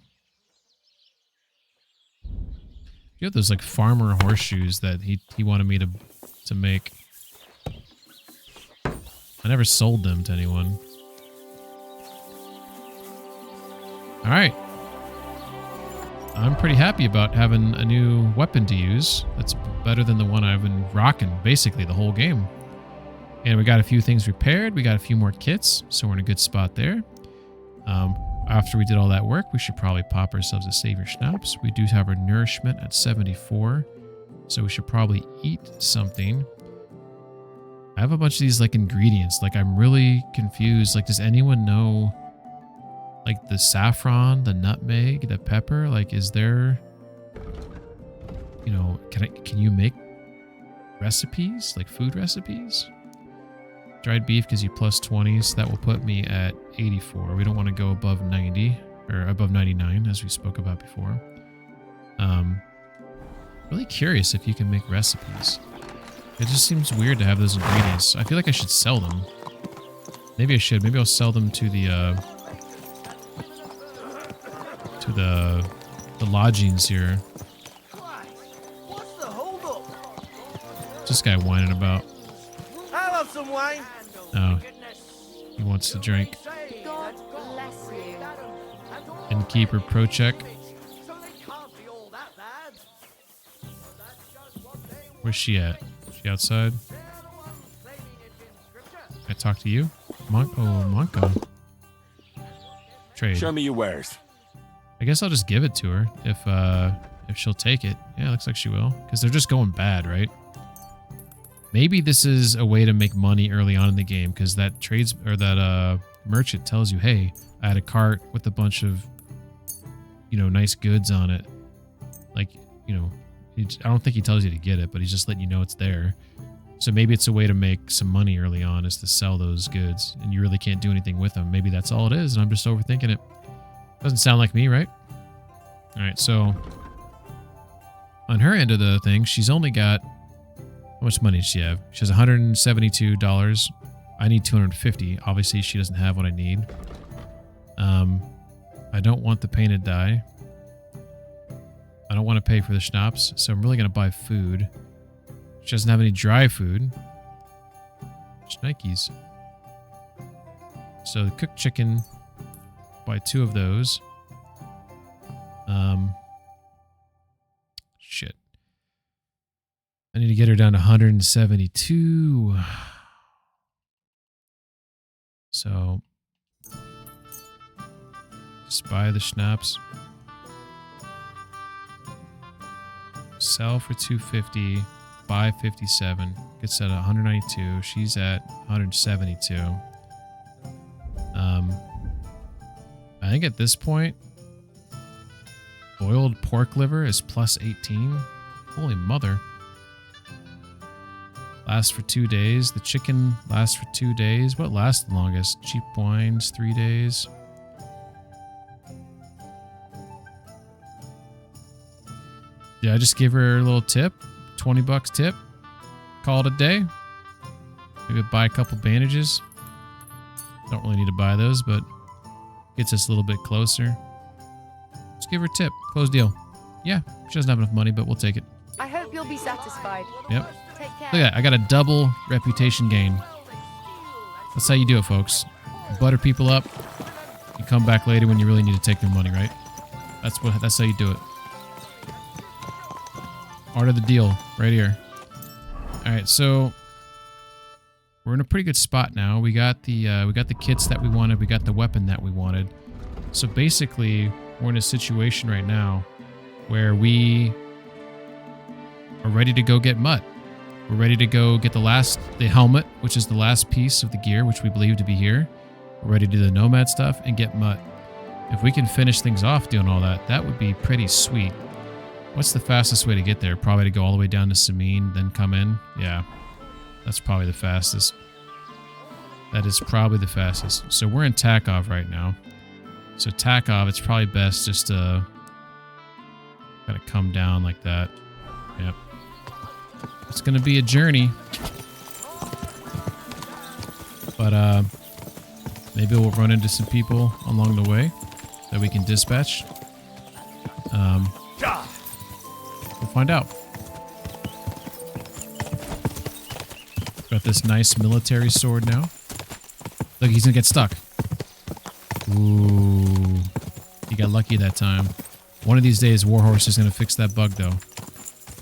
You have those like farmer horseshoes that he wanted me to make. I never sold them to anyone. All right. I'm pretty happy about having a new weapon to use. That's better than the one I've been rocking basically the whole game. And we got a few things repaired. We got a few more kits, so we're in a good spot there. After we did all that work, we should probably pop ourselves a Savior Schnapps. We do have our nourishment at 74, so we should probably eat something. I have a bunch of these like ingredients. Like I'm really confused. Like, does anyone know like the saffron, the nutmeg, the pepper? Like, is there, you know, can you make recipes, like food recipes? Dried beef gives you plus 20, so that will put me at 84. We don't want to go above 90 or above 99, as we spoke about before. Really curious if you can make recipes. It just seems weird to have those ingredients. I feel like I should sell them. Maybe I should. Maybe I'll sell them to the lodgings here. What's this guy whining about? I'll have some wine. Oh, he wants to drink. God bless you. Innkeeper pro check. Where's she at? She outside? Can I talk to you? Monko. Trade. Show me your wares. I guess I'll just give it to her if she'll take it. Yeah, looks like she will. Because they're just going bad, right? Maybe this is a way to make money early on in the game, because that merchant tells you, hey, I had a cart with a bunch of, nice goods on it. Like, I don't think he tells you to get it, but he's just letting you know it's there. So maybe it's a way to make some money early on, is to sell those goods, and you really can't do anything with them. Maybe that's all it is, and I'm just overthinking it. Doesn't sound like me, right? All right, so on her end of the thing, she's only got, how much money does she have? She has $172. I need $250. Obviously, she doesn't have what I need. I don't want the painted dye. I don't want to pay for the schnapps, so I'm really going to buy food. She doesn't have any dry food. Schnikes. So the cooked chicken, buy 2 of those. Shit. I need to get her down to 172. So just buy the schnapps. Sell for 250. Buy 57. Gets at 192. She's at 172. I think at this point, boiled pork liver is plus 18. Holy mother. Lasts for 2 days. The chicken lasts for 2 days. What lasts the longest? Cheap wines, 3 days. Yeah, I just give her a little tip. $20 tip. Call it a day. Maybe buy a couple bandages. Don't really need to buy those, but gets us a little bit closer. Just give her a tip. Close deal. Yeah, she doesn't have enough money, but we'll take it. I hope you'll be satisfied. Yep. Take care. Look at that. I got a double reputation gain. That's how you do it, folks. You butter people up. You come back later when you really need to take their money, right? That's how you do it. Art of the deal, right here. All right, so we're in a pretty good spot now. We got the kits that we wanted. We got the weapon that we wanted. So basically, we're in a situation right now where we are ready to go get Mutt. We're ready to go get the helmet, which is the last piece of the gear, which we believe to be here. We're ready to do the nomad stuff and get Mutt. If we can finish things off doing all that, that would be pretty sweet. What's the fastest way to get there? Probably to go all the way down to Sameen, then come in? Yeah, that's probably the fastest. That is probably the fastest. So we're in Takov right now. So Takov, it's probably best just to kind of come down like that. Yep. It's going to be a journey. But maybe we'll run into some people along the way that we can dispatch. We'll find out. Got this nice military sword now. Look, he's gonna get stuck. Ooh. He got lucky that time. One of these days, Warhorse is gonna fix that bug, though.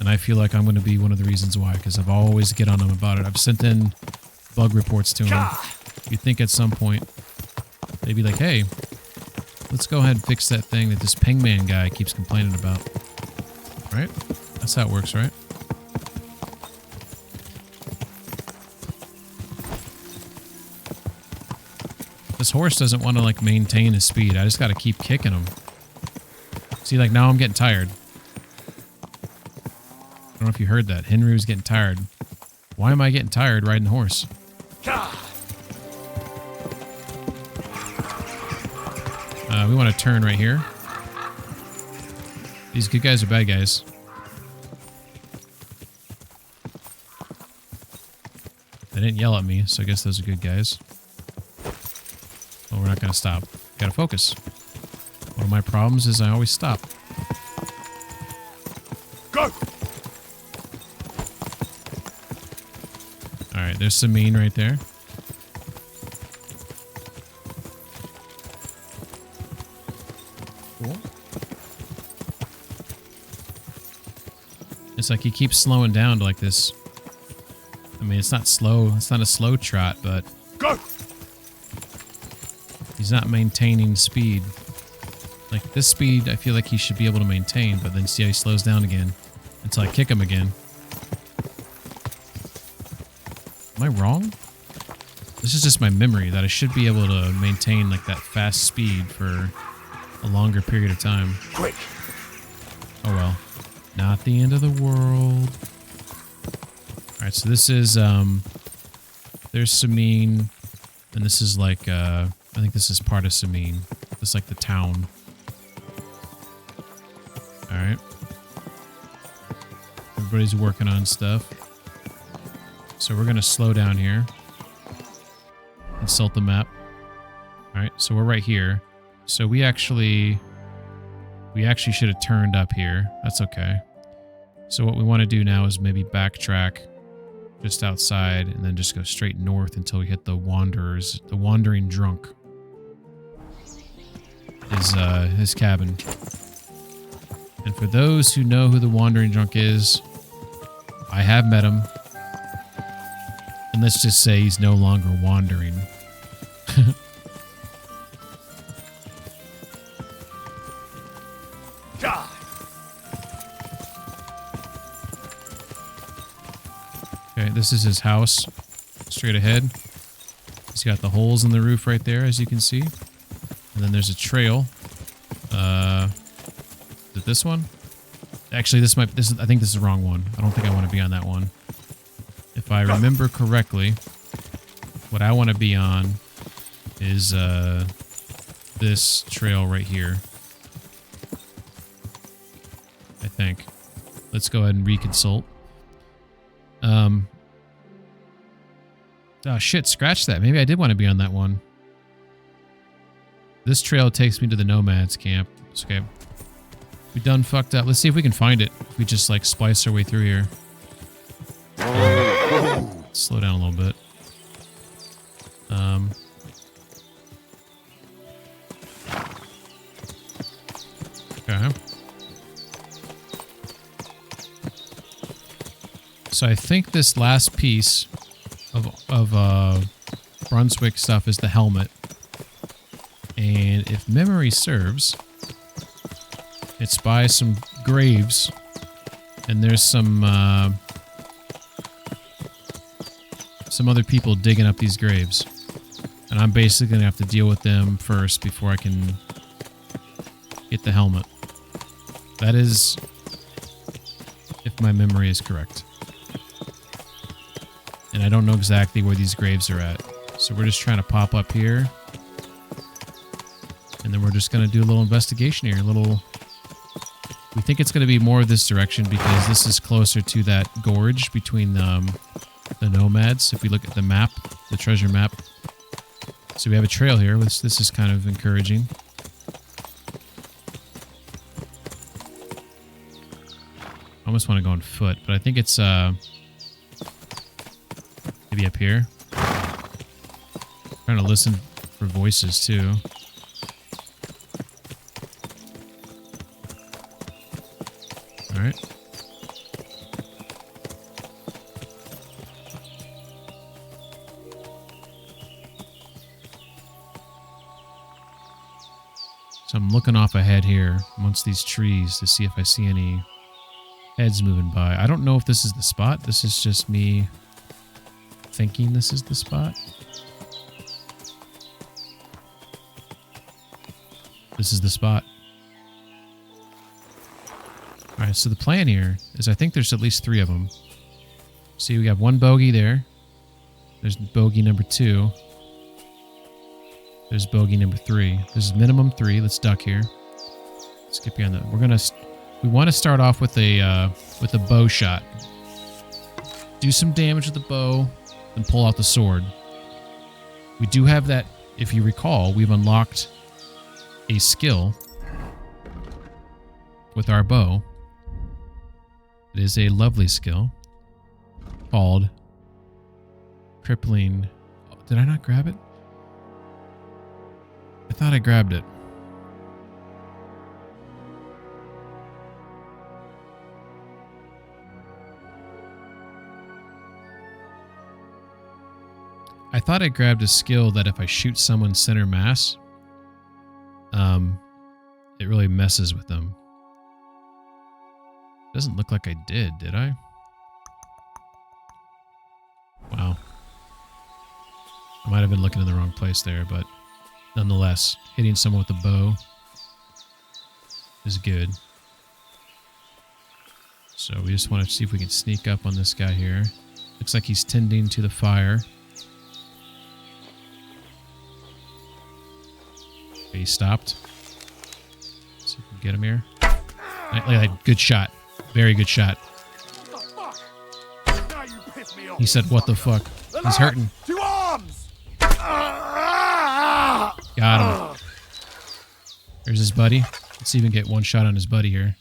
And I feel like I'm gonna be one of the reasons why, because I've always get on him about it. I've sent in bug reports to him. You'd think at some point, they'd be like, hey, let's go ahead and fix that thing that this Pengman guy keeps complaining about. Right? That's how it works, right? This horse doesn't want to, like, maintain his speed. I just got to keep kicking him. See, like, now I'm getting tired. I don't know if you heard that. Henry was getting tired. Why am I getting tired riding the horse? We want to turn right here. These good guys are bad guys. They didn't yell at me, so I guess those are good guys. Well, we're not going to stop. Gotta focus. One of my problems is I always stop. Go! there's Samine right there. Cool. It's like he keeps slowing down to like this. I mean, it's not slow. It's not a slow trot, but go. He's not maintaining speed. Like this speed, I feel like he should be able to maintain, but then see how he slows down again until I kick him again. Am I wrong? This is just my memory that I should be able to maintain like that fast speed for a longer period of time. Quick. Oh well. Not the end of the world. Alright, so this is there's Samine, and this is like I think this is part of Samine. This is like the town. Alright. Everybody's working on stuff. So we're gonna slow down here. Consult the map. Alright, so we're right here. So we actually should have turned up here. That's okay. So what we want to do now is maybe backtrack just outside and then just go straight north until we hit the wandering drunk. His cabin. And for those who know who the wandering drunk is, I have met him. And let's just say he's no longer wandering. Okay, this is his house. Straight ahead. He's got the holes in the roof right there, as you can see. And then there's a trail. Is it this one? Actually, I think this is the wrong one. I don't think I want to be on that one. If I remember correctly, what I want to be on is this trail right here. I think. Let's go ahead and reconsult. Oh shit, scratch that. Maybe I did want to be on that one. This trail takes me to the Nomads camp. It's okay. We done fucked up. Let's see if we can find it. If we just like splice our way through here. Slow down a little bit. Okay. So I think this last piece of Brunswick stuff is the helmet. And if memory serves, it's by some graves. And there's some other people digging up these graves. And I'm basically going to have to deal with them first before I can get the helmet. That is, if my memory is correct. And I don't know exactly where these graves are at. So we're just trying to pop up here. And then we're just going to do a little investigation here. We think it's going to be more of this direction because this is closer to that gorge between the Nomads. If we look at the map, the treasure map. So we have a trail here. This is kind of encouraging. I almost want to go on foot, but I think it's maybe up here. Trying to listen for voices too. Alright. So I'm looking off ahead here amongst these trees to see if I see any heads moving by. I don't know if this is the spot. This is just me thinking this is the spot. This is the spot. Alright, so the plan here is I think there's at least 3 of them. See, we got 1 bogey there. There's bogey number 2. There's bogey number 3. There's minimum 3. Let's duck here. Skip behind that. We want to start off with a bow shot. Do some damage with the bow, and pull out the sword. We do have that. If you recall, we've unlocked a skill with our bow. It is a lovely skill called Crippling. Oh, did I not grab it? I thought I grabbed it. I thought I grabbed a skill that if I shoot someone center mass, it really messes with them. Doesn't look like I did I? Wow. I might have been looking in the wrong place there, but nonetheless, hitting someone with a bow is good. So we just want to see if we can sneak up on this guy here. Looks like he's tending to the fire. Okay, he stopped. See if we can get him here. Look at that. Good shot. Very good shot. He said, what the fuck? He's hurting. To arms! Got him. There's his buddy. Let's even get one shot on his buddy here.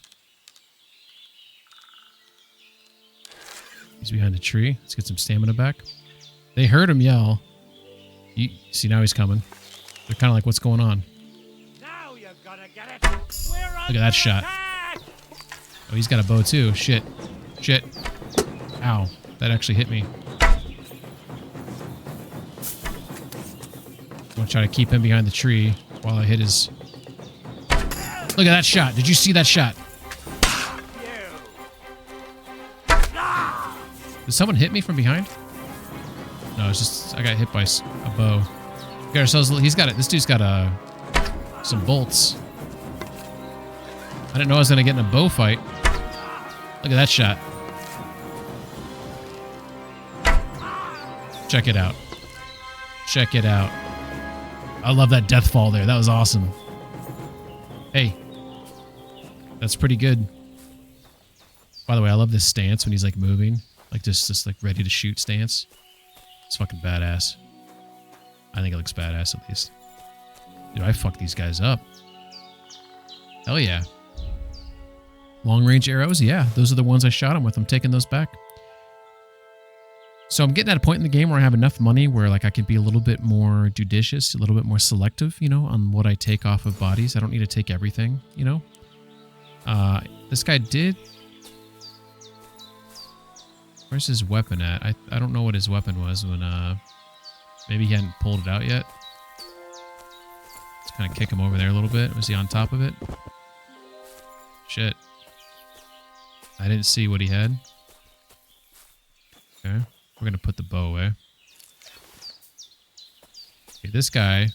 He's behind a tree. Let's get some stamina back. They heard him yell. You see, now he's coming. They're kind of like, what's going on? Now you're gonna get it. Look at that shot. Oh, he's got a bow too. Shit. Shit. Ow. That actually hit me. I'm gonna try to keep him behind the tree while I hit his... Look at that shot. Did you see that shot? Did someone hit me from behind? No, it's just I got hit by a bow. We got ourselves. He's got it. This dude's got some bolts. I didn't know I was gonna get in a bow fight. Look at that shot. Check it out. Check it out. I love that death fall there. That was awesome. Hey. That's pretty good. By the way, I love this stance when he's like moving. Like just like ready to shoot stance. It's fucking badass. I think it looks badass at least. Dude, I fucked these guys up. Hell yeah. Long range arrows? Yeah, those are the ones I shot him with. I'm taking those back. So I'm getting at a point in the game where I have enough money where like I can be a little bit more judicious, a little bit more selective, you know, on what I take off of bodies. I don't need to take everything, you know. This guy did... Where's his weapon at? I don't know what his weapon was when maybe he hadn't pulled it out yet. Let's kind of kick him over there a little bit. Was he on top of it? Shit. I didn't see what he had. Okay. We're going to put the bow away. Okay, this guy,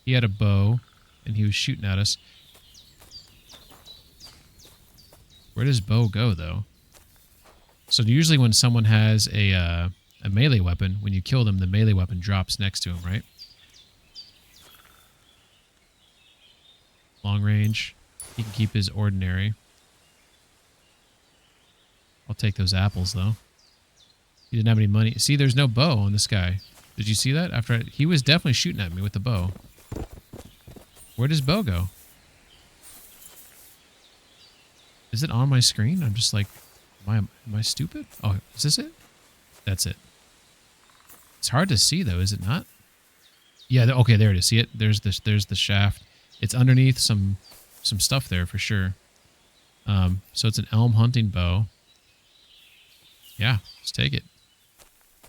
he had a bow and he was shooting at us. Where does bow go though? So usually when someone has a melee weapon, when you kill them, the melee weapon drops next to him, right? Long range. He can keep his ordinary. I'll take those apples, though. He didn't have any money. See, there's no bow on this guy. Did you see that? He was definitely shooting at me with the bow. Where does bow go? Is it on my screen? I'm just like... Am I stupid? Oh, is this it? That's it. It's hard to see though, is it not? Yeah, okay, there it is. See it? There's the shaft. It's underneath some stuff there for sure. So it's an elm hunting bow. Yeah, let's take it.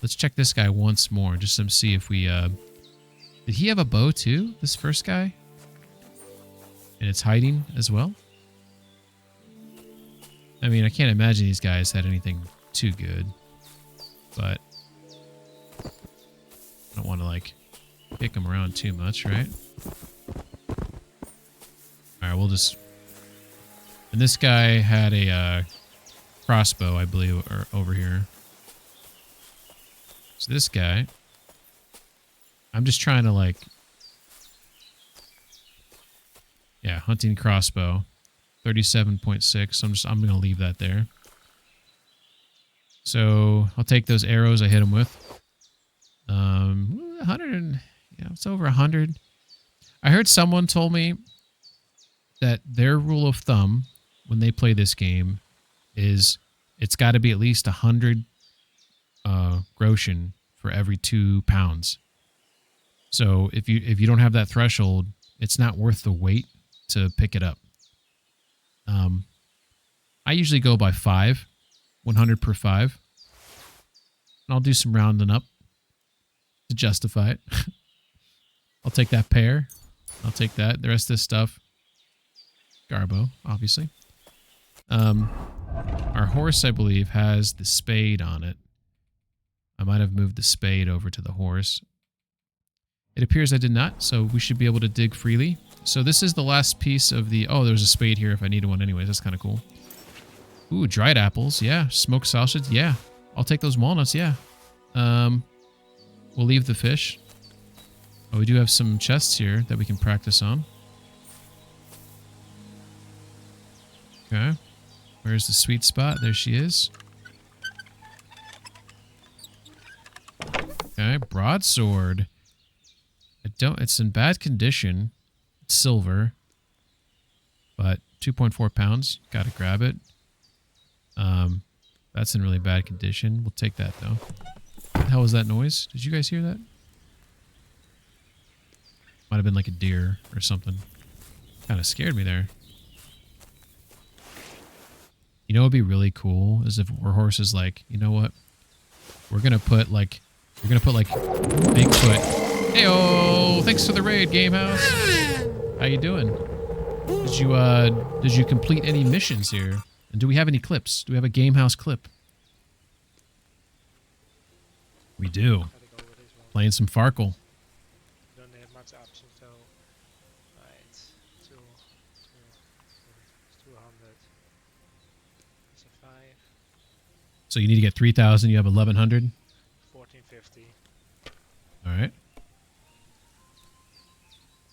Let's check this guy once more, just to see if we did he have a bow too, this first guy? And it's hiding as well? I mean, I can't imagine these guys had anything too good, but I don't want to, like, kick them around too much, right? Alright, we'll just... And this guy had a crossbow, I believe, over here. So this guy... I'm just trying to, like... Yeah, hunting crossbow. 37.6. So I'm going to leave that there. So I'll take those arrows I hit him with. 100 and, yeah, it's over 100. I heard someone told me that their rule of thumb when they play this game is it's got to be at least 100 groschen for every 2 pounds. So if you don't have that threshold, it's not worth the wait to pick it up. I usually go by 5, 100 per 5. And I'll do some rounding up to justify it. I'll take that pair. I'll take that. The rest of this stuff, Garbo, obviously. Our horse, I believe, has the spade on it. I might have moved the spade over to the horse. It appears I did not, so we should be able to dig freely. So this is the last piece of the... Oh, there's a spade here if I needed one anyways. That's kind of cool. Ooh, dried apples. Yeah. Smoked sausage. Yeah. I'll take those walnuts. Yeah. We'll leave the fish. Oh, we do have some chests here that we can practice on. Okay. Where's the sweet spot? There she is. Okay. Broadsword. It's in bad condition. It's silver. But 2.4 pounds. Gotta grab it. That's in really bad condition. We'll take that though. What the hell was that noise? Did you guys hear that? Might have been like a deer or something. Kind of scared me there. You know what would be really cool is if Warhorse is like, you know what? We're gonna put like Bigfoot. Heyo! Thanks for the raid, Gamehouse. How you doing? Did you complete any missions here? And do we have any clips? Do we have a Gamehouse clip? We do. Playing some Farkle. Don't have much options though. Right. 200. It's a 5. So you need to get 3,000. You have 1,100. 1450. All right.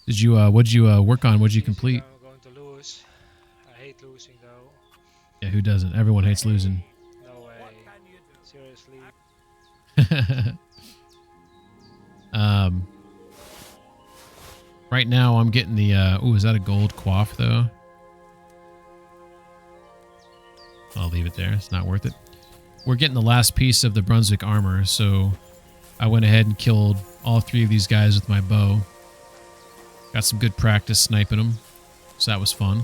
Did you what'd you work on? What'd you complete? I'm going to lose. I hate losing though. Yeah, who doesn't? Everyone hates losing. No way. Seriously. Right now I'm getting the ooh, is that a gold coif though? I'll leave it there. It's not worth it. We're getting the last piece of the Brunswick armor, so I went ahead and killed all 3 of these guys with my bow. Got some good practice sniping them, so that was fun.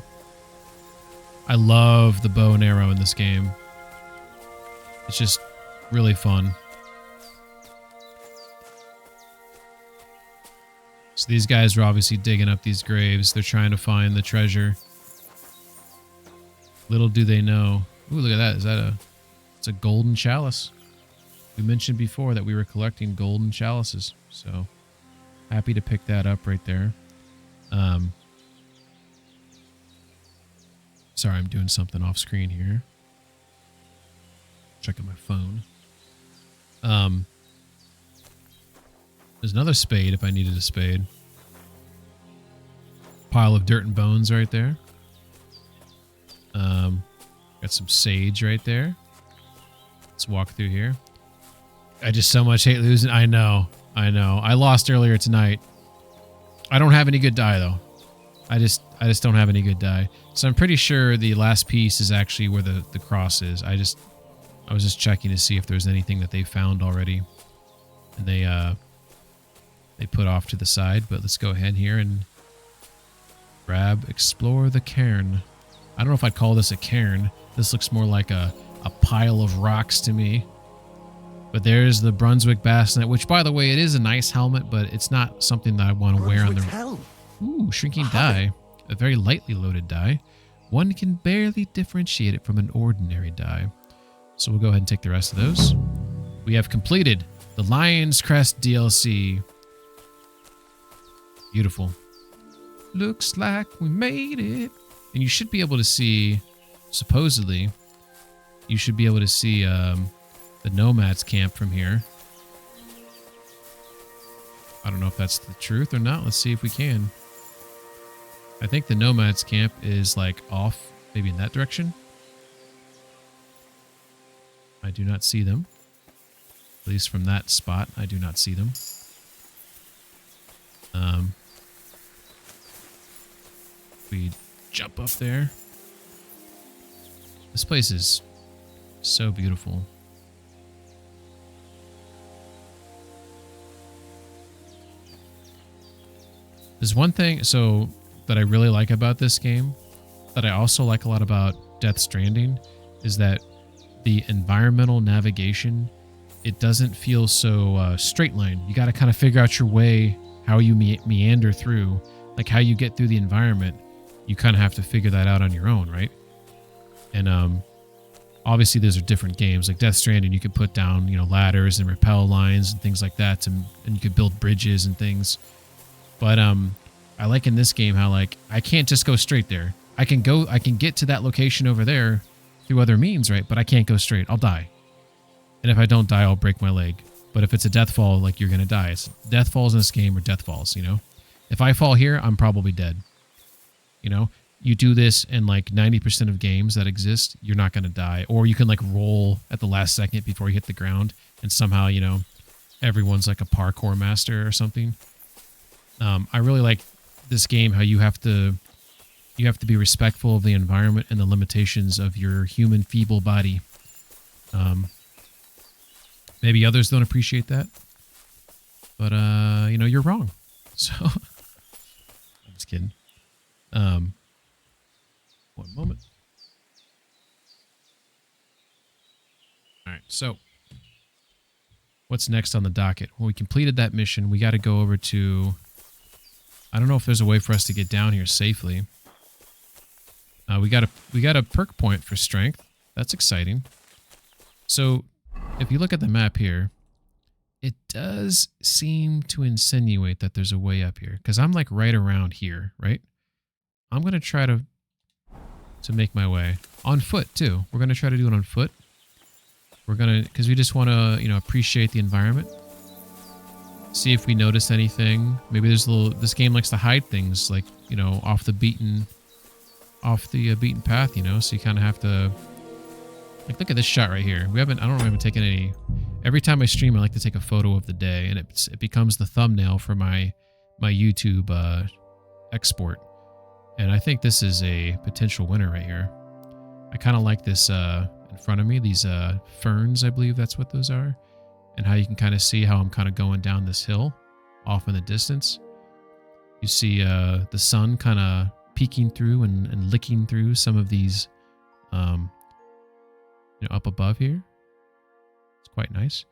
I love the bow and arrow in this game. It's just really fun. So these guys are obviously digging up these graves. They're trying to find the treasure. Little do they know. Ooh, look at that. Is that it's a golden chalice. We mentioned before that we were collecting golden chalices. So happy to pick that up right there. Sorry, I'm doing something off screen here. Checking my phone. There's another spade if I needed a spade. Pile of dirt and bones right there. Got some sage right there. Let's walk through here. I just so much hate losing. I know. I lost earlier tonight. I don't have any good die though. I just don't have any good die. So I'm pretty sure the last piece is actually where the cross is. I was just checking to see if there's anything that they found already. And they put off to the side, but let's go ahead here and explore the cairn. I don't know if I'd call this a cairn. This looks more like a pile of rocks to me. But there's the Brunswick bassinet, which by the way, it is a nice helmet, but it's not something that I want to wear on the... Ooh, shrinking die. A very lightly loaded die. One can barely differentiate it from an ordinary die. So we'll go ahead and take the rest of those. We have completed the Lion's Crest DLC. Beautiful. Looks like we made it. And you should be able to see, supposedly, you should be able to see the Nomads camp from here. I don't know if that's the truth or not. Let's see if we can. I think the Nomads camp is like off, maybe in that direction. I do not see them. At least from that spot, I do not see them. We jump up there. This place is so beautiful. There's one thing that I really like about this game, that I also like a lot about Death Stranding, is that the environmental navigation, it doesn't feel so straight line. You got to kind of figure out your way, how you meander through, like how you get through the environment. You kind of have to figure that out on your own, right? And obviously those are different games. Like Death Stranding, you could put down, ladders and rappel lines and things like that, and you could build bridges and things. But I like in this game how like I can't just go straight there. I can get to that location over there through other means, right? But I can't go straight. I'll die. And if I don't die, I'll break my leg. But if it's a death fall, like you're gonna die. It's death falls in this game or death falls, If I fall here, I'm probably dead. You do this in like 90% of games that exist, you're not gonna die. Or you can like roll at the last second before you hit the ground, and somehow, everyone's like a parkour master or something. I really like this game, how you have to be respectful of the environment and the limitations of your human feeble body. Maybe others don't appreciate that, but you're wrong. So I'm just kidding. One moment. All right, so what's next on the docket? Well, we completed that mission. We got to go over to, I don't know if there's a way for us to get down here safely. We got a perk point for strength. That's exciting. So if you look at the map here, it does seem to insinuate that there's a way up here, because I'm like right around here, right? I'm going to try to make my way on foot too. We're going to try to do it on foot. We're going to, because we just want to, appreciate the environment. See if we notice anything. Maybe there's this game likes to hide things like, off the beaten path, so you kind of have to, like, look at this shot right here. I don't remember taking any. Every time I stream, I like to take a photo of the day, and it becomes the thumbnail for my YouTube export. And I think this is a potential winner right here. I kind of like this in front of me, these ferns, I believe that's what those are, and how you can kind of see how I'm kind of going down this hill off in the distance. You see the sun kind of peeking through and licking through some of these up above here. It's quite nice.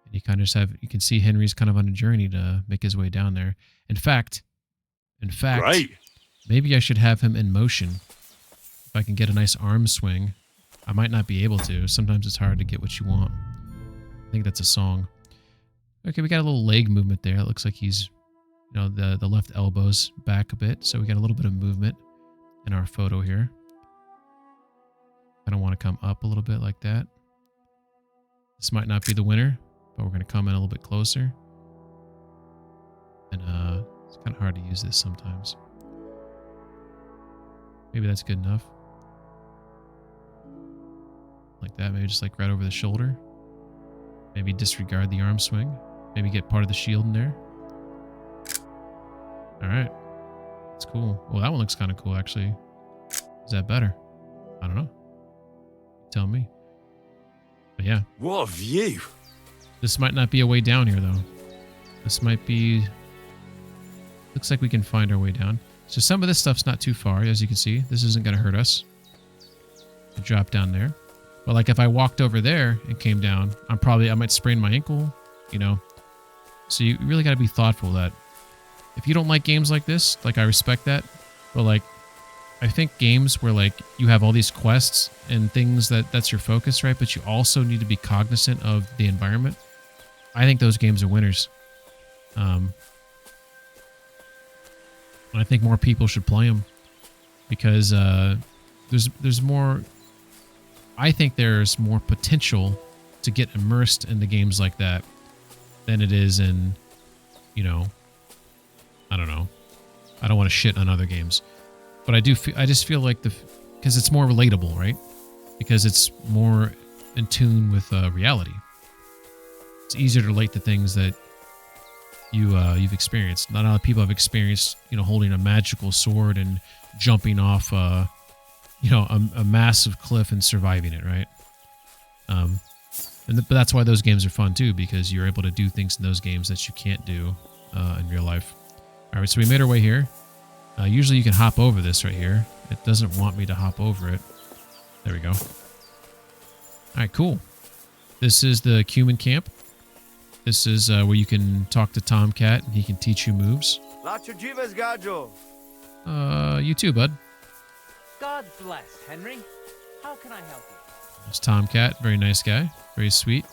And you kind of you can see Henry's kind of on a journey to make his way down there. In fact, Great. Maybe I should have him in motion. If I can get a nice arm swing. I might not be able to. Sometimes it's hard to get what you want. I think that's a song. Okay, we got a little leg movement there. It looks like he's, the left elbow's back a bit. So we got a little bit of movement in our photo here. I don't want to come up a little bit like that. This might not be the winner, but we're going to come in a little bit closer. And it's kind of hard to use this sometimes. Maybe that's good enough. Like that, maybe just like right over the shoulder. Maybe disregard the arm swing. Maybe get part of the shield in there. All right. That's cool. Well, that one looks kind of cool, actually. Is that better? I don't know. Tell me. But yeah. What a view. This might not be a way down here, though. This might be... Looks like we can find our way down. So some of this stuff's not too far, as you can see. This isn't going to hurt us. To drop down there. But like if I walked over there and came down, I might sprain my ankle, So you really got to be thoughtful that if you don't like games like this, like I respect that. But like, I think games where like you have all these quests and things that's your focus, right? But you also need to be cognizant of the environment. I think those games are winners. And I think more people should play them because there's more. I think there's more potential to get immersed in the games like that than it is in, I don't know. I don't want to shit on other games, but I just feel like because it's more relatable, right? Because it's more in tune with reality. It's easier to relate to things that you've experienced. Not a lot of people have experienced, holding a magical sword and jumping off, a massive cliff and surviving it, right? But that's why those games are fun too, because you're able to do things in those games that you can't do in real life. All right, so we made our way here. Usually you can hop over this right here. It doesn't want me to hop over it. There we go. All right, cool. This is the Cumin camp. This is where you can talk to Tomcat and he can teach you moves. You too, bud. God bless, Henry. How can I help you? It's Tomcat, very nice guy, very sweet.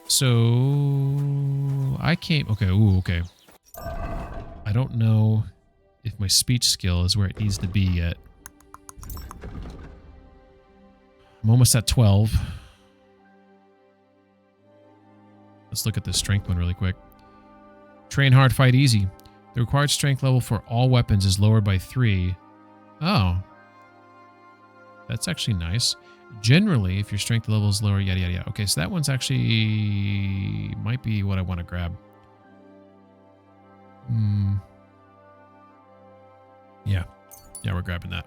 So I came. Okay, ooh, okay. I don't know if my speech skill is where it needs to be yet. I'm almost at 12. Let's look at the strength one really quick. Train hard, fight easy. The required strength level for all weapons is lowered by 3. Oh. That's actually nice. Generally, if your strength level is lower, yada, yada, yada. Okay, so that one's actually might be what I want to grab. Yeah. Yeah, we're grabbing that.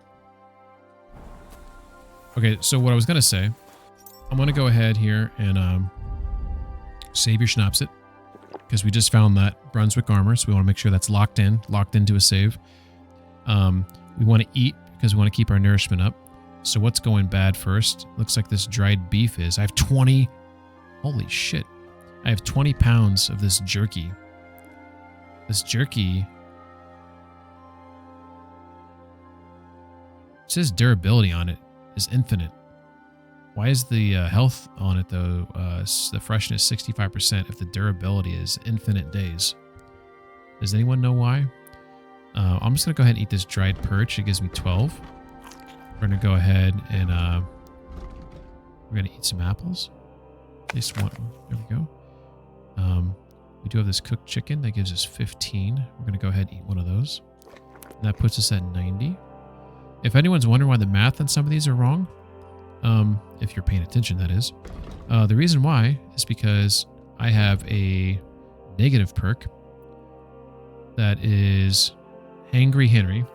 Okay, so what I was going to say, I'm going to go ahead here and save your Schnapsit, because we just found that Brunswick armor, so we want to make sure that's locked into a save. We want to eat because we want to keep our nourishment up. So what's going bad first? Looks like this dried beef is. I have 20. Holy shit. I have 20 pounds of this jerky. This jerky. It says durability on it is infinite. Why is the health on it though? The freshness 65% if the durability is infinite days. Does anyone know why? I'm just going to go ahead and eat this dried perch. It gives me 12. We're going to go ahead and we're going to eat some apples. At least one. There we go. We do have this cooked chicken that gives us 15. We're going to go ahead and eat one of those. And that puts us at 90. If anyone's wondering why the math on some of these are wrong, if you're paying attention, that is. The reason why is because I have a negative perk that is Hangry Henry.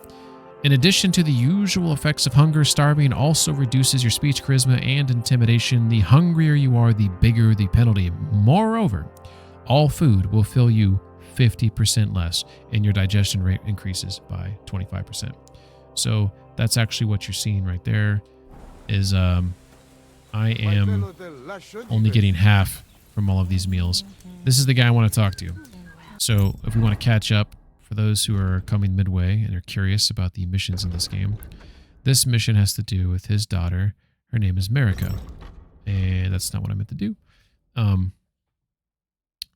In addition to the usual effects of hunger, starving also reduces your speech, charisma, and intimidation. The hungrier you are, the bigger the penalty. Moreover, all food will fill you 50% less, and your digestion rate increases by 25%. So that's actually what you're seeing right there. Is I am only getting half from all of these meals. This is the guy I want to talk to. So if we want to catch up, for those who are coming midway and are curious about the missions in this game, this mission has to do with his daughter. Her name is Marika, and that's not what I meant to do.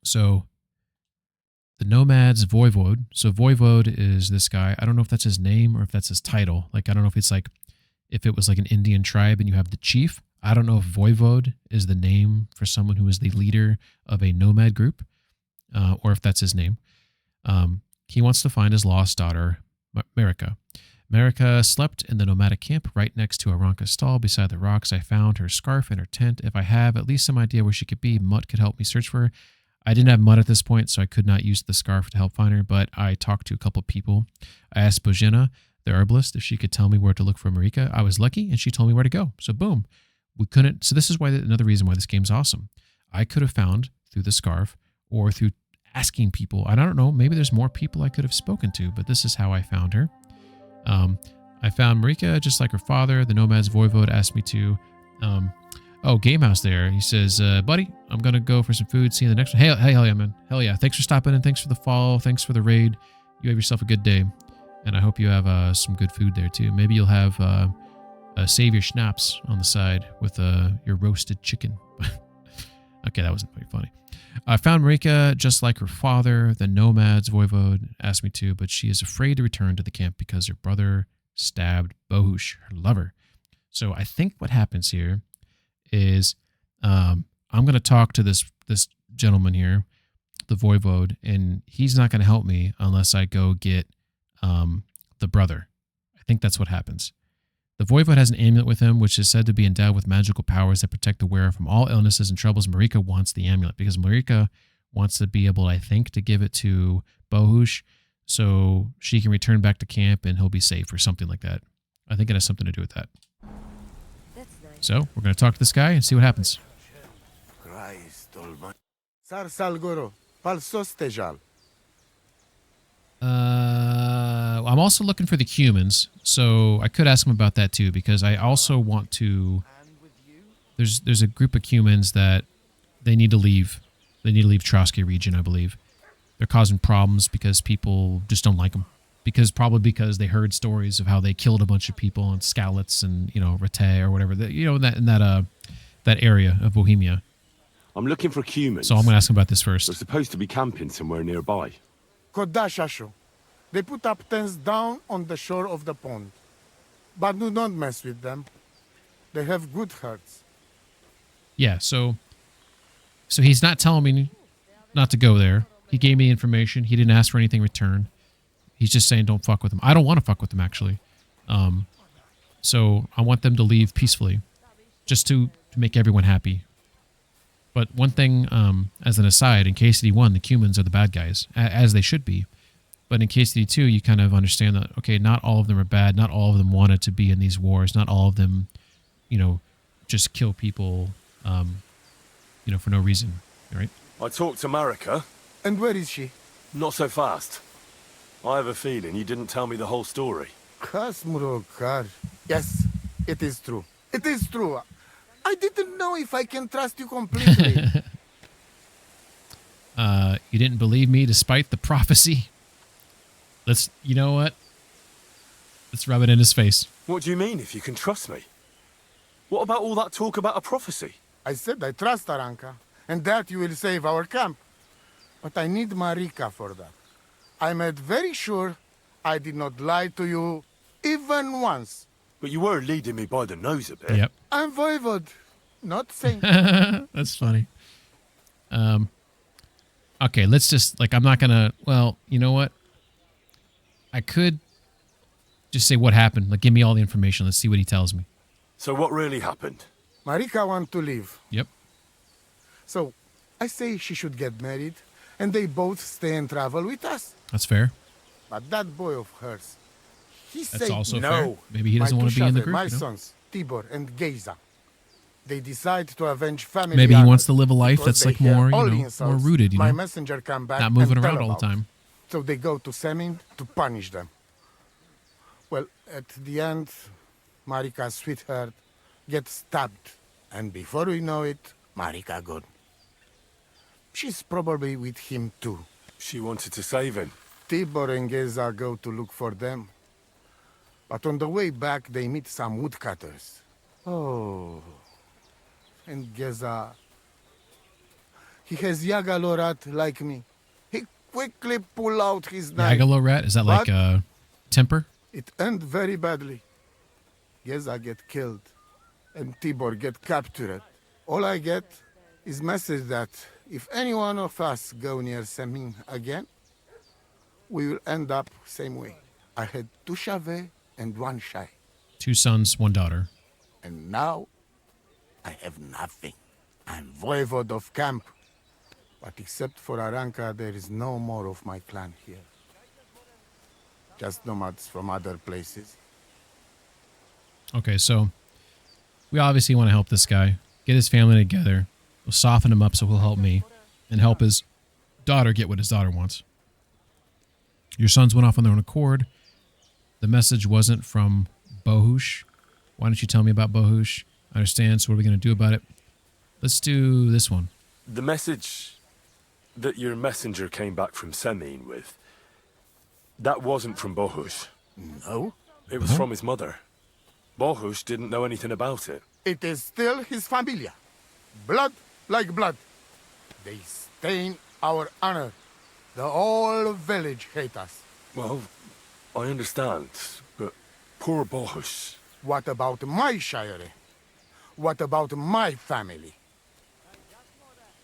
So the Nomad's Voivode. So Voivode is this guy. I don't know if that's his name or if that's his title. Like, I don't know if it's like, if it was like an Indian tribe and you have the chief. I don't know if Voivode is the name for someone who is the leader of a nomad group, or if that's his name. He wants to find his lost daughter, Marika. Marika slept in the nomadic camp right next to Aranka's stall beside the rocks. I found her scarf in her tent. If I have at least some idea where she could be, Mutt could help me search for her. I didn't have Mutt at this point, so I could not use the scarf to help find her, but I talked to a couple people. I asked Bojena, the herbalist, if she could tell me where to look for Marika. I was lucky, and she told me where to go. So boom. We couldn't. So this is why another reason why this game's awesome. I could have found through the scarf or through asking people. I don't know. Maybe there's more people I could have spoken to, but this is how I found her. I found Marika just like her father. The Nomad's Voivode asked me to. Oh, Gamehouse there. He says, buddy, I'm going to go for some food. See you in the next one. Hey, hell yeah, man. Hell yeah. Thanks for stopping in. Thanks for the follow. Thanks for the raid. You have yourself a good day. And I hope you have some good food there too. Maybe you'll have save your schnapps on the side with your roasted chicken. Okay, that wasn't very funny. I found Marika just like her father. The Nomad's Voivode asked me to, but she is afraid to return to the camp because her brother stabbed Bohush, her lover. So I think what happens here is I'm going to talk to this gentleman here, the Voivode, and he's not going to help me unless I go get the brother. I think that's what happens. The Voivode has an amulet with him, which is said to be endowed with magical powers that protect the wearer from all illnesses and troubles. Marika wants the amulet because Marika wants to be able, I think, to give it to Bohush so she can return back to camp and he'll be safe or something like that. I think it has something to do with that. So we're going to talk to this guy and see what happens. I'm also looking for the humans, so I could ask him about that too, because I also want to. There's a group of humans that they need to leave. They need to leave Trotsky region, I believe. They're causing problems because people just don't like them. Probably because they heard stories of how they killed a bunch of people in Skalitz and Rete or whatever. That area of Bohemia. I'm looking for humans. So I'm going to ask him about this first. They're supposed to be camping somewhere nearby. Kodashasho. They put up tents down on the shore of the pond. But do not mess with them. They have good hearts. Yeah, so he's not telling me not to go there. He gave me information. He didn't ask for anything in return. He's just saying don't fuck with them. I don't want to fuck with them, actually. So I want them to leave peacefully, just to make everyone happy. But one thing, as an aside, in KCD 1, the Cumans are the bad guys, as they should be. But in KCD 2, you kind of understand that, okay, not all of them are bad. Not all of them wanted to be in these wars. Not all of them, just kill people, for no reason, right? I talked to Marika. And where is she? Not so fast. I have a feeling you didn't tell me the whole story. Kasmurokar. Yes, it is true. It is true. I didn't know if I can trust you completely. You didn't believe me despite the prophecy? You know what? Let's rub it in his face. What do you mean, if you can trust me? What about all that talk about a prophecy? I said I trust Aranka, and that you will save our camp. But I need Marika for that. I made very sure I did not lie to you even once. But you were leading me by the nose a bit. Yep. I'm voivod, not saint. That's funny. Okay, let's just, I'm not going to, well, you know what? I could just say what happened. Give me all the information. Let's see what he tells me. So what really happened? Marika wants to leave. Yep. So I say she should get married, and they both stay and travel with us. That's fair. But that boy of hers, he That's said also no. fair. Maybe he doesn't want to be in the group. My sons, Tibor and Geza. They decide to avenge family. Maybe he honor wants to live a life that's because they more, hear all more insults. rooted. My messenger come back not moving and tell around all the about time. it. So they go to Semin to punish them. Well, at the end, Marika's sweetheart gets stabbed, and before we know it, Marika gone. She's probably with him too. She wanted to save him. Tibor and Geza go to look for them. But on the way back, they meet some woodcutters. Oh. And Geza... He has Yagalorat like me. He quickly pull out his knife. Yagalorat? Is that like temper? It end very badly. Geza get killed. And Tibor get captured. All I get is message that if any one of us go near Semin again, we will end up same way. I had 2 Chave and 1 Shai. 2 sons, 1 daughter. And now, I have nothing. I'm voivod of camp. But except for Aranka, there is no more of my clan here. Just nomads from other places. Okay, so we obviously want to help this guy. Get his family together. We'll soften him up so he'll help me. And help his daughter get what his daughter wants. Your sons went off on their own accord. The message wasn't from Bohush. Why don't you tell me about Bohush? I understand, so what are we going to do about it? Let's do this one. The message that your messenger came back from Semin with, that wasn't from Bohush. No? It was from his mother. Bohush didn't know anything about it. It is still his familia. Blood like blood. They stain our honor. The whole village hate us. Well, I understand, but poor Bohush. What about my shire? What about my family?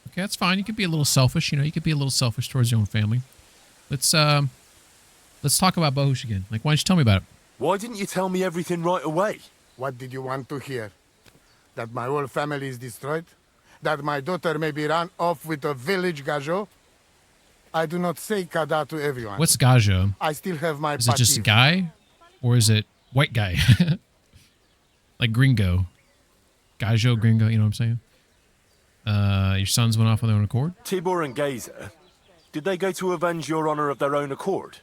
Okay, that's fine. You could be a little selfish. You could be a little selfish towards your own family. Let's talk about Bohush again. Why don't you tell me about it? Why didn't you tell me everything right away? What did you want to hear? That my whole family is destroyed? That my daughter may be run off with a village gajo? I do not say kada to everyone. What's gajo? I still have my Is it just guy? Or is it white guy? Like gringo. Gajo, gringo, you know what I'm saying? Your sons went off on their own accord? Tibor and Geza, did they go to avenge your honor of their own accord?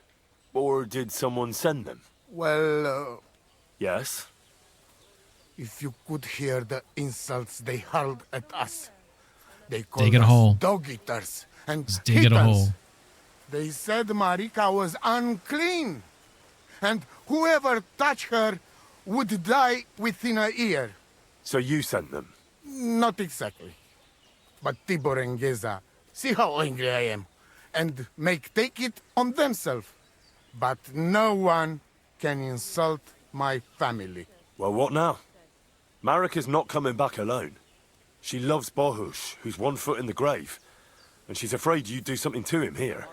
Or did someone send them? Well, Yes. if you could hear the insults they hurled at us. They called Dig it a us hole. dog eaters and Just dig it a hole. hitters. They said Marika was unclean, and whoever touched her would die within a year. So you sent them? Not exactly. But Tibor and Geza, see how angry I am, and take it on themselves. But no one can insult my family. Well, what now? Marika's not coming back alone. She loves Bohush, who's 1 foot in the grave. And she's afraid you'd do something to him here.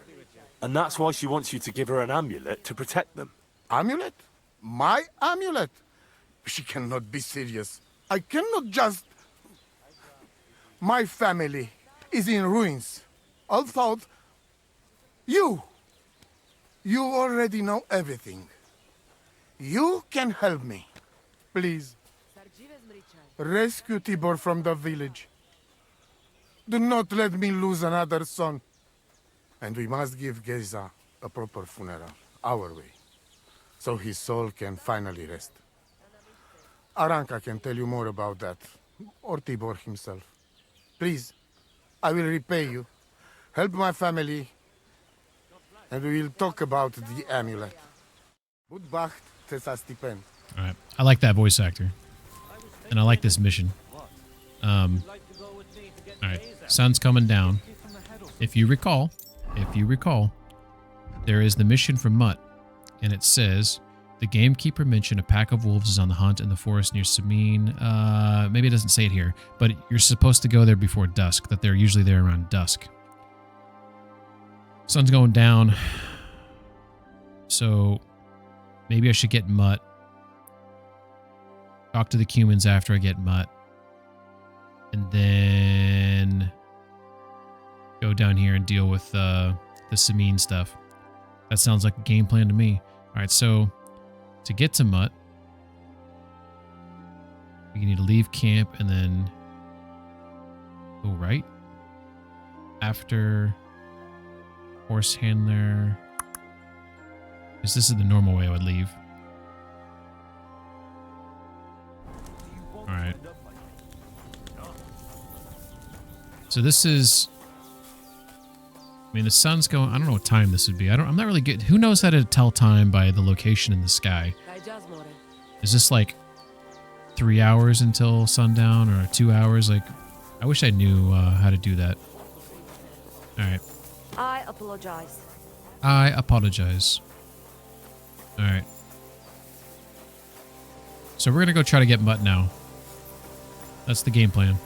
And that's why she wants you to give her an amulet to protect them. Amulet? My amulet? She cannot be serious. I cannot just... My family is in ruins. Although... You already know everything. You can help me. Please. Rescue Tibor from the village. Do not let me lose another son. And we must give Geza a proper funeral, our way, so his soul can finally rest. Aranka can tell you more about that, or Tibor himself. Please, I will repay you. Help my family, and we will talk about the amulet. Budbacht Tesa Stipen. All right. I like that voice actor. And I like this mission. All right. Sun's coming down. If you recall, there is the mission from Mutt. And it says, the gamekeeper mentioned a pack of wolves is on the hunt in the forest near Samin. Maybe it doesn't say it here, but you're supposed to go there before dusk, that they're usually there around dusk. Sun's going down. So maybe I should get Mutt. Talk to the Cumans after I get Mutt. And then go down here and deal with the Samin stuff. That sounds like a game plan to me. All right, so to get to Mutt, we need to leave camp and then go right. After horse handler. Because this is the normal way I would leave. Alright. So this is... I mean, the sun's going... I don't know what time this would be. I'm not really good... Who knows how to tell time by the location in the sky? Is this like 3 hours until sundown or 2 hours? Like, I wish I knew how to do that. Alright. I apologize. I apologize. Alright. So we're gonna go try to get Mutt now. That's the game plan.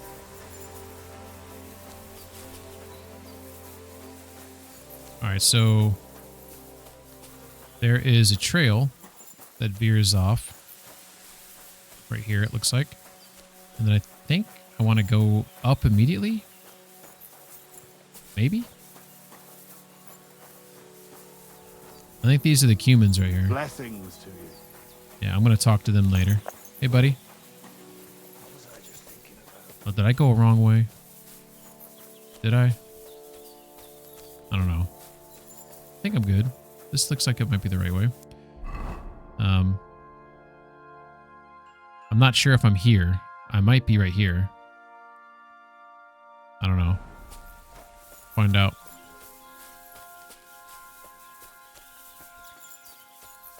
Alright, so there is a trail that veers off. Right here, it looks like. And then I think I want to go up immediately. Maybe? I think these are the Cumans right here. Blessings to you. Yeah, I'm going to talk to them later. Hey, buddy. Oh, did I go a wrong way? Did I? I don't know. I think I'm good. This looks like it might be the right way. I'm not sure if I'm here. I might be right here. I don't know. Find out.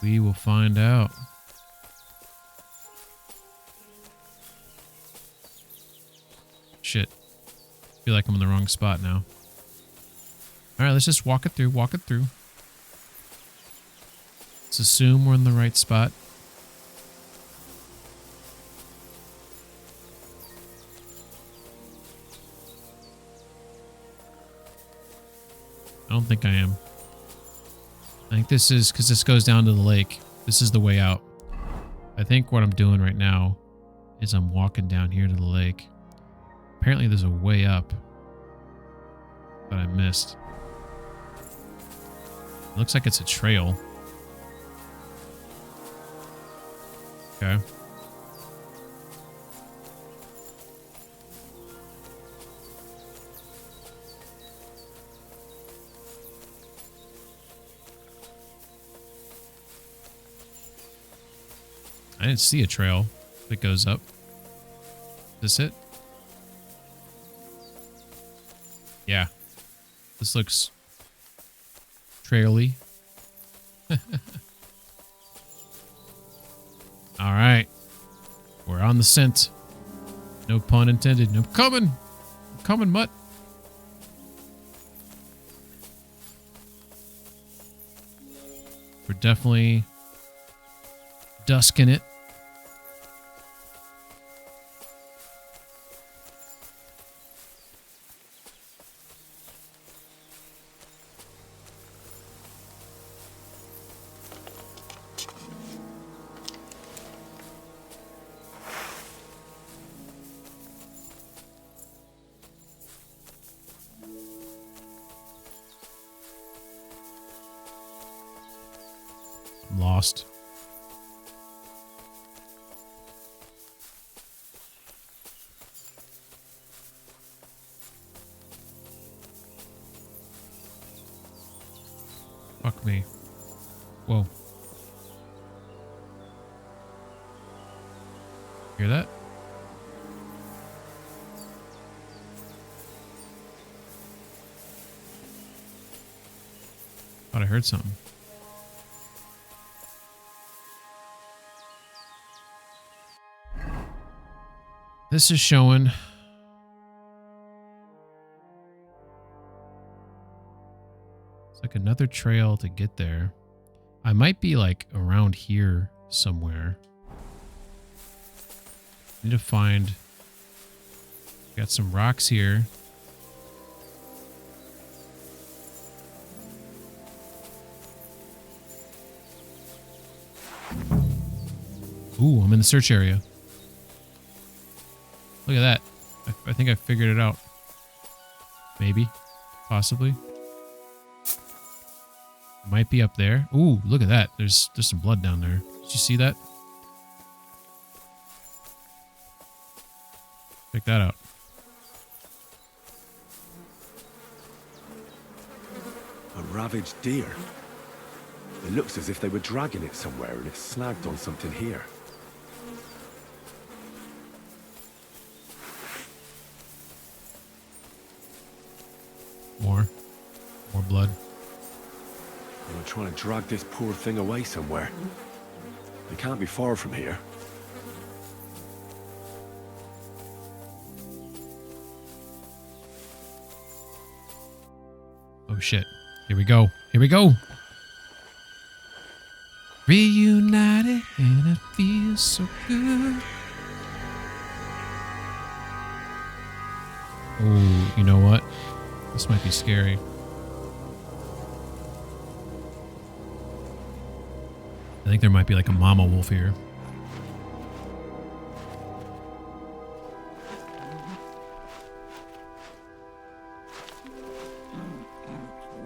We will find out. Shit. Feel like I'm in the wrong spot now. Alright, let's just walk it through, walk it through. Let's assume we're in the right spot. I don't think I am. I think this is, because this goes down to the lake. This is the way out. I think what I'm doing right now is I'm walking down here to the lake. Apparently there's a way up that I missed. It looks like it's a trail. Okay. I didn't see a trail that goes up. Is this it? Yeah. This looks traily. All right. We're on the scent. No pun intended. I'm coming. I'm coming, mutt. We're definitely dusking it. I'm lost. Fuck me. Whoa. Hear that? Thought I heard something. This is showing. It's like another trail to get there. I might be like around here somewhere. Need to find. Got some rocks here. Ooh, I'm in the search area. Look at that. I think I figured it out. Maybe. Possibly. It might be up there. Ooh, look at that. There's some blood down there. Did you see that? Check that out. A ravaged deer. It looks as if they were dragging it somewhere and it snagged on something here. More blood. They were trying to drag this poor thing away somewhere. They can't be far from here. Oh shit. Here we go. Here we go. Reunited and it feels so good. Oh, you know what? This might be scary. I think there might be like a mama wolf here.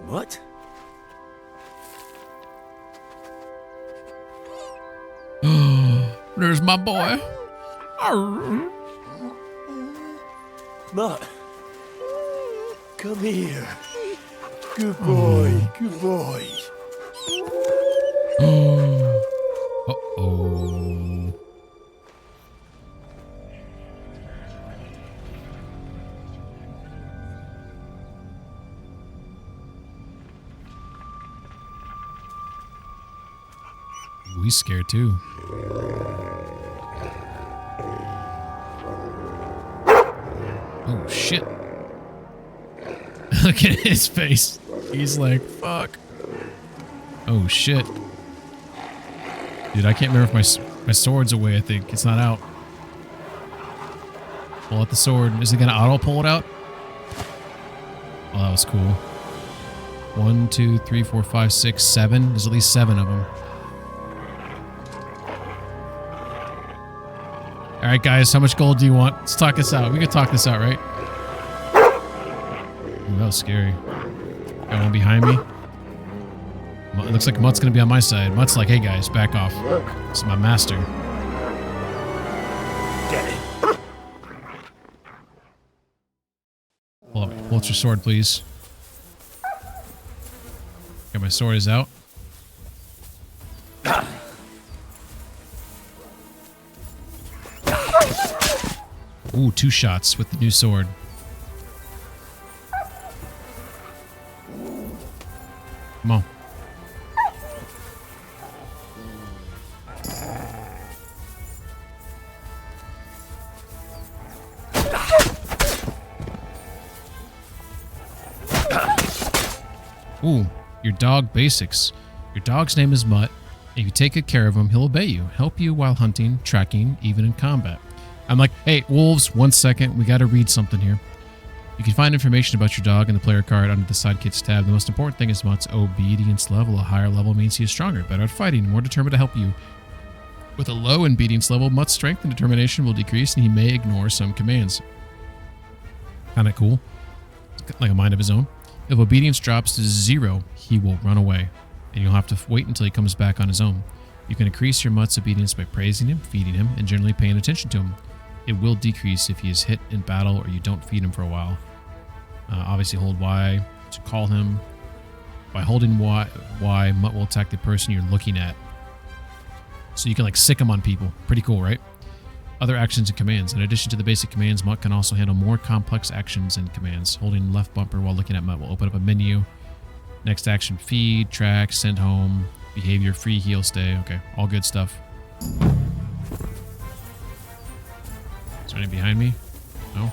What? There's my boy. Mutt, come here. Good boy, good boy. Uh-oh. We scared too. Oh shit. Look at his face. He's like, fuck. Oh shit. Dude, I can't remember if my sword's away, I think. It's not out. Pull out the sword. Is it gonna auto pull it out? Oh, that was cool. 1, 2, 3, 4, 5, 6, 7. There's at least 7 of them. Alright guys, how much gold do you want? Let's talk this out. We can talk this out, right? Ooh, that was scary. Got one behind me. It looks like Mutt's gonna be on my side. Mutt's like, hey guys, back off. This is my master. Pull out your sword, please. Okay, my sword is out. Ooh, 2 shots with the new sword. Come on. Ooh, your dog basics. Your dog's name is Mutt. If you take good care of him, he'll obey you, help you while hunting, tracking, even in combat. I'm like, hey, wolves, 1 second. We got to read something here. You can find information about your dog in the player card under the sidekicks tab. The most important thing is Mutt's obedience level. A higher level means he is stronger, better at fighting, more determined to help you. With a low obedience level, Mutt's strength and determination will decrease, and he may ignore some commands. Kind of cool. Like a mind of his own. If obedience drops to 0, he will run away, and you'll have to wait until he comes back on his own. You can increase your Mutt's obedience by praising him, feeding him, and generally paying attention to him. It will decrease if he is hit in battle or you don't feed him for a while. Obviously, hold Y to call him. By holding Y, Mutt will attack the person you're looking at. So you can like sick him on people. Pretty cool, right? Other actions and commands. In addition to the basic commands, Mutt can also handle more complex actions and commands. Holding left bumper while looking at Mutt will open up a menu. Next action, feed, track, send home, behavior, free, heal, stay. Okay, all good stuff. Is there anything behind me? No?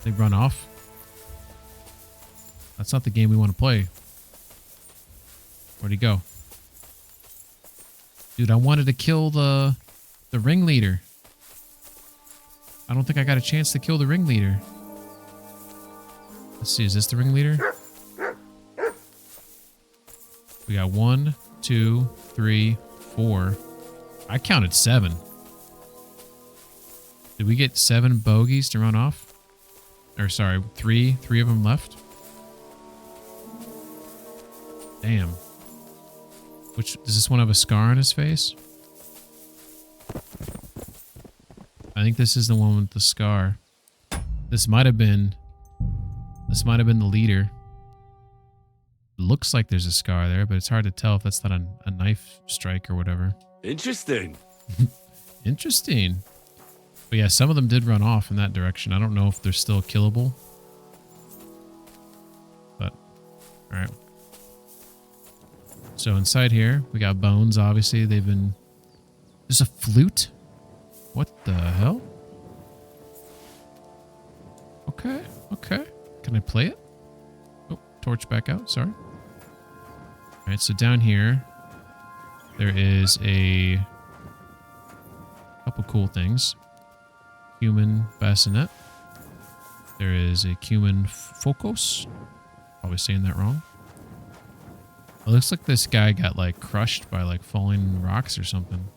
They run off? That's not the game we want to play. Where'd he go? Dude, I wanted to kill the ringleader. I don't think I got a chance to kill the ringleader. Let's see, is this the ringleader? We got 1, 2, 3, 4. I counted 7. Did we get 7 bogeys to run off? Or sorry, 3 of them left? Damn. Does this one have a scar on his face? I think this is the one with the scar. This might have been the leader. Looks like there's a scar there, but it's hard to tell if that's not a knife strike or whatever. Interesting. Interesting. But yeah, some of them did run off in that direction. I don't know if they're still killable. But, alright. So inside here, we got bones, obviously. There's a flute? What the hell? Okay, okay. Can I play it? Oh, torch back out, sorry. Alright, so down here, there is a couple cool things. Human bassinet. There is a cumin focus. Probably saying that wrong. It looks like this guy got like crushed by like falling rocks or something.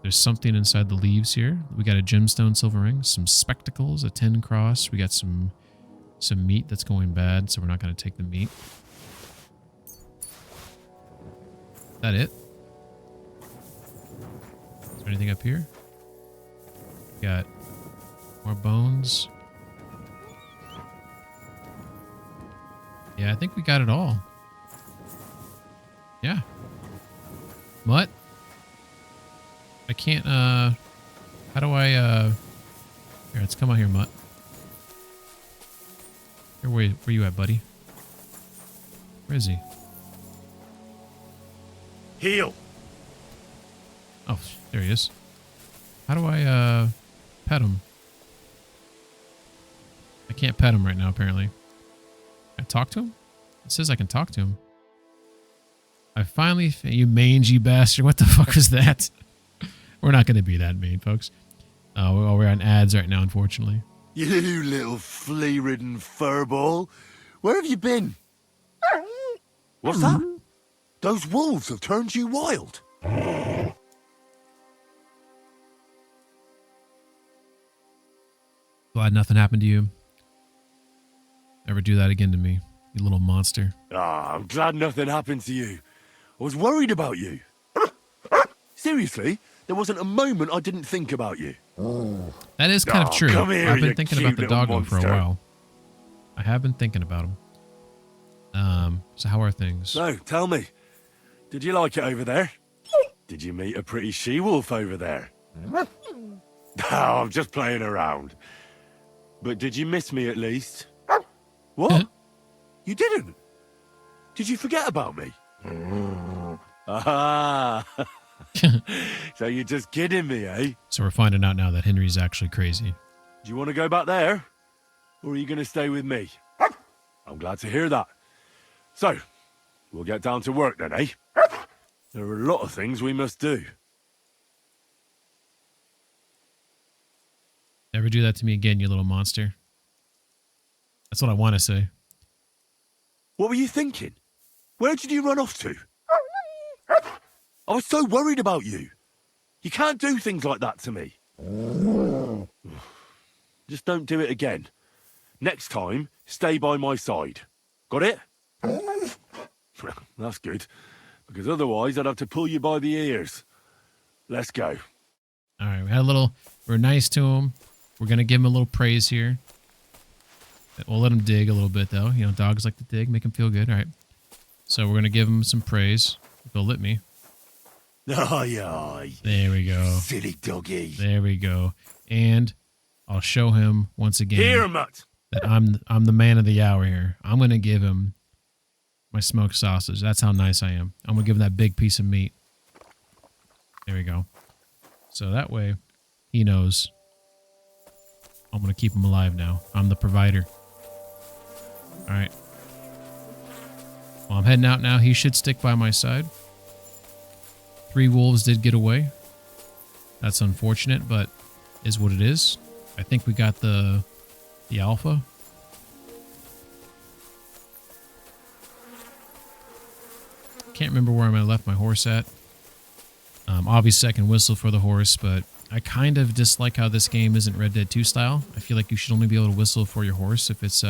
There's something inside the leaves here. We got a gemstone silver ring, some spectacles, a 10 cross. We got some meat that's going bad, so we're not going to take the meat. Is that it? Is there anything up here? Got more bones. Yeah, I think we got it all. Yeah. What? I can't, how do I, here, let's come out here, Mutt. Here, where you at, buddy? Where is he? Heal. Oh, there he is. How do I, pet him? I can't pet him right now, apparently. Can I talk to him? It says I can talk to him. I finally... You mangy bastard. What the fuck was that? We're not going to be that mean, folks. We're on ads right now, unfortunately. You little flea-ridden furball. Where have you been? What's that? Those wolves have turned you wild. Glad nothing happened to you. Never do that again to me, you little monster. Ah, I'm glad nothing happened to you. I was worried about you. Seriously, there wasn't a moment I didn't think about you. That is kind of true. Come here, I've been you thinking cute about the little doggo for a monster. while. I have been thinking about him. So how are things? So, tell me, did you like it over there? Did you meet a pretty she-wolf over there? Oh, I'm just playing around. But did you miss me at least? What? You didn't? Did you forget about me? Ah. So you're just kidding me, eh? So we're finding out now that Henry's actually crazy. Do you want to go back there? Or are you going to stay with me? I'm glad to hear that. So, we'll get down to work then, eh? There are a lot of things we must do. Never do that to me again, you little monster. That's what I want to say. What were you thinking? Where did you run off to? I was so worried about you. You can't do things like that to me. Just don't do it again. Next time, stay by my side. Got it? That's good. Because otherwise, I'd have to pull you by the ears. Let's go. All right, we're nice to him. We're going to give him a little praise here. We'll let him dig a little bit, though. You know, dogs like to dig, make him feel good. All right. So we're going to give him some praise. They'll let me. Aye, aye. There we go. Silly doggy. There we go. And I'll show him once again Here, Mutt. that I'm the man of the hour here. I'm going to give him my smoked sausage. That's how nice I am. I'm going to give him that big piece of meat. There we go. So that way he knows I'm going to keep him alive now. I'm the provider. All right. Well, I'm heading out now. He should stick by my side. 3 wolves did get away. That's unfortunate, but is what it is. I think we got the alpha. Can't remember where I left my horse at. Obviously, I can whistle for the horse, but I kind of dislike how this game isn't Red Dead 2 style. I feel like you should only be able to whistle for your horse if it's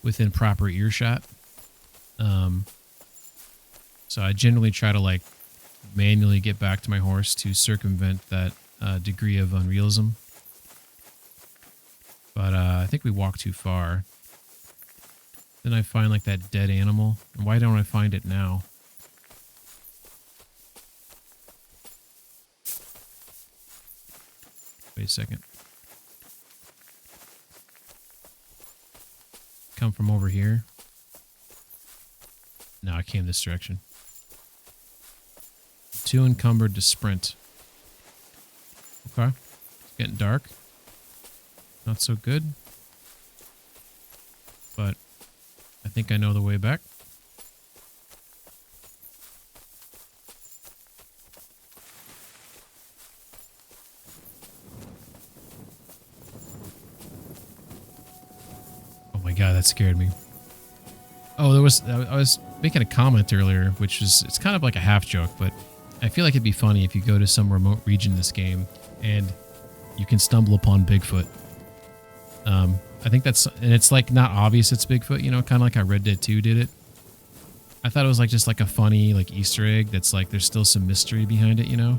within proper earshot. So I generally try to like manually get back to my horse to circumvent that degree of unrealism. But I think we walked too far. Then I find like that dead animal. And why don't I find it now? Wait a second. Come from over here. No, I came this direction. Too encumbered to sprint. Okay. It's getting dark. Not so good. But I think I know the way back. Oh my god, that scared me. Oh, I was making a comment earlier, which is, it's kind of like a half joke, but I feel like it'd be funny if you go to some remote region in this game and you can stumble upon Bigfoot. I think that's, and it's like not obvious it's Bigfoot, you know, kind of like how Red Dead 2 did it. I thought it was like just like a funny like Easter egg that's like there's still some mystery behind it, you know.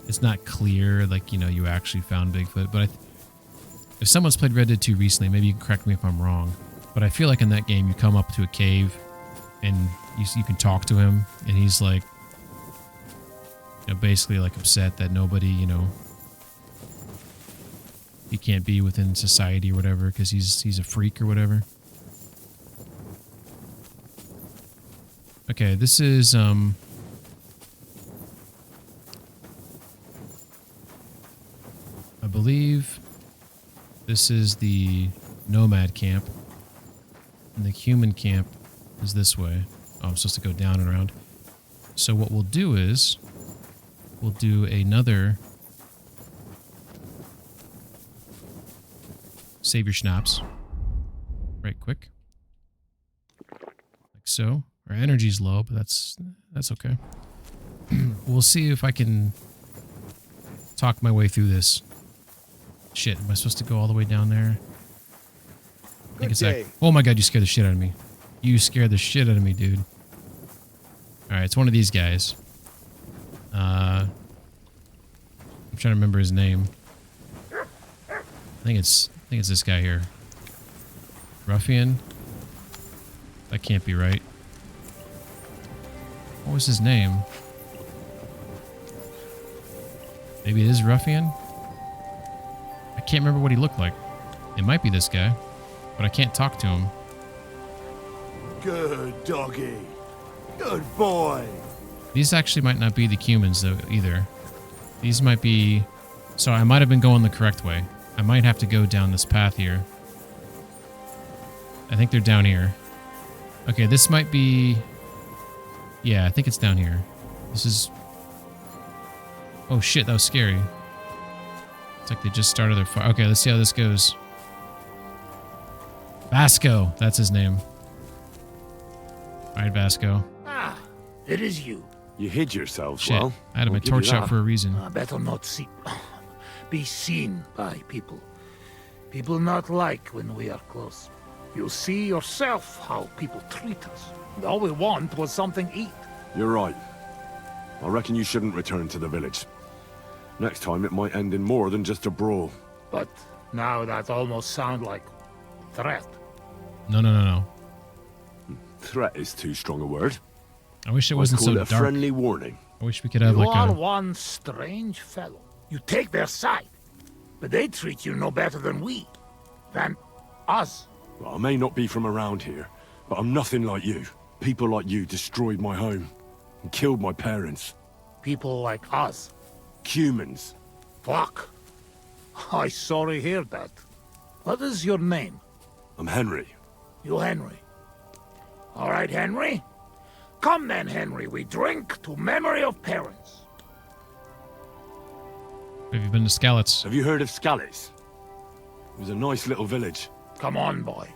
It's not clear like, you know, you actually found Bigfoot, but if someone's played Red Dead 2 recently, maybe you can correct me if I'm wrong. But I feel like in that game, you come up to a cave and you can talk to him, and he's like, you know, basically like upset that nobody, you know, he can't be within society or whatever because he's a freak or whatever. Okay, this is I believe this is the nomad camp. And the human camp is this way. Oh, I'm supposed to go down and around. So what we'll do is we'll do another save your schnapps right quick. Like so. Our energy's low, but that's okay. We'll see if I can talk my way through this. Shit, am I supposed to go all the way down there? I think it's like, oh my god, you scared the shit out of me. You scared the shit out of me, dude. Alright, it's one of these guys. I'm trying to remember his name. I think it's this guy here. Ruffian? That can't be right. What was his name? Maybe it is Ruffian? I can't remember what he looked like. It might be this guy, but I can't talk to him. Good doggy. Good boy. These actually might not be the humans, though, either. These might be... So I might have been going the correct way. I might have to go down this path here. I think they're down here. Okay, this might be... Yeah, I think it's down here. This is... Oh shit, that was scary. It's like they just started their fire. Okay, let's see how this goes. Vasco, that's his name. Alright, Vasco. Ah, it is you. You hid yourselves Shit, well. I had my I'll give you torch out that. for a reason. Better not be seen by people. People not like when we are close. You see yourself how people treat us. All we want was something to eat. You're right. I reckon you shouldn't return to the village. Next time it might end in more than just a brawl. But now that almost sound like threat. No. Threat is too strong a word. I wish it I'd wasn't call so it dark. a friendly warning. I wish we could have You like are a... one strange fellow. You take their side, but they treat you no better than us. Well, I may not be from around here, but I'm nothing like you. People like you destroyed my home and killed my parents. People like us. Humans. Fuck. I sorry hear that. What is your name? I'm Henry. You Henry. All right, Henry. Come then, Henry. We drink to memory of parents. Have you been to Skalitz? Have you heard of Skalitz? It was a nice little village. Come on, boy.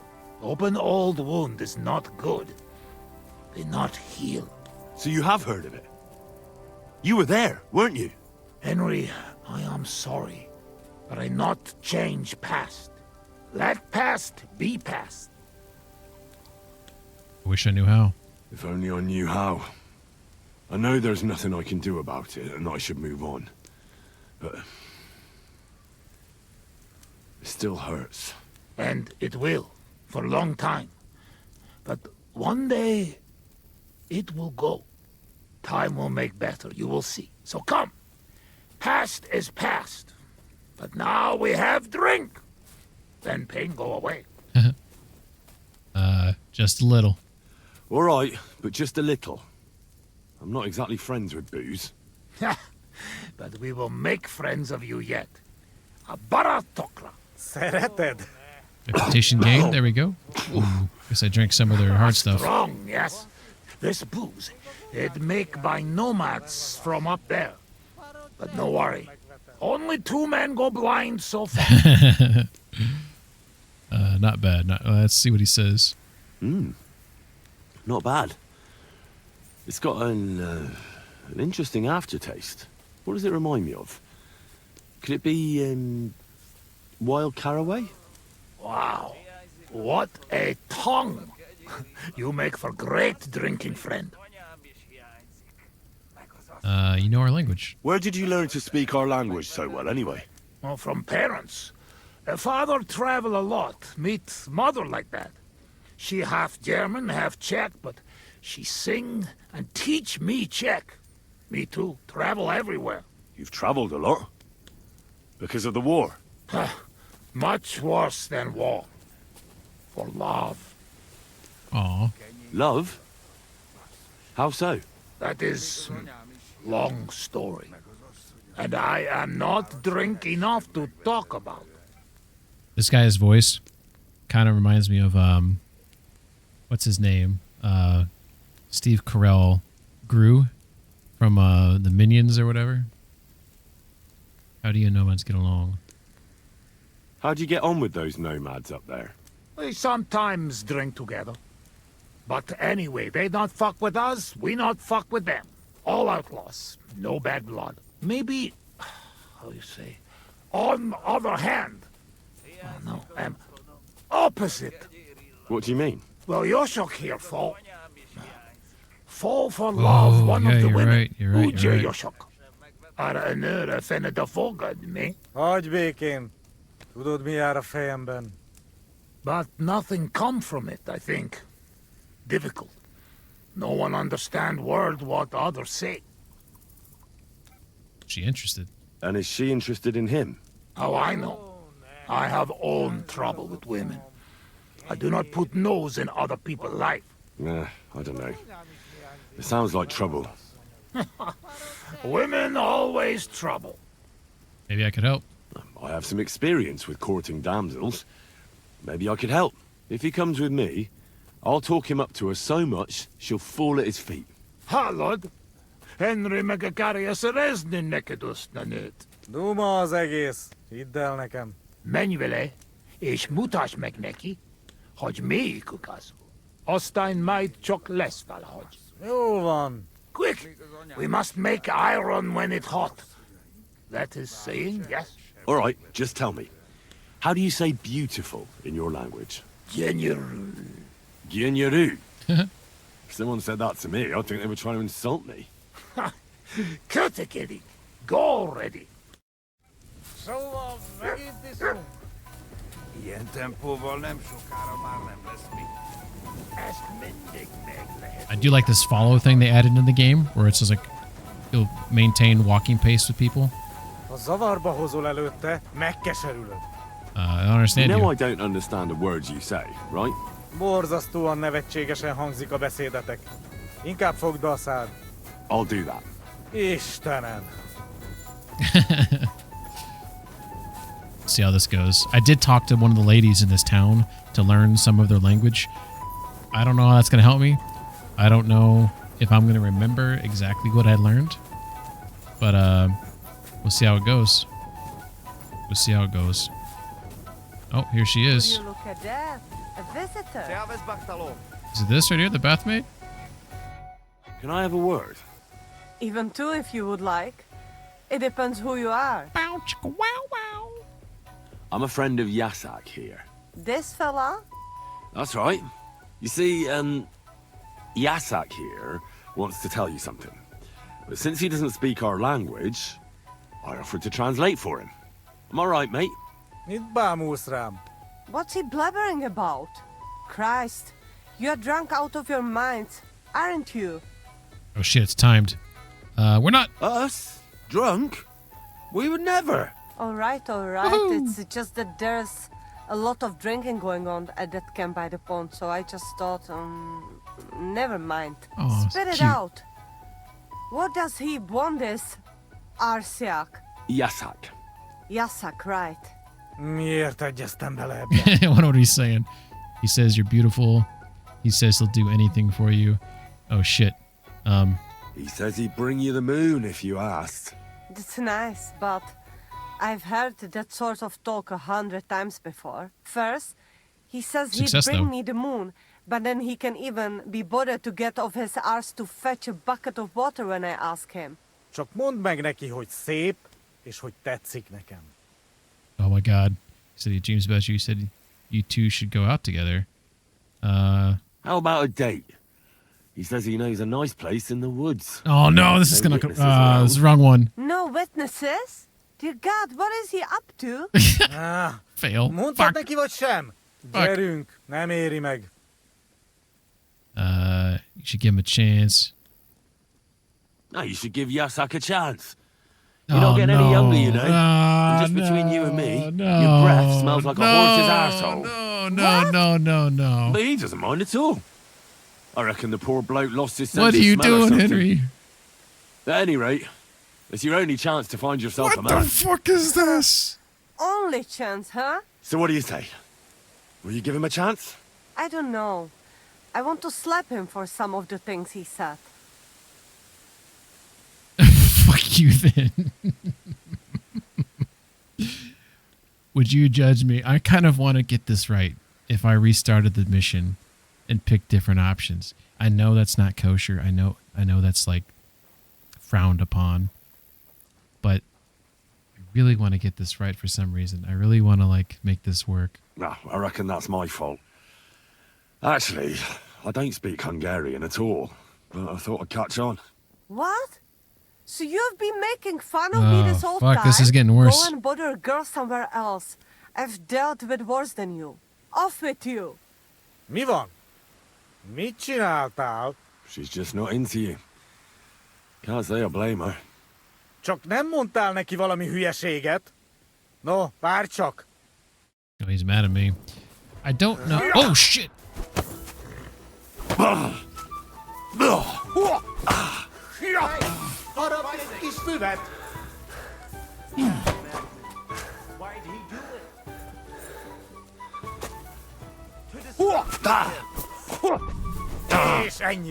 Open old wound is not good. They not heal. So you have heard of it? You were there, weren't you? Henry, I am sorry, but I not change past. Let past be past. I wish I knew how. If only I knew how. I know there's nothing I can do about it, and I should move on. But... it still hurts. And it will, for a long time. But one day, it will go. Time will make better, you will see. So come. Past is past. But now we have drink. Then pain go away. Just a little. All right, but just a little. I'm not exactly friends with booze. But we will make friends of you yet. A baratokra. Sereted. Reputation gain. There we go. Ooh, guess I drank some of their hard stuff. Strong, yes. This booze, it make by nomads from up there. But no worry. Only 2 men go blind so far. Not bad. Let's see what he says. Not bad. It's got an interesting aftertaste. What does it remind me of? Could it be, wild caraway? Wow. What a tongue. You make for great drinking friend. You know our language. Where did you learn to speak our language so well, anyway? Well, from parents. Father travel a lot. Meet mother like that. She half German, half Czech, but she sing and teach me Czech. Me too. Travel everywhere. You've traveled a lot. Because of the war. Much worse than war. For love. Aw. Love? How so? That is long story. And I am not drink enough to talk about. This guy's voice kind of reminds me of what's his name? Steve Carell Gru from the Minions or whatever. How do you nomads get along? How'd you get on with those nomads up there? We sometimes drink together. But anyway, they not fuck with us, we not fuck with them. All outlaws, no bad blood. Maybe, how you say, on the other hand, opposite. What do you mean? Well, Yoshok here fall for love, one of the women. You're right. Yoshok. Are nere fenne de fogad me. Hagy békén. Tudod, mi jár a fejemben? But nothing come from it, I think. Difficult. No one understand word what others say. She interested. And is she interested in him? How I know? I have own trouble with women. I do not put nose in other people's life. Nah, I don't know. It sounds like trouble. Women always trouble. Maybe I could help. I have some experience with courting damsels. Maybe I could help. If he comes with me, I'll talk him up to her so much she'll fall at his feet. Hallod? Henry meg a karja szerezni neked azt a nőt. Duma az egész. Hidd el nekem. Menj vele, és mutasd meg neki, hogy melyikük az. Aztán majd csak lesz valahogy. Jól van. Quick! We must make iron when it's hot. That is saying, yes? All right, just tell me. How do you say beautiful in your language? Genyeru. Genyeru? If someone said that to me, I'd think they were trying to insult me. Cut it, Eddie. Go already. Szóval megint iszunk. Ilyen tempóval nem sokára már nem lesz mi. Ezt mindig meg lehet. I do like this follow thing they added in the game, where it says like you'll maintain walking pace with people. Ha zavarba hozol előtte, megkeserülöd. I don't understand You know you. I don't understand the words you say, right? Borzasztóan nevetségesen hangzik a beszédetek. Inkább fogd be a szád. I'll do that. Istenem! See how this goes. I did talk to one of the ladies in this town to learn some of their language. I don't know how that's going to help me. I don't know if I'm going to remember exactly what I learned. But we'll see how it goes. We'll see how it goes. Oh, here she is. Look at that. A visitor. Is it this right here, the bathmaid? Can I have a word? Even two if you would like. It depends who you are. Bow, chicka, wow, wow. I'm a friend of Yasak here. This fella? That's right. You see, Yasak here wants to tell you something. But since he doesn't speak our language, I offered to translate for him. Am I right, mate? Mit bámulsz rám? What's he blabbering about? Christ, you're drunk out of your mind, aren't you? Oh shit, it's timed. We're not. Us? Drunk? We would never. All right. It's just that there's a lot of drinking going on at that camp by the pond, so I just thought, never mind. Oh, Spit it cute. out. What does he want this Arsiak? Yasak. Yasak, right. Miért egyeztem bele ebbe? I wonder what he's saying. He says you're beautiful. He says he'll do anything for you. Oh shit. He says he'd bring you the moon if you asked. That's nice, but I've heard that sort of talk 100 times before. First, he says Success, he'd bring though. me the moon, but then he can even be bothered to get off his arse to fetch a bucket of water when I ask him. Csak mondd meg neki, hogy szép, és hogy tetszik nekem. Oh my god. He said he dreams about you. He said you two should go out together. How about a date? He says he knows a nice place in the woods. Oh no, this is No gonna. witnesses around. This is the wrong one. No witnesses? Dear God, what is he up to? Fail. Mondtad neki vagy sem? Gyerünk, nem éri meg. You should give him a chance. No, you should give Yasak a chance. You're not getting any younger, you know. And just between you and me, your breath smells like a horse's arsehole. No. But he doesn't mind at all. I reckon the poor bloke lost his sense What are of you smell or doing, something. Henry? At any rate, it's your only chance to find yourself a What man. the fuck is this? Only chance, huh? So what do you say? Will you give him a chance? I don't know. I want to slap him for some of the things he said. Fuck you then. Would you judge me? I kind of want to get this right if I restarted the mission and picked different options. I know that's not kosher. I know that's like frowned upon. But I really want to get this right for some reason. I really want to like make this work. No, I reckon that's my fault. Actually, I don't speak Hungarian at all. But I thought I'd catch on. What? So you've been making fun of me this whole fuck, time? this is getting worse. Go and bother a girl somewhere else. I've dealt with worse than you. Off with you. Mi van? Mit csináltál? She's just not into you. Can't say I blame her. Csak nem mondtál neki valami hülyeséget? No, várj csak. Oh, he's mad at me. I don't know. Oh, shit! Harap egy kis füvet! Why'd he do it? És ennyi.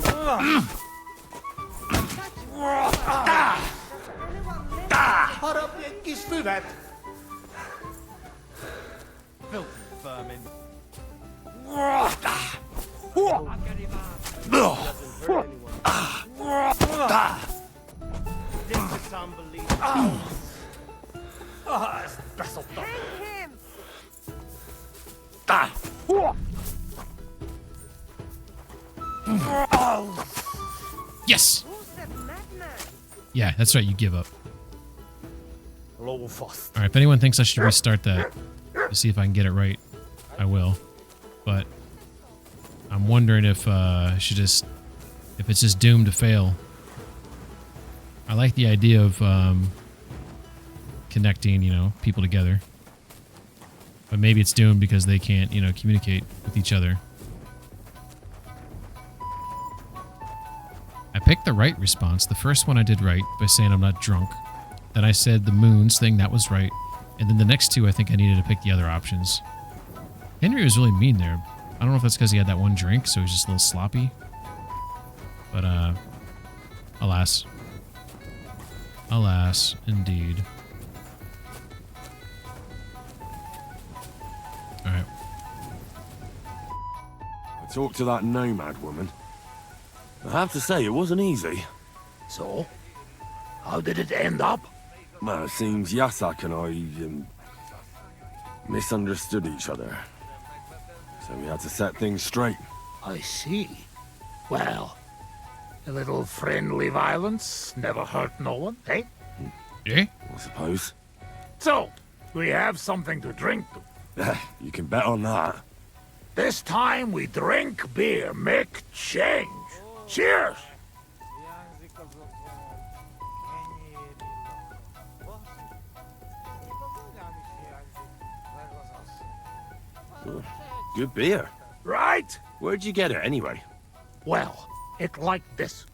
Harap egy kis füvet! Filthy vermin. This is unbelievable. Ezt beszoptam. Yes! Yeah, that's right, you give up. Lófasz. Alright, if anyone thinks I should restart that to see if I can get it right, I will. But I'm wondering if I should just, if it's just doomed to fail. I like the idea of connecting, you know, people together. But maybe it's doomed because they can't, you know, communicate with each other. I picked the right response. The first one I did right by saying I'm not drunk. Then I said the moons thing, that was right. And then the next two, I think I needed to pick the other options. Henry was really mean there. I don't know if that's because he had that one drink, so he was just a little sloppy. But, alas. Alas, indeed. Alright. I talked to that nomad woman. I have to say, it wasn't easy. So? How did it end up? Well, it seems Yasak and I, misunderstood each other. So we had to set things straight. I see. Well, a little friendly violence never hurt no one, eh? Yeah? I suppose. So, we have something to drink to. You can bet on that. This time we drink beer, make change. Cheers! Good beer. Right? Where'd you get it anyway? Well, it's like this.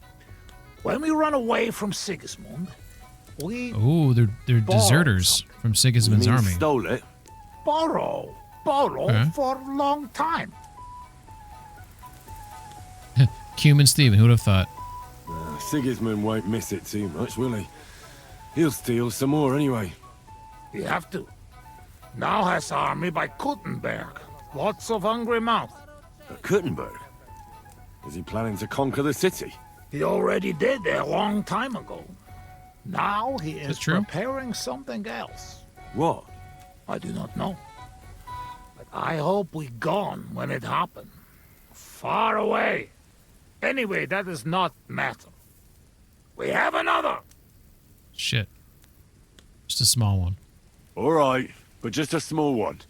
When we run away from Sigismund, we Oh, they're deserters from Sigismund's You mean army. stole it? borrow Okay. for a long time. Cumin Steven, who would have thought? Sigismund won't miss it too much, will he? He'll steal some more anyway. We have to. Now has army by Kuttenberg. Lots of hungry mouth. Kuttenberg? Is he planning to conquer the city? He already did a long time ago. Now he is true? preparing something else. What? I do not know. But I hope we gone when it happened. Far away. Anyway, that is not matter. We have another. Shit. Just a small one. All right, but just a small one.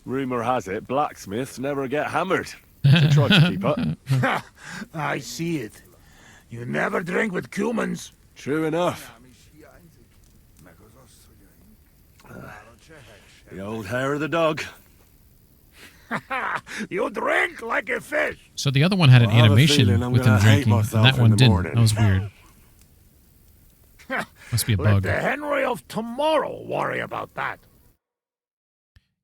Rumor has it blacksmiths never get hammered. So try to keep up. I see it. You never drink with humans. True enough. The old hair of the dog. You drink like a fish. So the other one had an I have a animation feeling I'm with him gonna hate drinking, and myself that in one the didn't. morning. That was weird. Must be a Let bug. the Henry of tomorrow worry about that.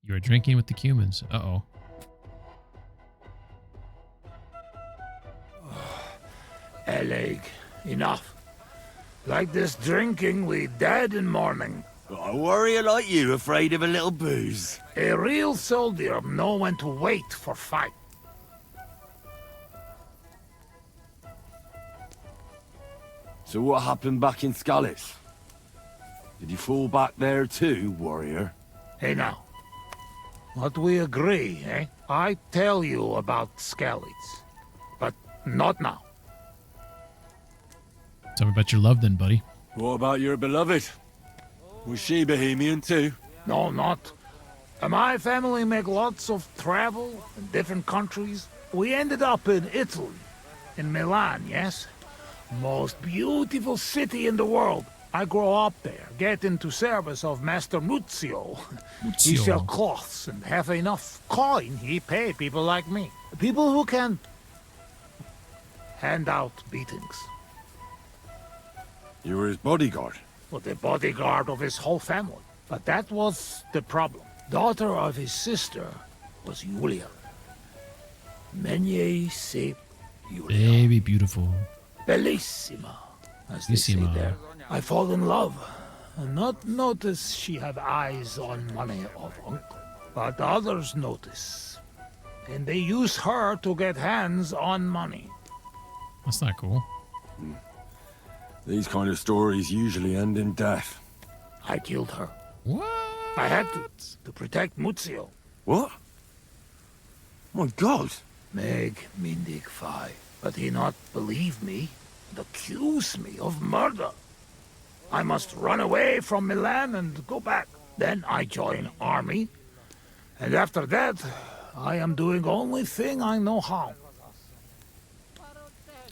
You were drinking with the Cumans. Uh-oh. Eleg, enough. Like this drinking, we dead in morning. A warrior like you afraid of a little booze. A real soldier know when to wait for fight. So what happened back in Skalitz? Did you fall back there too, warrior? Hey now, what we agree, eh? I tell you about Skalitz, but not now. Tell me about your love then, buddy. What about your beloved? Was she Bohemian too? No, not. My family make lots of travel in different countries. We ended up in Italy, in Milan, yes? Most beautiful city in the world. I grow up there, get into service of Master Muzio. He sell cloths and have enough coin he pay people like me. People who can hand out beatings. You were his bodyguard? Well, the bodyguard of his whole family. But that was the problem. Daughter of his sister was Julia. Menier se Julia. Baby beautiful. Bellissima, as they say there. I fall in love, and not notice she have eyes on money of uncle. But others notice, and they use her to get hands on money. That's not cool. These kind of stories usually end in death. I killed her. What? I had to protect Muzio. What? My God. Meg mindig fi. But he not believe me and accuse me of murder. I must run away from Milan and go back. Then I join army. And after that, I am doing only thing I know how.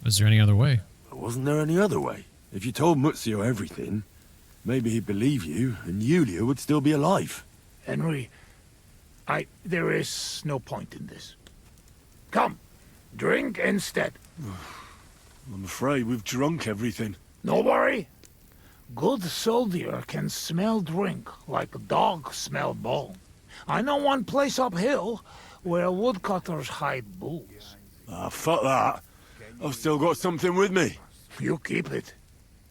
Is there any other way? Wasn't there any other way? If you told Muzio everything, maybe he'd believe you, and Julia would still be alive. Henry, there is no point in this. Come, drink instead. I'm afraid we've drunk everything. No worry. Good soldier can smell drink like a dog smell bone. I know one place uphill where woodcutters hide bulls. Ah, fuck that. I've still got something with me. You keep it.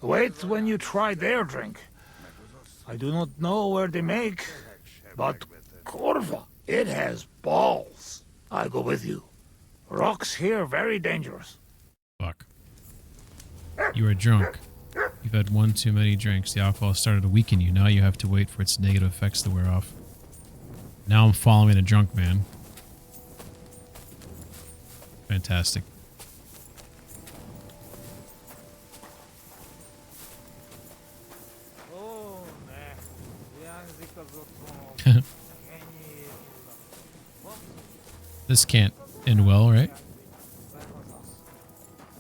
Wait when you try their drink. I do not know where they make, but Corva, it has balls. I go with you. Rocks here very dangerous. Fuck. You are drunk. You've had one too many drinks. The alcohol started to weaken you. Now you have to wait for its negative effects to wear off. Now I'm following a drunk man. Fantastic. This can't end well, right?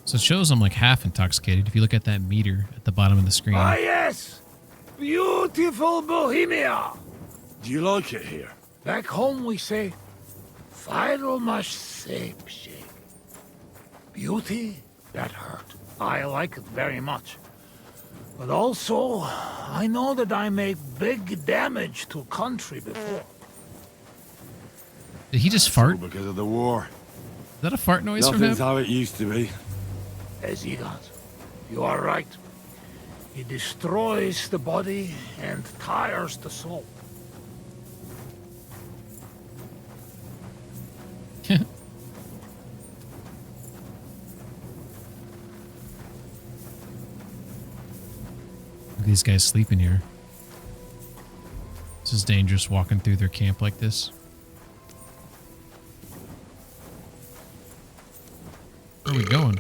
So it shows I'm like half intoxicated if you look at that meter at the bottom of the screen. Ah, yes! Beautiful Bohemia! Do you like it here? Back home we say, Feidel masz szépség. Beauty, that hurt. I like it very much. But also, I know that I made big damage to country before. Did he just fart? Because of the war. Is that a fart noise from him? Nothing's how it used to be. Ezigat, you are right. He destroys the body and tires the soul. These guys sleeping here. This is dangerous walking through their camp like this. Where are we going?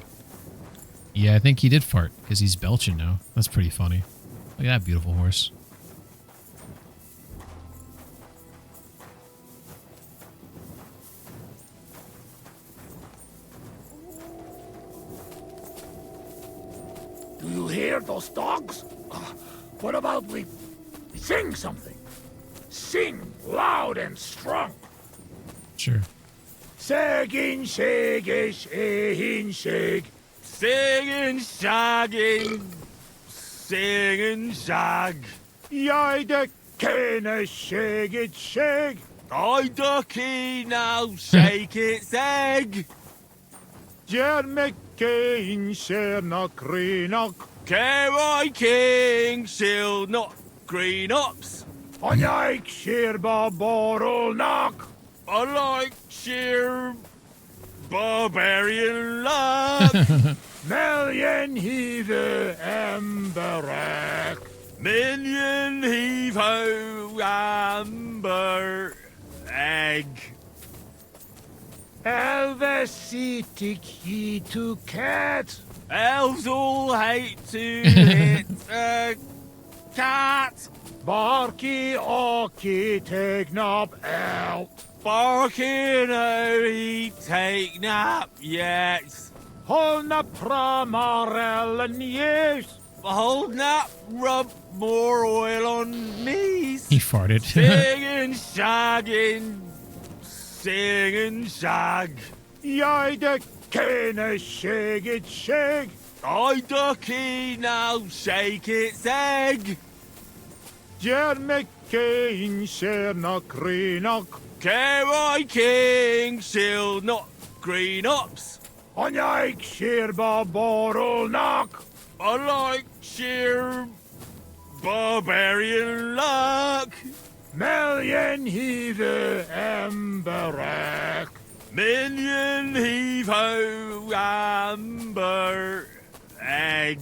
Yeah, I think he did fart because he's belching now. That's pretty funny. Look at that beautiful horse. Do you hear those dogs? What about we sing something? Sing loud and strong. Sure. Segin, shege, shehin, sheg. Singing, shagging, singing, shag. Jij kenne shake it, shake. I ducky now, shake its egg. Jermekein shernak rinak. K.Y. King, shield not green ups. Onjijk shirba borrel nak. I like sheer barbarian luck. Million heave emberek. Million heave ho amber egg. Elvesitic he to cat. Elves all hate to hit a cat. Barky oki take nap out. Barking oh he take nap yet. Holna pramarellen yes. Hold up, rub more oil on me. He farted. Singing, shagging, singing, shag. Jij de kene shake it shake. I ducky now, shake its egg. Jer McCain share na greenok. Kerry King, shill not green ups. On jij sheer barbarol knock. I like sheer barbarian luck. Million heave emberek. Million heave ho amber egg.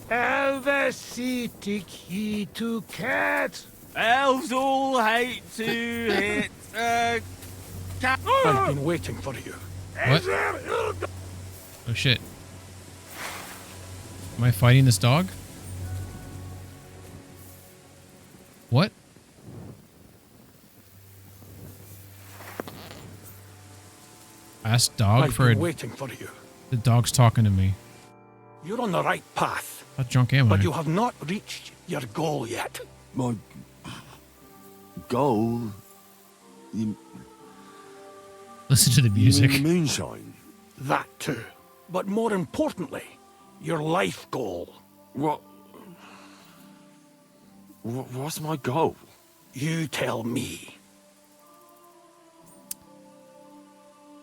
Elvesitic he to cat. Elves all hate to hit a cat. I've been waiting for you. What? Oh shit. Am I fighting this dog? What? Ask dog I've for been a... waiting for you. The dog's talking to me. You're on the right path. How drunk am I? But you have not reached your goal yet. My goal? Listen to the music. You mean the moonshine? That too. But more importantly, your life goal. What's my goal? You tell me.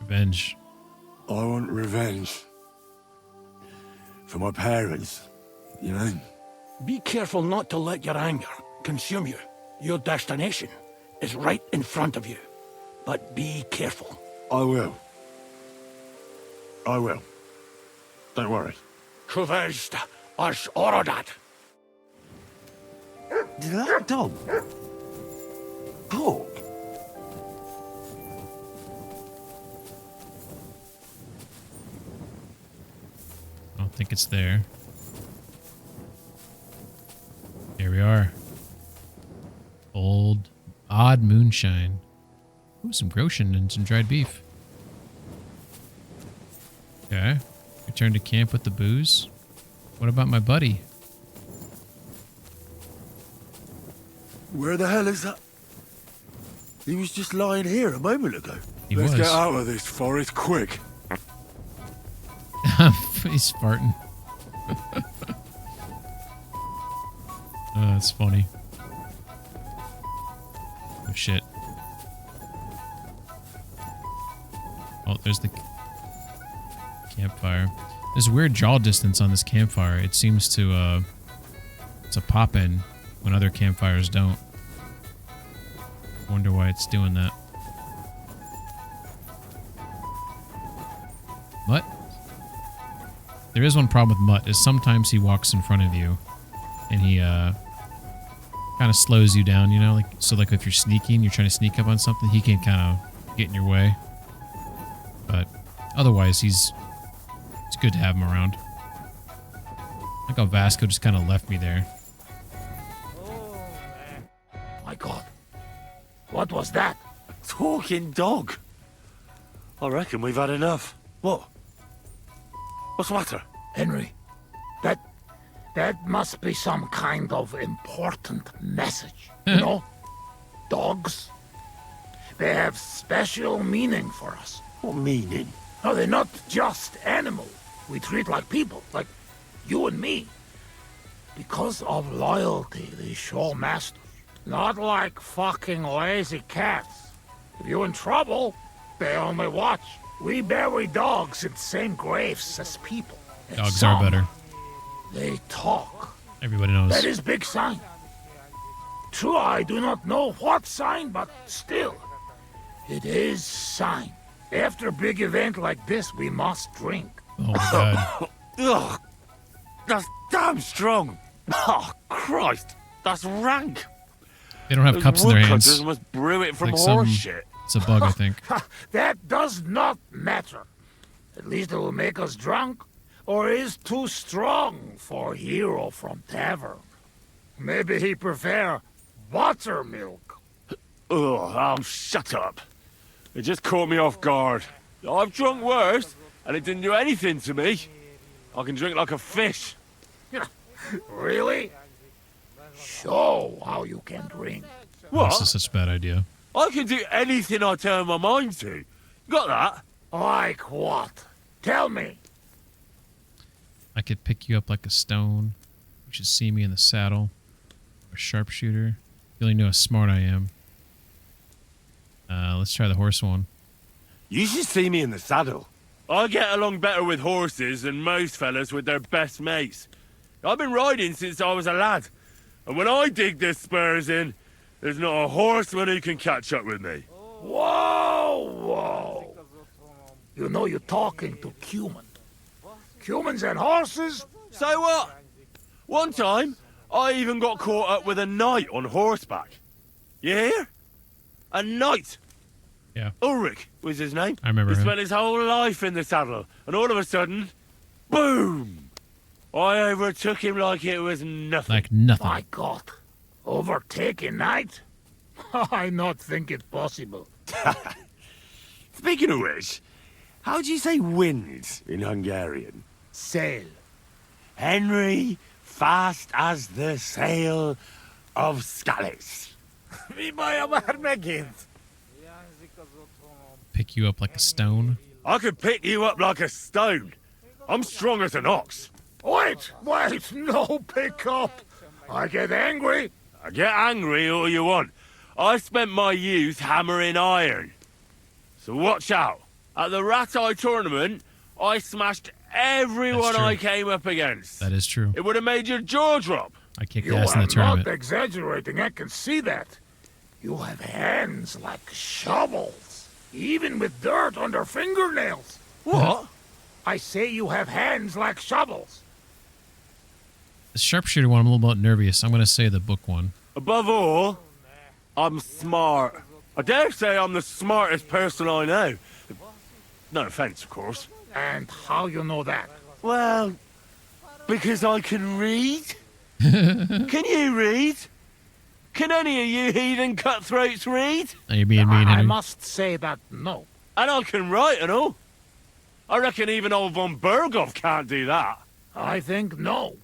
Revenge. I want revenge. For my parents, you know? Be careful not to let your anger consume you. Your destination is right in front of you. But be careful. I will. I will. Don't worry. Kuvest as orodat. Did that dog talk? I don't think it's there. Here we are. Old, odd moonshine. Ooh, some Groshen and some dried beef. Okay. Return to camp with the booze. What about my buddy? Where the hell is that? He was just lying here a moment ago. Let's get out of this forest quick. He's farting. Oh, that's funny. Oh shit. Oh, there's the campfire. There's weird jaw distance on this campfire. It seems to pop in when other campfires don't. Wonder why it's doing that. Mutt? There is one problem with Mutt, is sometimes he walks in front of you and he kind of slows you down, you know? Like if you're sneaking, you're trying to sneak up on something, he can kind of get in your way. But otherwise, it's good to have him around. Like how Vasco just kind of left me there. My God. What was that? Talking dog. I reckon we've had enough. What? What's the matter? Henry, that must be some kind of important message. You know? Dogs. They have special meaning for us. What meaning? No, they're not just animals. We treat like people, like you and me. Because of loyalty, they show masters. Not like fucking lazy cats. If you're in trouble, they only watch. We bury dogs in the same graves as people. And Dogs some, are better. They talk. Everybody knows. That is big sign. True, I do not know what sign, but still, it is sign. After a big event like this, we must drink. Oh my God. Ugh, that's damn strong. Oh, Christ, that's rank. They don't have Those cups in their hands. woodcutters must brew it from Like horse shit. It's a bug, I think. That does not matter. At least it will make us drunk, or is too strong for a hero from tavern. Maybe he prefer buttermilk. Oh, shut up. It just caught me off guard. I've drunk worse, and it didn't do anything to me. I can drink like a fish. Really? Show how you can drink. This is such a bad idea. I can do anything I turn my mind to. Got that? Like what? Tell me. I could pick you up like a stone. You should see me in the saddle. A sharpshooter. You only know how smart I am. Let's try the horse one. You should see me in the saddle. I get along better with horses than most fellas with their best mates. I've been riding since I was a lad. And when I dig the spurs in, there's not a horseman who can catch up with me. Whoa! You know you're talking to human. Humans and horses? So what? One time, I even got caught up with a knight on horseback. You hear? A knight. Yeah. Ulrich was his name. I remember He him. spent his whole life in the saddle, and all of a sudden, boom! I overtook him like it was nothing. Like nothing. My God. Overtaking knight? I not think it possible. Speaking of which, how do you say wind in Hungarian? Sail. Henry, fast as the sail of Scallis. Mi baja már megint? Pick you up like a stone. I could pick you up like a stone. I'm strong as an ox. Wait, no pick up. I get angry. I get angry all you want. I spent my youth hammering iron. So watch out. At the Rat Eye tournament, I smashed everyone I came up against. That is true. It would have made your jaw drop. I kicked You ass in are the tournament. not exaggerating, I can see that. You have hands like shovels, even with dirt under fingernails. What? I say you have hands like shovels. The sharpshooter one, I'm a little bit nervous. I'm going to say the book one. Above all, I'm smart. I dare say I'm the smartest person I know. No offense, of course. And how you know that? Well, because I can read. Can you read? Can any of you heathen cutthroats read? Are you being mean, I Henry? must say that no. And I can write and all. I reckon even old von Berghoff can't do that. I think no.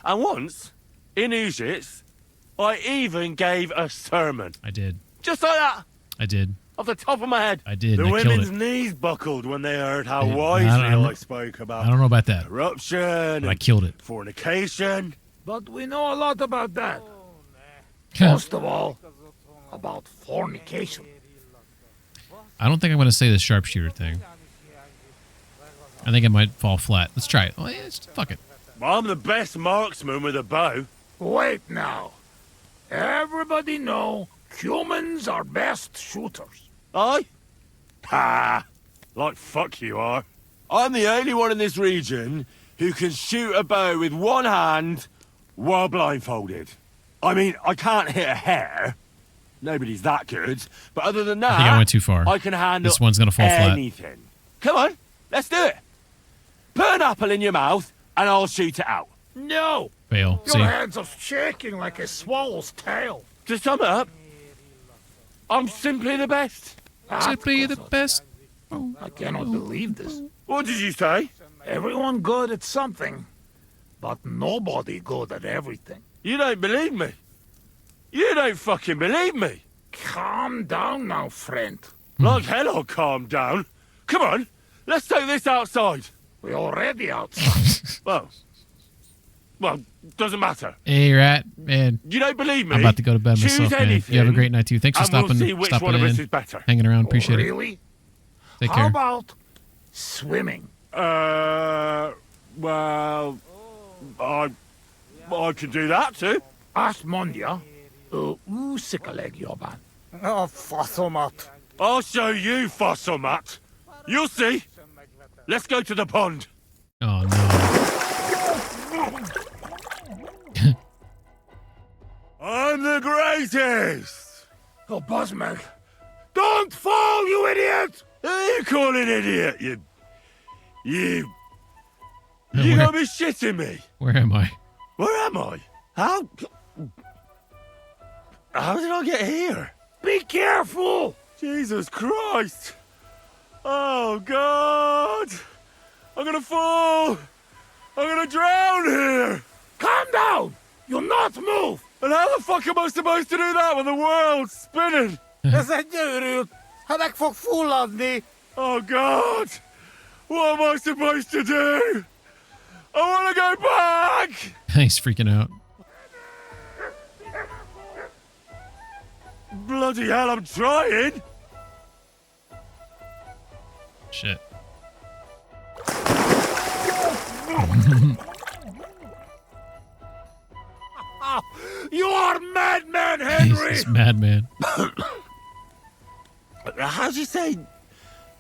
And once, in Ujits, I even gave a sermon. I did. Just like that, I did. off the top of my head. I did. The and I killed women's it. knees buckled when they heard how I- wisely I- I spoke about I don't know about that. corruption But I and killed it. fornication. But we know a lot about that. Most of all, about fornication. I don't think I'm going to say the sharpshooter thing. I think it might fall flat. Let's try it. Oh, yeah, fuck it. I'm the best marksman with a bow. Wait now. Everybody know humans are best shooters. Aye? Ha! Like fuck you are. I'm the only one in this region who can shoot a bow with one hand while blindfolded. I mean, I can't hit a hare. Nobody's that good. But other than that, I think I went too far. I can handle This one's gonna fall flat. anything. Come on, let's do it. Put an apple in your mouth and I'll shoot it out. No! Fail. Your See? hands are shaking like a swallow's tail. To sum it up, I'm simply the best. Simply the best. I cannot believe this. What did you say? Everyone good at something, but nobody good at everything. You don't believe me. You don't fucking believe me. Calm down now, friend. Like hell I'll calm down. Come on, let's take this outside. We're already outside. Well, doesn't matter. Hey, Rat, man. You don't believe me? I'm about to go to bed Choose myself, man. anything, You have a great night, too. Thanks for and we'll stopping, see which stopping one of in, us is better. hanging around. Appreciate it. Really? Take How care. about swimming? Well, I could do that too. Azt mondja, úszik a legjobban. A faszomat. I'll show you, Fossilmat. You'll see. Let's go to the pond. Oh, no. I'm the greatest. Oh, Buzzmeg. Don't fall, you idiot! Who are you calling idiot, you Where- gotta be shitting me. Where am I? Where am I? How did I get here? Be careful! Jesus Christ! Oh God! I'm gonna fall! I'm gonna drown here! Come down! You'll not move! And how the fuck am I supposed to do that when the world's spinning? Ez egy gyűrűt! Ha meg fog fulladni! Oh God! What am I supposed to do? I want to go back! He's freaking out. Bloody hell, I'm trying! Shit. You are madman, Henry! He's madman. How do you say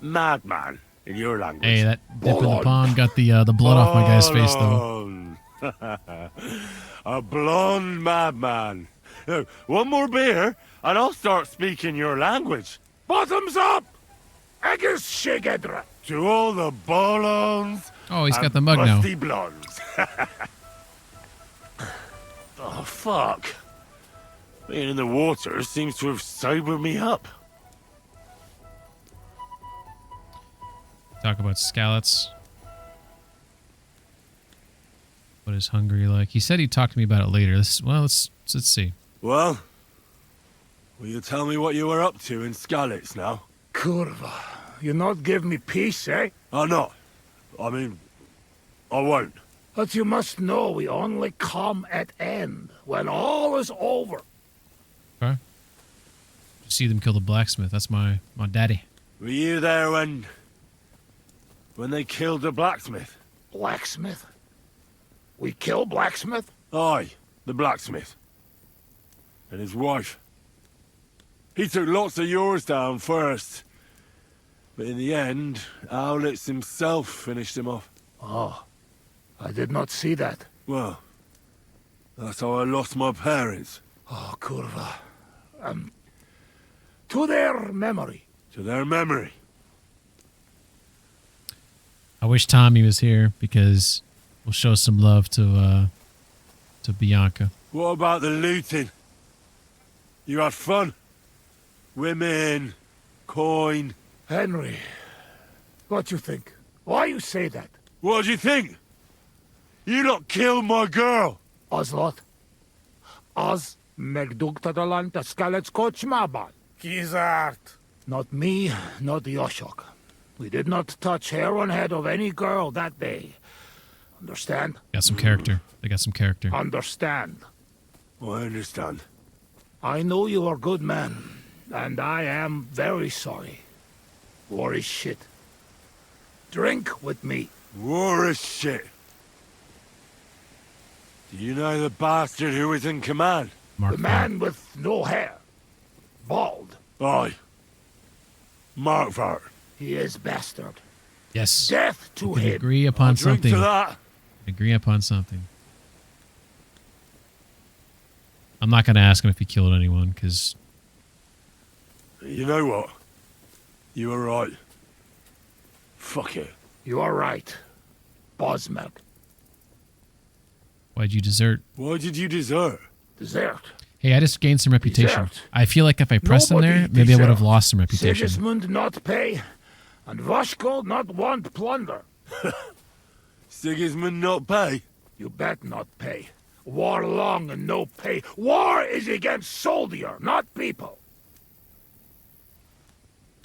madman in your language? Hey, that dip in the pond got the blood off my guy's face, though. A blonde madman. Now, one more beer, and I'll start speaking your language. Bottoms up! Agus Shigedra! To all the bolons. Oh, he's got the mug now. Busty blondes. Oh, fuck. Being in the water seems to have sobered me up. Talk about scallops. What is Hungary like? He said he'd talk to me about it later. Let's see. Well, will you tell me what you were up to in Skalitz now? Kurva, you not give me peace, eh? I'm not. I mean, I won't. But you must know we only come at end, when all is over. Okay. See them kill the blacksmith. That's my daddy. Were you there when they killed the blacksmith? Blacksmith? We kill blacksmith? Aye, the blacksmith. And his wife. He took lots of yours down first. But in the end, Owlitz himself finished him off. Oh, I did not see that. Well, that's how I lost my parents. Oh, Kurva. To their memory. To their memory. I wish Tommy was here because we'll show some love to Bianca. What about the looting? You had fun? Women, coin. Henry, what you think? Why you say that? What do you think? You lot killed my girl. Oslot. Az megdugtadalan a Skalitz kocsmában. Kizárt. Not me, not Yoshok. We did not touch hair on head of any girl that day. Understand? Got some character. They got some character. Understand. I understand. I know you are a good man, and I am very sorry. War is shit. Drink with me. War is shit. Do you know the bastard who was in command? The man with no hair. Bald. Aye. Markvart. He is bastard. Yes. Death to We can him. agree upon Drink something. to that. Agree upon something. I'm not going to ask him if he killed anyone, because... You know what? You were right. Fuck it. You are right. Bosmeg. Why'd you desert? Why did you desert? Desert. Hey, I just gained some reputation. Desert. I feel like if I pressed him there, Nobody maybe I would have deserved. lost some reputation. Sigismund not pay, and Vashko not want plunder. Sigismund not pay? You bet not pay. War long and no pay. War is against soldier, not people.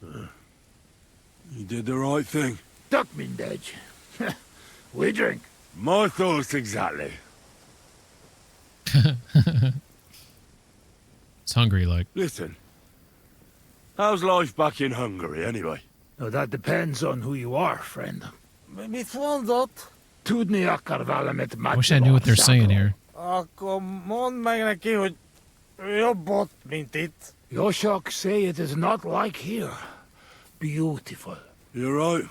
You did the right thing. Duck mindej. We drink. My thoughts exactly. It's hungry, like. Listen. How's life back in Hungary, anyway? Now that depends on who you are, friend. Mit mondott? Tudni akar valamet I wish I knew what they're saying here. Akkor mondd meg neki, hogy jobb ott, mint itt. Yoshok say it is not like here. Beautiful. You're right.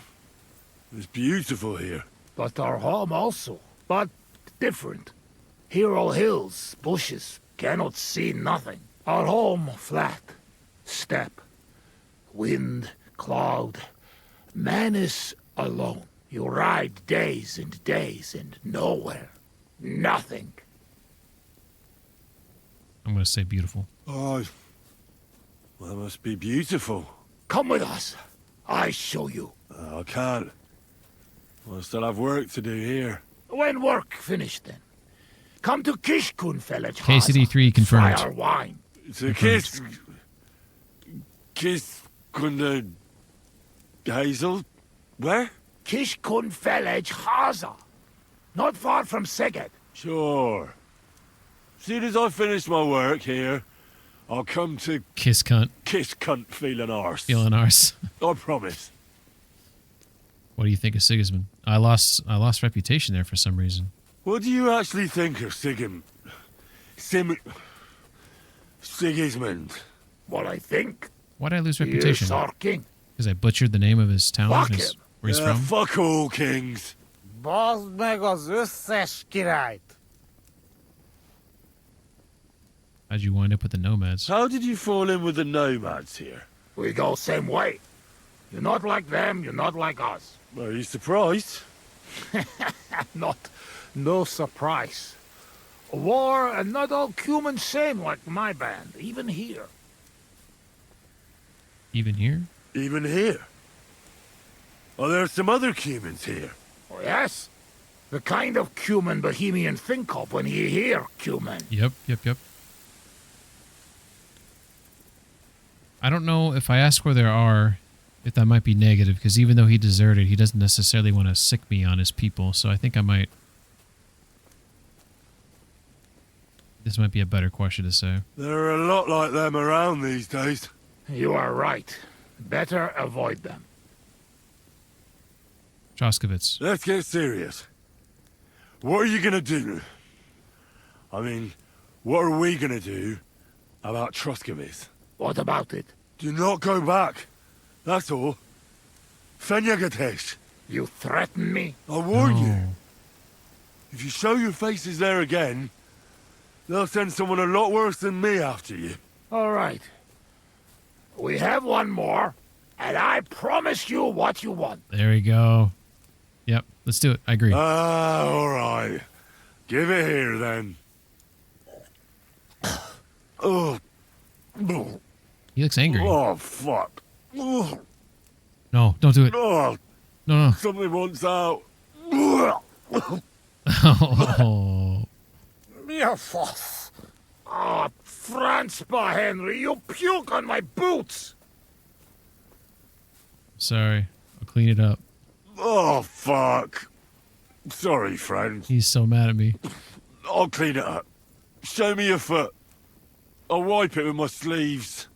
It's beautiful here. But our home also. But different. Here all hills, bushes, cannot see nothing. Our home flat. Steppe. Wind, cloud. Man is alone. You ride days and days and nowhere. Nothing. I'm going to say beautiful. Oh, well, that must be beautiful. Come with us. I show you. I can't. I still have work to do here. When work finished then, Come to Kishkun village. KCD3 confirmed. Try our wine. So Kiss Kunda Hazel? Where? Kishkun village, Haza. Not far from Szeged. Sure. Soon as I finish my work here, I'll come to Kiss cunt. Kiss cunt feeling arse. Feeling arse. I promise. What do you think of Sigismund? I lost reputation there for some reason. What do you actually think of Sigismund? What I think? Why did I lose reputation? He's our king. Because I butchered the name of his town, Fuck where he's Yeah, from. fuck all kings. Bazd meg az összes királyt! How'd you wind up with the nomads? How did you fall in with the nomads here? We go same way. You're not like them, you're not like us. Are you surprised? No surprise. War and not all human same like my band, even here. Even here? Even here? Are there some other humans here? Oh, yes. The kind of human Bohemian think of when he hear human. Yep. I don't know if I ask where there are, if that might be negative, because even though he deserted, he doesn't necessarily want to sick me on his people, so I think I might... This might be a better question to say. There are a lot like them around these days. You are right. Better avoid them. Troskovitz. Let's get serious. What are you gonna do? I mean, what are we gonna do about Troskovitz? What about it? Do not go back. That's all. Fenyagatesh. You threaten me? I warn you. If you show your faces there again, they'll send someone a lot worse than me after you. All right. We have one more, and I promise you what you want. There we go. Yep, let's do it. I agree. All right. Give it here, then. Oh. He looks angry. Oh, fuck. Oh. No, don't do it. Oh. No. Something wants out. Oh. Mirfoss. Ah, Franzpa, Henry, you puke on my boots. Sorry. I'll clean it up. Oh, fuck. Sorry, friend. He's so mad at me. I'll clean it up. Show me your foot. I'll wipe it with my sleeves.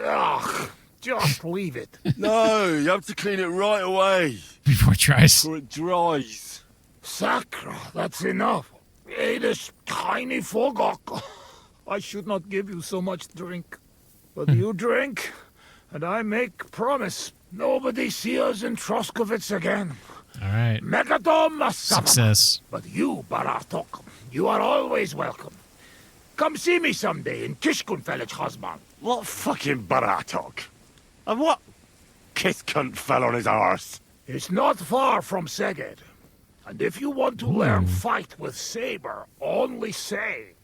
Ugh, just leave it. No, you have to clean it right away. Before it dries. Before it dries. Sacra, that's enough. This tiny fogok. I should not give you so much drink. But you drink, and I make promise. Nobody see us in Troskovitz again. All right. Megadom Success. But you, Baratok, you are always welcome. Come see me someday in Kishkun village, husband. What fucking Baratok? And what kiss cunt fell on his arse? It's not far from Szeged. And if you want to learn fight with saber, only say.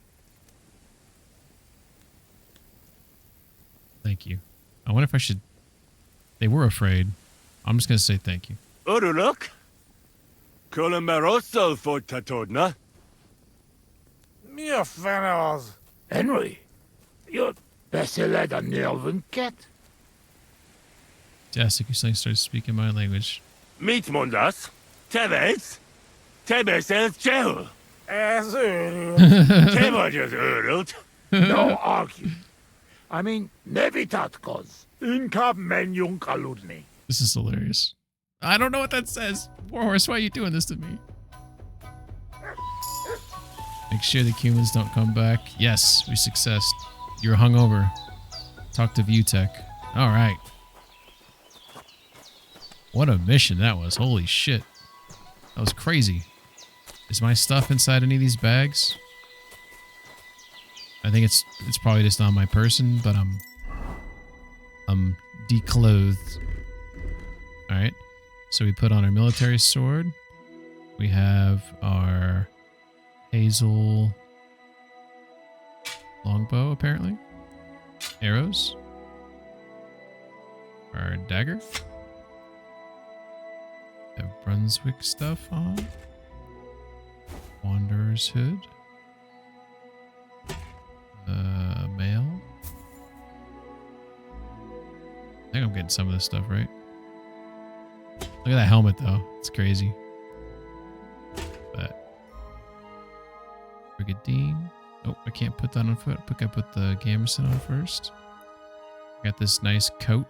Thank you. I wonder if I should... They were afraid. I'm just going to say thank you. Uruluk? Kolomeroso for Tatodna? Mi a fene az? Henry, you're better than Nelvin Cat. Fantastic. You suddenly started speaking my language. Meet Mundas. Tebes. Tebes el Chehul. Ez őrült. Te vagy az őrült. No argue. I mean, Nevitatkoz. Inkább menjünk aludni. This is hilarious. I don't know what that says. Warhorse, why are you doing this to me? Make sure the humans don't come back. Yes, we successed. You're hungover. Talk to ViewTech. All right. What a mission that was. Holy shit. That was crazy. Is my stuff inside any of these bags? I think it's probably just on my person, but I'm declothed. All right. So we put on our military sword. We have our hazel longbow, apparently. Arrows. Our dagger. Have Brunswick stuff on. Wanderer's hood. getting some of this stuff, right? Look at that helmet, though. It's crazy. But Brigadine. Oh, I can't put that on foot. I think I put the Gamerson on first. Got this nice coat.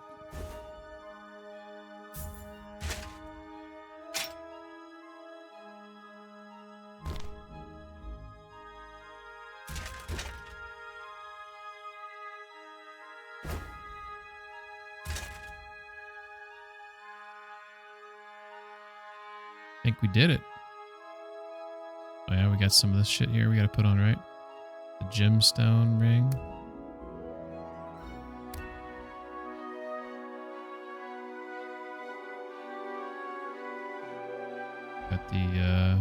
I think we did it. Oh yeah, we got some of this shit here we gotta put on, right? The gemstone ring. Got the,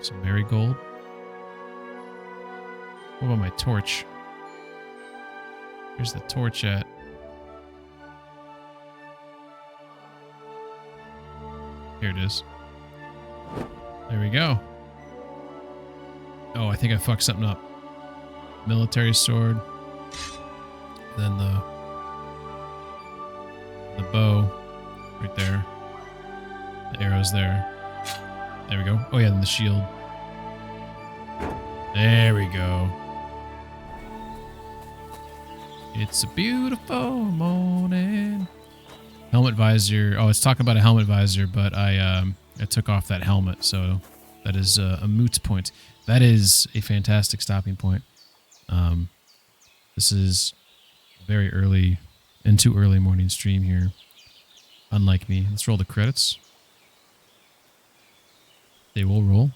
some marigold. What about my torch? Where's the torch at? Here it is. There we go. Oh, I think I fucked something up. Military sword. Then the bow right there. The arrows there. There we go. Oh yeah, then the shield. There we go. It's a beautiful morning. Helmet visor. Oh, it's talking about a helmet visor, but I took off that helmet, so that is a moot point. That is a fantastic stopping point. This is very early, into early morning stream here. Unlike me. Let's roll the credits. They will roll.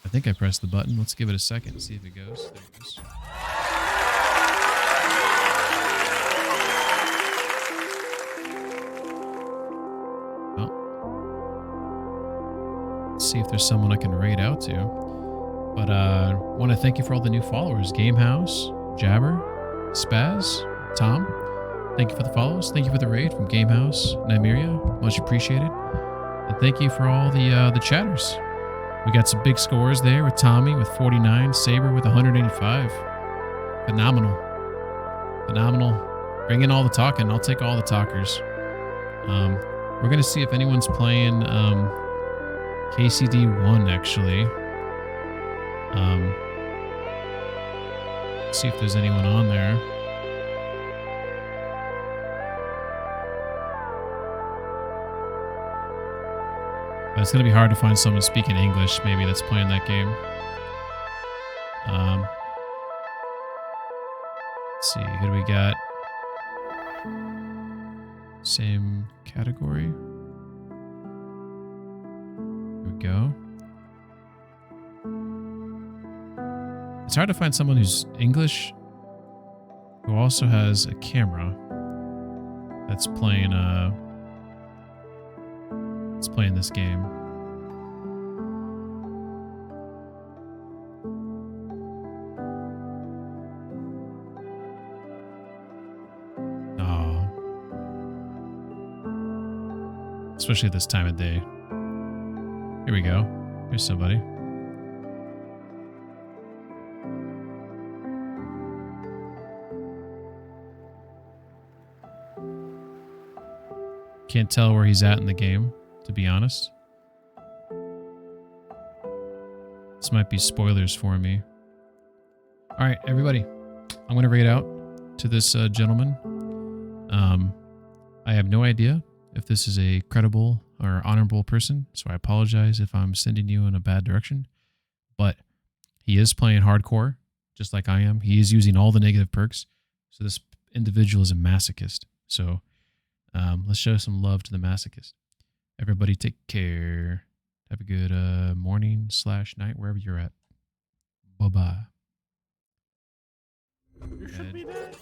I think I pressed the button. Let's give it a second and see if it goes. There it goes. See if there's someone I can raid out to. But I want to thank you for all the new followers. Gamehouse, Jabber, Spaz, Tom. Thank you for the follows. Thank you for the raid from Gamehouse, Nymeria. Much appreciated. And thank you for all the chatters. We got some big scores there with Tommy with 49, Saber with 185. Phenomenal. Phenomenal. Bring in all the talking. I'll take all the talkers. We're going to see if anyone's playing KCD1 actually. See if there's anyone on there. But it's going to be hard to find someone speaking English maybe that's playing that game. Let's see, who do we got? Same category. Here we go. It's hard to find someone who's English who also has a camera that's playing this game. Oh. Especially at this time of day. Here we go. Here's somebody. Can't tell where he's at in the game, to be honest. This might be spoilers for me. All right, everybody. I'm going to raid out to this gentleman. I have no idea if this is a credible or honorable person, so I apologize if I'm sending you in a bad direction. But he is playing hardcore, just like I am. He is using all the negative perks. So this individual is a masochist. So let's show some love to the masochist. Everybody take care. Have a good morning/night, wherever you're at. Bye-bye. You should be dead.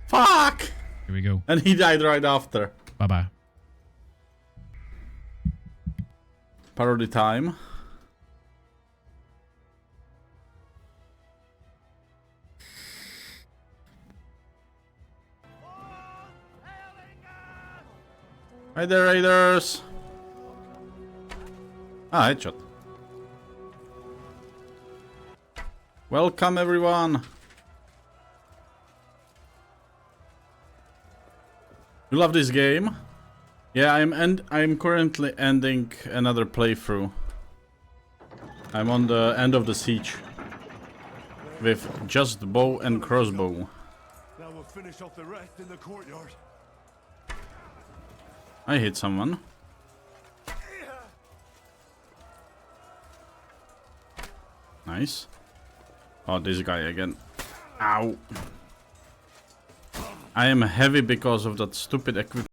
Fuck! Here we go. And he died right after. Bye-bye. Parody time. Hi there, raiders! Ah, headshot. Welcome, everyone! You love this game? Yeah, I'm currently ending another playthrough. I'm on the end of the siege. With just bow and crossbow. Now we'll finish off the rest in the courtyard. I hit someone. Nice. Oh, this guy again. Ow. I am heavy because of that stupid equipment.